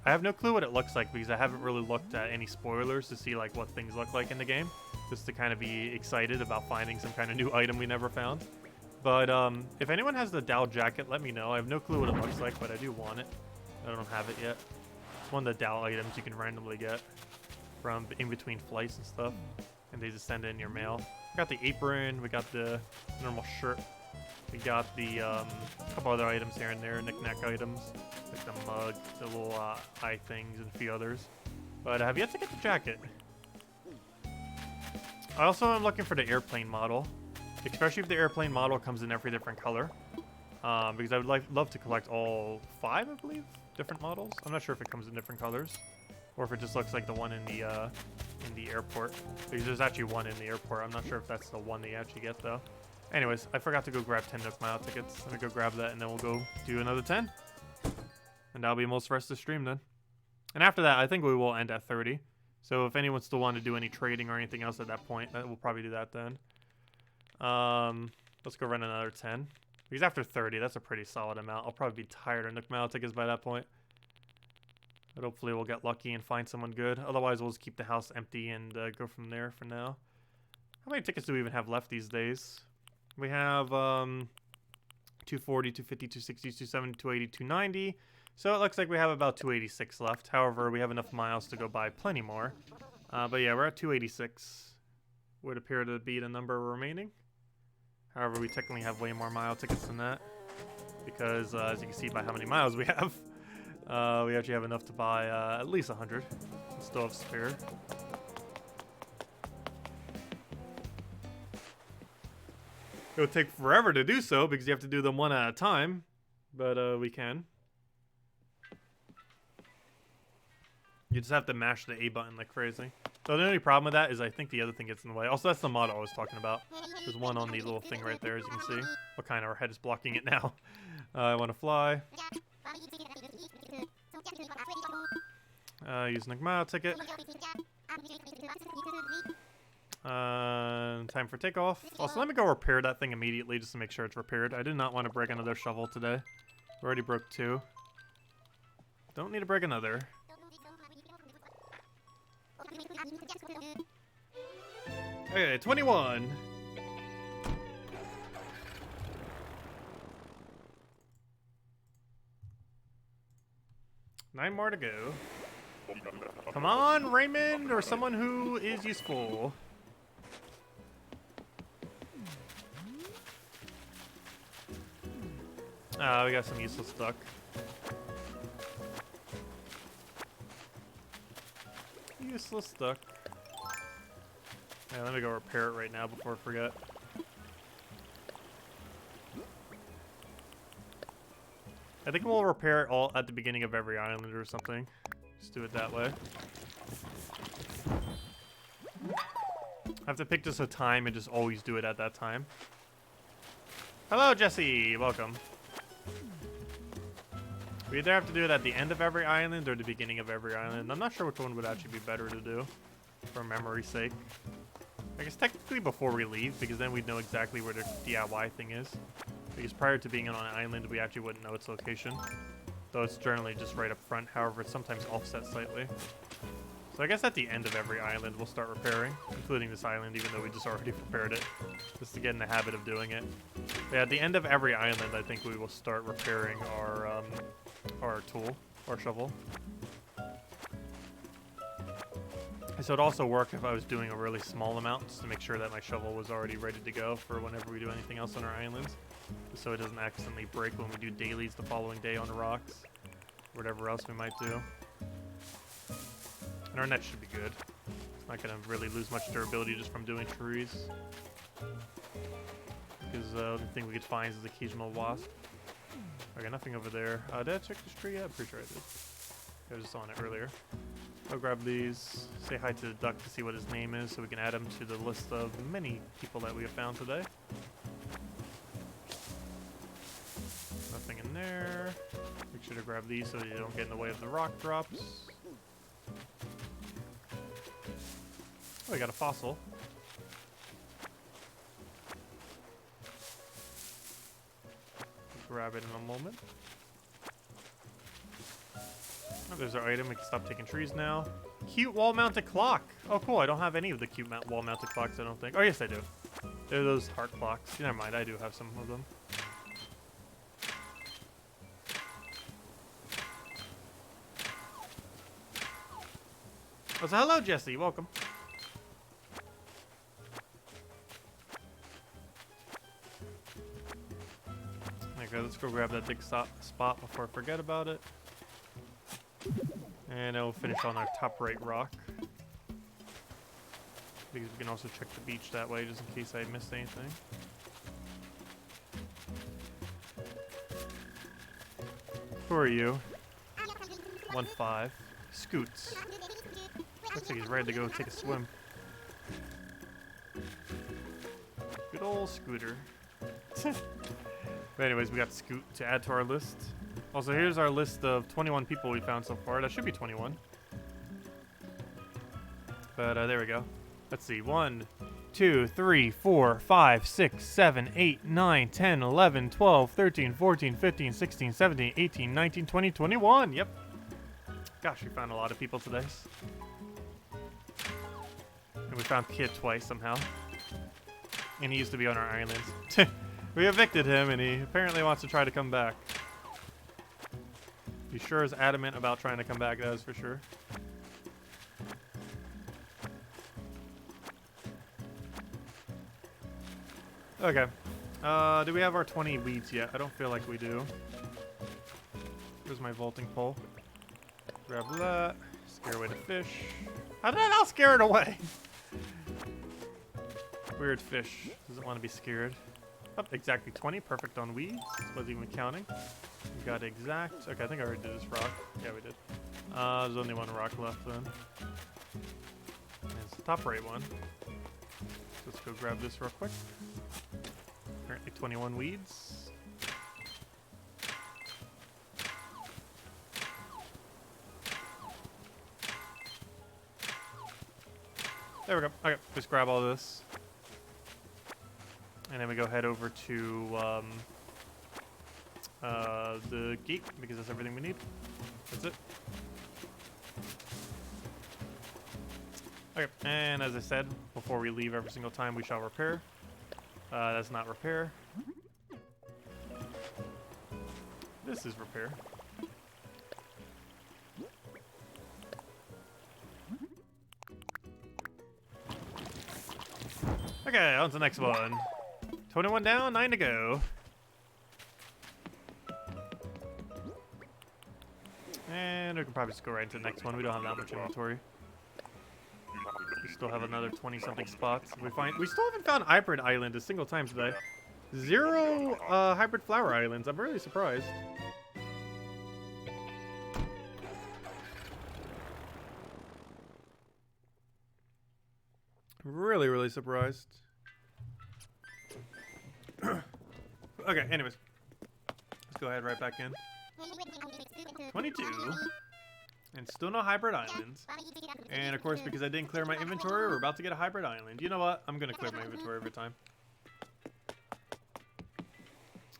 I have no clue what it looks like because I haven't really looked at any spoilers to see like what things look like in the game, just to kind of be excited about finding some kind of new item we never found. But if anyone has the Dow jacket, let me know. I have no clue what it looks like, but I do want it. I don't have it yet. It's one of the Dow items you can randomly get from in between flights and stuff, and they just send it in your mail. We got the apron, we got the normal shirt, we got the couple other items here and there, knick-knack items, like the mug, the little eye things, and a few others. But I have yet to get the jacket. I also am looking for the airplane model, especially if the airplane model comes in every different color, because I would love to collect all 5, I believe, different models. I'm not sure if it comes in different colors, or if it just looks like the one in the airport, because there's actually one in the airport. I'm not sure if that's the one they actually get though. Anyways, I forgot to go grab 10 Nook Mile tickets. Let me go grab that, and then we'll go do another 10. And that'll be most for us to stream then. And after that, I think we will end at 30. So if anyone still want to do any trading or anything else at that point, we'll probably do that then. Let's go run another 10. Because after 30, that's a pretty solid amount. I'll probably be tired of Nook Mile tickets by that point. But hopefully we'll get lucky and find someone good. Otherwise, we'll just keep the house empty and go from there for now. How many tickets do we even have left these days? We have 240, 250, 260, 270, 280, 290. So it looks like we have about 286 left. However, we have enough miles to go buy plenty more. But yeah, we're at 286. Would appear to be the number remaining. However, we technically have way more mile tickets than that. Because as you can see by how many miles we have, we actually have enough to buy at least 100. We still have spare. It'll take forever to do so because you have to do them one at a time, but we can. You just have to mash the A button like crazy. So the only problem with that is I think the other thing gets in the way. Also, that's the model I was talking about. There's one on the little thing right there, as you can see. What kind of our head is blocking it now? I want to fly. Use Nook Mile ticket. Time for takeoff. Also, let me go repair that thing immediately just to make sure it's repaired. I did not want to break another shovel today. We already broke 2. Don't need to break another. Okay, 21. 9 more to go. Come on, Raymond, or someone who is useful. Ah, we got some useless duck. Useless duck. Yeah, let me go repair it right now before I forget. I think we'll repair it all at the beginning of every island or something. Just do it that way. I have to pick just a time and just always do it at that time. Hello, Jesse. Welcome. We either have to do it at the end of every island or the beginning of every island. I'm not sure which one would actually be better to do for memory's sake. I guess technically before we leave, because then we'd know exactly where the DIY thing is. Because prior to being on an island, we actually wouldn't know its location. Though it's generally just right up front, however, it's sometimes offset slightly. So I guess at the end of every island, we'll start repairing, including this island, even though we just already prepared it, just to get in the habit of doing it. But yeah, at the end of every island, I think we will start repairing our tool, our shovel. So it'd also work if I was doing a really small amount, just to make sure that my shovel was already ready to go for whenever we do anything else on our islands, so it doesn't accidentally break when we do dailies the following day on the rocks, whatever else we might do. And our net should be good. It's not going to really lose much durability just from doing trees, because the only thing we could find is the occasional wasp. Okay, nothing over there. Did I check this tree yet? I'm pretty sure I did. I was just on it earlier. I'll grab these, say hi to the duck to see what his name is so we can add him to the list of many people that we have found today. Nothing in there. Make sure to grab these so you don't get in the way of the rock drops. Oh, we got a fossil. Grab it in a moment. Oh, there's our item. We can stop taking trees now. Cute wall-mounted clock. Oh, cool. I don't have any of the cute wall-mounted clocks, I don't think. Oh, yes, I do. They're those heart clocks. Never mind. I do have some of them. Oh, so hello, Jesse. Welcome. Okay, let's go grab that big spot before I forget about it. And I'll finish on our top right rock, because we can also check the beach that way just in case I missed anything. Who are you? 1-5. Scoots. Looks like he's ready to go take a swim. Good old Scooter. But anyways, we got Scoot to add to our list. Also, here's our list of 21 people we found so far. That should be 21. But there we go. Let's see. 1, 2, 3, 4, 5, 6, 7, 8, 9, 10, 11, 12, 13, 14, 15, 16, 17, 18, 19, 20, 21. Yep. Gosh, we found a lot of people today. And we found Kid twice somehow. And he used to be on our islands. We evicted him, and he apparently wants to try to come back. He sure is adamant about trying to come back, that is for sure. Okay. Do we have our 20 weeds yet? I don't feel like we do. Here's my vaulting pole. Grab that. Scare away the fish. How did I not scare it away? Weird fish. Doesn't want to be scared. Oh, exactly 20. Perfect on weeds. Wasn't even counting. We got exact. Okay, I think I already did this rock. Yeah, we did. There's only one rock left then. And it's the top right one. So let's go grab this real quick. Apparently 21 weeds. There we go. Okay, just grab all this. And then we go head over to the gate, because that's everything we need. That's it. Okay, and as I said, before we leave every single time, we shall repair. That's not repair. This is repair. Okay, on to the next one. 21 down, 9 to go. And we can probably just go right into the next one. We don't have that much inventory. We still have another 20-something spots. We still haven't found Hybrid Island a single time today. 0 Hybrid Flower Islands. I'm really surprised. Really, really surprised. Okay, anyways. Let's go ahead right back in. 22. And still no Hybrid Islands. And of course, because I didn't clear my inventory, we're about to get a Hybrid Island. You know what? I'm gonna clear my inventory every time.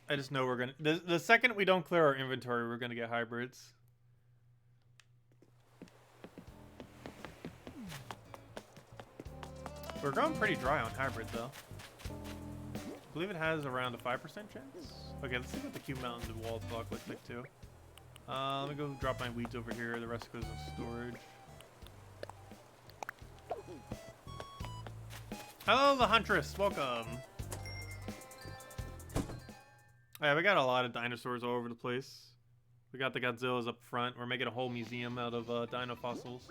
I just know we're gonna... The second we don't clear our inventory, we're gonna get hybrids. We're going pretty dry on hybrid, though. I believe it has around a 5% chance. Okay, let's see what the Q Mountains and Wall Clock looks like, too. Let me go drop my weeds over here. The rest goes in storage. Hello, the Huntress. Welcome. Yeah, we got a lot of dinosaurs all over the place. We got the Godzillas up front. We're making a whole museum out of dino fossils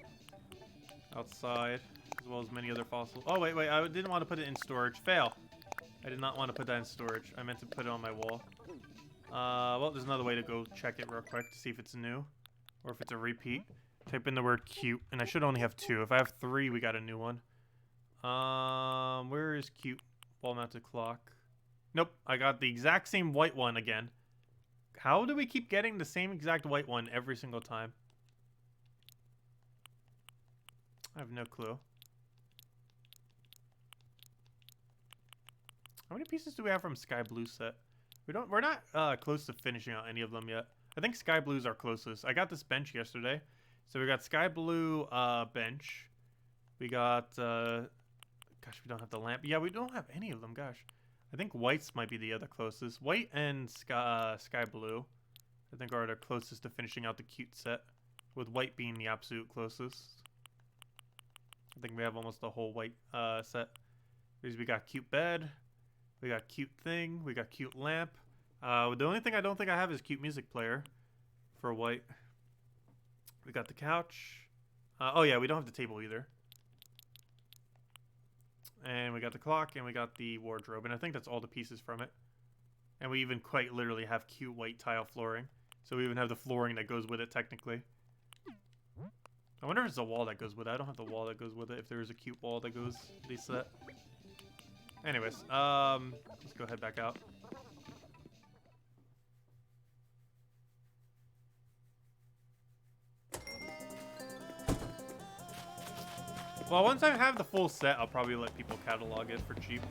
outside, as well as many other fossils. Oh, wait. I didn't want to put it in storage. Fail. I did not want to put that in storage. I meant to put it on my wall. Well, there's another way to go check it real quick to see if it's new or if it's a repeat. Type in the word cute, and I should only have 2. If I have 3, we got a new one. Where is cute wall-mounted clock? Nope, I got the exact same white one again. How do we keep getting the same exact white one every single time? I have no clue. How many pieces do we have from Sky Blue set? We're not close to finishing out any of them yet. I think Sky Blue's our closest. I got this bench yesterday. So we got Sky Blue bench. We got gosh, we don't have the lamp. Yeah, we don't have any of them, gosh. I think whites might be the other closest. White and Sky Blue, I think, are the closest to finishing out the cute set, with white being the absolute closest. I think we have almost the whole white set. Because we got cute bed, we got cute thing, we got cute lamp. The only thing I don't think I have is cute music player for white. We got the couch. Oh yeah, we don't have the table either. And we got the clock, and we got the wardrobe, and I think that's all the pieces from it. And we even quite literally have cute white tile flooring. So we even have the flooring that goes with it, technically. I wonder if it's a wall that goes with it. I don't have the wall that goes with it, if there is a cute wall that goes with the set. Anyways, let's go head back out. Well, once I have the full set, I'll probably let people catalog it for cheap.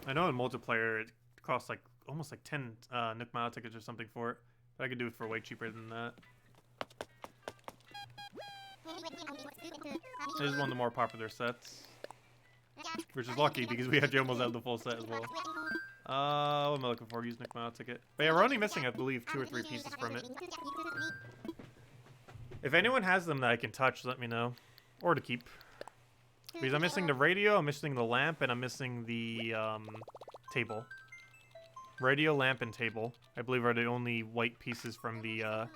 I know in multiplayer it costs like almost like 10 Nook Mile tickets or something for it, but I could do it for way cheaper than that. This is one of the more popular sets, which is lucky because we actually almost have the full set as well. What am I looking for? Use Nook Mile ticket. But yeah, we're only missing, I believe, 2 or 3 pieces from it. If anyone has them that I can touch, let me know. Or to keep. Because I'm missing the radio, I'm missing the lamp, and I'm missing the table. Radio, lamp, and table, I believe, are the only white pieces from the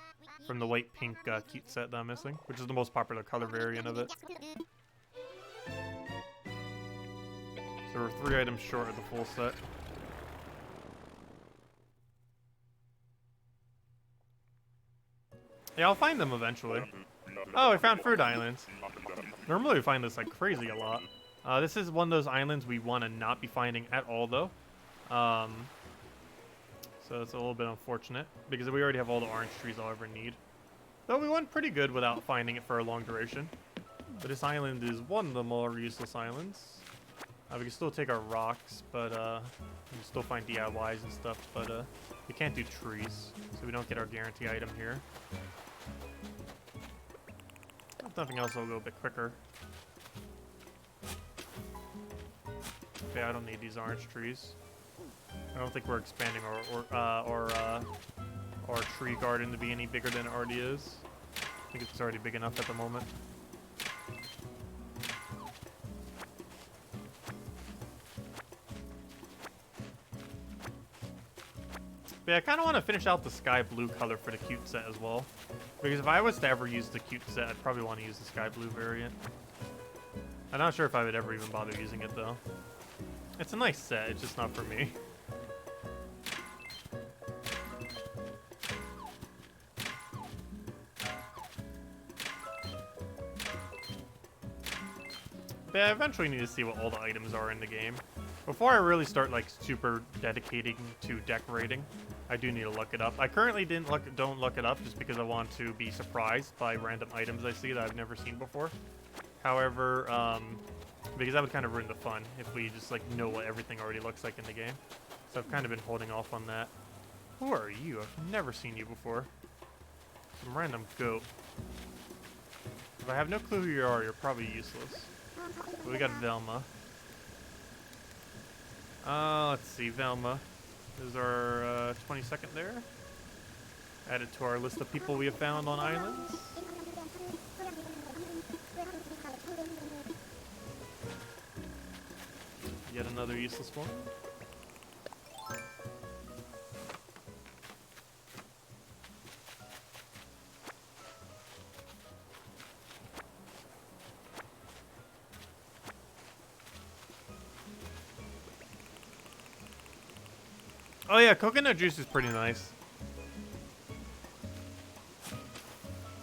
white pink cute set that I'm missing, which is the most popular color variant of it. So we're 3 items short of the full set. Yeah, I'll find them eventually. Oh, I found Fruit Islands. Normally we find this like crazy a lot. This is one of those islands we want to not be finding at all, though. So it's a little bit unfortunate, because we already have all the orange trees I'll ever need. Though we went pretty good without finding it for a long duration. But this island is one of the more useless islands. We can still take our rocks, but we can still find DIYs and stuff, but we can't do trees, so we don't get our guarantee item here. If nothing else, I'll go a bit quicker. Okay, I don't need these orange trees. I don't think we're expanding our tree garden to be any bigger than it already is. I think it's already big enough at the moment. But yeah, I kind of want to finish out the sky blue color for the cute set as well. Because if I was to ever use the cute set, I'd probably want to use the sky blue variant. I'm not sure if I would ever even bother using it though. It's a nice set, it's just not for me. But I eventually need to see what all the items are in the game. Before I really start like super dedicating to decorating, I do need to look it up. I currently don't look it up just because I want to be surprised by random items I see that I've never seen before. However, because that would kind of ruin the fun if we just like know what everything already looks like in the game. So I've kind of been holding off on that. Who are you? I've never seen you before. Some random goat. If I have no clue who you are, you're probably useless. But we got Velma. Let's see, Velma is our 22nd there. Added to our list of people we have found on islands. Yet another useless one. Oh yeah, coconut juice is pretty nice.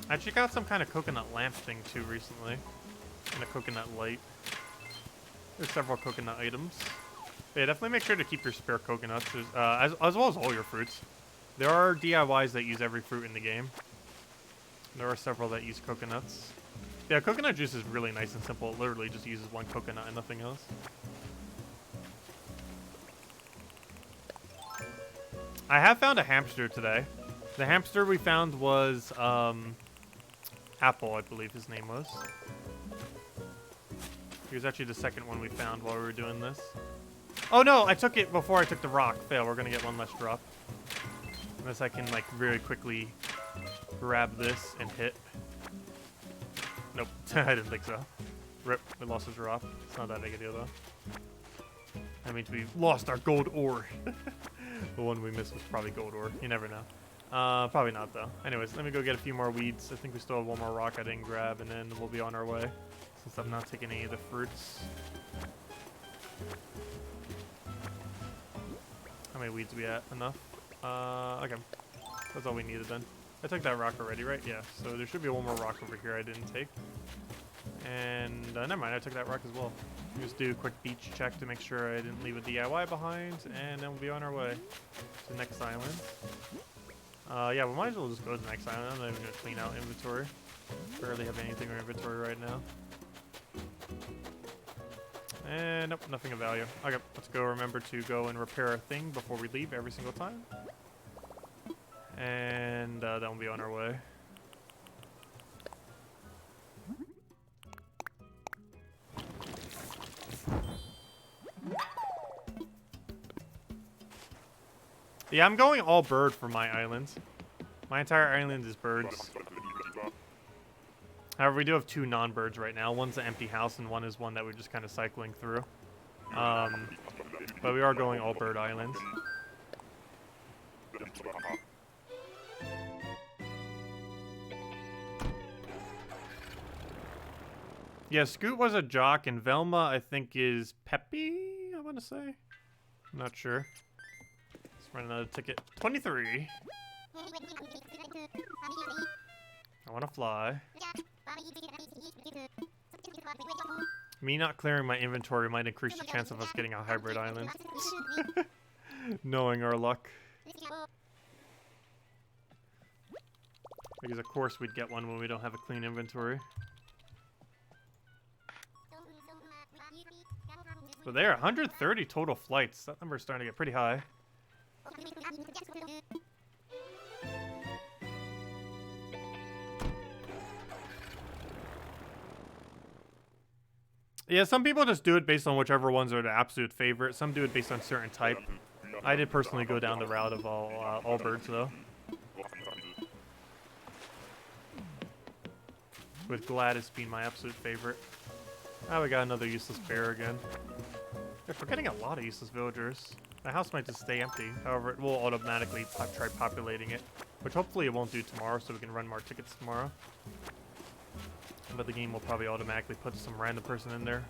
I checked out some kind of coconut lamp thing too recently. And a coconut light. There's several coconut items. But yeah, definitely make sure to keep your spare coconuts, as well as all your fruits. There are DIYs that use every fruit in the game. There are several that use coconuts. Yeah, coconut juice is really nice and simple. It literally just uses one coconut and nothing else. I have found a hamster today. The hamster we found was Apple, I believe his name was. He was actually the second one we found while we were doing this. Oh no, I took it before I took the rock. Fail, we're gonna get one less drop. Unless I can like very quickly grab this and hit. Nope, I didn't think so. Rip, we lost his drop. It's not that big a deal though. That means we lost our gold ore. The one we missed was probably gold ore. You never know. Probably not though. Anyways, let me go get a few more weeds. I think we still have one more rock I didn't grab, and then we'll be on our way. Since I'm not taking any of the fruits. How many weeds we at? Enough? Okay. That's all we needed then. I took that rock already, right? Yeah. So there should be one more rock over here I didn't take. And never mind, I took that rock as well. Just do a quick beach check to make sure I didn't leave a DIY behind, and then we'll be on our way to the next island. Yeah, we might as well just go to the next island. I'm not even going to clean out inventory. Barely have anything in inventory right now. And nope, nothing of value. Okay, let's go remember to go and repair a thing before we leave every single time. And then we'll be on our way. Yeah, I'm going all bird for my island. My entire island is birds. However, we do have two non-birds right now. One's an empty house, and one is one that we're just kind of cycling through. But we are going all bird island. Yeah, Scoot was a jock, and Velma, I think, is Peppy, I want to say. I'm not sure. Let's run another ticket. 23. I want to fly. Me not clearing my inventory might increase the chance of us getting a hybrid island. Knowing our luck. Because of course we'd get one when we don't have a clean inventory. But there, 130 total flights. That number's starting to get pretty high. Yeah, some people just do it based on whichever ones are the absolute favorite. Some do it based on certain type. I did personally go down the route of all birds, though. With Gladys being my absolute favorite. Ah, we got another useless bear again. We're getting a lot of useless villagers. The house might just stay empty. However, it will automatically try populating it, which hopefully it won't do tomorrow, so we can run more tickets tomorrow. But the game will probably automatically put some random person in there.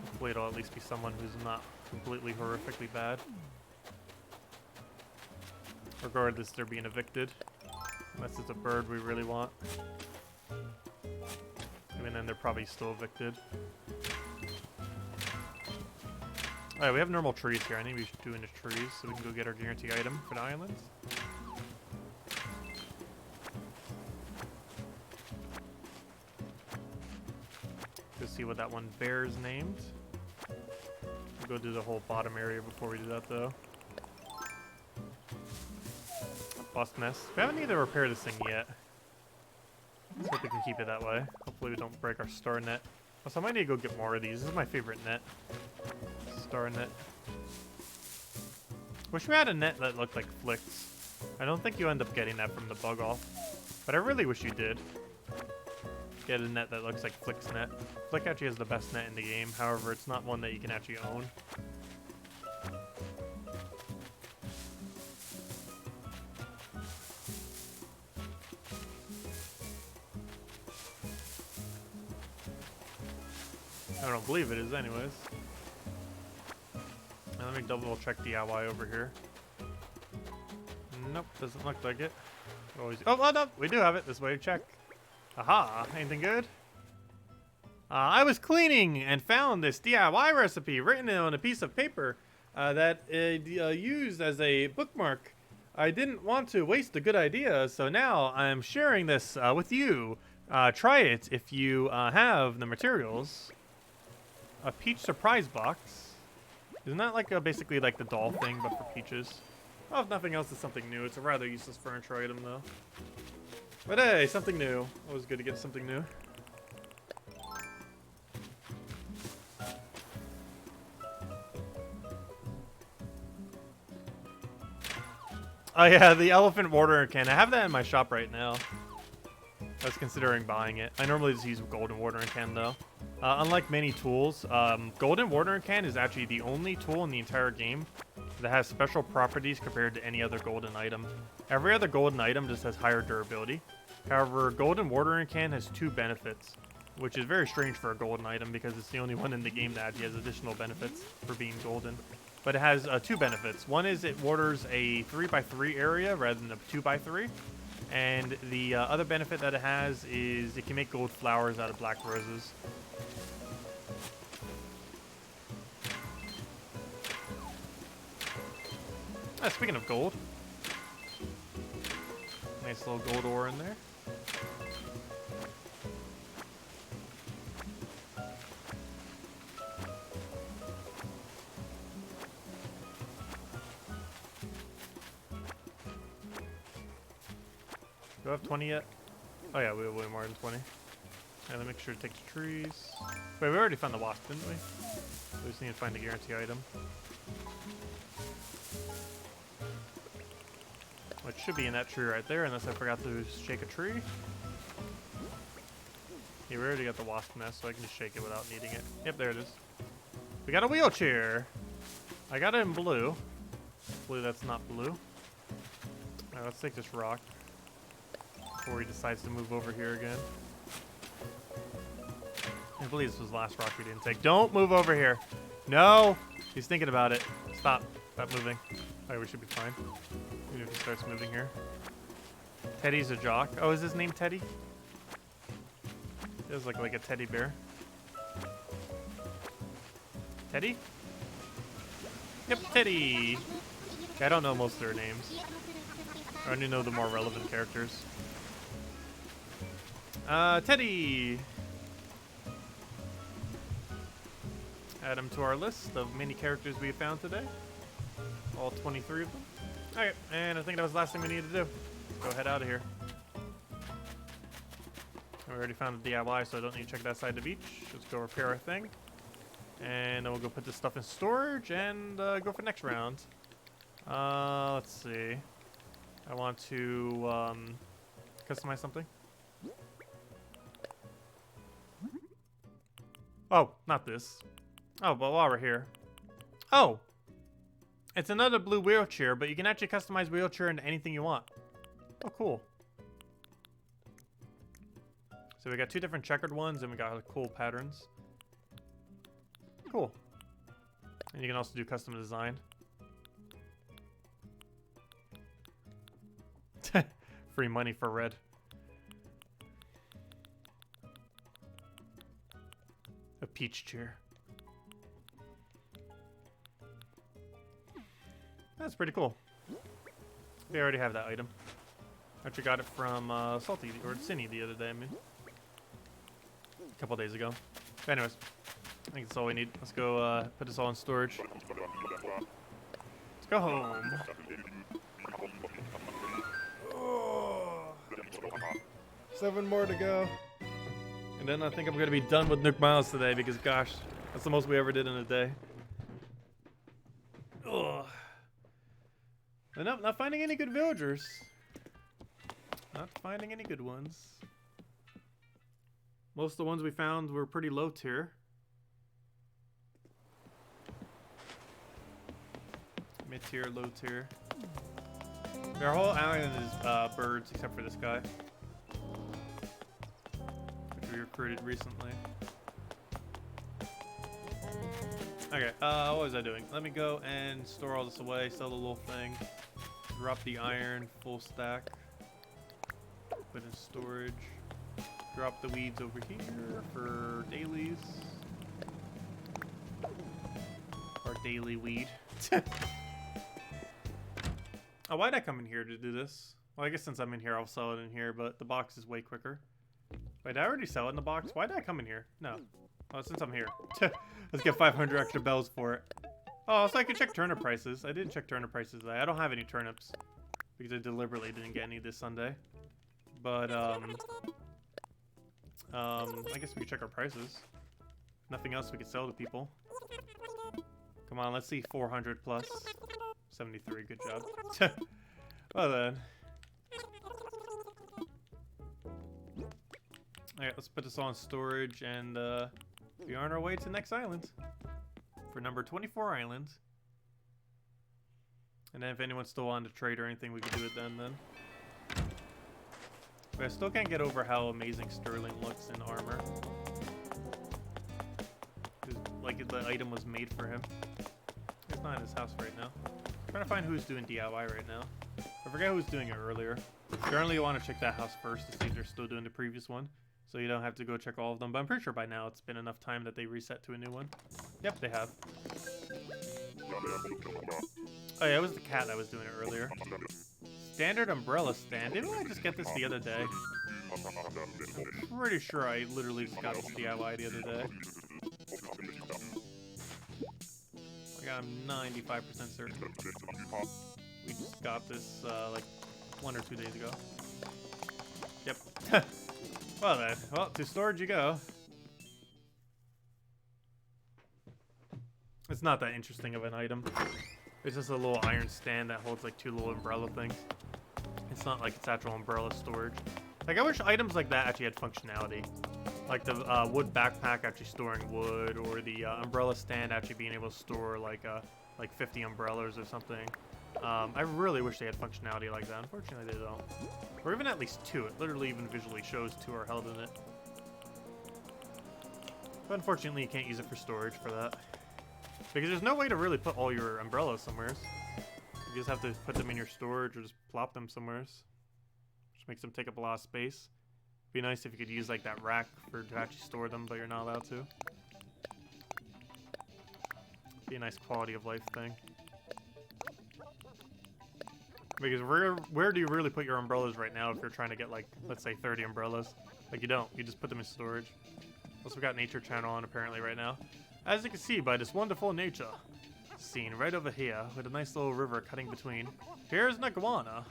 Hopefully it'll at least be someone who's not completely horrifically bad. Regardless, they're being evicted. Unless it's a bird we really want. Even then, they're probably still evicted. Alright, we have normal trees here. I think we should do into trees so we can go get our guarantee item for the islands. Go see what that one bear's named. We'll go do the whole bottom area before we do that, though. Bust mess. We haven't either repaired this thing yet. Let's hope we can keep it that way. Hopefully we don't break our star net. Also, I might need to go get more of these. This is my favorite net. Star net. Wish we had a net that looked like Flicks. I don't think you end up getting that from the bug off. But I really wish you did. Get a net that looks like Flick's net. Flick actually has the best net in the game. However, it's not one that you can actually own. I don't believe it is anyways. Now let me double check DIY over here. Nope, doesn't look like it. Always. Oh, no, we do have it. This way, check. Aha, anything good? I was cleaning and found this DIY recipe written on a piece of paper that used as a bookmark. I didn't want to waste a good idea, so now I'm sharing this with you. Try it if you have the materials. A peach surprise box. Isn't that like basically like the doll thing, but for peaches? Well, if nothing else, it's something new. It's a rather useless furniture item, though. But hey, something new. Always good to get something new. Oh yeah, the elephant water can. I have that in my shop right now. I was considering buying it. I normally just use golden watering can though. Unlike many tools, golden watering can is actually the only tool in the entire game that has special properties compared to any other golden item. Every other golden item just has higher durability. However, golden watering can has 2 benefits, which is very strange for a golden item because it's the only one in the game that actually has additional benefits for being golden. But it has 2 benefits. One is it waters a 3x3 area rather than a 2x3. And the other benefit that it has is it can make gold flowers out of black roses. Speaking of gold, nice little gold ore in there. Do I have 20 yet? Oh yeah, we have way more than 20. And then make sure to take the trees. Wait, we already found the wasp, didn't we? We just need to find the guarantee item. Which should be in that tree right there, unless I forgot to shake a tree. Yeah, we already got the wasp nest, so I can just shake it without needing it. Yep, there it is. We got a wheelchair. I got it in blue. Hopefully that's not blue. Alright, let's take this rock before he decides to move over here again. I believe this was the last rock we didn't take. Don't move over here. No! He's thinking about it. Stop. Stop moving. Alright, we should be fine. Even if he starts moving here. Teddy's a jock. Oh, is his name Teddy? Feels like a teddy bear. Teddy? Yep, Teddy! Okay, I don't know most of their names. I only know the more relevant characters. Teddy! Add him to our list of many characters we found today. All 23 of them. Okay, and I think that was the last thing we needed to do. Let's go head out of here. We already found the DIY, so I don't need to check that side of the beach. Let's go repair our thing. And then we'll go put this stuff in storage and go for next round. Let's see. I want to customize something. Oh, not this. Oh, but while we're here. Oh! It's another blue wheelchair, but you can actually customize wheelchair into anything you want. Oh, cool. So we got 2 different checkered ones, and we got cool patterns. Cool. And you can also do custom design. Free money for red. A peach chair. That's pretty cool. They already have that item. Actually got it from Salty or Cinny the other day, I mean. A couple days ago. But anyways, I think that's all we need. Let's go put this all in storage. Let's go home. Oh. 7 more to go. And then I think I'm going to be done with Nook Miles today because, gosh, that's the most we ever did in a day. Ugh. And not finding any good villagers. Not finding any good ones. Most of the ones we found were pretty low tier. Mid tier, low tier. Our whole island is birds except for this guy, which we recruited recently. Okay, what was I doing? Let me go and store all this away, sell the little thing, drop the iron, full stack, put in storage, drop the weeds over here for dailies. Our daily weed. Oh, why'd I come in here to do this? Well, I guess since I'm in here, I'll sell it in here, but the box is way quicker. Wait, did I already sell it in the box? Why did I come in here? No. Oh, since I'm here. Let's get 500 extra bells for it. Oh, so I could check turnip prices. I didn't check turnip prices. I don't have any turnips because I deliberately didn't get any this Sunday. But, I guess we could check our prices. Nothing else we could sell to people. Come on, let's see 400 plus. 73, good job. Well then. Alright, let's put this all in storage and be on our way to the next island. For number 24 island. And then if anyone's still on to trade or anything, we can do it then. But I still can't get over how amazing Sterling looks in armor. Like the item was made for him. He's not in his house right now. I'm trying to find who's doing DIY right now. I forget who was doing it earlier. Generally, you want to check that house first to see if they're still doing the previous one, so you don't have to go check all of them. But I'm pretty sure by now it's been enough time that they reset to a new one. Yep, they have. Oh yeah, it was the cat that was doing it earlier. Standard umbrella stand. Didn't I just get this the other day? I'm pretty sure I literally just got this DIY the other day. Like, I'm 95% certain. We just got this like 1 or 2 days ago. Yep. Well then, well, to storage you go. It's not that interesting of an item. It's just a little iron stand that holds like 2 little umbrella things. It's not like it's actual umbrella storage. Like, I wish items like that actually had functionality. Like the wood backpack actually storing wood, or the umbrella stand actually being able to store like 50 umbrellas or something. I really wish they had functionality like that. Unfortunately, they don't. Or even at least 2. It literally even visually shows 2 are held in it. But unfortunately, you can't use it for storage for that. Because there's no way to really put all your umbrellas somewhere. You just have to put them in your storage or just plop them somewhere. Which makes them take up a lot of space. Be nice if you could use like that rack to actually store them, but you're not allowed to. Be a nice quality of life thing. Because where do you really put your umbrellas right now if you're trying to get like, let's say 30 umbrellas? Like, you don't. You just put them in storage. Also, we got Nature Channel on apparently right now. As you can see by this wonderful nature scene right over here with a nice little river cutting between. Here's an iguana.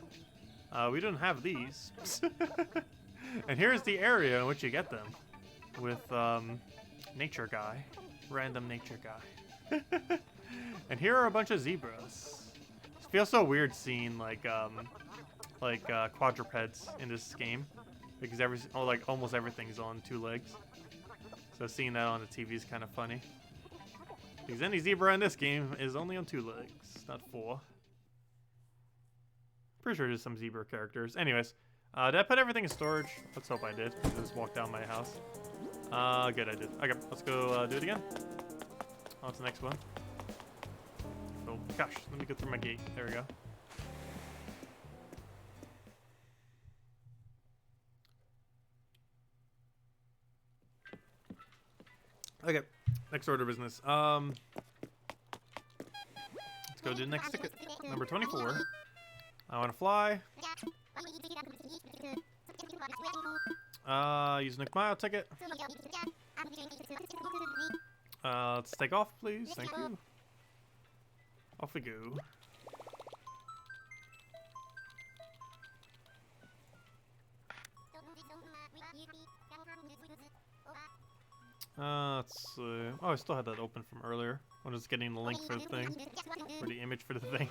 We don't have these. And here's the area in which you get them. With Nature Guy. Random Nature Guy. And here are a bunch of zebras. It feels so weird seeing like quadrupeds in this game. Because almost everything's on 2 legs. So seeing that on the TV is kind of funny. Because any zebra in this game is only on 2 legs, not 4. Pretty sure there's some zebra characters. Anyways, did I put everything in storage? Let's hope I did. I just walked down my house. Good, I did. Okay, let's go do it again. On to the next one. Oh gosh, let me go through my gate. There we go. Okay, next order of business. Let's go do the next ticket. Number 24. I want to fly. Use Nook mile ticket. Let's take off, please. Thank you. Off we go. Let's see. Oh, I still had that open from earlier. I'm just getting the link for the thing. For the image for the thing.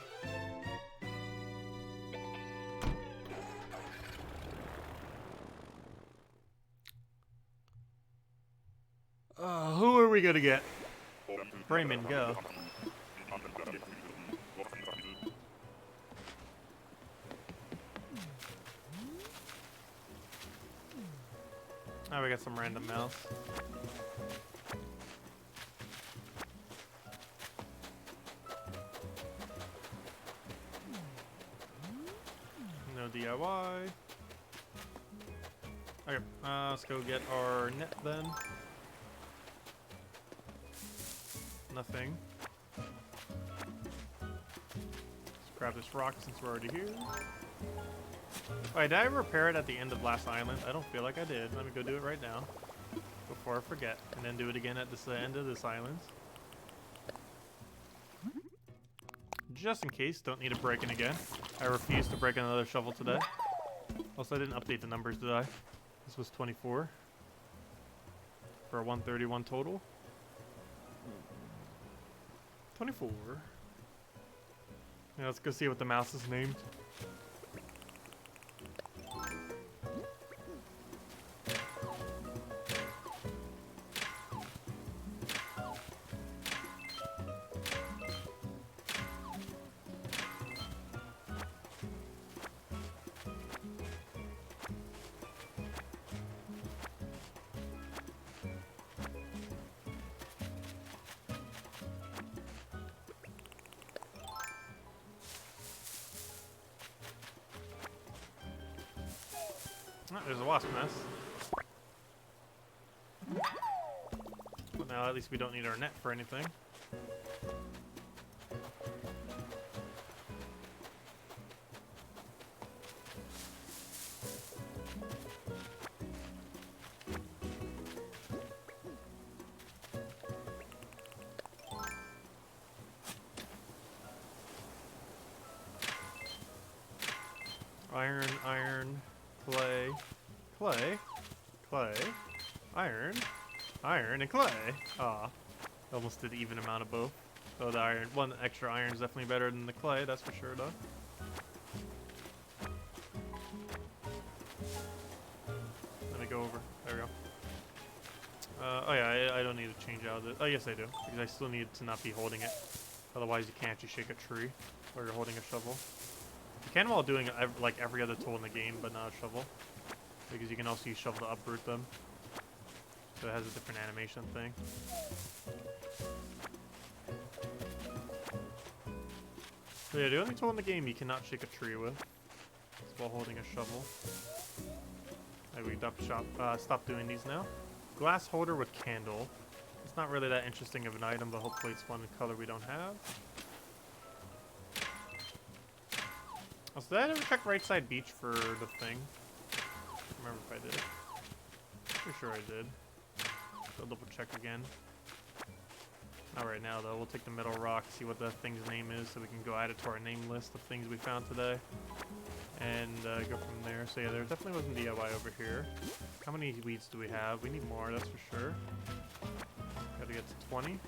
Who are we gonna get? Bremen, go. Oh, we got some random mouse. No DIY. Okay, let's go get our net then. Nothing. Let's grab this rock since we're already here. Wait, did I repair it at the end of last island? I don't feel like I did. Let me go do it right now. Before I forget. And then do it again at the end of this island. Just in case. Don't need to break in again. I refuse to break another shovel today. Also, I didn't update the numbers, did I? This was 24. For a 131 total. 24. Yeah, let's go see what the mouse is named. Oh, there's a wasp nest. But now at least we don't need our net for anything. Iron, iron. Clay, clay, clay, iron, iron, and clay. Ah, almost did even amount of both. So the iron, one extra iron is definitely better than the clay, that's for sure though. Let me go over, there we go. Oh yeah, I don't need to change out of it. Oh yes I do, because I still need to not be holding it. Otherwise you can't actually shake a tree while you're holding a shovel. You can while doing like every other tool in the game, but not a shovel. Because you can also use shovel to uproot them. So it has a different animation thing. So yeah, the only tool in the game you cannot shake a tree with is while holding a shovel. Alright, we stop doing these now. Glass holder with candle. It's not really that interesting of an item, but hopefully it's one color we don't have. Also, did I ever check right side beach for the thing? I don't remember if I did. Pretty sure I did. So I'll double check again. Not right now though. We'll take the middle rock, see what the thing's name is, so we can go add it to our name list of things we found today. And go from there. So yeah, there definitely wasn't DIY over here. How many weeds do we have? We need more, that's for sure. Gotta get to 20.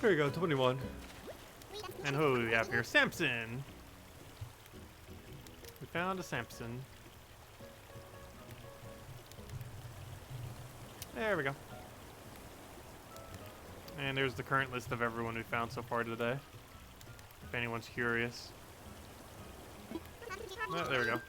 There you go, 21. And who do we have here? Samson! We found a Samson. There we go. And there's the current list of everyone we found so far today. If anyone's curious. Oh, there we go.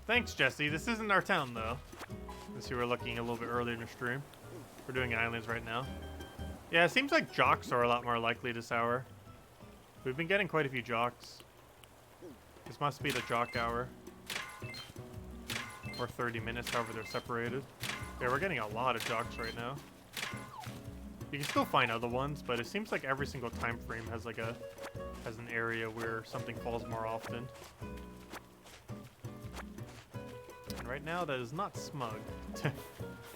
Thanks, Jesse. This isn't our town, though. Since you were looking a little bit earlier in the stream. We're doing islands right now. Yeah, it seems like jocks are a lot more likely this hour. We've been getting quite a few jocks. This must be the jock hour. Or 30 minutes, however they're separated. Yeah, we're getting a lot of jocks right now. You can still find other ones, but it seems like every single time frame has like an area where something falls more often. And right now, that is not Smug. The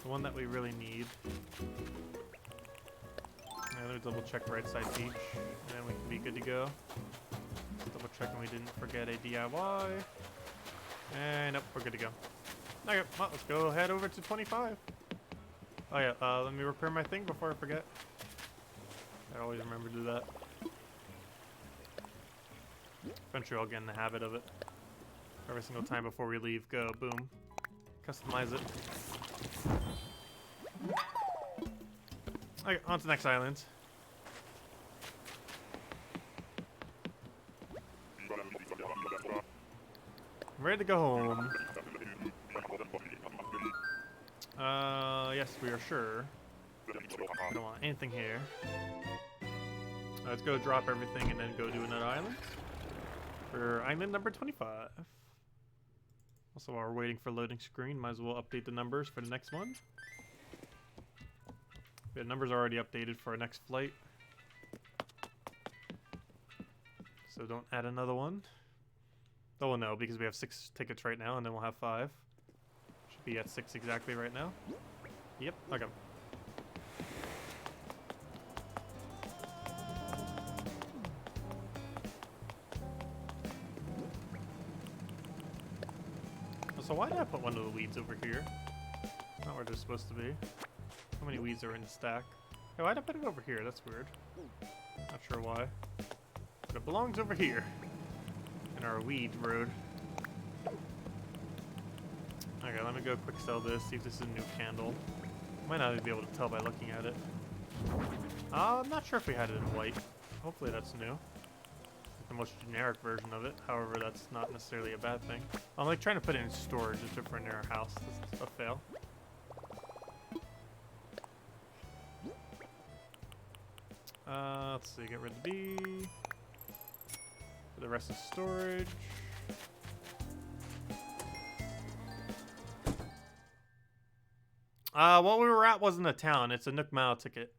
one that we really need. Now, let's double check right side beach, and then we can be good to go. Double checking we didn't forget a DIY. And nope, we're good to go. Okay, well, let's go head over to 25. Oh yeah, let me repair my thing before I forget. I always remember to do that. Eventually I'll get in the habit of it. Every single time before we leave, go, boom. Customize it. Okay, on to the next island. I'm ready to go home. Yes, we are sure. I don't want anything here. Let's go drop everything and then go do another island. For island number 25. Also, while we're waiting for loading screen, might as well update the numbers for the next one. The numbers are already updated for our next flight. So don't add another one. Oh, well, no, because we have 6 tickets right now, and then we'll have 5. Should be at 6 exactly right now. Yep, okay. So why did I put one of the weeds over here? Not where they're supposed to be. How many weeds are in the stack? Hey, why did I put it over here? That's weird. Not sure why. But it belongs over here. In our weed road. Okay, let me go quick sell this, see if this is a new candle. Might not even be able to tell by looking at it. I'm not sure if we had it in white. Hopefully that's new. The most generic version of it. However, that's not necessarily a bad thing. I'm like trying to put it in storage as if we're near our house. This is a fail. Let's see, get rid of the bee. Put the rest in storage. What we were at wasn't a town. It's a Nook Mile ticket.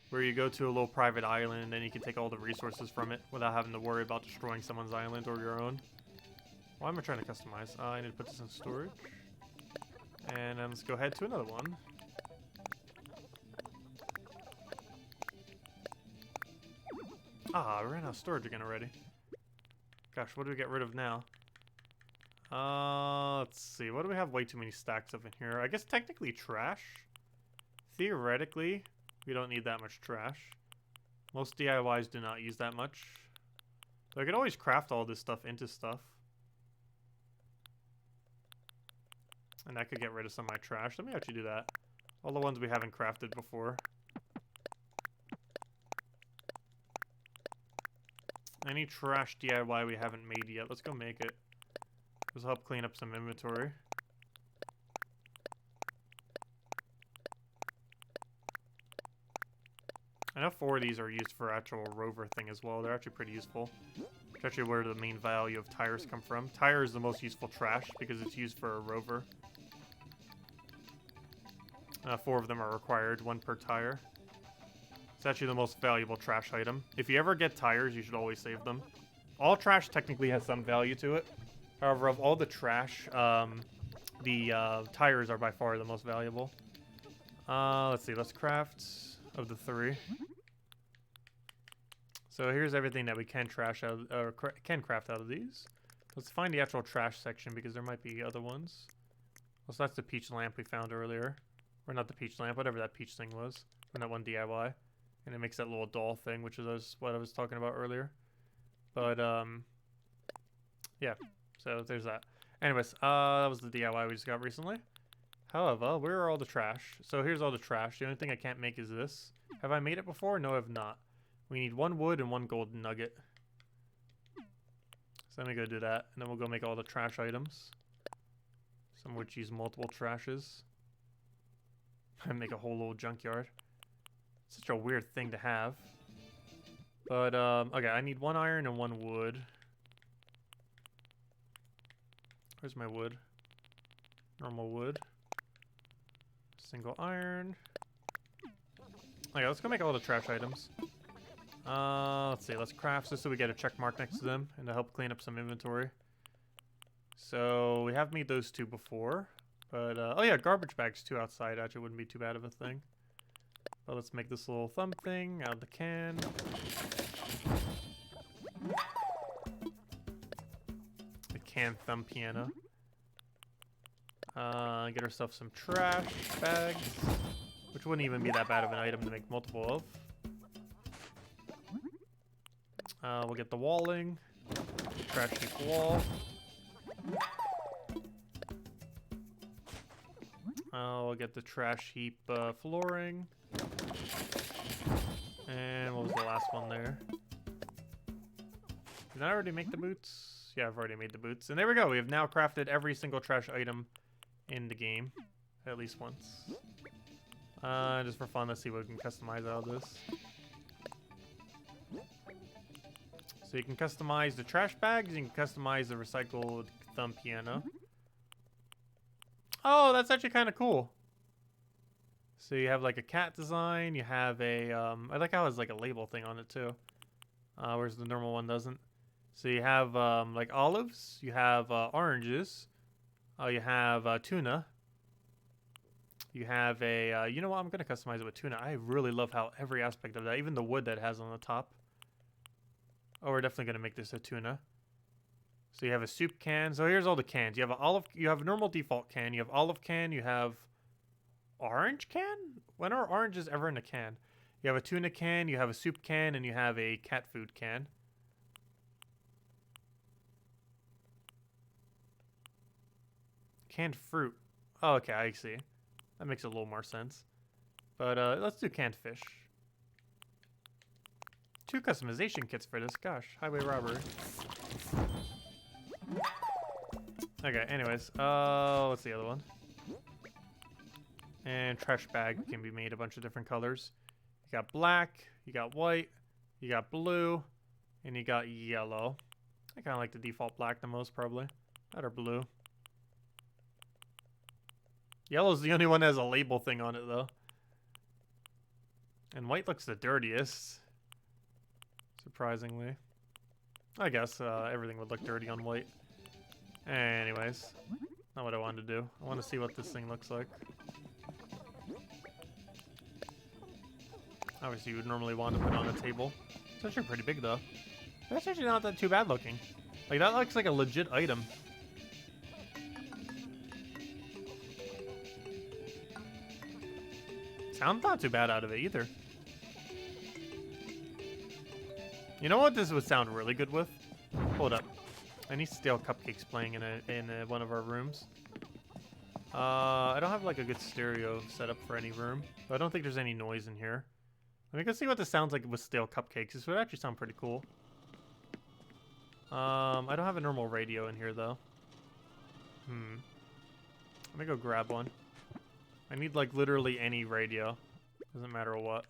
Where you go to a little private island and then you can take all the resources from it without having to worry about destroying someone's island or your own. Why am I trying to customize? I need to put this in storage. And then let's go ahead to another one. Ah, we ran out of storage again already. Gosh, what do we get rid of now? Let's see. What do we have way too many stacks of in here? I guess technically trash. Theoretically, we don't need that much trash. Most DIYs do not use that much. So I could always craft all this stuff into stuff. And I could get rid of some of my trash. Let me actually do that. All the ones we haven't crafted before. Any trash DIY we haven't made yet. Let's go make it. This will help clean up some inventory. I know 4 of these are used for actual rover thing as well. They're actually pretty useful. It's actually where the main value of tires come from. Tire is the most useful trash because it's used for a rover. 4 of them are required, 1 per tire. It's actually the most valuable trash item. If you ever get tires, you should always save them. All trash technically has some value to it. However, of all the trash, the tires are by far the most valuable. Let's see, let's craft of the 3. So here's everything that we can trash out, or can craft out of these. Let's find the actual trash section because there might be other ones. So that's the peach lamp we found earlier. Or not the peach lamp, whatever that peach thing was. From that one DIY. And it makes that little doll thing, which is what I was talking about earlier. But, yeah. So there's that. Anyways, that was the DIY we just got recently. However, where are all the trash? So here's all the trash. The only thing I can't make is this. Have I made it before? No, I have not. We need 1 wood and 1 golden nugget. So let me go do that. And then we'll go make all the trash items. Some of which use multiple trashes. And make a whole little junkyard. Such a weird thing to have. But, okay, I need 1 iron and 1 wood. Where's my wood? Normal wood. Single iron. Okay, let's go make all the trash items. Let's see, let's craft this so we get a check mark next to them and to help clean up some inventory. So, we have made those 2 before. But, oh yeah, garbage bags too outside actually wouldn't be too bad of a thing. But let's make this little thumb thing out of the can. The can thumb piano. Get ourselves some trash bags, which wouldn't even be that bad of an item to make multiple of. We'll get the walling, trash heap wall. We'll get the trash heap flooring. And what was the last one there? Did I already make the boots? Yeah, I've already made the boots. And there we go. We have now crafted every single trash item in the game. At least once. Just for fun, let's see what we can customize out of this. So you can customize the trash bags. You can customize the recycled thumb piano. Oh, that's actually kind of cool. So you have like a cat design. You have a, I like how it has like a label thing on it too. Whereas the normal one doesn't. So you have like olives. You have oranges. You have tuna. You have a, you know what? I'm going to customize it with tuna. I really love how every aspect of that, even the wood that it has on the top. Oh, we're definitely going to make this a tuna. So you have a soup can. So here's all the cans. You have an olive, you have a normal default can. You have olive can. You have orange can? When are oranges ever in a can? You have a tuna can. You have a soup can. And you have a cat food can. Canned fruit. Oh, okay, I see. That makes a little more sense. But let's do canned fish. 2 customization kits for this. Gosh, highway robbery. Okay, anyways. What's the other one? And trash bag can be made a bunch of different colors. You got black, you got white, you got blue, and you got yellow. I kind of like the default black the most, probably. That or blue. Yellow's the only one that has a label thing on it, though. And white looks the dirtiest. Surprisingly. I guess everything would look dirty on white. Anyways. Not what I wanted to do. I want to see what this thing looks like. Obviously, you would normally want to put it on a table. It's actually pretty big, though. That's actually not that too bad looking. Like, that looks like a legit item. Sounds not too bad out of it, either. You know what this would sound really good with? Hold up. I need stale cupcakes playing in one of our rooms. I don't have, like, a good stereo set up for any room. But I don't think there's any noise in here. Let me go see what this sounds like with stale cupcakes. This would actually sound pretty cool. I don't have a normal radio in here, though. Let me go grab one. I need, like, literally any radio. Doesn't matter what.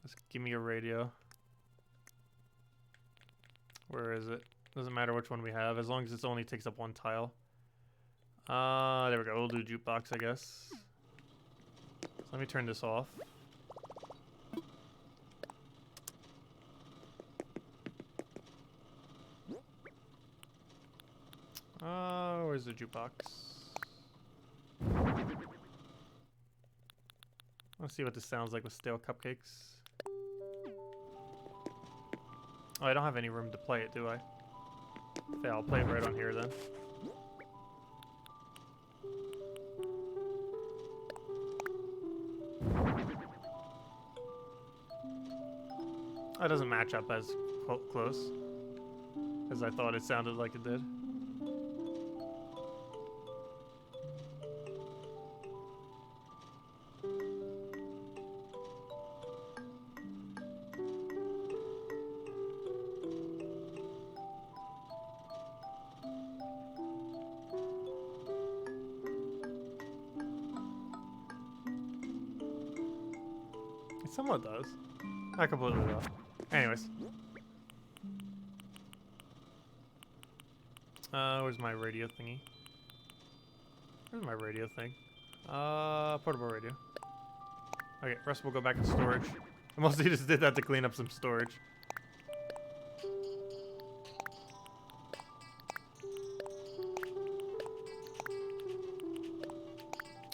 Just give me a radio. Where is it? Doesn't matter which one we have, as long as it only takes up 1 tile. There we go. We'll do jukebox, I guess. So let me turn this off. Where's the jukebox? Let's see what this sounds like with stale cupcakes. Oh, I don't have any room to play it, do I? Okay, I'll play it right on here then. That doesn't match up as close as I thought it sounded like it did. It somewhat does. Not completely though. Anyways. Where's my radio thingy? Where's my radio thing? Portable radio. Okay, rest will go back in storage. I mostly just did that to clean up some storage.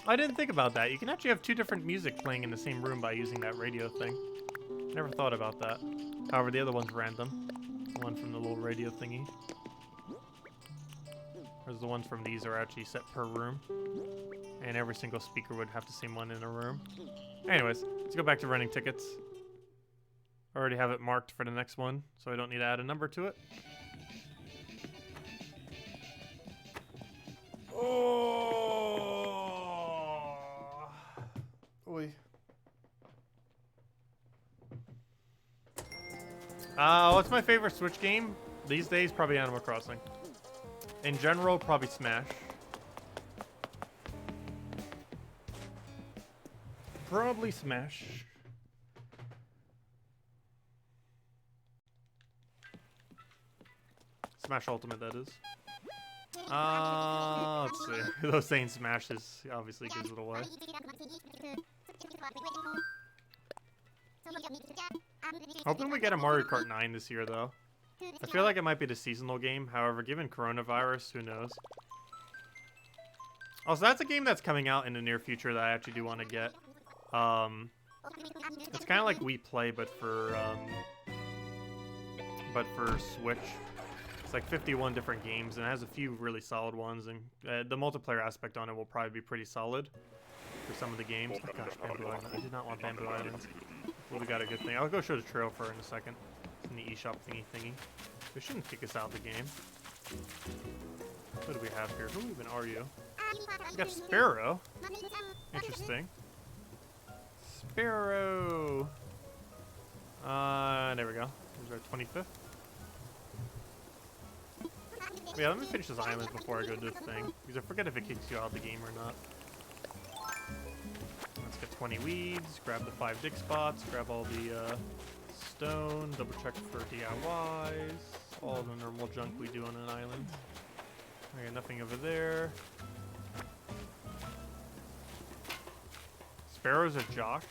I didn't think about that. You can actually have two different music playing in the same room by using that radio thing. Never thought about that. However, the other one's random. The one from the little radio thingy. Whereas the ones from these are actually set per room. And every single speaker would have the same one in a room. Anyways, let's go back to running tickets. I already have it marked for the next one, so I don't need to add a number to it. Oh! Oy. What's my favorite Switch game? These days, probably Animal Crossing. In general, probably Smash. Probably Smash. Smash Ultimate, that is. Let's see. Those saying Smash is obviously gives it away. Hoping we get a Mario Kart 9 this year, though. I feel like it might be the seasonal game. However, given coronavirus, who knows? Also, that's a game that's coming out in the near future that I actually do want to get. It's kind of like We Play, but for Switch. It's like 51 different games, and it has a few really solid ones, and the multiplayer aspect on it will probably be pretty solid for some of the games. Oh gosh, Bamboo Island. I did not want Bamboo Island. Well, we got a good thing. I'll go show the trail for her in a second. In the eShop thingy. They shouldn't kick us out of the game. What do we have here? Who even are you? We got Sparrow. Interesting. Sparrow. There we go. Here's our 25th. Yeah, let me finish this island before I go do the thing. Because I forget if it kicks you out of the game or not. Let's get 20 weeds, grab the 5 dig spots, grab all the stone, double check for DIYs, all the normal junk we do on an island. Okay, nothing over there. Sparrow's a jock.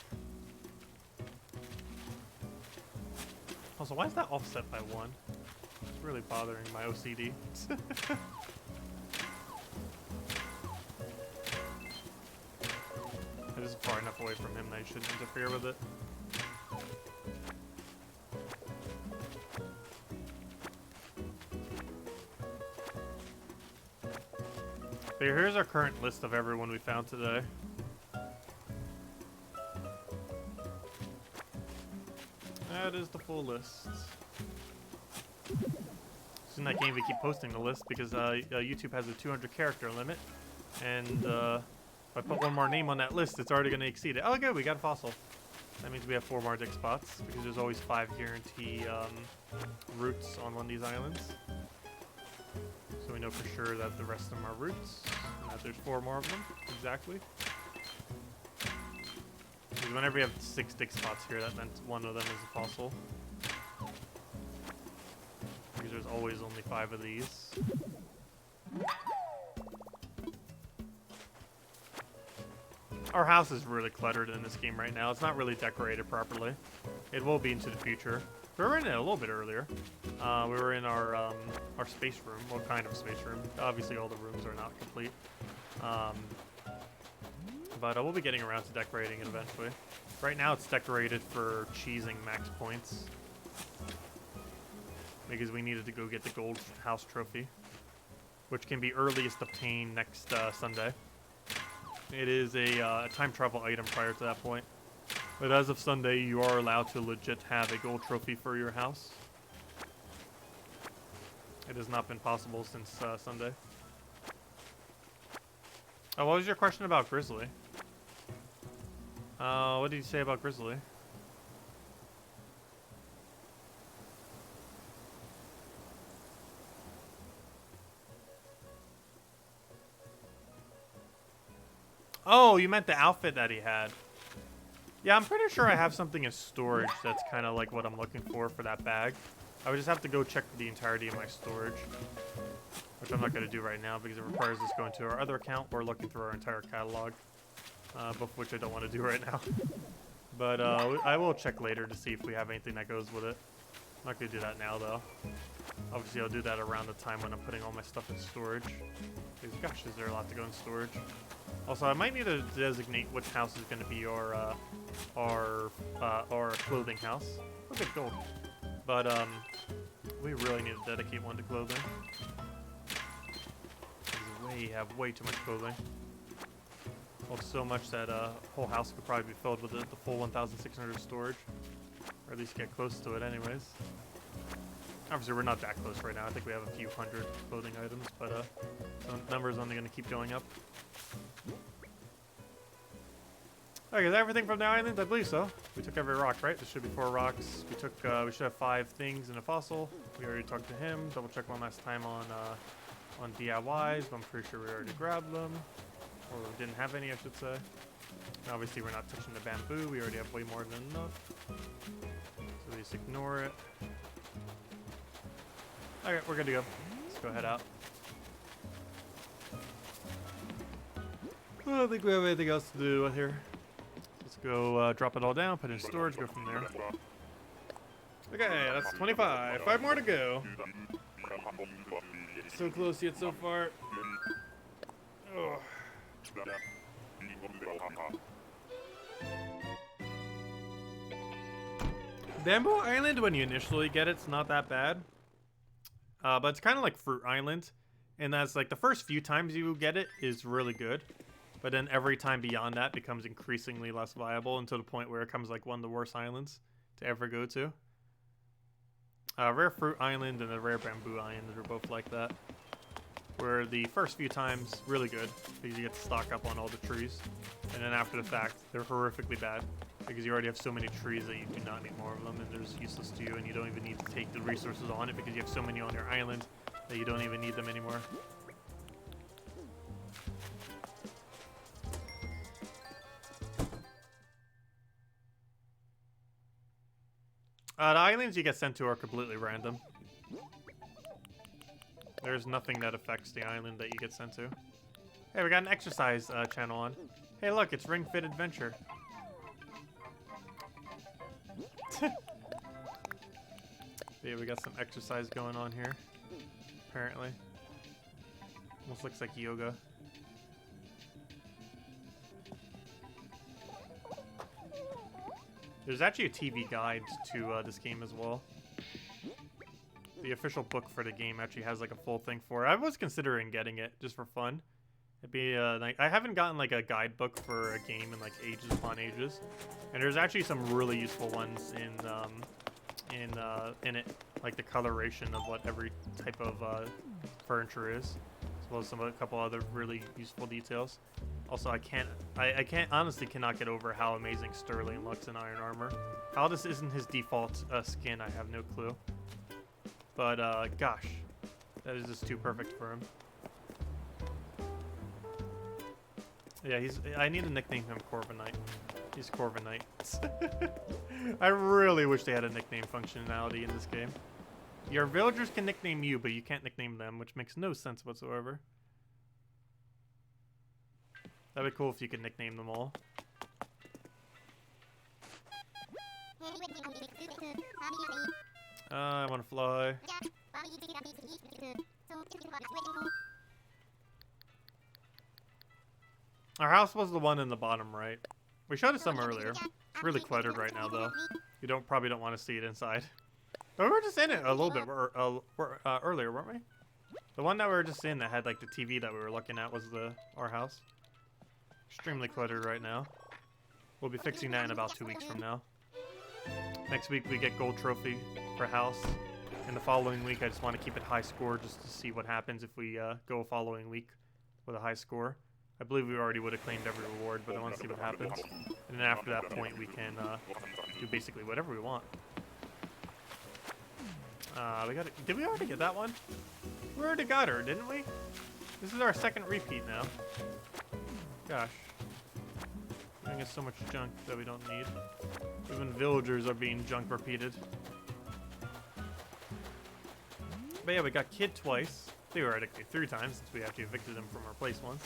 Also, why is that offset by 1? It's really bothering my OCD. It is far enough away from him that I shouldn't interfere with it. So here's our current list of everyone we found today. That is the full list. In that game we keep posting the list because YouTube has a 200 character limit, and if I put one more name on that list, it's already going to exceed it. Oh good, we got a fossil. That means we have 4 more dig spots because there's always 5 guarantee roots on one of these islands. So we know for sure that the rest of them are roots, and that there's 4 more of them, exactly. Because whenever you have 6 dig spots here, that meant one of them is a fossil. Because there's always only 5 of these. Our house is really cluttered in this game right now. It's not really decorated properly. It will be into the future. We were in it a little bit earlier. We were in our space room. Well, kind of space room. Obviously, all the rooms are not complete. But we'll be getting around to decorating it eventually. Right now, it's decorated for cheesing max points. Because we needed to go get the gold house trophy, which can be earliest obtained next Sunday. It is a time travel item prior to that point. But as of Sunday, you are allowed to legit have a gold trophy for your house. It has not been possible since Sunday. Oh, what was your question about Grizzly? What did you say about Grizzly? Oh, you meant the outfit that he had. Yeah, I'm pretty sure I have something in storage that's kind of like what I'm looking for that bag. I would just have to go check the entirety of my storage, which I'm not going to do right now because it requires us going to our other account or looking through our entire catalog, both of which I don't want to do right now. But I will check later to see if we have anything that goes with it. I'm not going to do that now, though. Obviously, I'll do that around the time when I'm putting all my stuff in storage. Because, gosh, is there a lot to go in storage. Also, I might need to designate which house is going to be our clothing house. Look at gold. But we really need to dedicate one to clothing. We have way too much clothing. Well, so much that whole house could probably be filled with the full 1,600 storage, or at least get close to it, anyways. Obviously, we're not that close right now. I think we have a few hundred clothing items, but the number's only going to keep going up. Okay, is that everything from the island? I believe so. We took every rock, right? There should be 4 rocks. We took. We should have 5 things in a fossil. We already talked to him. Double check one last time on DIYs. But I'm pretty sure we already grabbed them, or we didn't have any, I should say. And obviously, we're not touching the bamboo. We already have way more than enough. So we just ignore it. Okay, we're good to go. Let's go head out. I don't think we have anything else to do here. Let's go drop it all down, put it in storage, go from there. Okay, that's 25. 5 more to go. So close yet so far. Ugh. Bamboo Island, when you initially get it's not that bad. But it's kind of like Fruit Island. And that's like the first few times you get it is really good. But then every time beyond that becomes increasingly less viable until the point where it becomes like one of the worst islands to ever go to. Rare Fruit Island and the Rare Bamboo Island are both like that. Where the first few times, really good, because you get to stock up on all the trees. And then after the fact, they're horrifically bad, because you already have so many trees that you do not need more of them, and they're just useless to you, and you don't even need to take the resources on it, because you have so many on your island that you don't even need them anymore. The islands you get sent to are completely random. There's nothing that affects the island that you get sent to. Hey, we got an exercise channel on. Hey, look, it's Ring Fit Adventure. Yeah, we got some exercise going on here. Apparently. Almost looks like yoga. There's actually a TV guide to this game as well. The official book for the game actually has like a full thing for it. I was considering getting it just for fun. It'd be like, I haven't gotten like a guidebook for a game in like ages upon ages, and there's actually some really useful ones in it, like the coloration of what every type of furniture is, as well as a couple other really useful details. Also, I honestly cannot get over how amazing Sterling looks in Iron Armor. How this isn't his default skin, I have no clue. But gosh, that is just too perfect for him. Yeah, I need to nickname him Corviknight. He's Corviknight. I really wish they had a nickname functionality in this game. Your villagers can nickname you, but you can't nickname them, which makes no sense whatsoever. That'd be cool if you could nickname them all. I want to fly. Our house was the one in the bottom right. We showed it some earlier. It's really cluttered right now, though. You probably don't want to see it inside. But we were just in it a little bit earlier, weren't we? The one that we were just in that had like the TV that we were looking at was our house. Extremely cluttered right now. We'll be fixing that in about 2 weeks from now. Next week we get gold trophy for house. And the following week I just want to keep it high score just to see what happens if we go following week with a high score. I believe we already would have claimed every reward, but I want to see what happens. And then after that point we can do basically whatever we want. Did we already get that one? We already got her, didn't we? This is our second repeat now. Gosh. Giving us so much junk that we don't need. Even villagers are being junk repeated. But yeah, we got Kid twice. Theoretically 3 times, since we actually evicted him from our place once.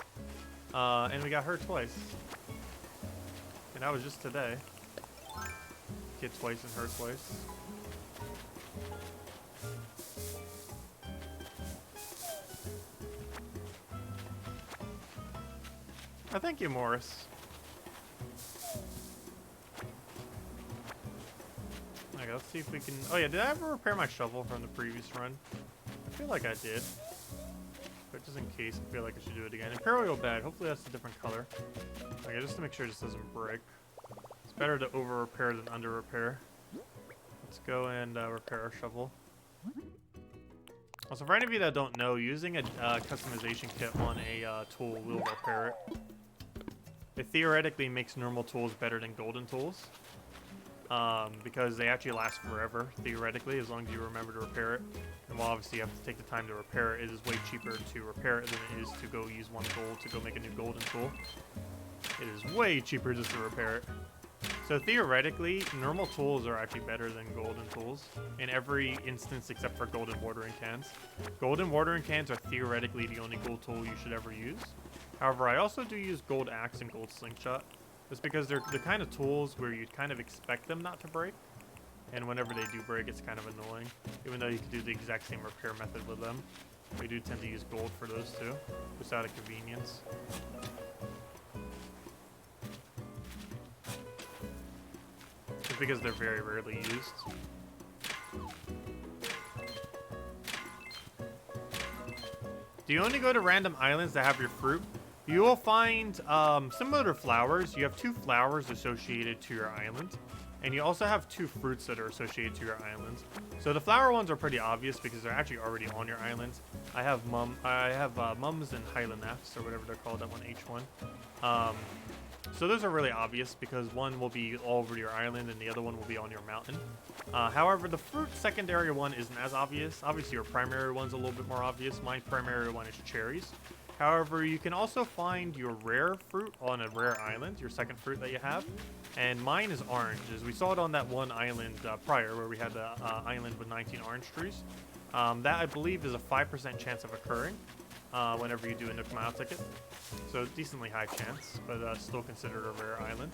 And we got her twice. And that was just today. Kid twice and her twice. Oh, thank you, Morris. Okay, let's see if we can... Oh yeah, did I ever repair my shovel from the previous run? I feel like I did. But just in case, I feel like I should do it again. Imperial bag, hopefully that's a different color. Okay, just to make sure this doesn't break. It's better to over-repair than under-repair. Let's go and repair our shovel. Also, for any of you that don't know, using a customization kit on a tool will repair it. It theoretically makes normal tools better than golden tools. Because they actually last forever, theoretically, as long as you remember to repair it. And while obviously you have to take the time to repair it, it is way cheaper to repair it than it is to go use 1 gold to go make a new golden tool. It is way cheaper just to repair it. So theoretically, normal tools are actually better than golden tools in every instance except for golden watering cans. Golden watering cans are theoretically the only gold tool you should ever use. However, I also do use gold axe and gold slingshot. Just because they're the kind of tools where you'd kind of expect them not to break. And whenever they do break, it's kind of annoying. Even though you could do the exact same repair method with them. We do tend to use gold for those too, just out of convenience. Just because they're very rarely used. Do you only go to random islands that have your fruit? You will find, similar to flowers, you have 2 flowers associated to your island. And you also have 2 fruits that are associated to your island. So the flower ones are pretty obvious because they're actually already on your island. I have mums and highland nafts, or whatever they're called, that one H1. So those are really obvious because one will be all over your island and the other one will be on your mountain. However, the fruit secondary one isn't as obvious. Obviously, your primary one's a little bit more obvious. My primary one is cherries. However, you can also find your rare fruit on a rare island, your second fruit that you have. And mine is orange, as we saw it on that one island prior where we had the island with 19 orange trees. That, I believe, is a 5% chance of occurring whenever you do a Nook Mile ticket. So decently high chance, but still considered a rare island.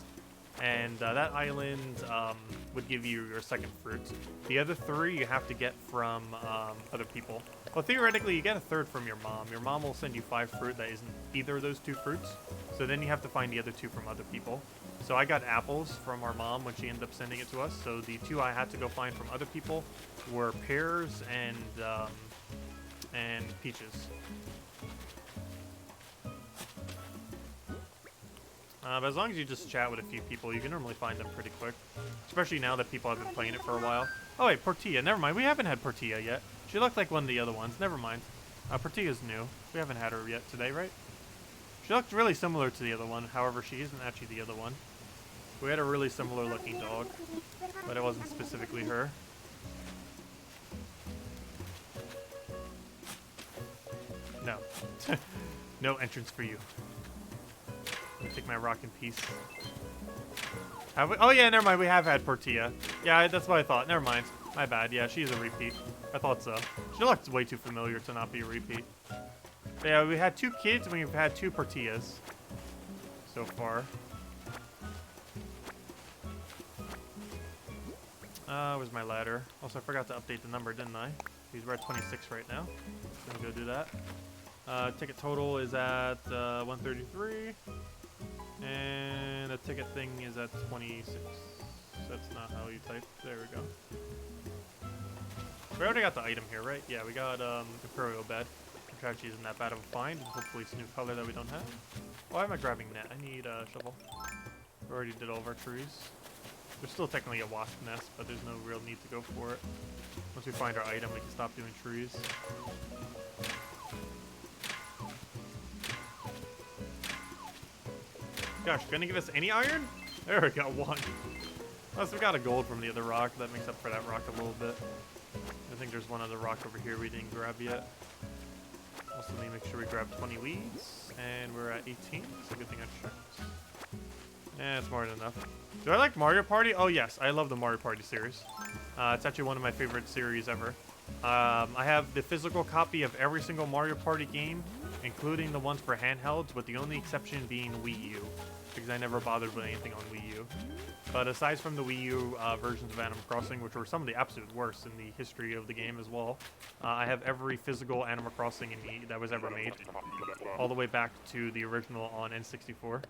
And that island would give you your second fruit. The other 3 you have to get from other people. Well, theoretically, you get a 3rd from your mom. Your mom will send you 5 fruit that isn't either of those 2 fruits. So then you have to find the other 2 from other people. So I got apples from our mom when she ended up sending it to us. So the 2 I had to go find from other people were pears and peaches. But as long as you just chat with a few people, you can normally find them pretty quick. Especially now that people have been playing it for a while. Oh wait, Portilla. Never mind. We haven't had Portilla yet. She looked like one of the other ones. Never mind. Portilla's new. We haven't had her yet today, right? She looked really similar to the other one. However, she isn't actually the other one. We had a really similar looking dog. But it wasn't specifically her. No. No entrance for you. Let me take my rock in peace. Have we? Oh yeah, never mind. We have had Portilla. Yeah, that's what I thought. Never mind. My bad. Yeah, she's a repeat. I thought so. She looked way too familiar to not be a repeat. But yeah, we had 2 kids and we've had 2 Portillas so far. Where's my ladder? Also, I forgot to update the number, didn't I? We're at 26 right now. Gonna go do that. Ticket total is at 133. And the ticket thing is at 26. That's not how you type. There we go. We already got the item here, right? Yeah, we got Imperial Bed, which actually isn't that bad of a find. Hopefully it's a new color that we don't have. Why am I grabbing net? I need a shovel. We already did all of our trees. There's still technically a wasp nest, but there's no real need to go for it. Once we find our item, we can stop doing trees. Gosh, gonna give us any iron? There we go, 1. Plus we got a gold from the other rock. That makes up for that rock a little bit. I think there's one other rock over here we didn't grab yet. Also need to make sure we grab 20 weeds. And we're at 18, so good thing I checked. Yeah, it's more than enough. Do I like Mario Party? Oh yes, I love the Mario Party series. It's actually one of my favorite series ever. I have the physical copy of every single Mario Party game, including the ones for handhelds, with the only exception being Wii U, because I never bothered with anything on Wii U. But aside from the Wii U versions of Animal Crossing, which were some of the absolute worst in the history of the game as well, I have every physical Animal Crossing that was ever made, all the way back to the original on N64.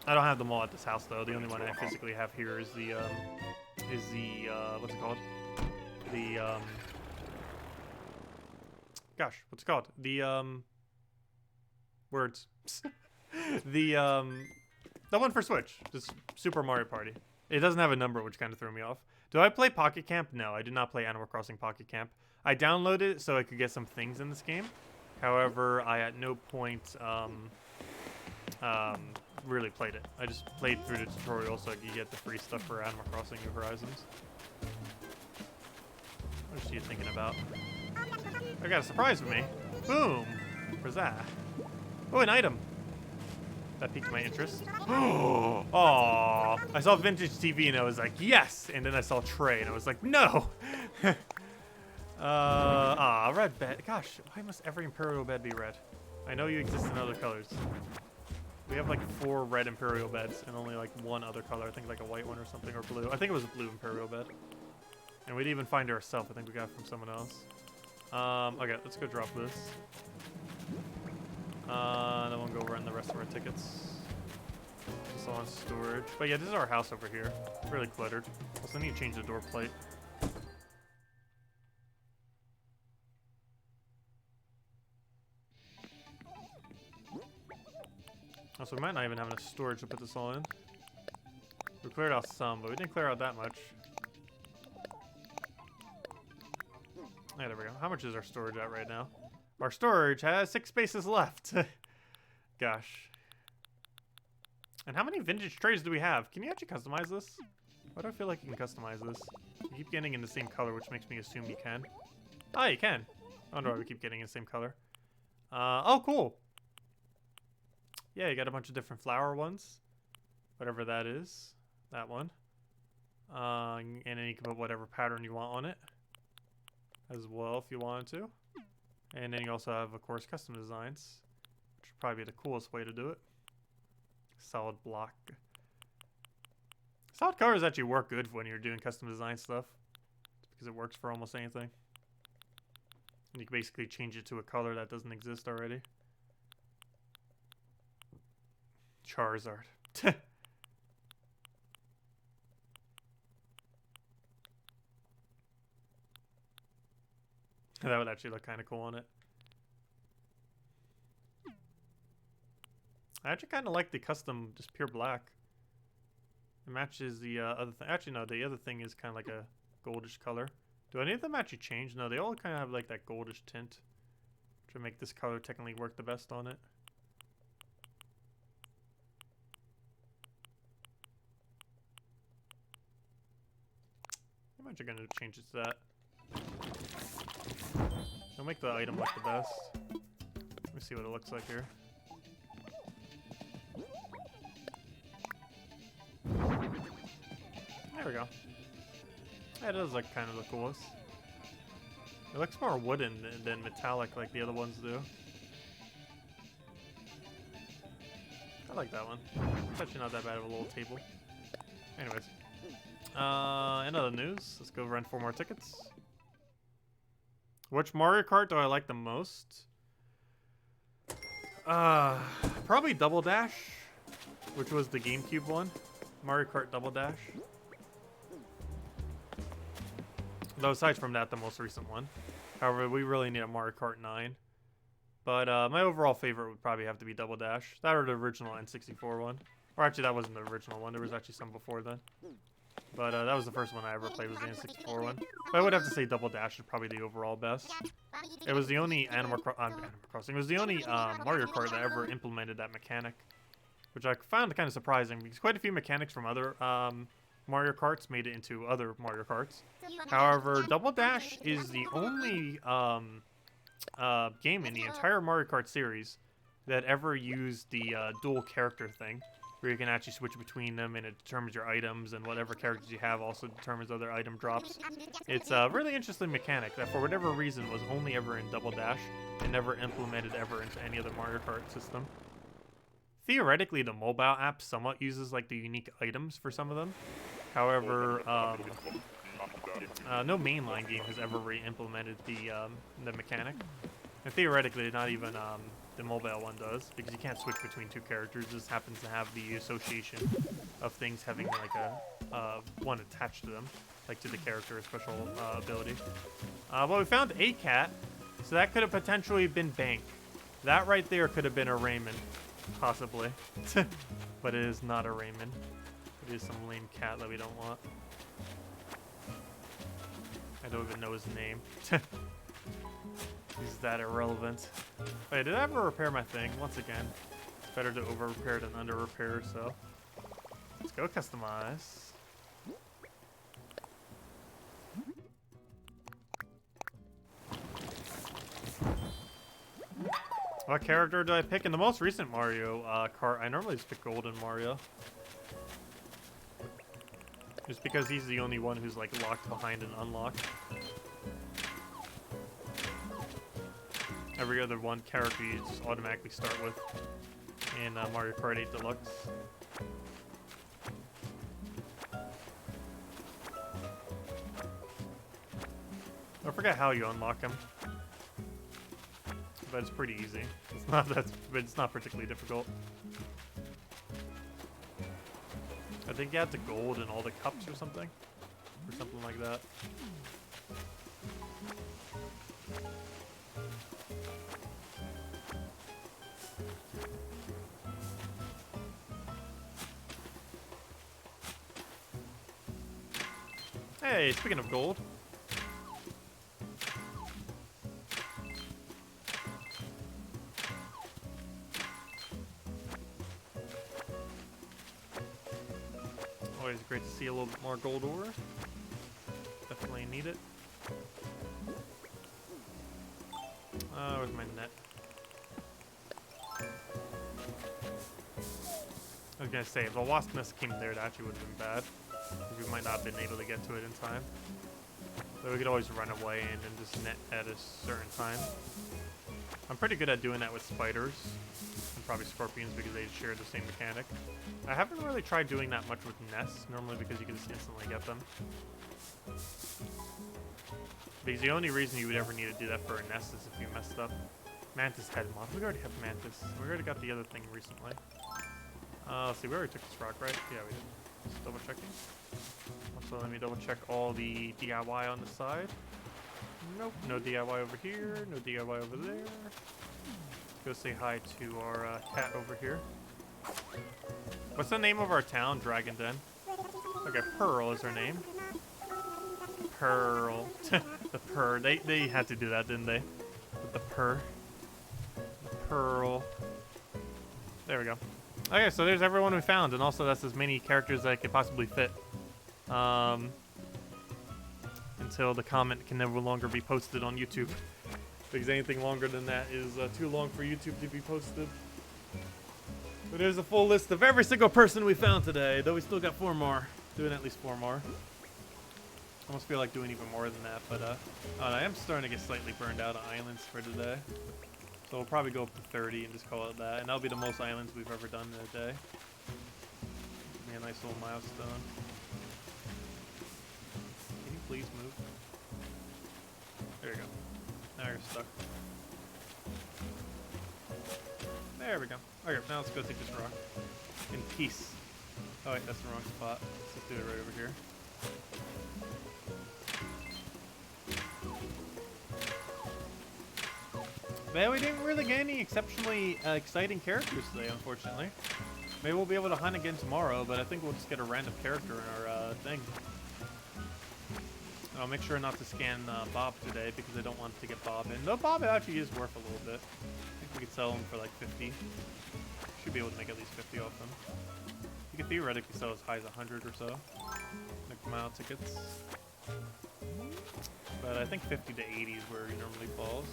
I don't have them all at this house though. The only one I physically have here is the what's it called? Gosh, what's it called? The words. The one for Switch, just Super Mario Party. It doesn't have a number, which kind of threw me off. Do I play Pocket Camp? No, I did not play Animal Crossing Pocket Camp. I downloaded it so I could get some things in this game. However, I at no point really played it. I just played through the tutorial so I could get the free stuff for Animal Crossing New Horizons. What is she thinking about? I got a surprise for me. Boom! Where's that? Oh, an item. That piqued my interest. Oh, I saw Vintage TV and I was like, yes! And then I saw Trey and I was like, no! Red bed. Gosh, why must every Imperial bed be red? I know you exist in other colors. We have like 4 red Imperial beds and only like 1 other color. I think like a white one or something, or blue. I think it was a blue Imperial bed. And we didn't even find it ourselves. I think we got it from someone else. Okay, let's go drop this. Then we'll go run the rest of our tickets. Just on storage. But yeah, this is our house over here. Really cluttered. Also need to change the door plate. Also, we might not even have enough storage to put this all in. We cleared out some, but we didn't clear out that much. Yeah, there we go. How much is our storage at right now? Our storage has 6 spaces left. Gosh. And how many vintage trays do we have? Can you actually customize this? Why do I feel like you can customize this? You keep getting in the same color, which makes me assume you can. Oh, you can. I wonder why we keep getting in the same color. Oh, cool. Yeah, you got a bunch of different flower ones. Whatever that is. That one. And then you can put whatever pattern you want on it. As well, if you wanted to. And then you also have, of course, custom designs. Which would probably be the coolest way to do it. Solid block. Solid colors actually work good when you're doing custom design stuff. Because it works for almost anything. And you can basically change it to a color that doesn't exist already. Charizard. That would actually look kind of cool on it. I actually kind of like the custom, just pure black. It matches the other thing. Actually, no, the other thing is kind of like a goldish color. Do any of them actually change? No, they all kind of have like that goldish tint. Which would make this color technically work the best on it. I'm actually going to change it to that. It'll make the item look the best. Let me see what it looks like here. There we go. Yeah, it does look kind of the coolest. It looks more wooden than metallic like the other ones do. I like that one. It's actually not that bad of a little table. Anyways. In other news, let's go run 4 more tickets. Which Mario Kart do I like the most? Probably Double Dash, which was the GameCube one. Mario Kart Double Dash. Though aside from that, the most recent one. However, we really need a Mario Kart 9. But my overall favorite would probably have to be Double Dash. That or the original N64 one. Or actually, that wasn't the original one. There was actually some before then. But that was the first one I ever played, was the N64 one. But I would have to say Double Dash is probably the overall best. It was the only Animal Crossing. It was the only Mario Kart that ever implemented that mechanic, which I found kind of surprising because quite a few mechanics from other Mario Karts made it into other Mario Karts. However, Double Dash is the only game in the entire Mario Kart series that ever used the dual character thing, where you can actually switch between them and it determines your items, and whatever characters you have also determines other item drops. It's a really interesting mechanic that for whatever reason was only ever in Double Dash and never implemented ever into any other Mario Kart system. Theoretically, the mobile app somewhat uses like the unique items for some of them. However, no mainline game has ever re-implemented the mechanic. And theoretically, not even the mobile one does, because you can't switch between two characters. This happens to have the association of things having like a one attached to them, like to the character, a special ability. Well, we found a cat, so that could have potentially been Bank. That right there could have been a Raymond, possibly. But it is not a Raymond. It is some lame cat that we don't want. I don't even know his name. He's that irrelevant. Wait, did I ever repair my thing? Once again, it's better to over repair than under repair, so let's go customize. What character do I pick? In the most recent Mario Kart, I normally just pick Golden Mario. Just because he's the only one who's like locked behind and unlocked. Every other one character you just automatically start with in Mario Kart 8 Deluxe. I forget how you unlock him, but it's pretty easy. It's not that, but it's not particularly difficult. I think you have to gold in all the cups or something like that. Hey, speaking of gold. Always great to see a little bit more gold ore. Definitely need it. Where's my net? I was gonna say, if a wasp nest came there, it actually would have been bad. We might not have been able to get to it in time. But we could always run away and then just net at a certain time. I'm pretty good at doing that with spiders. And probably scorpions because they share the same mechanic. I haven't really tried doing that much with nests, normally because you can just instantly get them. Because the only reason you would ever need to do that for a nest is if you messed up. Mantis head mod. We already have Mantis. We already got the other thing recently. Let's see, we already took this rock, right? Yeah, we did. Just double checking. Also, let me double check all the DIY on the side. Nope, no DIY over here, no DIY over there. Let's go say hi to our cat over here. What's the name of our town? Dragon Den. Okay, Pearl is her name. Pearl. The purr. They had to do that, didn't they? With the purr. The Pearl. There we go. Okay, so there's everyone we found, and also that's as many characters that I could possibly fit. Until the comment can no longer be posted on YouTube. Because anything longer than that is too long for YouTube to be posted. But there's a full list of every single person we found today, though we still got 4 more. Doing at least 4 more. Almost feel like doing even more than that, but I am starting to get slightly burned out on islands for today. So we'll probably go up to 30 and just call it that. And that'll be the most islands we've ever done in a day. Give me a nice little milestone. Can you please move? There you go. Now you're stuck. There we go. Okay, now let's go take this rock. In peace. Oh wait, that's the wrong spot. Let's just do it right over here. Man, we didn't really get any exceptionally exciting characters today, unfortunately. Maybe we'll be able to hunt again tomorrow, but I think we'll just get a random character in our thing. I'll make sure not to scan Bob today because I don't want to get Bob in. Though Bob actually is worth a little bit. I think we could sell him for like 50. Should be able to make at least 50 off him. You could theoretically sell as high as 100 or so. Make them out tickets. But I think 50 to 80 is where he normally falls.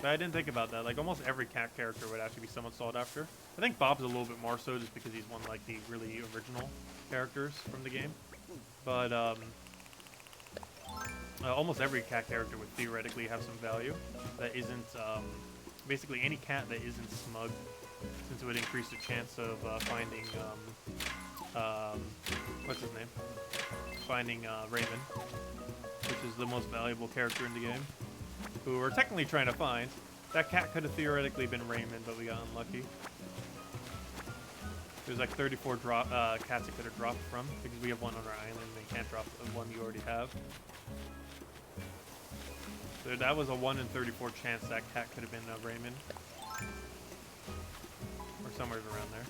But I didn't think about that. Like, almost every cat character would actually be somewhat sought after. I think Bob's a little bit more so just because he's one of, like, the really original characters from the game. But, almost every cat character would theoretically have some value that isn't, basically any cat that isn't smug, since it would increase the chance of, finding, what's his name? Finding, Raymond, which is the most valuable character in the game. Who we're technically trying to find. That cat could have theoretically been Raymond, but we got unlucky. There's like 34 cats it could have dropped from, because we have one on our island and they can't drop the one you already have. So that was a 1 in 34 chance that cat could have been Raymond. Or somewhere around there.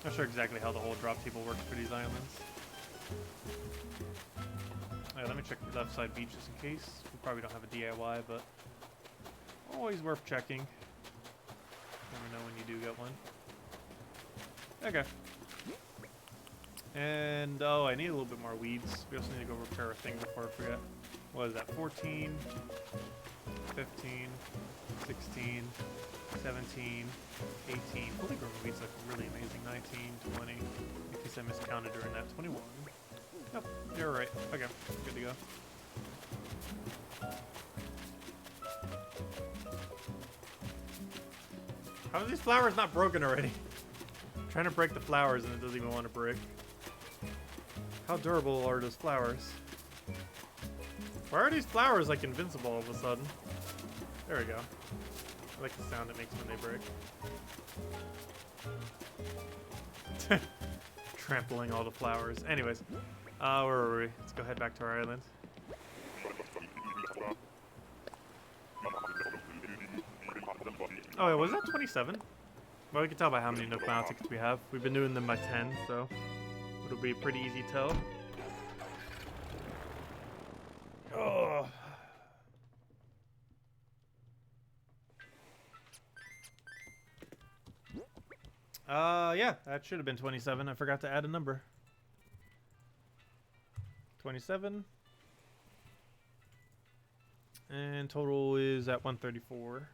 Not sure exactly how the whole drop table works for these islands. Alright, let me check the left side beach just in case. We probably don't have a DIY, but always worth checking. Never know when you do get one. Okay. And, oh, I need a little bit more weeds. We also need to go repair a thing before I forget. What is that? 14, 15, 16, 17, 18. Holy grown weeds look really amazing. 19, 20. In case I miscounted during that. 21. Nope, you're right. Okay, good to go. How are these flowers not broken already? I'm trying to break the flowers and it doesn't even want to break. How durable are those flowers? Why are these flowers like invincible all of a sudden? There we go. I like the sound it makes when they break. Trampling all the flowers. Anyways. Where were we? Let's go head back to our island. Oh, wait, was that 27? Well, we can tell by how many Nook Mile tickets we have. We've been doing them by 10, so it'll be a pretty easy tell. Oh. Yeah, that should have been 27. I forgot to add a number. 27. And total is at 134.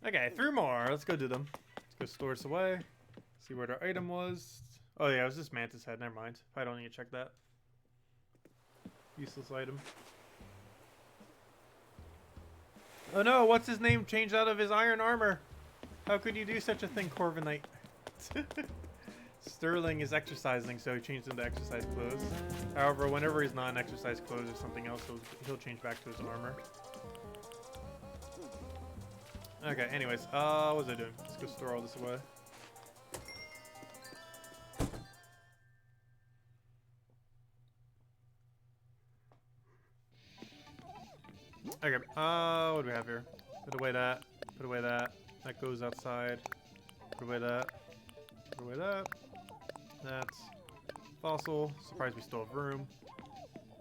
Okay, 3 more. Let's go do them. Let's go store this away. See what our item was. Oh yeah, it was just Mantis head. Never mind. I don't need to check that. Useless item. Oh no, what's his name changed out of his iron armor? How could you do such a thing, Corviknight? Sterling is exercising, so he changed into exercise clothes. However, whenever he's not in exercise clothes or something else, he'll change back to his armor. Okay, anyways, what was I doing? Let's go store all this away. Okay, what do we have here? Put away that, put away that. That goes outside. Put away that. Put away that. That's fossil. Surprised we still have room.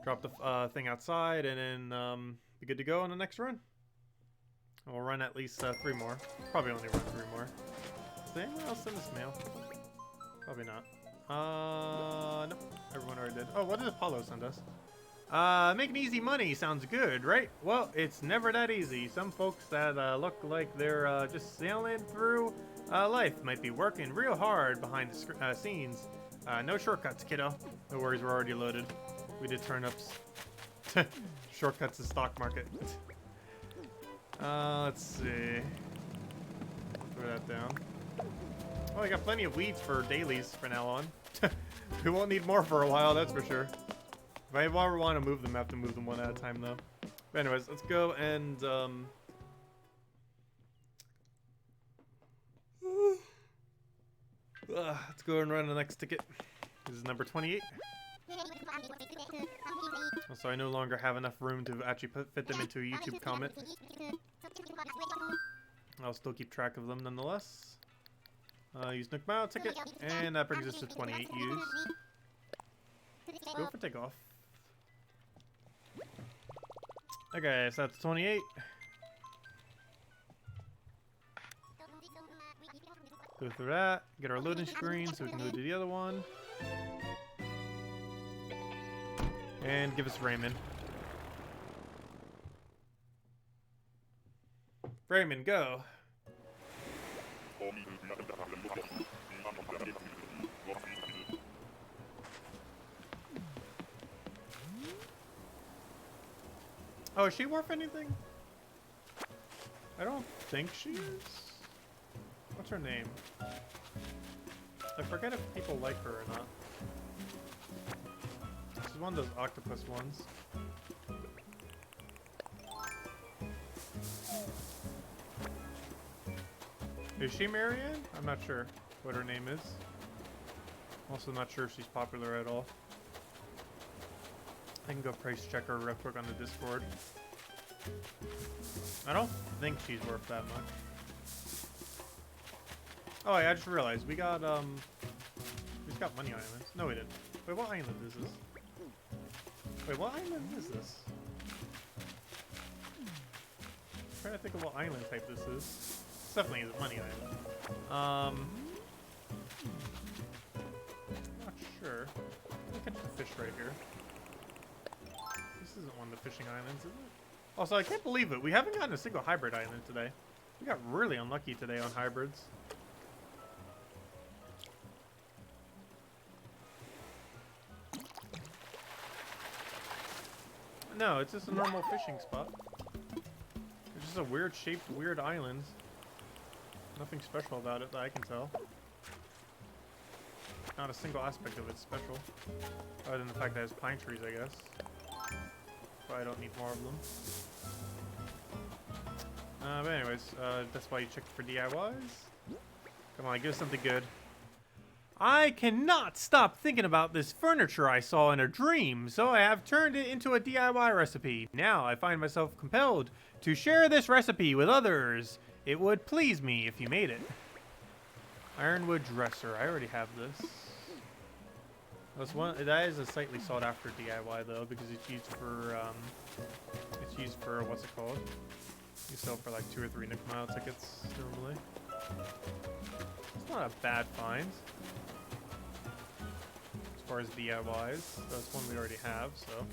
Drop the thing outside and then be good to go on the next run. And we'll run at least 3 more. Probably only run 3 more. Is there anyone else send this mail? Probably not. Nope. Everyone already did. Oh, what did Apollo send us? Making easy money sounds good, right? Well, it's never that easy. Some folks that look like they're just sailing through life might be working real hard behind the scenes. No shortcuts, kiddo. No worries, we're already loaded. We did turnips. Shortcuts to stock market. Let's see. Throw that down. Oh, I got plenty of weeds for dailies for now on. We won't need more for a while, that's for sure. If I ever want to move them, I have to move them one at a time, though. But anyways, let's go and, let's go and run the next ticket. This is number 28. Also, I no longer have enough room to actually fit them into a YouTube comment. I'll still keep track of them nonetheless. Use Nook Mile ticket, and that brings us to 28 used. Go for takeoff. Okay, so that's 28. Go through that, get our loading screen so we can go to the other one. And give us Raymond. Raymond, go. Oh, is she worth anything? I don't think she is. What's her name? I forget if people like her or not. She's one of those octopus ones. Is she Marianne? I'm not sure what her name is. Also not sure if she's popular at all. I can go price check her real quick on the Discord. I don't think she's worth that much. Oh, I just realized we just got money islands. No, we didn't. Wait, what island is this? Wait, what island is this? I'm trying to think of what island type this is. It's definitely a money island. Not sure. Look at the fish right here. This isn't one of the fishing islands, is it? Also, I can't believe it. We haven't gotten a single hybrid island today. We got really unlucky today on hybrids. No, it's just a normal fishing spot. It's just a weird shaped, weird island. Nothing special about it that I can tell. Not a single aspect of it's special. Other than the fact that it has pine trees, I guess. But I don't need more of them. But anyways, that's why you check for DIYs. Come on, give us something good. I cannot stop thinking about this furniture I saw in a dream, so I have turned it into a DIY recipe. Now I find myself compelled to share this recipe with others. It would please me if you made it. Ironwood dresser. I already have this. That is a slightly sought after DIY though, because it's used for what's it called? You sell for like 2 or 3 Nook Mile tickets normally. It's not a bad find. As far as DIYs, that's one we already have, so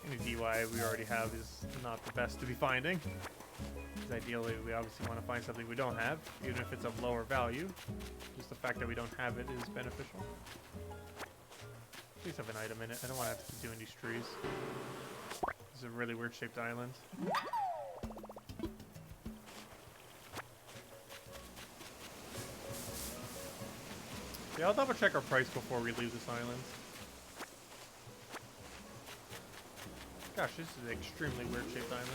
any DIY we already have is not the best to be finding. Because ideally we obviously want to find something we don't have, even if it's of lower value. Just the fact that we don't have it is beneficial. Please have an item in it. I don't want to have to keep doing these trees. This is a really weird shaped island. Yeah, I'll double check our price before we leave this island. Gosh, this is an extremely weird shaped island.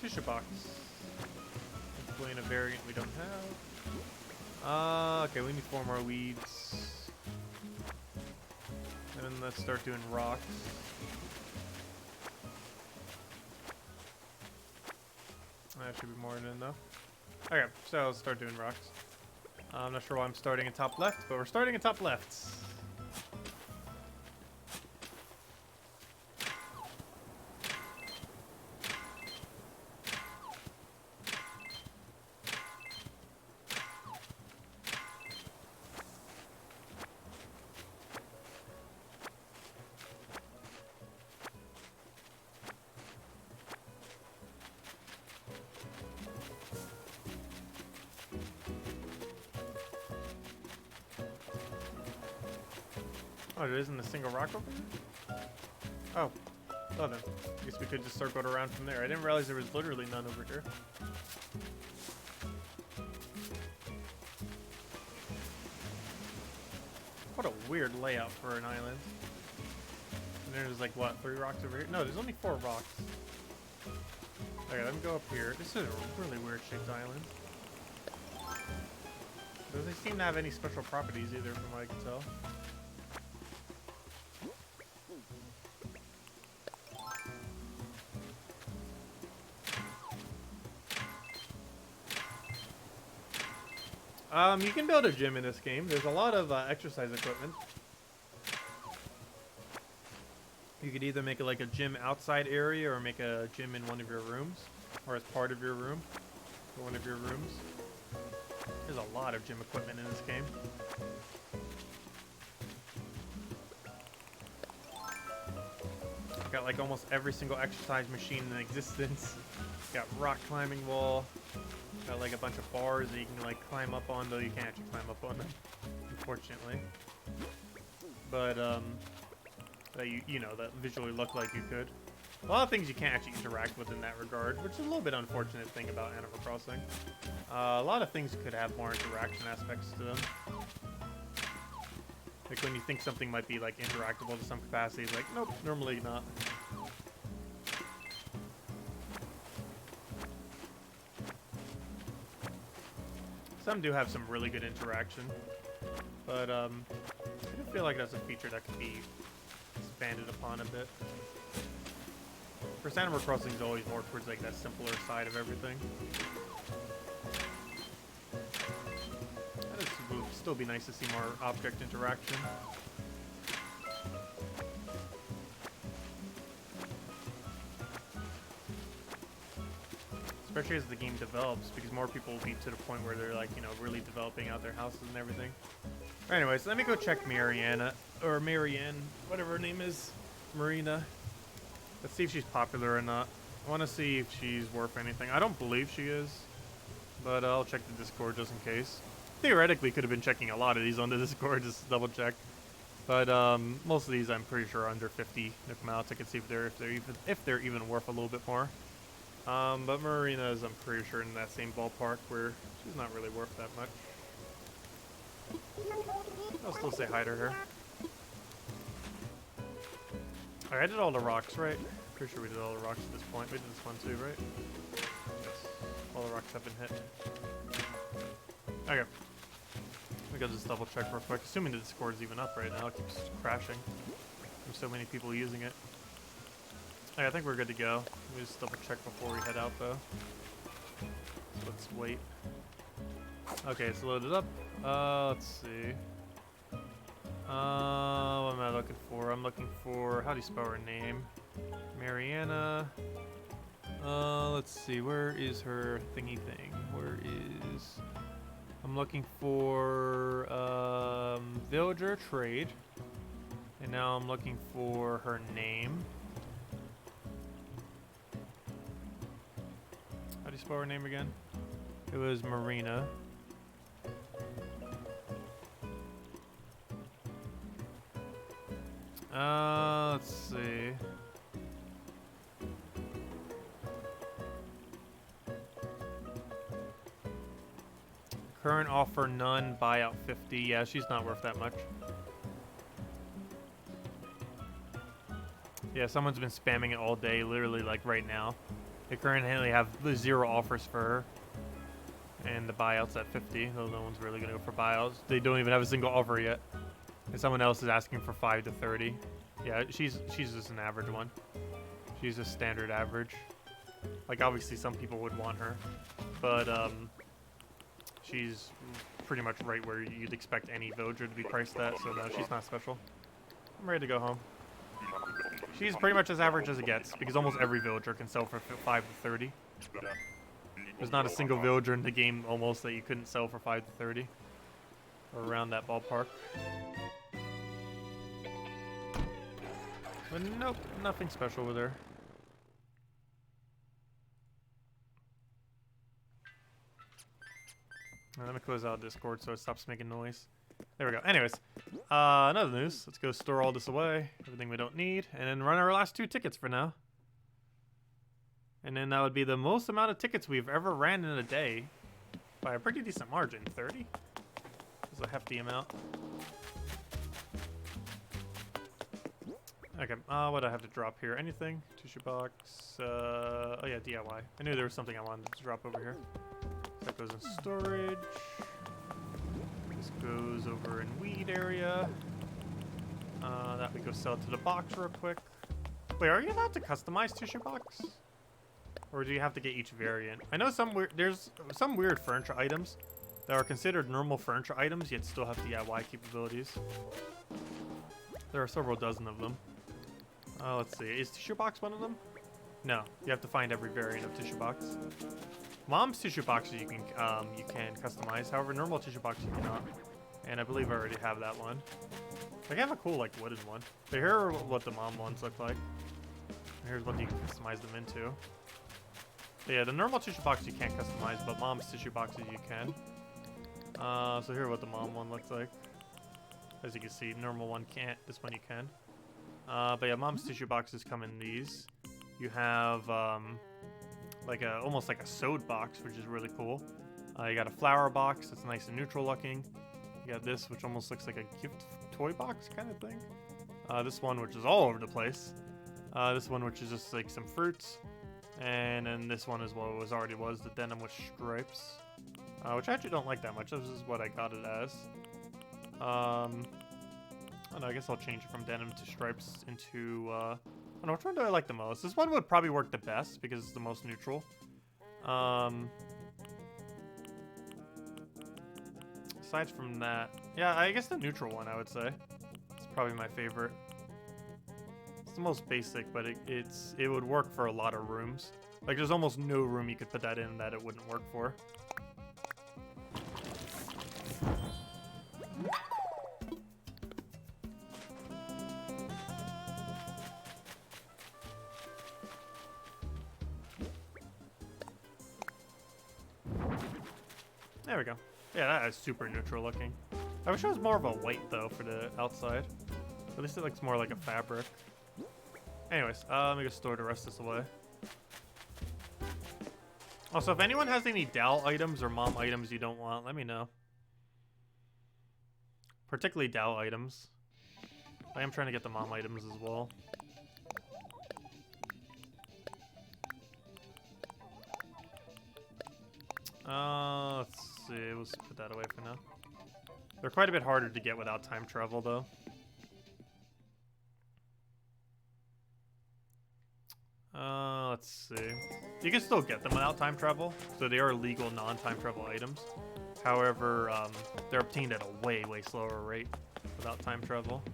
Tissue box. Hopefully in a variant we don't have. Okay, we need 4 more weeds. And then let's start doing rocks. That should be more than enough. Okay, so let's start doing rocks. I'm not sure why I'm starting in top left, but we're starting in top left. Oh, there isn't a single rock over here? Oh. Oh then. I guess we could just circle it around from there. I didn't realize there was literally none over here. What a weird layout for an island. And there's like, what, 3 rocks over here? No, there's only 4 rocks. Okay, let me go up here. This is a really weird shaped island. Doesn't seem to have any special properties either, from what I can tell. You can build a gym in this game. There's a lot of exercise equipment. You could either make it like a gym outside area or make a gym in one of your rooms, or as part of your room, or one of your rooms. There's a lot of gym equipment in this game. Got like almost every single exercise machine in existence. Got rock climbing wall. Got like a bunch of bars that you can like climb up on, though you can't actually climb up on them, unfortunately. But that you know, that visually look like you could. A lot of things you can't actually interact with in that regard, which is a little bit unfortunate thing about Animal Crossing. A lot of things could have more interaction aspects to them. Like when you think something might be like interactable to some capacity, it's like, nope, normally not. Some do have some really good interaction, but I do feel like that's a feature that could be expanded upon a bit. For Animal Crossing is always more towards like that simpler side of everything. It would still be nice to see more object interaction. Especially as the game develops, because more people will be to the point where they're like, you know, really developing out their houses and everything. Anyways, let me go check Mariana, or Marianne, whatever her name is, Marina. Let's see if she's popular or not. I want to see if she's worth anything. I don't believe she is, but I'll check the Discord just in case. Theoretically, could have been checking a lot of these on the Discord, just to double check. But most of these, I'm pretty sure, are under 50 Nook amounts. I can see if they're even worth a little bit more. But Marina is, I'm pretty sure, in that same ballpark where she's not really worth that much. I'll still say hi to her. Alright, I did all the rocks, right? Pretty sure we did all the rocks at this point. We did this one too, right? Yes. All the rocks have been hit. Okay. We gotta just double check real quick. Assuming the Discord's even up right now, it keeps crashing. There's so many people using it. Okay, I think we're good to go. Let me just double check before we head out though. So let's wait. Okay, it's loaded up. Let's see. What am I looking for? I'm looking for, how do you spell her name? Mariana. Let's see, where is her thingy thing? Where is... I'm looking for, villager trade. And now I'm looking for her name. How do you spell her name again? It was Marina. Let's see. Current offer none, buyout 50. Yeah, she's not worth that much. Yeah, someone's been spamming it all day, literally like right now. They currently have 0 offers for her. And the buyout's at 50, though no one's really gonna go for buyouts. They don't even have a single offer yet. And someone else is asking for 5 to 30. Yeah, she's just an average one. She's a standard average. Like, obviously some people would want her. But, she's pretty much right where you'd expect any villager to be priced at, so no, she's not special. I'm ready to go home. She's pretty much as average as it gets, because almost every villager can sell for 5 to 30. There's not a single villager in the game, almost, that you couldn't sell for 5 to 30. Or around that ballpark. But nope, nothing special with her. Let me close out Discord so it stops making noise. There we go. Anyways, another news. Let's go store all this away, everything we don't need, and then run our last 2 tickets for now. And then that would be the most amount of tickets we've ever ran in a day by a pretty decent margin. 30? That's a hefty amount. Okay, what do I have to drop here? Anything? Tissue box. Oh yeah, DIY. I knew there was something I wanted to drop over here. That goes in storage. This goes over in weed area. That we go sell it to the box real quick. Wait, are you allowed to customize tissue box? Or do you have to get each variant? I know there's some weird furniture items that are considered normal furniture items, yet still have DIY capabilities. There are several dozen of them. Let's see. Is tissue box one of them? No. You have to find every variant of tissue box. Mom's tissue boxes you can customize. However, normal tissue box you cannot. And I believe I already have that one. I have a cool like wooden one. But here are what the mom ones look like. Here's what you can customize them into. But yeah, the normal tissue box you can't customize, but mom's tissue boxes you can. So here what the mom one looks like. As you can see, normal one can't. This one you can. But yeah, mom's tissue boxes come in these. You have like almost like a sewed box, which is really cool. You got a flower box that's nice and neutral looking. You got this, which almost looks like a gift toy box kind of thing. This one, which is all over the place. This one, which is just like some fruits. And then this one is what it already was, the denim with stripes. Which I actually don't like that much. This is what I got it as. I don't know, I guess I'll change it from denim to stripes into, I don't know, which one do I like the most? This one would probably work the best because it's the most neutral. Aside from that, yeah, I guess the neutral one, I would say. It's probably my favorite. It's the most basic, but it would work for a lot of rooms. Like, there's almost no room you could put that in that it wouldn't work for. There we go. Yeah, that is super neutral looking. I wish it was more of a white, though, for the outside. At least it looks more like a fabric. Anyways, let me just store the rest of this away. Also, if anyone has any Dal items or mom items you don't want, let me know. Particularly Dal items. I am trying to get the mom items as well. Let's see. Let's put that away for now. They're quite a bit harder to get without time travel, though. Let's see. You can still get them without time travel, so they are legal non-time travel items. However, they're obtained at a way, way slower rate without time travel.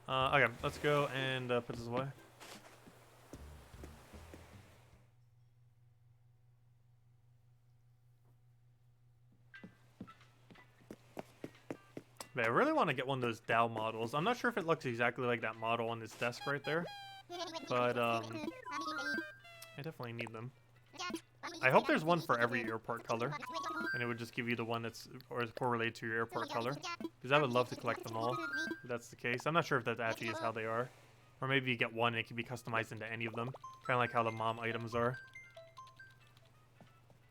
Okay, let's go and put this away. But I really want to get one of those Dow models. I'm not sure if it looks exactly like that model on this desk right there, but I definitely need them. I hope there's one for every airport color, and it would just give you the one that's is correlated to your airport color, because I would love to collect them all, if that's the case. I'm not sure if that actually is how they are. Or maybe you get one and it can be customized into any of them, kind of like how the mom items are.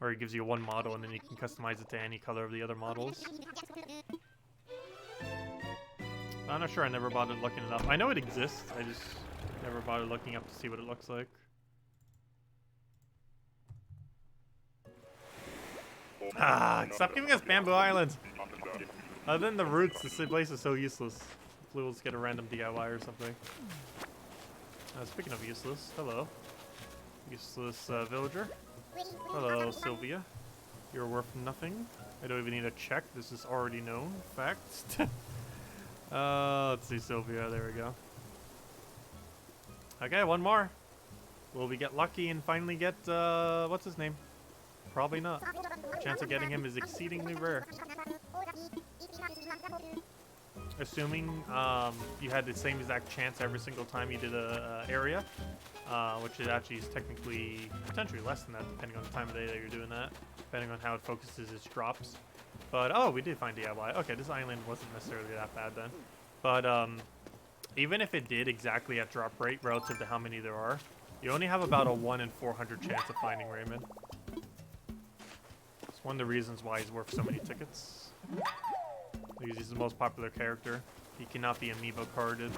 Or it gives you one model and then you can customize it to any color of the other models. I'm not sure, I never bothered looking it up. I know it exists, I just never bothered looking up to see what it looks like. Ah, stop giving us bamboo islands! Other than the roots, this place is so useless. Hopefully we'll just get a random DIY or something. Speaking of useless, hello. Useless villager. Hello, Sylvia. You're worth nothing. I don't even need a check, this is already known. Facts. Let's see, Sylvia, there we go. Okay, one more. Will we get lucky and finally get, what's his name? Probably not. The chance of getting him is exceedingly rare. Assuming you had the same exact chance every single time you did a area, which it actually is technically potentially less than that, depending on the time of day that you're doing that, depending on how it focuses its drops. But oh, we did find DIY. Okay, this island wasn't necessarily that bad then. But even if it did exactly at drop rate relative to how many there are, you only have about a 1 in 400 chance of finding Raymond. It's one of the reasons why he's worth so many tickets. Because he's the most popular character. He cannot be amiibo carded.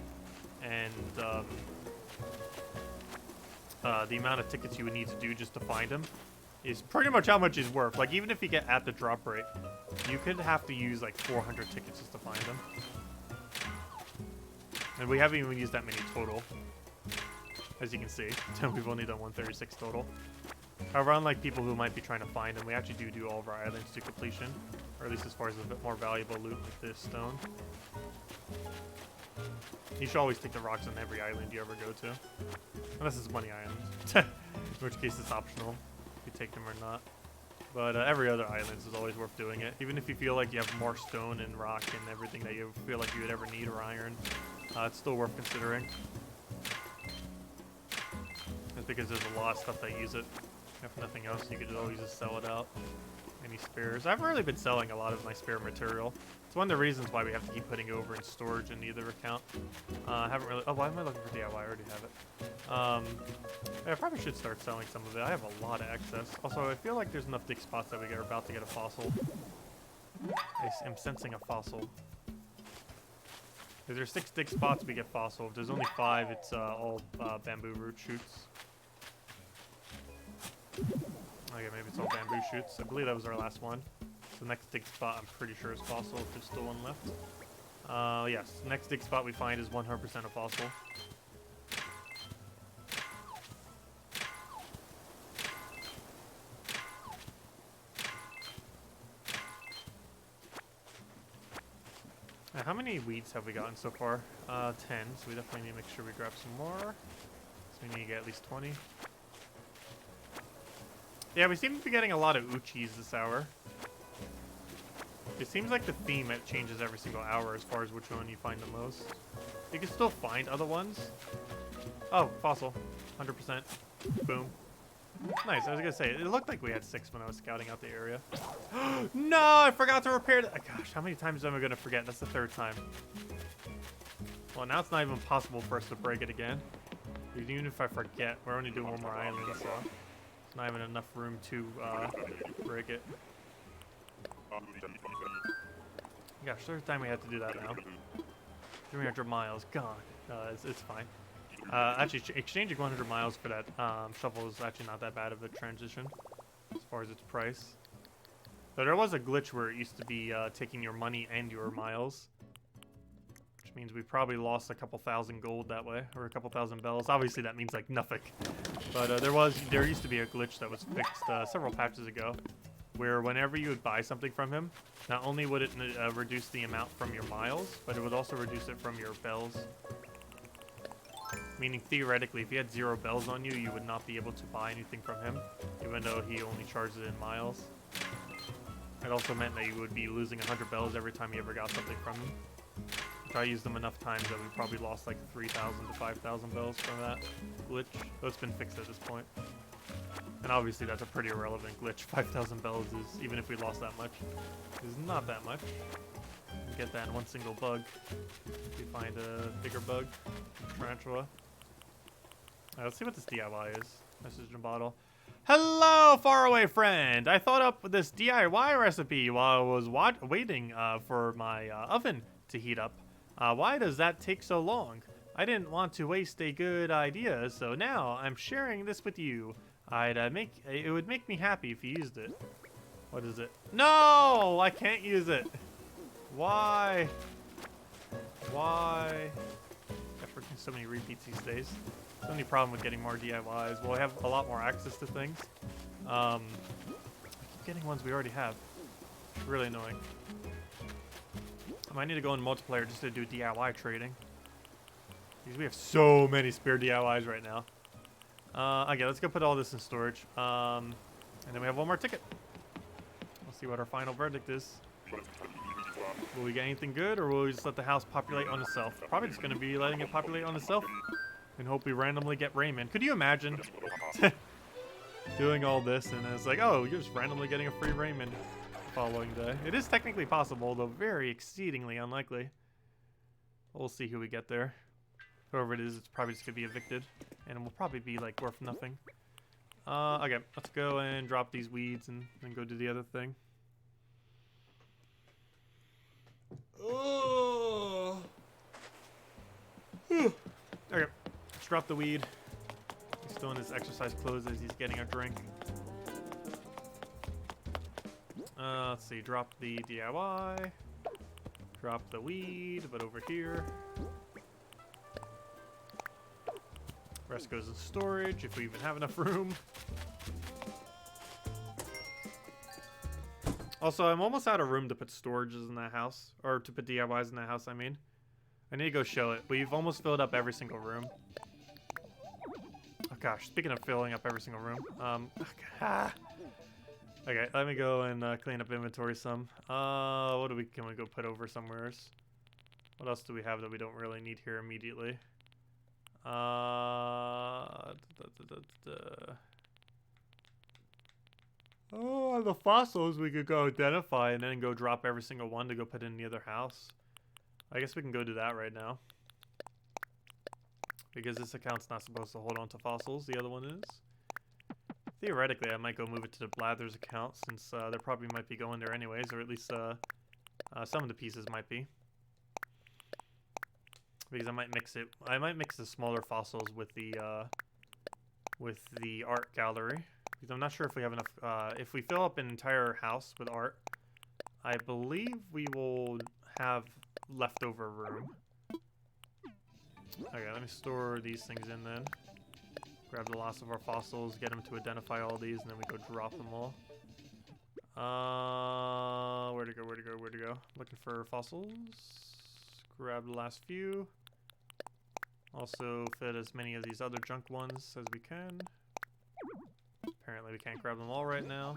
and the amount of tickets you would need to do just to find him is pretty much how much he's worth. Like, even if you get at the drop rate, you could have to use like 400 tickets just to find him. And we haven't even used that many total, as you can see. We've only done 136 total. However, unlike people who might be trying to find him, we actually do all of our islands to completion, or at least as far as a bit more valuable loot like this stone. You should always take the rocks on every island you ever go to, unless it's money island, in which case it's optional if you take them or not. But every other island is always worth doing it, even if you feel like you have more stone and rock and everything that you feel like you would ever need, or iron. It's still worth considering. Just because there's a lot of stuff that use it. If nothing else, you could always just sell it out. Any spares. I've really been selling a lot of my spare material. It's one of the reasons why we have to keep putting over in storage in either account. I haven't really... Oh, why am I looking for DIY? I already have it. Yeah, I probably should start selling some of it. I have a lot of excess. Also, I feel like there's enough dig spots that we're about to get a fossil. I am sensing a fossil. If there's 6 dig spots, we get fossil. If there's only 5, it's all bamboo root shoots. Okay, maybe it's all bamboo shoots. I believe that was our last one. The next dig spot, I'm pretty sure, is fossil if there's still one left. Yes, next dig spot we find is 100% a fossil. Now, how many weeds have we gotten so far? 10, so we definitely need to make sure we grab some more. So we need to get at least 20. Yeah, we seem to be getting a lot of uchis this hour. It seems like the theme, it changes every single hour as far as which one you find the most. You can still find other ones. Oh, fossil. 100%. Boom. Nice, I was gonna say, it looked like we had 6 when I was scouting out the area. No, I forgot to repair it. Gosh, how many times am I gonna forget? That's the 3rd time. Well, now it's not even possible for us to break it again. Even if I forget, we're only doing one more island, so it's not even enough room to break it. Gosh, 3rd time we have to do that now. 300 miles, gone. It's fine. Actually, exchanging 100 miles for that shovel is actually not that bad of a transition as far as its price. But there was a glitch where it used to be taking your money and your miles, which means we probably lost a couple thousand gold that way, or a couple thousand bells. Obviously, that means like nothing. But there used to be a glitch that was fixed several patches ago, where whenever you would buy something from him, not only would it reduce the amount from your miles, but it would also reduce it from your bells. Meaning, theoretically, if you had 0 bells on you, you would not be able to buy anything from him, even though he only charges it in miles. It also meant that you would be losing 100 bells every time you ever got something from him. Which I used them enough times that we probably lost like 3,000 to 5,000 bells from that glitch. Though it's been fixed at this point. And obviously that's a pretty irrelevant glitch. 5,000 bells is, even if we lost that much, is not that much. You get that in one single bug. If you find a bigger bug, tarantula. Alright, let's see what this DIY is. Message in a bottle. Hello, faraway friend! I thought up this DIY recipe while I was waiting for my oven to heat up. Why does that take so long? I didn't want to waste a good idea, so now I'm sharing this with you. It would make me happy if you used it. What is it? No! I can't use it! Why? Why? Gosh, we're getting so many repeats these days. It's the only problem with getting more DIYs. Well, I have a lot more access to things. I keep getting ones we already have. It's really annoying. I might need to go in multiplayer just to do DIY trading. Because we have so many spare DIYs right now. Okay, let's go put all this in storage. And then we have one more ticket. We'll see what our final verdict is. Will we get anything good, or will we just let the house populate on itself? Probably just going to be letting it populate on itself. And hope we randomly get Raymond. Could you imagine doing all this and it's like, oh, you're just randomly getting a free Raymond the following day? It is technically possible, though very exceedingly unlikely. We'll see who we get there. Whoever it is, it's probably just going to be evicted. And it will probably be, like, worth nothing. Okay, let's go and drop these weeds and then go do the other thing. Oh. Just drop the weed. He's still in his exercise clothes as he's getting a drink. Let's see. Drop the DIY. Drop the weed, but over here. Rest goes in storage if we even have enough room. Also, I'm almost out of room to put storages in that house. Or to put DIYs in that house, I mean. I need to go show it. We've almost filled up every single room. Oh gosh, speaking of filling up every single room. Okay, let me go and clean up inventory some. What can we go put over somewhere? What else do we have that we don't really need here immediately? Oh, the fossils we could go identify and then go drop every single one to go put in the other house. I guess we can go do that right now. Because this account's not supposed to hold on to fossils, the other one is. Theoretically, I might go move it to the Blathers account since there probably might be going there anyways, or at least some of the pieces might be. Because I might mix it. I might mix the smaller fossils with the art gallery. Because I'm not sure if we have enough. If we fill up an entire house with art, I believe we will have leftover room. Okay, let me store these things in then. Grab the last of our fossils, get them to identify all these, and then we go drop them all. Where to go? Looking for fossils. Grab the last few. Also fit as many of these other junk ones as we can. Apparently we can't grab them all right now.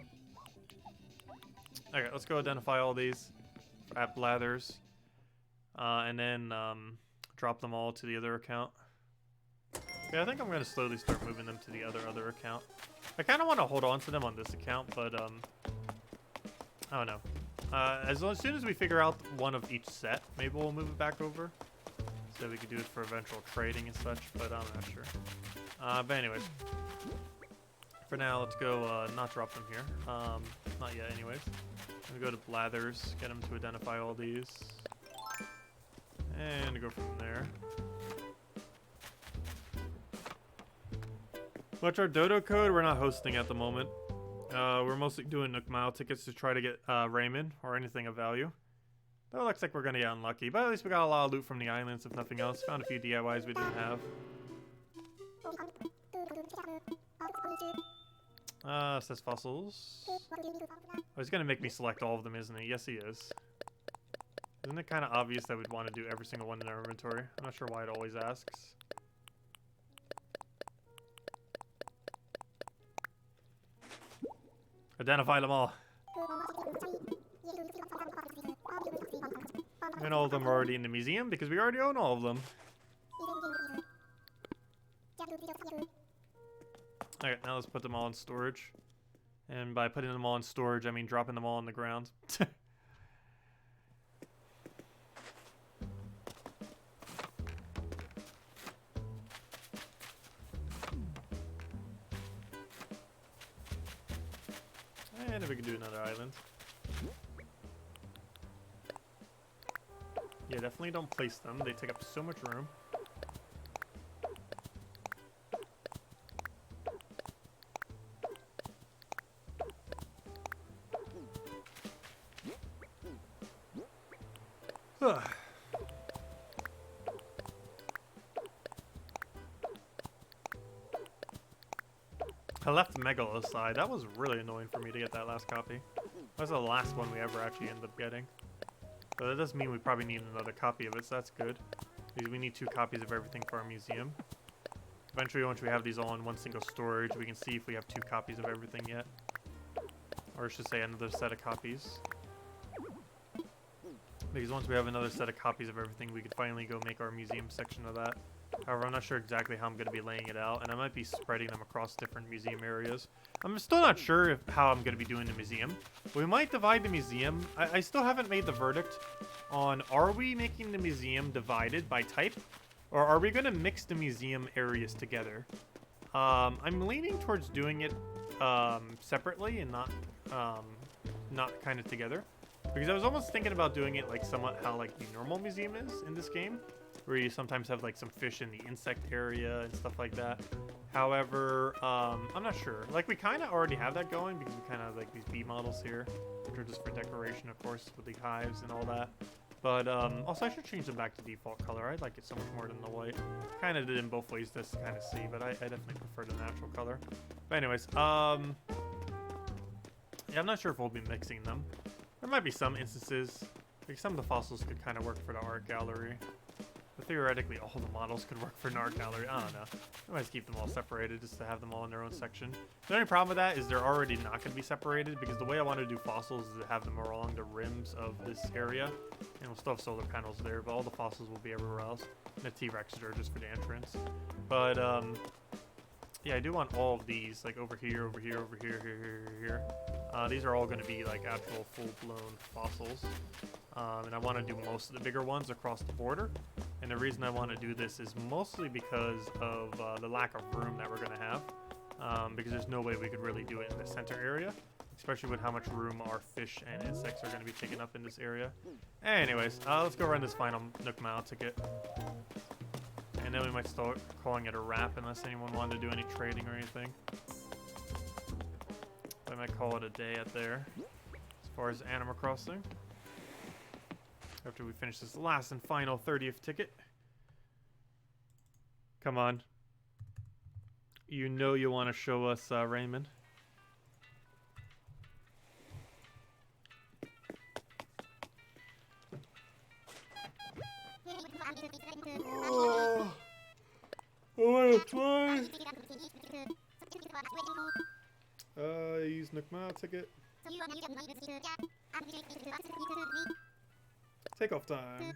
Okay, let's go identify all these at Blathers. And then drop them all to the other account. Yeah, I think I'm going to slowly start moving them to the other account. I kind of want to hold on to them on this account, but I don't know. As soon as we figure out one of each set, maybe we'll move it back over. So we could do it for eventual trading and such, but I'm not sure. But anyways. For now, let's go not drop them here. Not yet anyways. I'm going to go to Blathers, get them to identify all these. And go from there. What's our dodo code? We're not hosting at the moment. We're mostly doing Nook Mile tickets to try to get Raymond or anything of value. Though it looks like we're going to get unlucky. But at least we got a lot of loot from the islands, if nothing else. Found a few DIYs we didn't have. Says fossils. Oh, he's going to make me select all of them, isn't he? Yes, he is. Isn't it kind of obvious that we'd want to do every single one in our inventory? I'm not sure why it always asks. Identify them all. And all of them are already in the museum because we already own all of them. Alright, now let's put them all in storage. And by putting them all in storage, I mean dropping them all on the ground. And if we can do another island. Yeah, definitely don't place them. They take up so much room. Ugh. I left Megalo aside. That was really annoying for me to get that last copy. That was the last one we ever actually ended up getting. But that does mean we probably need another copy of it, so that's good. Because we need 2 copies of everything for our museum. Eventually, once we have these all in one single storage, we can see if we have 2 copies of everything yet. Or I should say another set of copies. Because once we have another set of copies of everything, we could finally go make our museum section of that. However, I'm not sure exactly how I'm going to be laying it out, and I might be spreading them across different museum areas. I'm still not sure how I'm going to be doing the museum. We might divide the museum. I still haven't made the verdict on, are we making the museum divided by type, or are we going to mix the museum areas together? I'm leaning towards doing it separately and not kind of together. Because I was almost thinking about doing it like somewhat how like the normal museum is in this game. where you sometimes have like some fish in the insect area and stuff like that. However, I'm not sure. Like, we kind of already have that going because we kind of have like these bee models here, which are just for decoration, of course, with the hives and all that. But also, I should change them back to default color. I like it so much more than the white. Kind of did in both ways just to kind of see, but I definitely prefer the natural color. But anyways, yeah, I'm not sure if we'll be mixing them. There might be some instances. Like, some of the fossils could kind of work for the art gallery. But theoretically, all the models could work for an art gallery. I don't know. I might keep them all separated just to have them all in their own section. The only problem with that is they're already not going to be separated because the way I want to do fossils is to have them along the rims of this area. And we'll still have solar panels there, but all the fossils will be everywhere else. And the T-Rexes are just for the entrance. But, yeah, I do want all of these, like over here, over here, over here, here. These are all going to be like actual full-blown fossils. And I want to do most of the bigger ones across the border. And the reason I want to do this is mostly because of the lack of room that we're going to have. Because there's no way we could really do it in the center area. Especially with how much room our fish and insects are going to be taking up in this area. Anyways, let's go run this final Nook Mile ticket. And then we might start calling it a wrap unless anyone wanted to do any trading or anything. I might call it a day at there. As far as Animal Crossing. After we finish this last and final 30th ticket. Come on. You know you want to show us Raymond. Oh, I want to play. Use Nook Mile ticket. Take off time.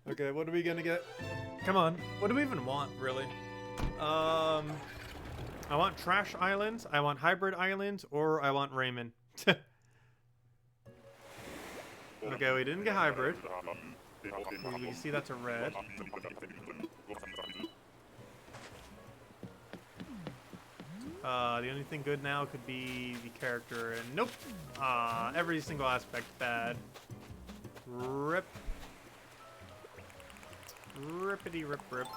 Okay, what are we gonna get? Come on, what do we even want, really? I want Trash Islands, I want Hybrid Islands, or I want Raymond. Okay, we didn't get Hybrid. We can see that's a red. The only thing good now could be the character, and nope. Every single aspect bad. Rip. Rippity rip rip.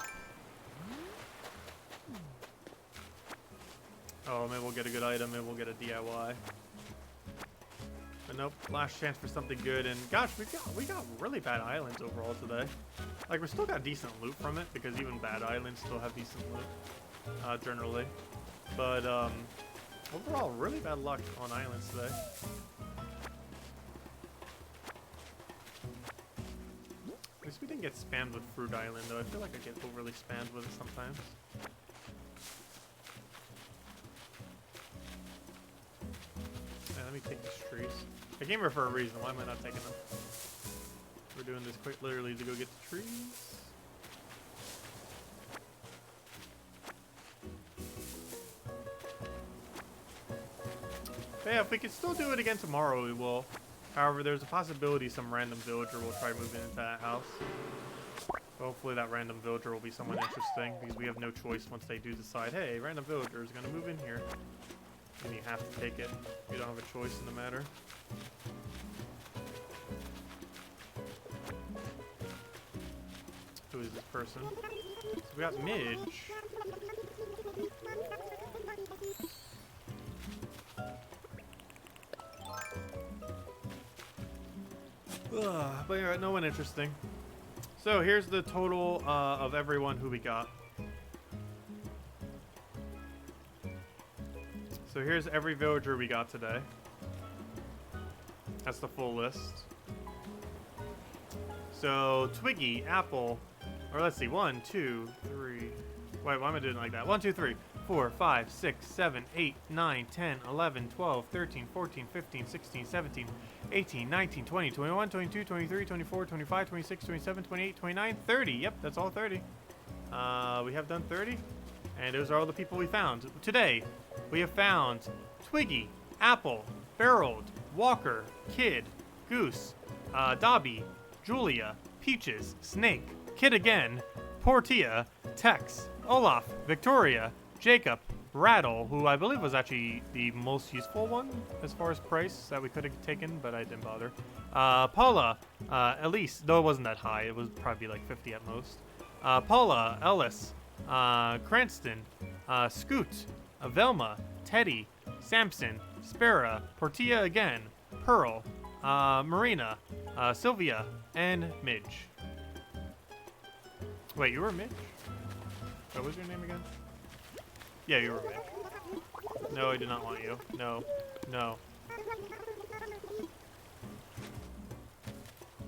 Oh, maybe we'll get a good item, maybe we'll get a DIY. But nope, last chance for something good, and gosh, we got really bad islands overall today. Like, we still got decent loot from it, because even bad islands still have decent loot, generally. But, overall, really bad luck on islands today. At least we didn't get spammed with Fruit Island, though. I feel like I get overly spammed with it sometimes. Yeah, let me take these trees. I came here for a reason. Why am I not taking them? We're doing this quite literally to go get the trees. But yeah, if we can still do it again tomorrow, we will. However, there's a possibility some random villager will try moving into that house. Hopefully that random villager will be someone interesting, because we have no choice once they do decide, hey, random villager is going to move in here. And you have to take it. You don't have a choice in the matter. Who is this person? So we got Midge. But yeah, no one interesting. So here's the total of everyone who we got. So here's every villager we got today. That's the full list. So Twiggy, Apple, or let's see, 1, 2, 3. Wait, why am I doing it like that? 1, 2, 3, 4, 5, 6, 7, 8, 9, 10, 11, 12, 13, 14, 15, 16, 17, 18, 19, 20, 21, 22, 23, 24, 25, 26, 27, 28, 29, 30. Yep, that's all 30. We have done 30. And those are all the people we found. Today, we have found Twiggy, Apple, Barreled, Walker, Kid, Goose, Dobby, Julia, Peaches, Snake, Kid again, Portia, Tex, Olaf, Victoria, Jacob, Rattle, who I believe was actually the most useful one as far as price that we could have taken, but I didn't bother. Paula, Elise, though it wasn't that high, it was probably like 50 at most. Paula, Ellis, Cranston, Scoot, Velma, Teddy, Samson, Spera, Portia again, Pearl, Marina, Sylvia, and Midge. Wait, you were Midge? What was your name again? Yeah, you were Midge. No, I do not want you. No. No.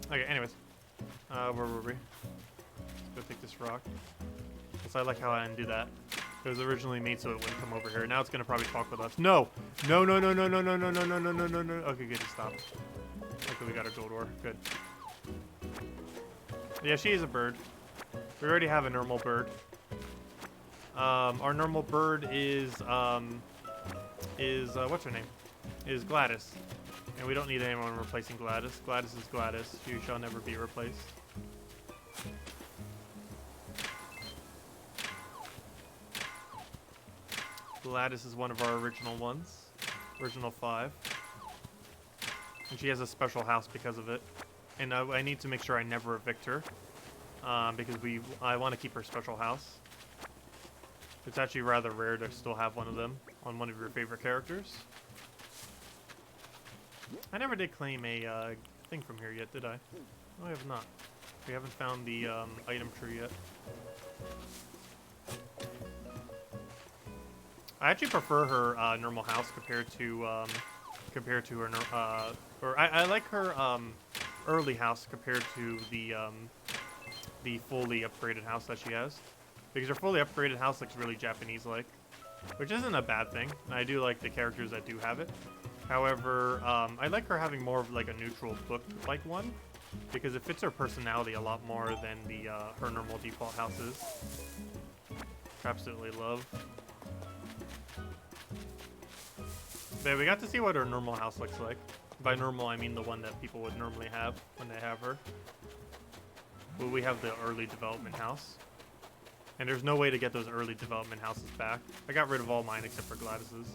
Okay, anyways. Where were we? Let's go take this rock. So I like how I didn't do that. It was originally made so it wouldn't come over here. Now it's gonna probably talk with us. No! No, no, no, no, no, no, no, no, no, no, no, no, no. Okay, good, it stopped. Okay, we got our gold ore. Good. Yeah, she is a bird. We already have a normal bird. Our normal bird is what's her name? Is Gladys. And we don't need anyone replacing Gladys. Gladys is Gladys. She shall never be replaced. Gladys is one of our original ones. Original 5. And she has a special house because of it. And I need to make sure I never evict her. Because I want to keep her special house. It's actually rather rare to still have one of them on one of your favorite characters. I never did claim a thing from here yet, did I? No, I have not. We haven't found the item tree yet. I actually prefer her normal house compared to her I like her early house compared to the fully upgraded house that she has, because her fully upgraded house looks really Japanese-like, which isn't a bad thing. I do like the characters that do have it. However, I like her having more of like a neutral book-like one, because it fits her personality a lot more than the her normal default house is. Absolutely love. But we got to see what her normal house looks like. By normal, I mean the one that people would normally have when they have her. Well, we have the early development house. And there's no way to get those early development houses back. I got rid of all mine except for Gladys's.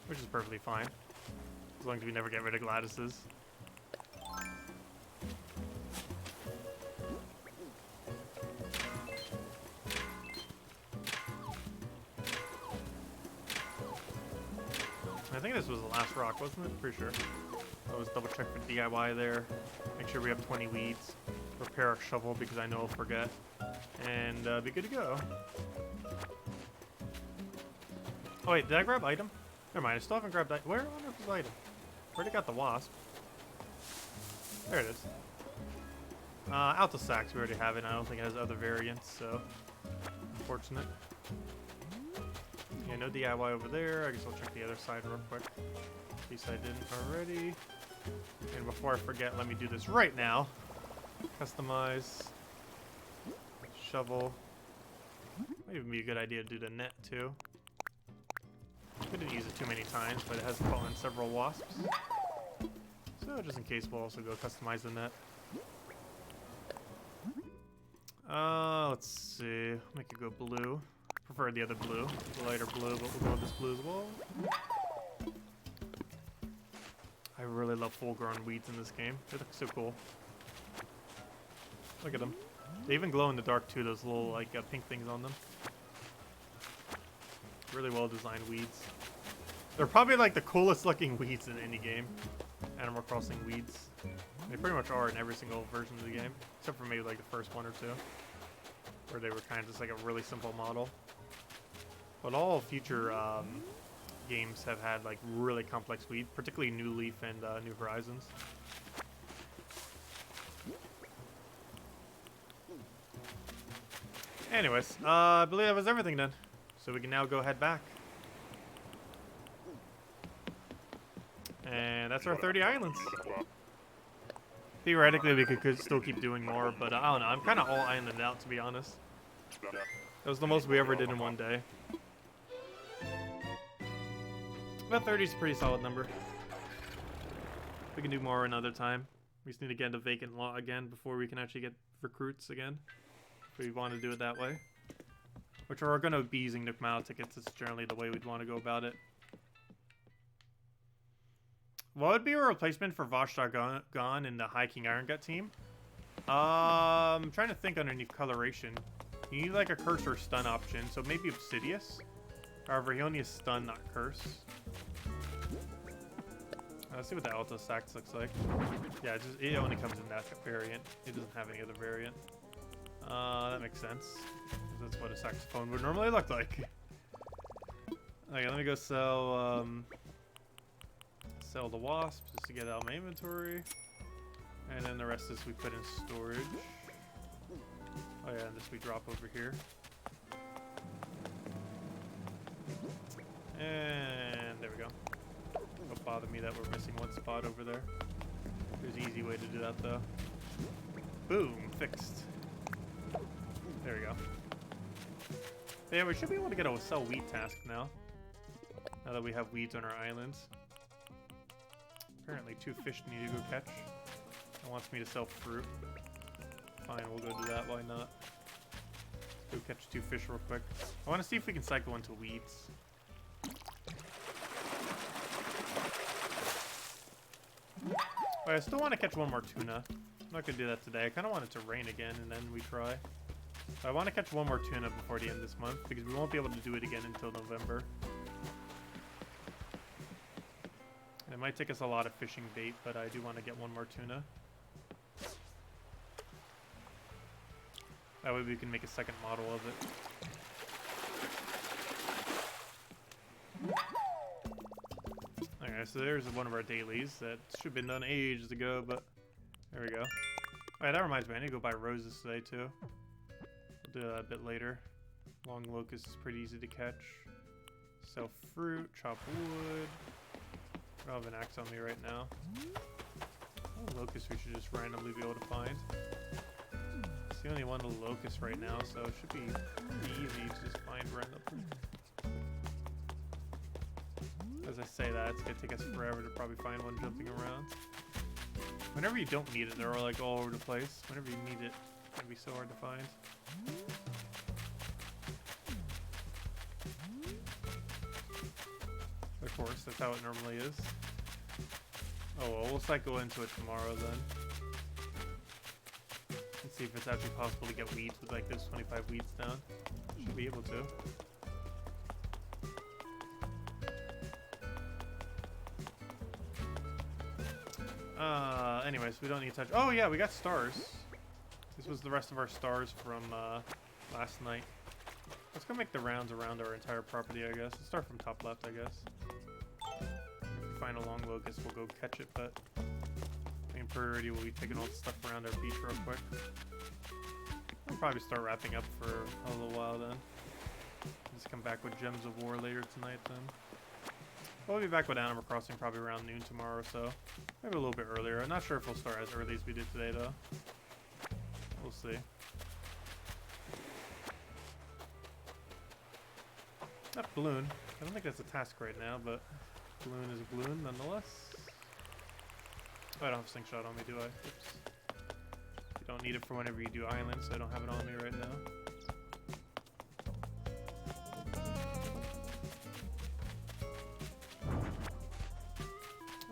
Which is perfectly fine. As long as we never get rid of Gladys's. I think this was the last rock, wasn't it? Pretty sure. Let's double check for DIY there. Make sure we have 20 weeds. Repair our shovel because I know I'll forget. And be good to go. Oh wait, did I grab item? Never mind, I still haven't grabbed item. Where on earth is item? Already got the wasp. There it is. ssaszix, we already have it. I don't think it has other variants, so unfortunate. Yeah, no DIY over there. I guess I'll check the other side real quick. In case I didn't already. And before I forget, let me do this right now. Customize. Shovel. Might even be a good idea to do the net too. We didn't use it too many times, but it has caught in several wasps. So just in case, we'll also go customize the net. Let's see. Make it go blue. Prefer the other blue, the lighter blue, but we'll go with this blue as well. I really love full-grown weeds in this game. They look so cool. Look at them. They even glow in the dark too. Those little like pink things on them. Really well-designed weeds. They're probably like the coolest-looking weeds in any game. Animal Crossing weeds. They pretty much are in every single version of the game, except for maybe like the first one or two, where they were kind of just like a really simple model. But all future games have had like really complex weeds, particularly New Leaf and New Horizons. Anyways, I believe that was everything then. So we can now go head back. And that's our 30 islands. Theoretically, we could still keep doing more, but I don't know. I'm kind of all islanded out, to be honest. That was the most we ever did in one day. But 30 is a pretty solid number. We can do more another time. We just need to get a vacant lot again before we can actually get recruits again, if we want to do it that way. Which we're going to be using Nook Mile tickets. It's generally the way we'd want to go about it. What would be a replacement for Vosh.Gone in the High King Iron Gut team? I'm trying to think underneath coloration. You need like a curse or stun option, so maybe Obsidious. However, he only has stun, not curse. Let's see what the Alta Sax looks like. Yeah, it only comes in that variant. It doesn't have any other variant. That makes sense. That's what a saxophone would normally look like. Okay, let me go sell the wasp just to get out my inventory. And then the rest of this we put in storage. Oh yeah, and this we drop over here. And there we go. Don't bother me that we're missing one spot over there. There's an easy way to do that though. Boom, fixed. There we go. So yeah, we should be able to get a sell wheat task now. Now that we have weeds on our islands. Apparently 2 fish need to go catch. It wants me to sell fruit. Fine, we'll go do that, why not? Let's go catch 2 fish real quick. I want to see if we can cycle into weeds. But I still want to catch one more tuna. I'm not going to do that today. I kind of want it to rain again and then we try. But I want to catch one more tuna before the end of this month because we won't be able to do it again until November. It might take us a lot of fishing bait, but I do want to get one more tuna. That way we can make a second model of it. Okay, so there's one of our dailies that should have been done ages ago, but there we go. Alright, that reminds me, I need to go buy roses today too. We'll do that a bit later. Long locust is pretty easy to catch. Sell fruit, chop wood. I don't have an axe on me right now. Oh, locust we should just randomly be able to find. It's the only one with locust right now, so it should be pretty easy to just find randomly. As I say that, it's gonna take us forever to probably find one jumping around. Whenever you don't need it, they're all like all over the place. Whenever you need it, it's gonna be so hard to find. Of course, that's how it normally is. Oh well, we'll cycle into it tomorrow then. Let's see if it's actually possible to get weeds with like those 25 weeds down. Should be able to. Anyways, we don't need to touch. Oh yeah, we got stars. This was the rest of our stars from last night. Let's go make the rounds around our entire property, I guess. Let's start from top left, I guess. If we find a long locust, we'll go catch it, but I think priority will be taking all the stuff around our beach real quick. We'll probably start wrapping up for a little while then. Just come back with Gems of War later tonight then. We'll be back with Animal Crossing probably around noon tomorrow or so. Maybe a little bit earlier. I'm not sure if we'll start as early as we did today though. We'll see. That balloon. I don't think that's a task right now, but balloon is a balloon nonetheless. Oh, I don't have slingshot on me, do I? Oops. You don't need it for whenever you do islands, so I don't have it on me right now.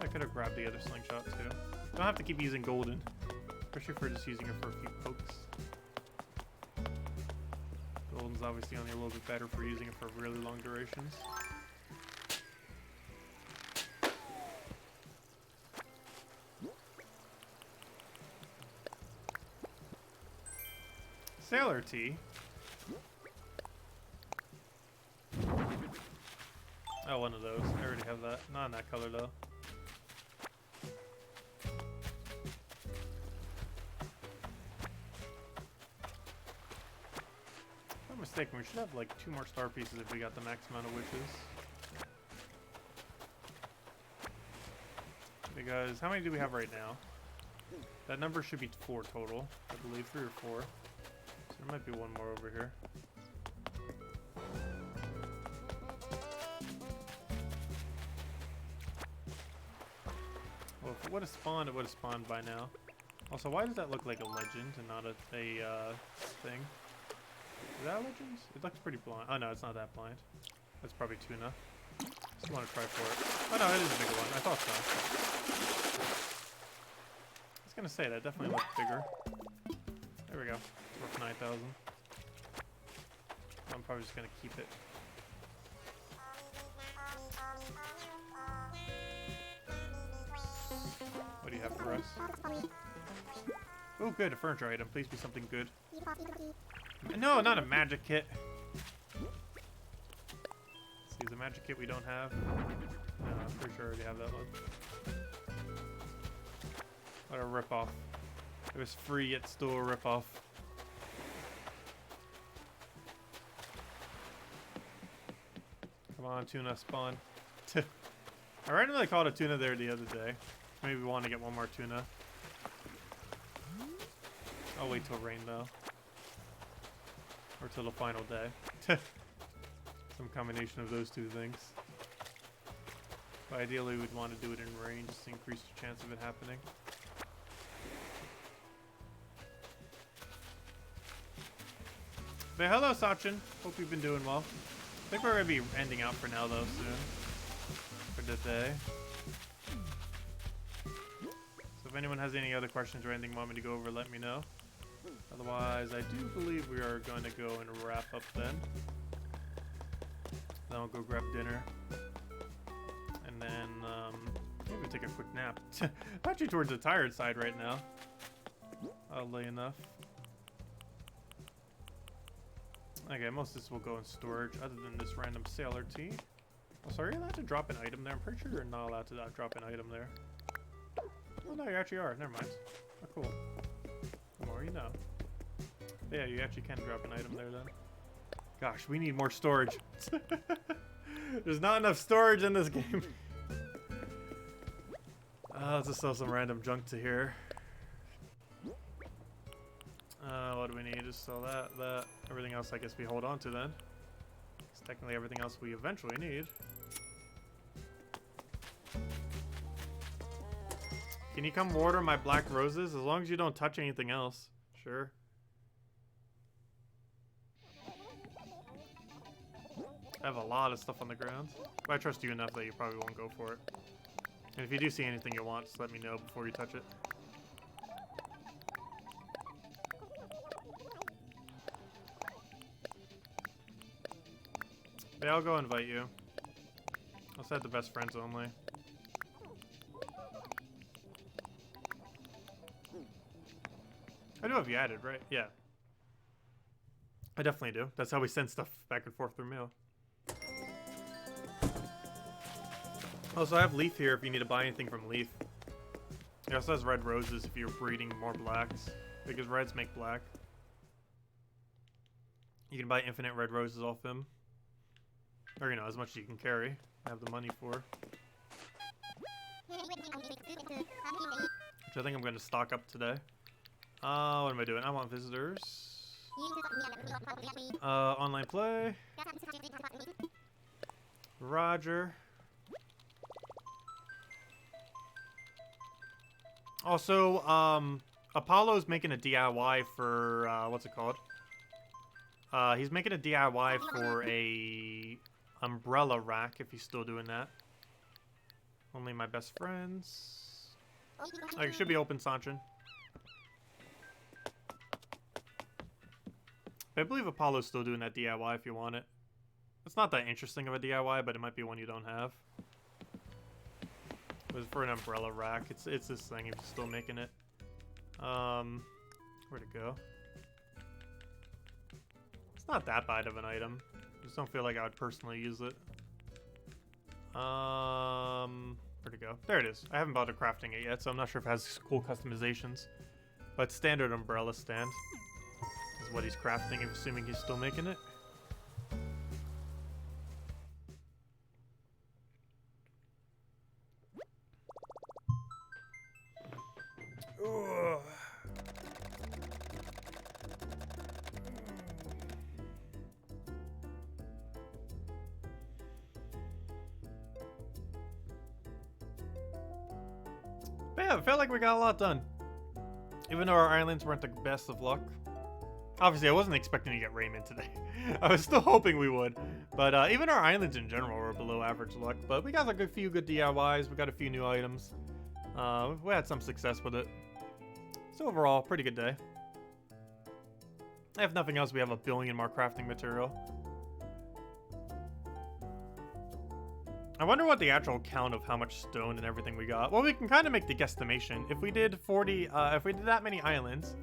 I could have grabbed the other slingshot too. Don't have to keep using golden, especially if we're just using it for a few pokes. Golden's obviously only a little bit better for using it for really long durations. Sailor tea. Oh, one of those. I already have that. Not in that color though. We should have like 2 more star pieces if we got the max amount of witches. Because how many do we have right now? That number should be 4 total, I believe, 3 or 4. So there might be one more over here. Well, if it would have spawned, it would have spawned by now. Also, why does that look like a legend and not a thing? Is that a legend? It looks pretty blind. Oh no, it's not that blind. That's probably tuna. Just want to try for it. Oh no, it is a bigger one. I thought so. I was gonna say that definitely looked bigger. There we go. It's worth 9,000. I'm probably just gonna keep it. What do you have for us? Oh, good, a furniture item. Please be something good. No, not a magic kit. See, is a magic kit we don't have? No, I'm pretty sure I already have that one. What a ripoff. It was free, yet still a ripoff. Come on, tuna, spawn. I randomly caught a tuna there the other day. Maybe we want to get one more tuna. I'll wait till rain though. Or till the final day. Some combination of those two things. But ideally we'd want to do it in rain just to increase the chance of it happening. But hello Sachin. Hope you've been doing well. I think we're going to be ending out for now though soon. For the day. So if anyone has any other questions or anything you want me to go over, let me know. Otherwise, I do believe we are going to go and wrap up then. Then I'll go grab dinner. And then, maybe take a quick nap. I'm actually towards the tired side right now. Oddly enough. Okay, most of this will go in storage, other than this random sailor tea. Also, are you allowed to drop an item there? I'm pretty sure you're not allowed to drop an item there. Oh no, you actually are. Never mind. Oh, cool. The more you know. Yeah, you actually can drop an item there then. Gosh, we need more storage. There's not enough storage in this game. Let's just sell some random junk to here. What do we need? Just sell that. Everything else I guess we hold on to then. It's technically everything else we eventually need. Can you come water my black roses? As long as you don't touch anything else. Sure. I have a lot of stuff on the ground. But I trust you enough that you probably won't go for it. And if you do see anything you want, just let me know before you touch it. Yeah, I'll go invite you. I'll set the best friends only. I do have you added, right? Yeah. I definitely do. That's how we send stuff back and forth through mail. Also, I have Leaf here if you need to buy anything from Leaf. He also has red roses if you're breeding more blacks. Because reds make black. You can buy infinite red roses off him. Or, you know, as much as you can carry. I have the money for. Which I think I'm going to stock up today. What am I doing? I want visitors. Online play. Roger. Also, Apollo's making a DIY for, what's it called? He's making a DIY for a umbrella rack, if he's still doing that. Only my best friends. It should be open, Sanchin. I believe Apollo's still doing that DIY if you want it. It's not that interesting of a DIY, but it might be one you don't have. It was for an umbrella rack. It's this thing if you're still making it. Where'd it go? It's not that bad of an item. I just don't feel like I would personally use it. Where'd it go? There it is. I haven't bothered crafting it yet, so I'm not sure if it has cool customizations. But standard umbrella stand is what he's crafting, assuming he's still making it. Ugh. But yeah, I felt like we got a lot done. Even though our islands weren't the best of luck. Obviously, I wasn't expecting to get Raymond today. I was still hoping we would. But even our islands in general were below average luck. But we got like a few good DIYs. We got a few new items. We had some success with it. So overall, pretty good day. If nothing else, we have 1 billion more crafting material. I wonder what the actual count of how much stone and everything we got. Well, we can kind of make the guesstimation. If we did 40, if we did that many islands,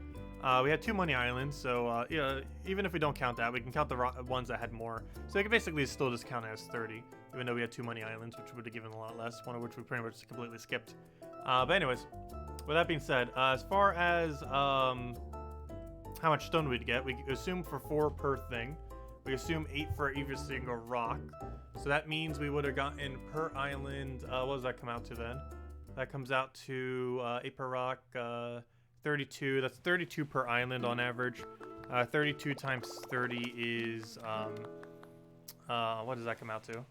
we had 2 money islands, so yeah, even if we don't count that, we can count the ones that had more. So we can basically still just count it as 30, even though we had 2 money islands, which would have given a lot less, one of which we pretty much completely skipped. But anyways, with that being said, as far as how much stone we'd get, we assume for 4 per thing. We assume 8 for every single rock. So that means we would have gotten per island, what does that come out to then? That comes out to 8 per rock, 32. That's 32 per island on average. 32 times 30 is, what does that come out to?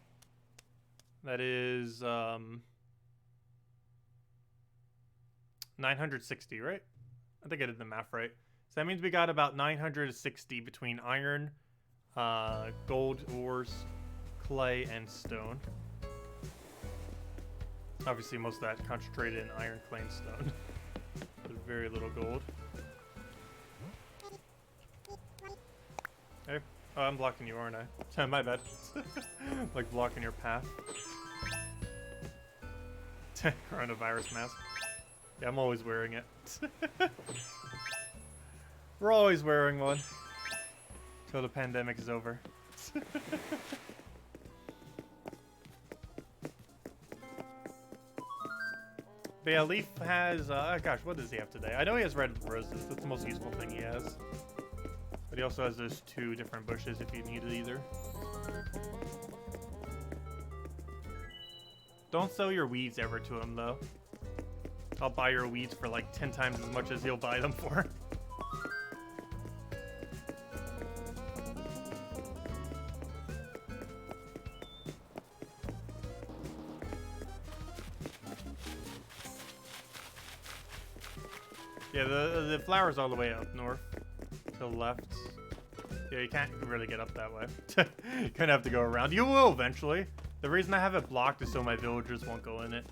That is 960, right? I think I did the math right. So that means we got about 960 between iron, gold ores, clay, and stone. Obviously, most of that concentrated in iron, clay, and stone. There's very little gold. Hey, oh, I'm blocking you, aren't I? My bad. Like blocking your path. Coronavirus mask. Yeah, I'm always wearing it. We're always wearing one. Till the pandemic is over. But yeah, Lieb has, gosh, what does he have today? I know he has red roses. That's the most useful thing he has. But he also has those 2 different bushes if you need it either. Don't sell your weeds ever to him, though. I'll buy your weeds for like 10 times as much as he'll buy them for. Yeah, the flower's all the way up north to the left. Yeah, you can't really get up that way. You're gonna have to go around. You will eventually. The reason I have it blocked is so my villagers won't go in it.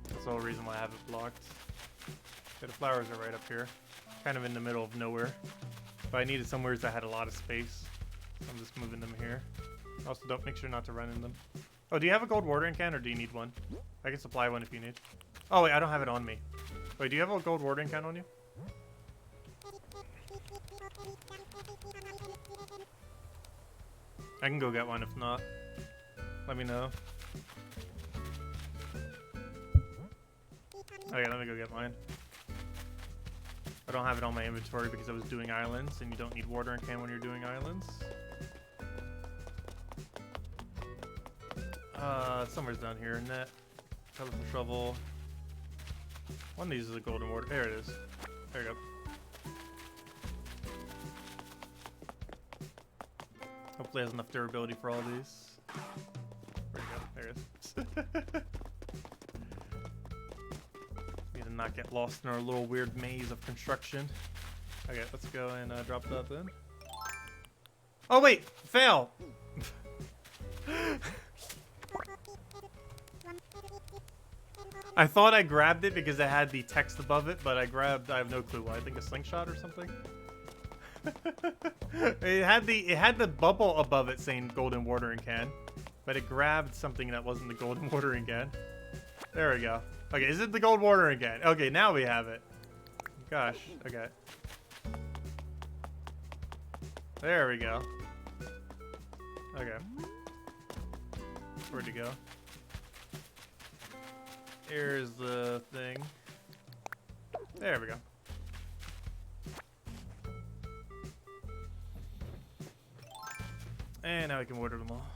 That's the whole reason why I have it blocked. Yeah, the flowers are right up here. Kind of in the middle of nowhere. But I needed somewhere that had a lot of space. So I'm just moving them here. Also, don't make sure not to run in them. Oh, do you have a gold watering can or do you need one? I can supply one if you need. Oh, wait, I don't have it on me. Wait, do you have a gold watering can on you? I can go get one if not. Let me know. Okay, let me go get mine. I don't have it on my inventory because I was doing islands, and you don't need watering can when you're doing islands. Somewhere's down here. Net, colorful shovel. One of these is a golden water. There it is. There you go. Hopefully it has enough durability for all these. Where'd it go? There it is. Need to not get lost in our little weird maze of construction. Okay, let's go and drop that then. Oh wait! Fail! I thought I grabbed it because it had the text above it, but I have no clue why. I think a slingshot or something. It had the bubble above it saying golden watering can, but it grabbed something that wasn't the golden watering can. There we go. Okay, is it the gold watering can? Okay, now we have it. Gosh, okay. There we go. Okay. Where'd it go? Here's the thing. There we go. And now we can water them all.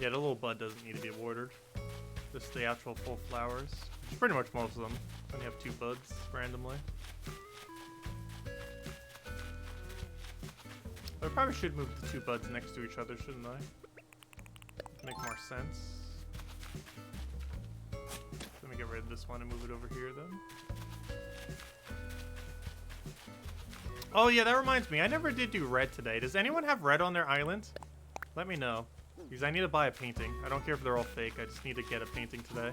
Yeah, the little bud doesn't need to be watered. Just the actual full flowers. Which is pretty much most of them. When you have 2 buds randomly. I probably should move the 2 buds next to each other, shouldn't I? Make more sense. Let me get rid of this one and move it over here then. Oh yeah, that reminds me. I never did do red today. Does anyone have red on their island? Let me know. Because I need to buy a painting. I don't care if they're all fake. I just need to get a painting today.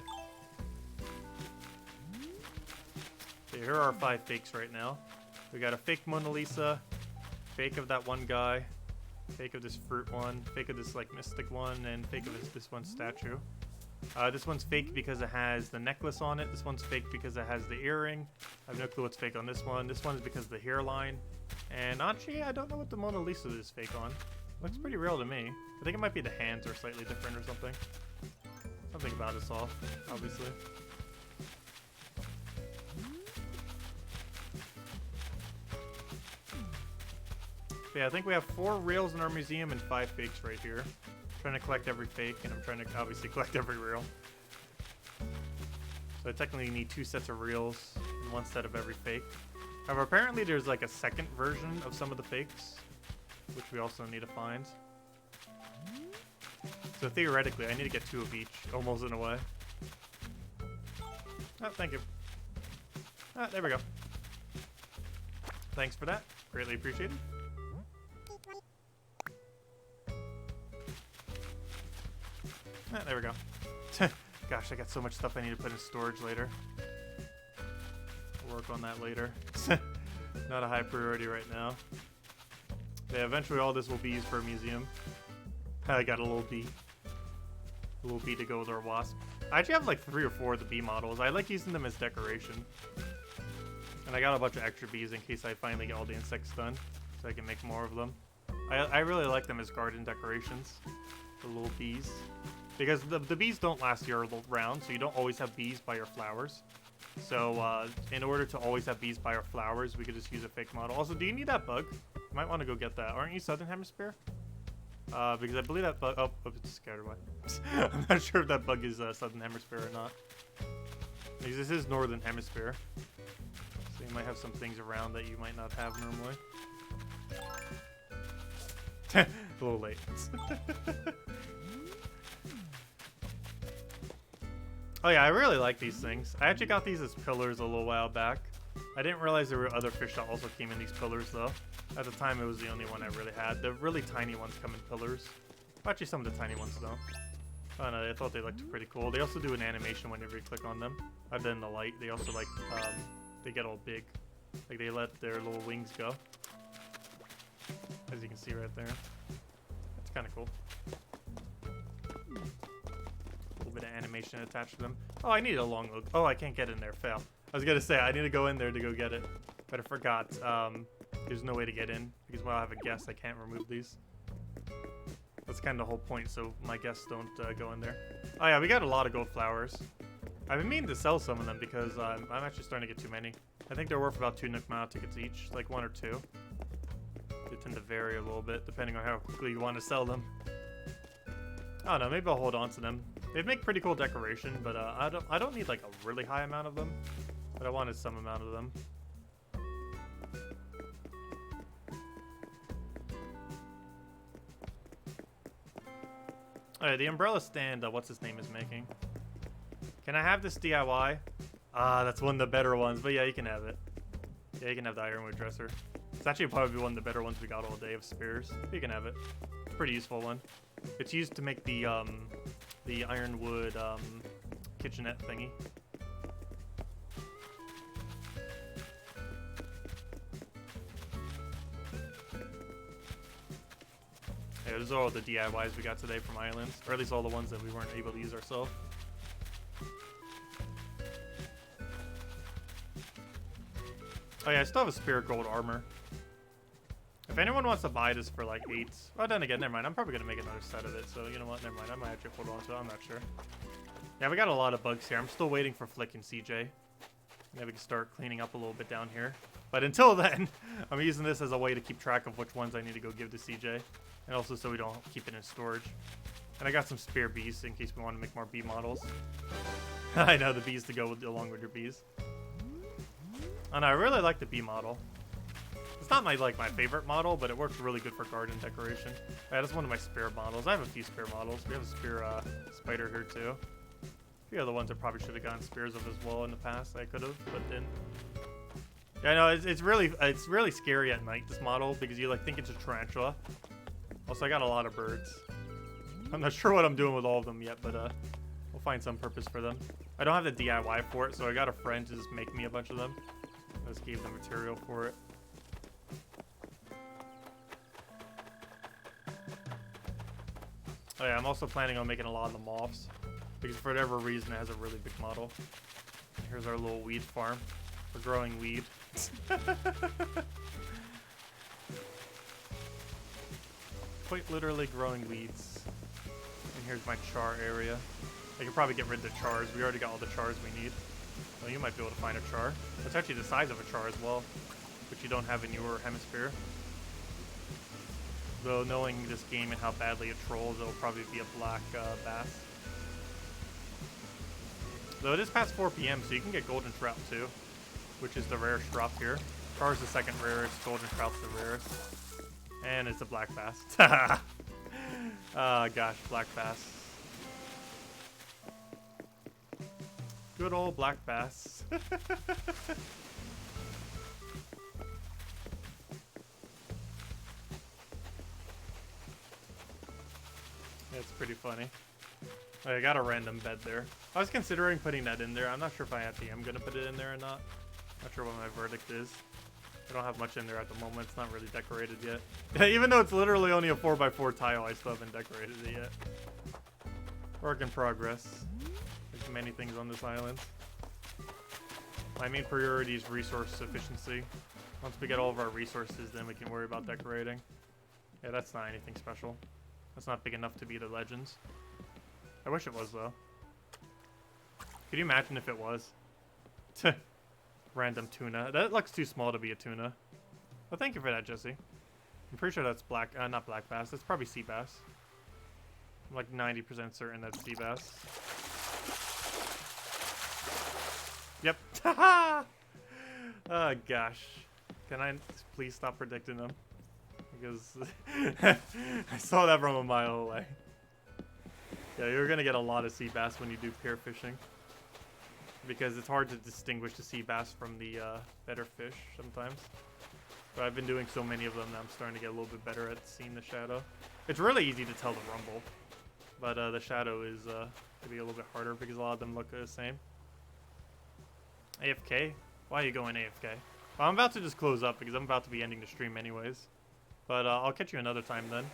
Okay, here are our 5 fakes right now. We got a fake Mona Lisa, fake of that one guy, fake of this fruit one, fake of this like mystic one, and fake of this one statue. This one's fake because it has the necklace on it. This one's fake because it has the earring. I have no clue what's fake on this one. This one is because of the hairline. And actually, I don't know what the Mona Lisa is fake on. Looks pretty real to me. I think it might be the hands are slightly different or something. Something about it's off, obviously. So yeah, I think we have 4 reels in our museum and 5 fakes right here. I'm trying to collect every fake, and I'm trying to obviously collect every reel. So I technically need 2 sets of reels and 1 set of every fake. However, apparently there's like a second version of some of the fakes, which we also need to find. So theoretically, I need to get 2 of each, almost in a way. Oh, thank you. Ah, there we go. Thanks for that. Greatly appreciated. Ah, there we go. Gosh, I got so much stuff I need to put in storage later. We'll work on that later. Not a high priority right now. Yeah, eventually all this will be used for a museum. I got a little bee. A little bee to go with our wasp. I actually have like 3 or 4 of the bee models. I like using them as decoration. And I got a bunch of extra bees in case I finally get all the insects done. So I can make more of them. I really like them as garden decorations. The little bees. Because the bees don't last year round, so you don't always have bees by your flowers. So in order to always have bees by our flowers, we could just use a fake model. Also, do you need that bug? You might want to go get that. Aren't you Southern Hemisphere? Because I believe that bug... Oh, it's scared away. I'm not sure if that bug is Southern Hemisphere or not. Because this is Northern Hemisphere. So you might have some things around that you might not have normally. A little late. Oh yeah, I really like these things. I actually got these as pillars a little while back. I didn't realize there were other fish that also came in these pillars though. At the time, it was the only one I really had. The really tiny ones come in pillars. Actually, some of the tiny ones don't. I don't know, I thought they looked pretty cool. They also do an animation whenever you click on them. Other than the light, they also like, they get all big. Like they let their little wings go. As you can see right there. It's kind of cool. A little bit of animation attached to them. Oh, I need a long hook. Oh, I can't get in there. Fail. I was gonna say, I need to go in there to go get it. But I forgot. There's no way to get in. Because while I have a guest, I can't remove these. That's kind of the whole point, so my guests don't go in there. Oh yeah, we got a lot of gold flowers. I've been meaning to sell some of them because I'm actually starting to get too many. I think they're worth about 2 Nook Mile tickets each, like 1 or 2. They tend to vary a little bit depending on how quickly you want to sell them. I don't know, maybe I'll hold on to them. They make pretty cool decoration, but I don't need like a really high amount of them. But I wanted some amount of them. Alright, the umbrella stand, what's his name is making. Can I have this DIY? Ah, that's one of the better ones, but yeah, you can have it. Yeah, you can have the ironwood dresser. It's actually probably one of the better ones we got all day of spares. You can have it. It's a pretty useful one. It's used to make the ironwood kitchenette thingy. Yeah, those are all the DIYs we got today from Islands, or at least all the ones that we weren't able to use ourselves. Oh yeah, I still have a spare gold armor. If anyone wants to buy this for like 8... Oh, then again, never mind. I'm probably going to make another set of it, so you know what? Never mind. I might actually hold on to it. I'm not sure. Yeah, we got a lot of bugs here. I'm still waiting for Flick and CJ. Maybe we can start cleaning up a little bit down here. But until then, I'm using this as a way to keep track of which ones I need to go give to CJ. And also so we don't keep it in storage. And I got some spare bees in case we want to make more bee models. I know, the bees to go with, along with your bees. And I really like the bee model. It's not my favorite model, but it works really good for garden decoration. That's one of my spare models. I have a few spare models. We have a spare spider here too. A few other ones I probably should have gotten spears of as well in the past. I could have, but didn't. Yeah, no, it's really scary at night, this model, because you like think it's a tarantula. Also, I got a lot of birds. I'm not sure what I'm doing with all of them yet, but we'll find some purpose for them. I don't have the DIY for it, so I got a friend to just make me a bunch of them. I just gave the material for it. Oh yeah, I'm also planning on making a lot of the moths, because for whatever reason it has a really big model. Here's our little weed farm. We're growing weed. Quite literally growing weeds. And here's my char area. I could probably get rid of the chars. We already got all the chars we need. Well, you might be able to find a char. It's actually the size of a char as well, which you don't have in your hemisphere. Though knowing this game and how badly it trolls, it'll probably be a black bass. Though it is past 4 PM, so you can get golden trout too, which is the rarest drop here. Char is the second rarest, golden trout's the rarest. And it's a black bass. Oh gosh, black bass. Good old black bass. That's pretty funny. I got a random bed there. I was considering putting that in there. I'm not sure if I actually am gonna put it in there or not. Not sure what my verdict is. I don't have much in there at the moment. It's not really decorated yet. Even though it's literally only a 4x4 tile, I still haven't decorated it yet. Work in progress. There's many things on this island. My main priority is resource efficiency. Once we get all of our resources, then we can worry about decorating. Yeah, that's not anything special. That's not big enough to be the legends. I wish it was, though. Could you imagine if it was? Random tuna. That looks too small to be a tuna. Well, thank you for that, Jesse. I'm pretty sure that's black, not black bass. That's probably sea bass. I'm like 90% certain that's sea bass. Yep. Oh, gosh. Can I please stop predicting them? Because I saw that from a mile away. Yeah, you're going to get a lot of sea bass when you do pier fishing. Because it's hard to distinguish the sea bass from the better fish sometimes. But I've been doing so many of them that I'm starting to get a little bit better at seeing the shadow. It's really easy to tell the rumble. But the shadow is maybe a little bit harder because a lot of them look the same. AFK? Why are you going AFK? Well, I'm about to just close up because I'm about to be ending the stream anyways. But I'll catch you another time then.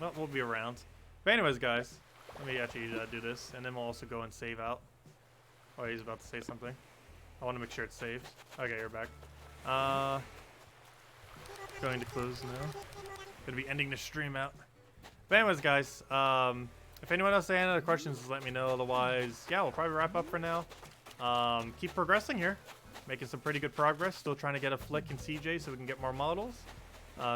Well, we'll be around. But anyways, guys, let me actually do this, and then we'll also go and save out. Oh, he's about to say something. I want to make sure it saves. Okay, you're back. Going to close now. Gonna be ending the stream out. But anyways, guys, if anyone else has any other questions, just let me know. Otherwise, yeah, we'll probably wrap up for now. Keep progressing here. Making some pretty good progress. Still trying to get a flick in CJ so we can get more models.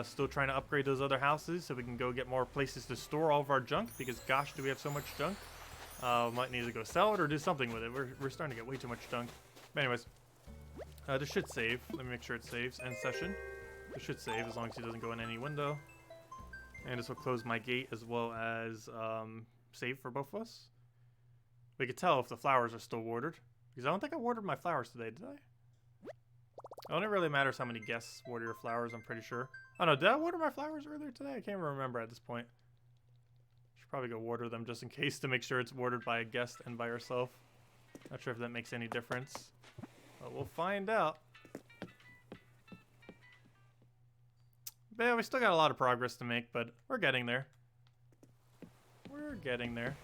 Still trying to upgrade those other houses so we can go get more places to store all of our junk, because gosh, do we have so much junk. Might need to go sell it or do something with it. We're starting to get way too much junk. But anyways, this should save. Let me make sure it saves. End session. This should save as long as it doesn't go in any window. And this will close my gate as well as save for both of us. We could tell if the flowers are still watered, because I don't think I watered my flowers today, did I? It only really matters how many guests water your flowers, I'm pretty sure. Oh no, did I water my flowers earlier today? I can't even remember at this point. Should probably go water them just in case to make sure it's watered by a guest and by yourself. Not sure if that makes any difference. But we'll find out. But yeah, we still got a lot of progress to make, but we're getting there. We're getting there.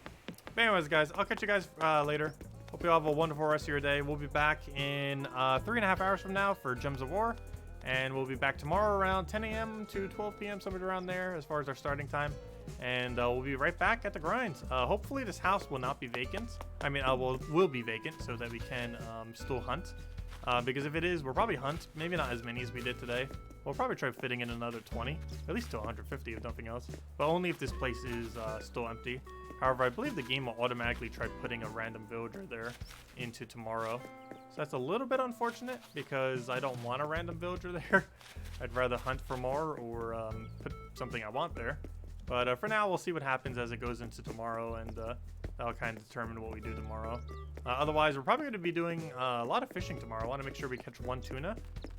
But anyways, guys, I'll catch you guys later. Hope you all have a wonderful rest of your day. We'll be back in 3.5 hours from now for Gems of War. And we'll be back tomorrow around 10 a.m. to 12 p.m., somewhere around there as far as our starting time. And we'll be right back at the grind. Hopefully this house will not be vacant. I mean, will be vacant so that we can still hunt. Because if it is, we'll probably hunt. Maybe not as many as we did today. We'll probably try fitting in another 20. At least to 150 if nothing else. But only if this place is still empty. However, I believe the game will automatically try putting a random villager there into tomorrow. So that's a little bit unfortunate because I don't want a random villager there. I'd rather hunt for more or put something I want there. But for now, we'll see what happens as it goes into tomorrow, and that'll kind of determine what we do tomorrow. Otherwise, we're probably going to be doing a lot of fishing tomorrow. I want to make sure we catch 1 tuna,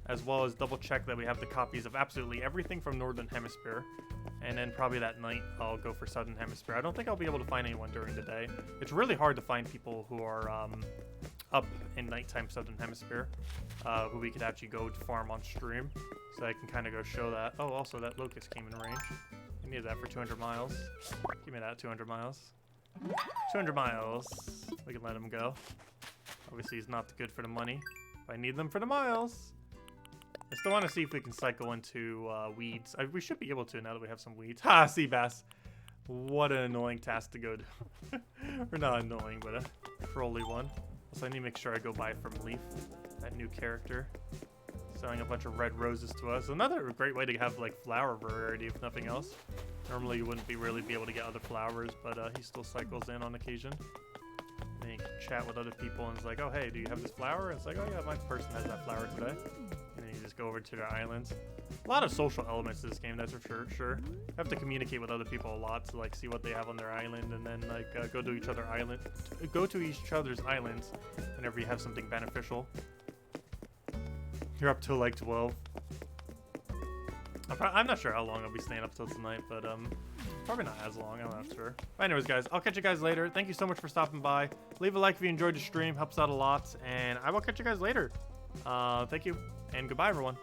as well as double check that we have the copies of absolutely everything from Northern Hemisphere. And then probably that night, I'll go for Southern Hemisphere. I don't think I'll be able to find anyone during the day. It's really hard to find people who are up in nighttime Southern Hemisphere, who we could actually go to farm on stream. So I can kind of go show that. Oh, also that locust came in range. I need that for 200 miles. Give me that, 200 miles. 200 miles. We can let him go. Obviously, he's not good for the money. But I need them for the miles. I still want to see if we can cycle into weeds. We should be able to now that we have some weeds. Ha! Sea bass. What an annoying task to go to. Or not annoying, but a trolly one. So I need to make sure I go buy from Lieb, that new character. Selling a bunch of red roses to us. Another great way to have like flower variety, if nothing else. Normally you wouldn't really be able to get other flowers, but he still cycles in on occasion. And then you can chat with other people and it's like, oh hey, do you have this flower? And it's like, oh yeah, my person has that flower today. And then you just go over to their islands. A lot of social elements to this game, that's for sure. You have to communicate with other people a lot to like see what they have on their island, and then like go to each other's islands whenever you have something beneficial. You're up till like 12. I'm not sure how long I'll be staying up till tonight, but probably not as long. I'm not sure. But anyways, guys, I'll catch you guys later. Thank you so much for stopping by. Leave a like if you enjoyed the stream. Helps out a lot. And I will catch you guys later. Thank you. And goodbye, everyone.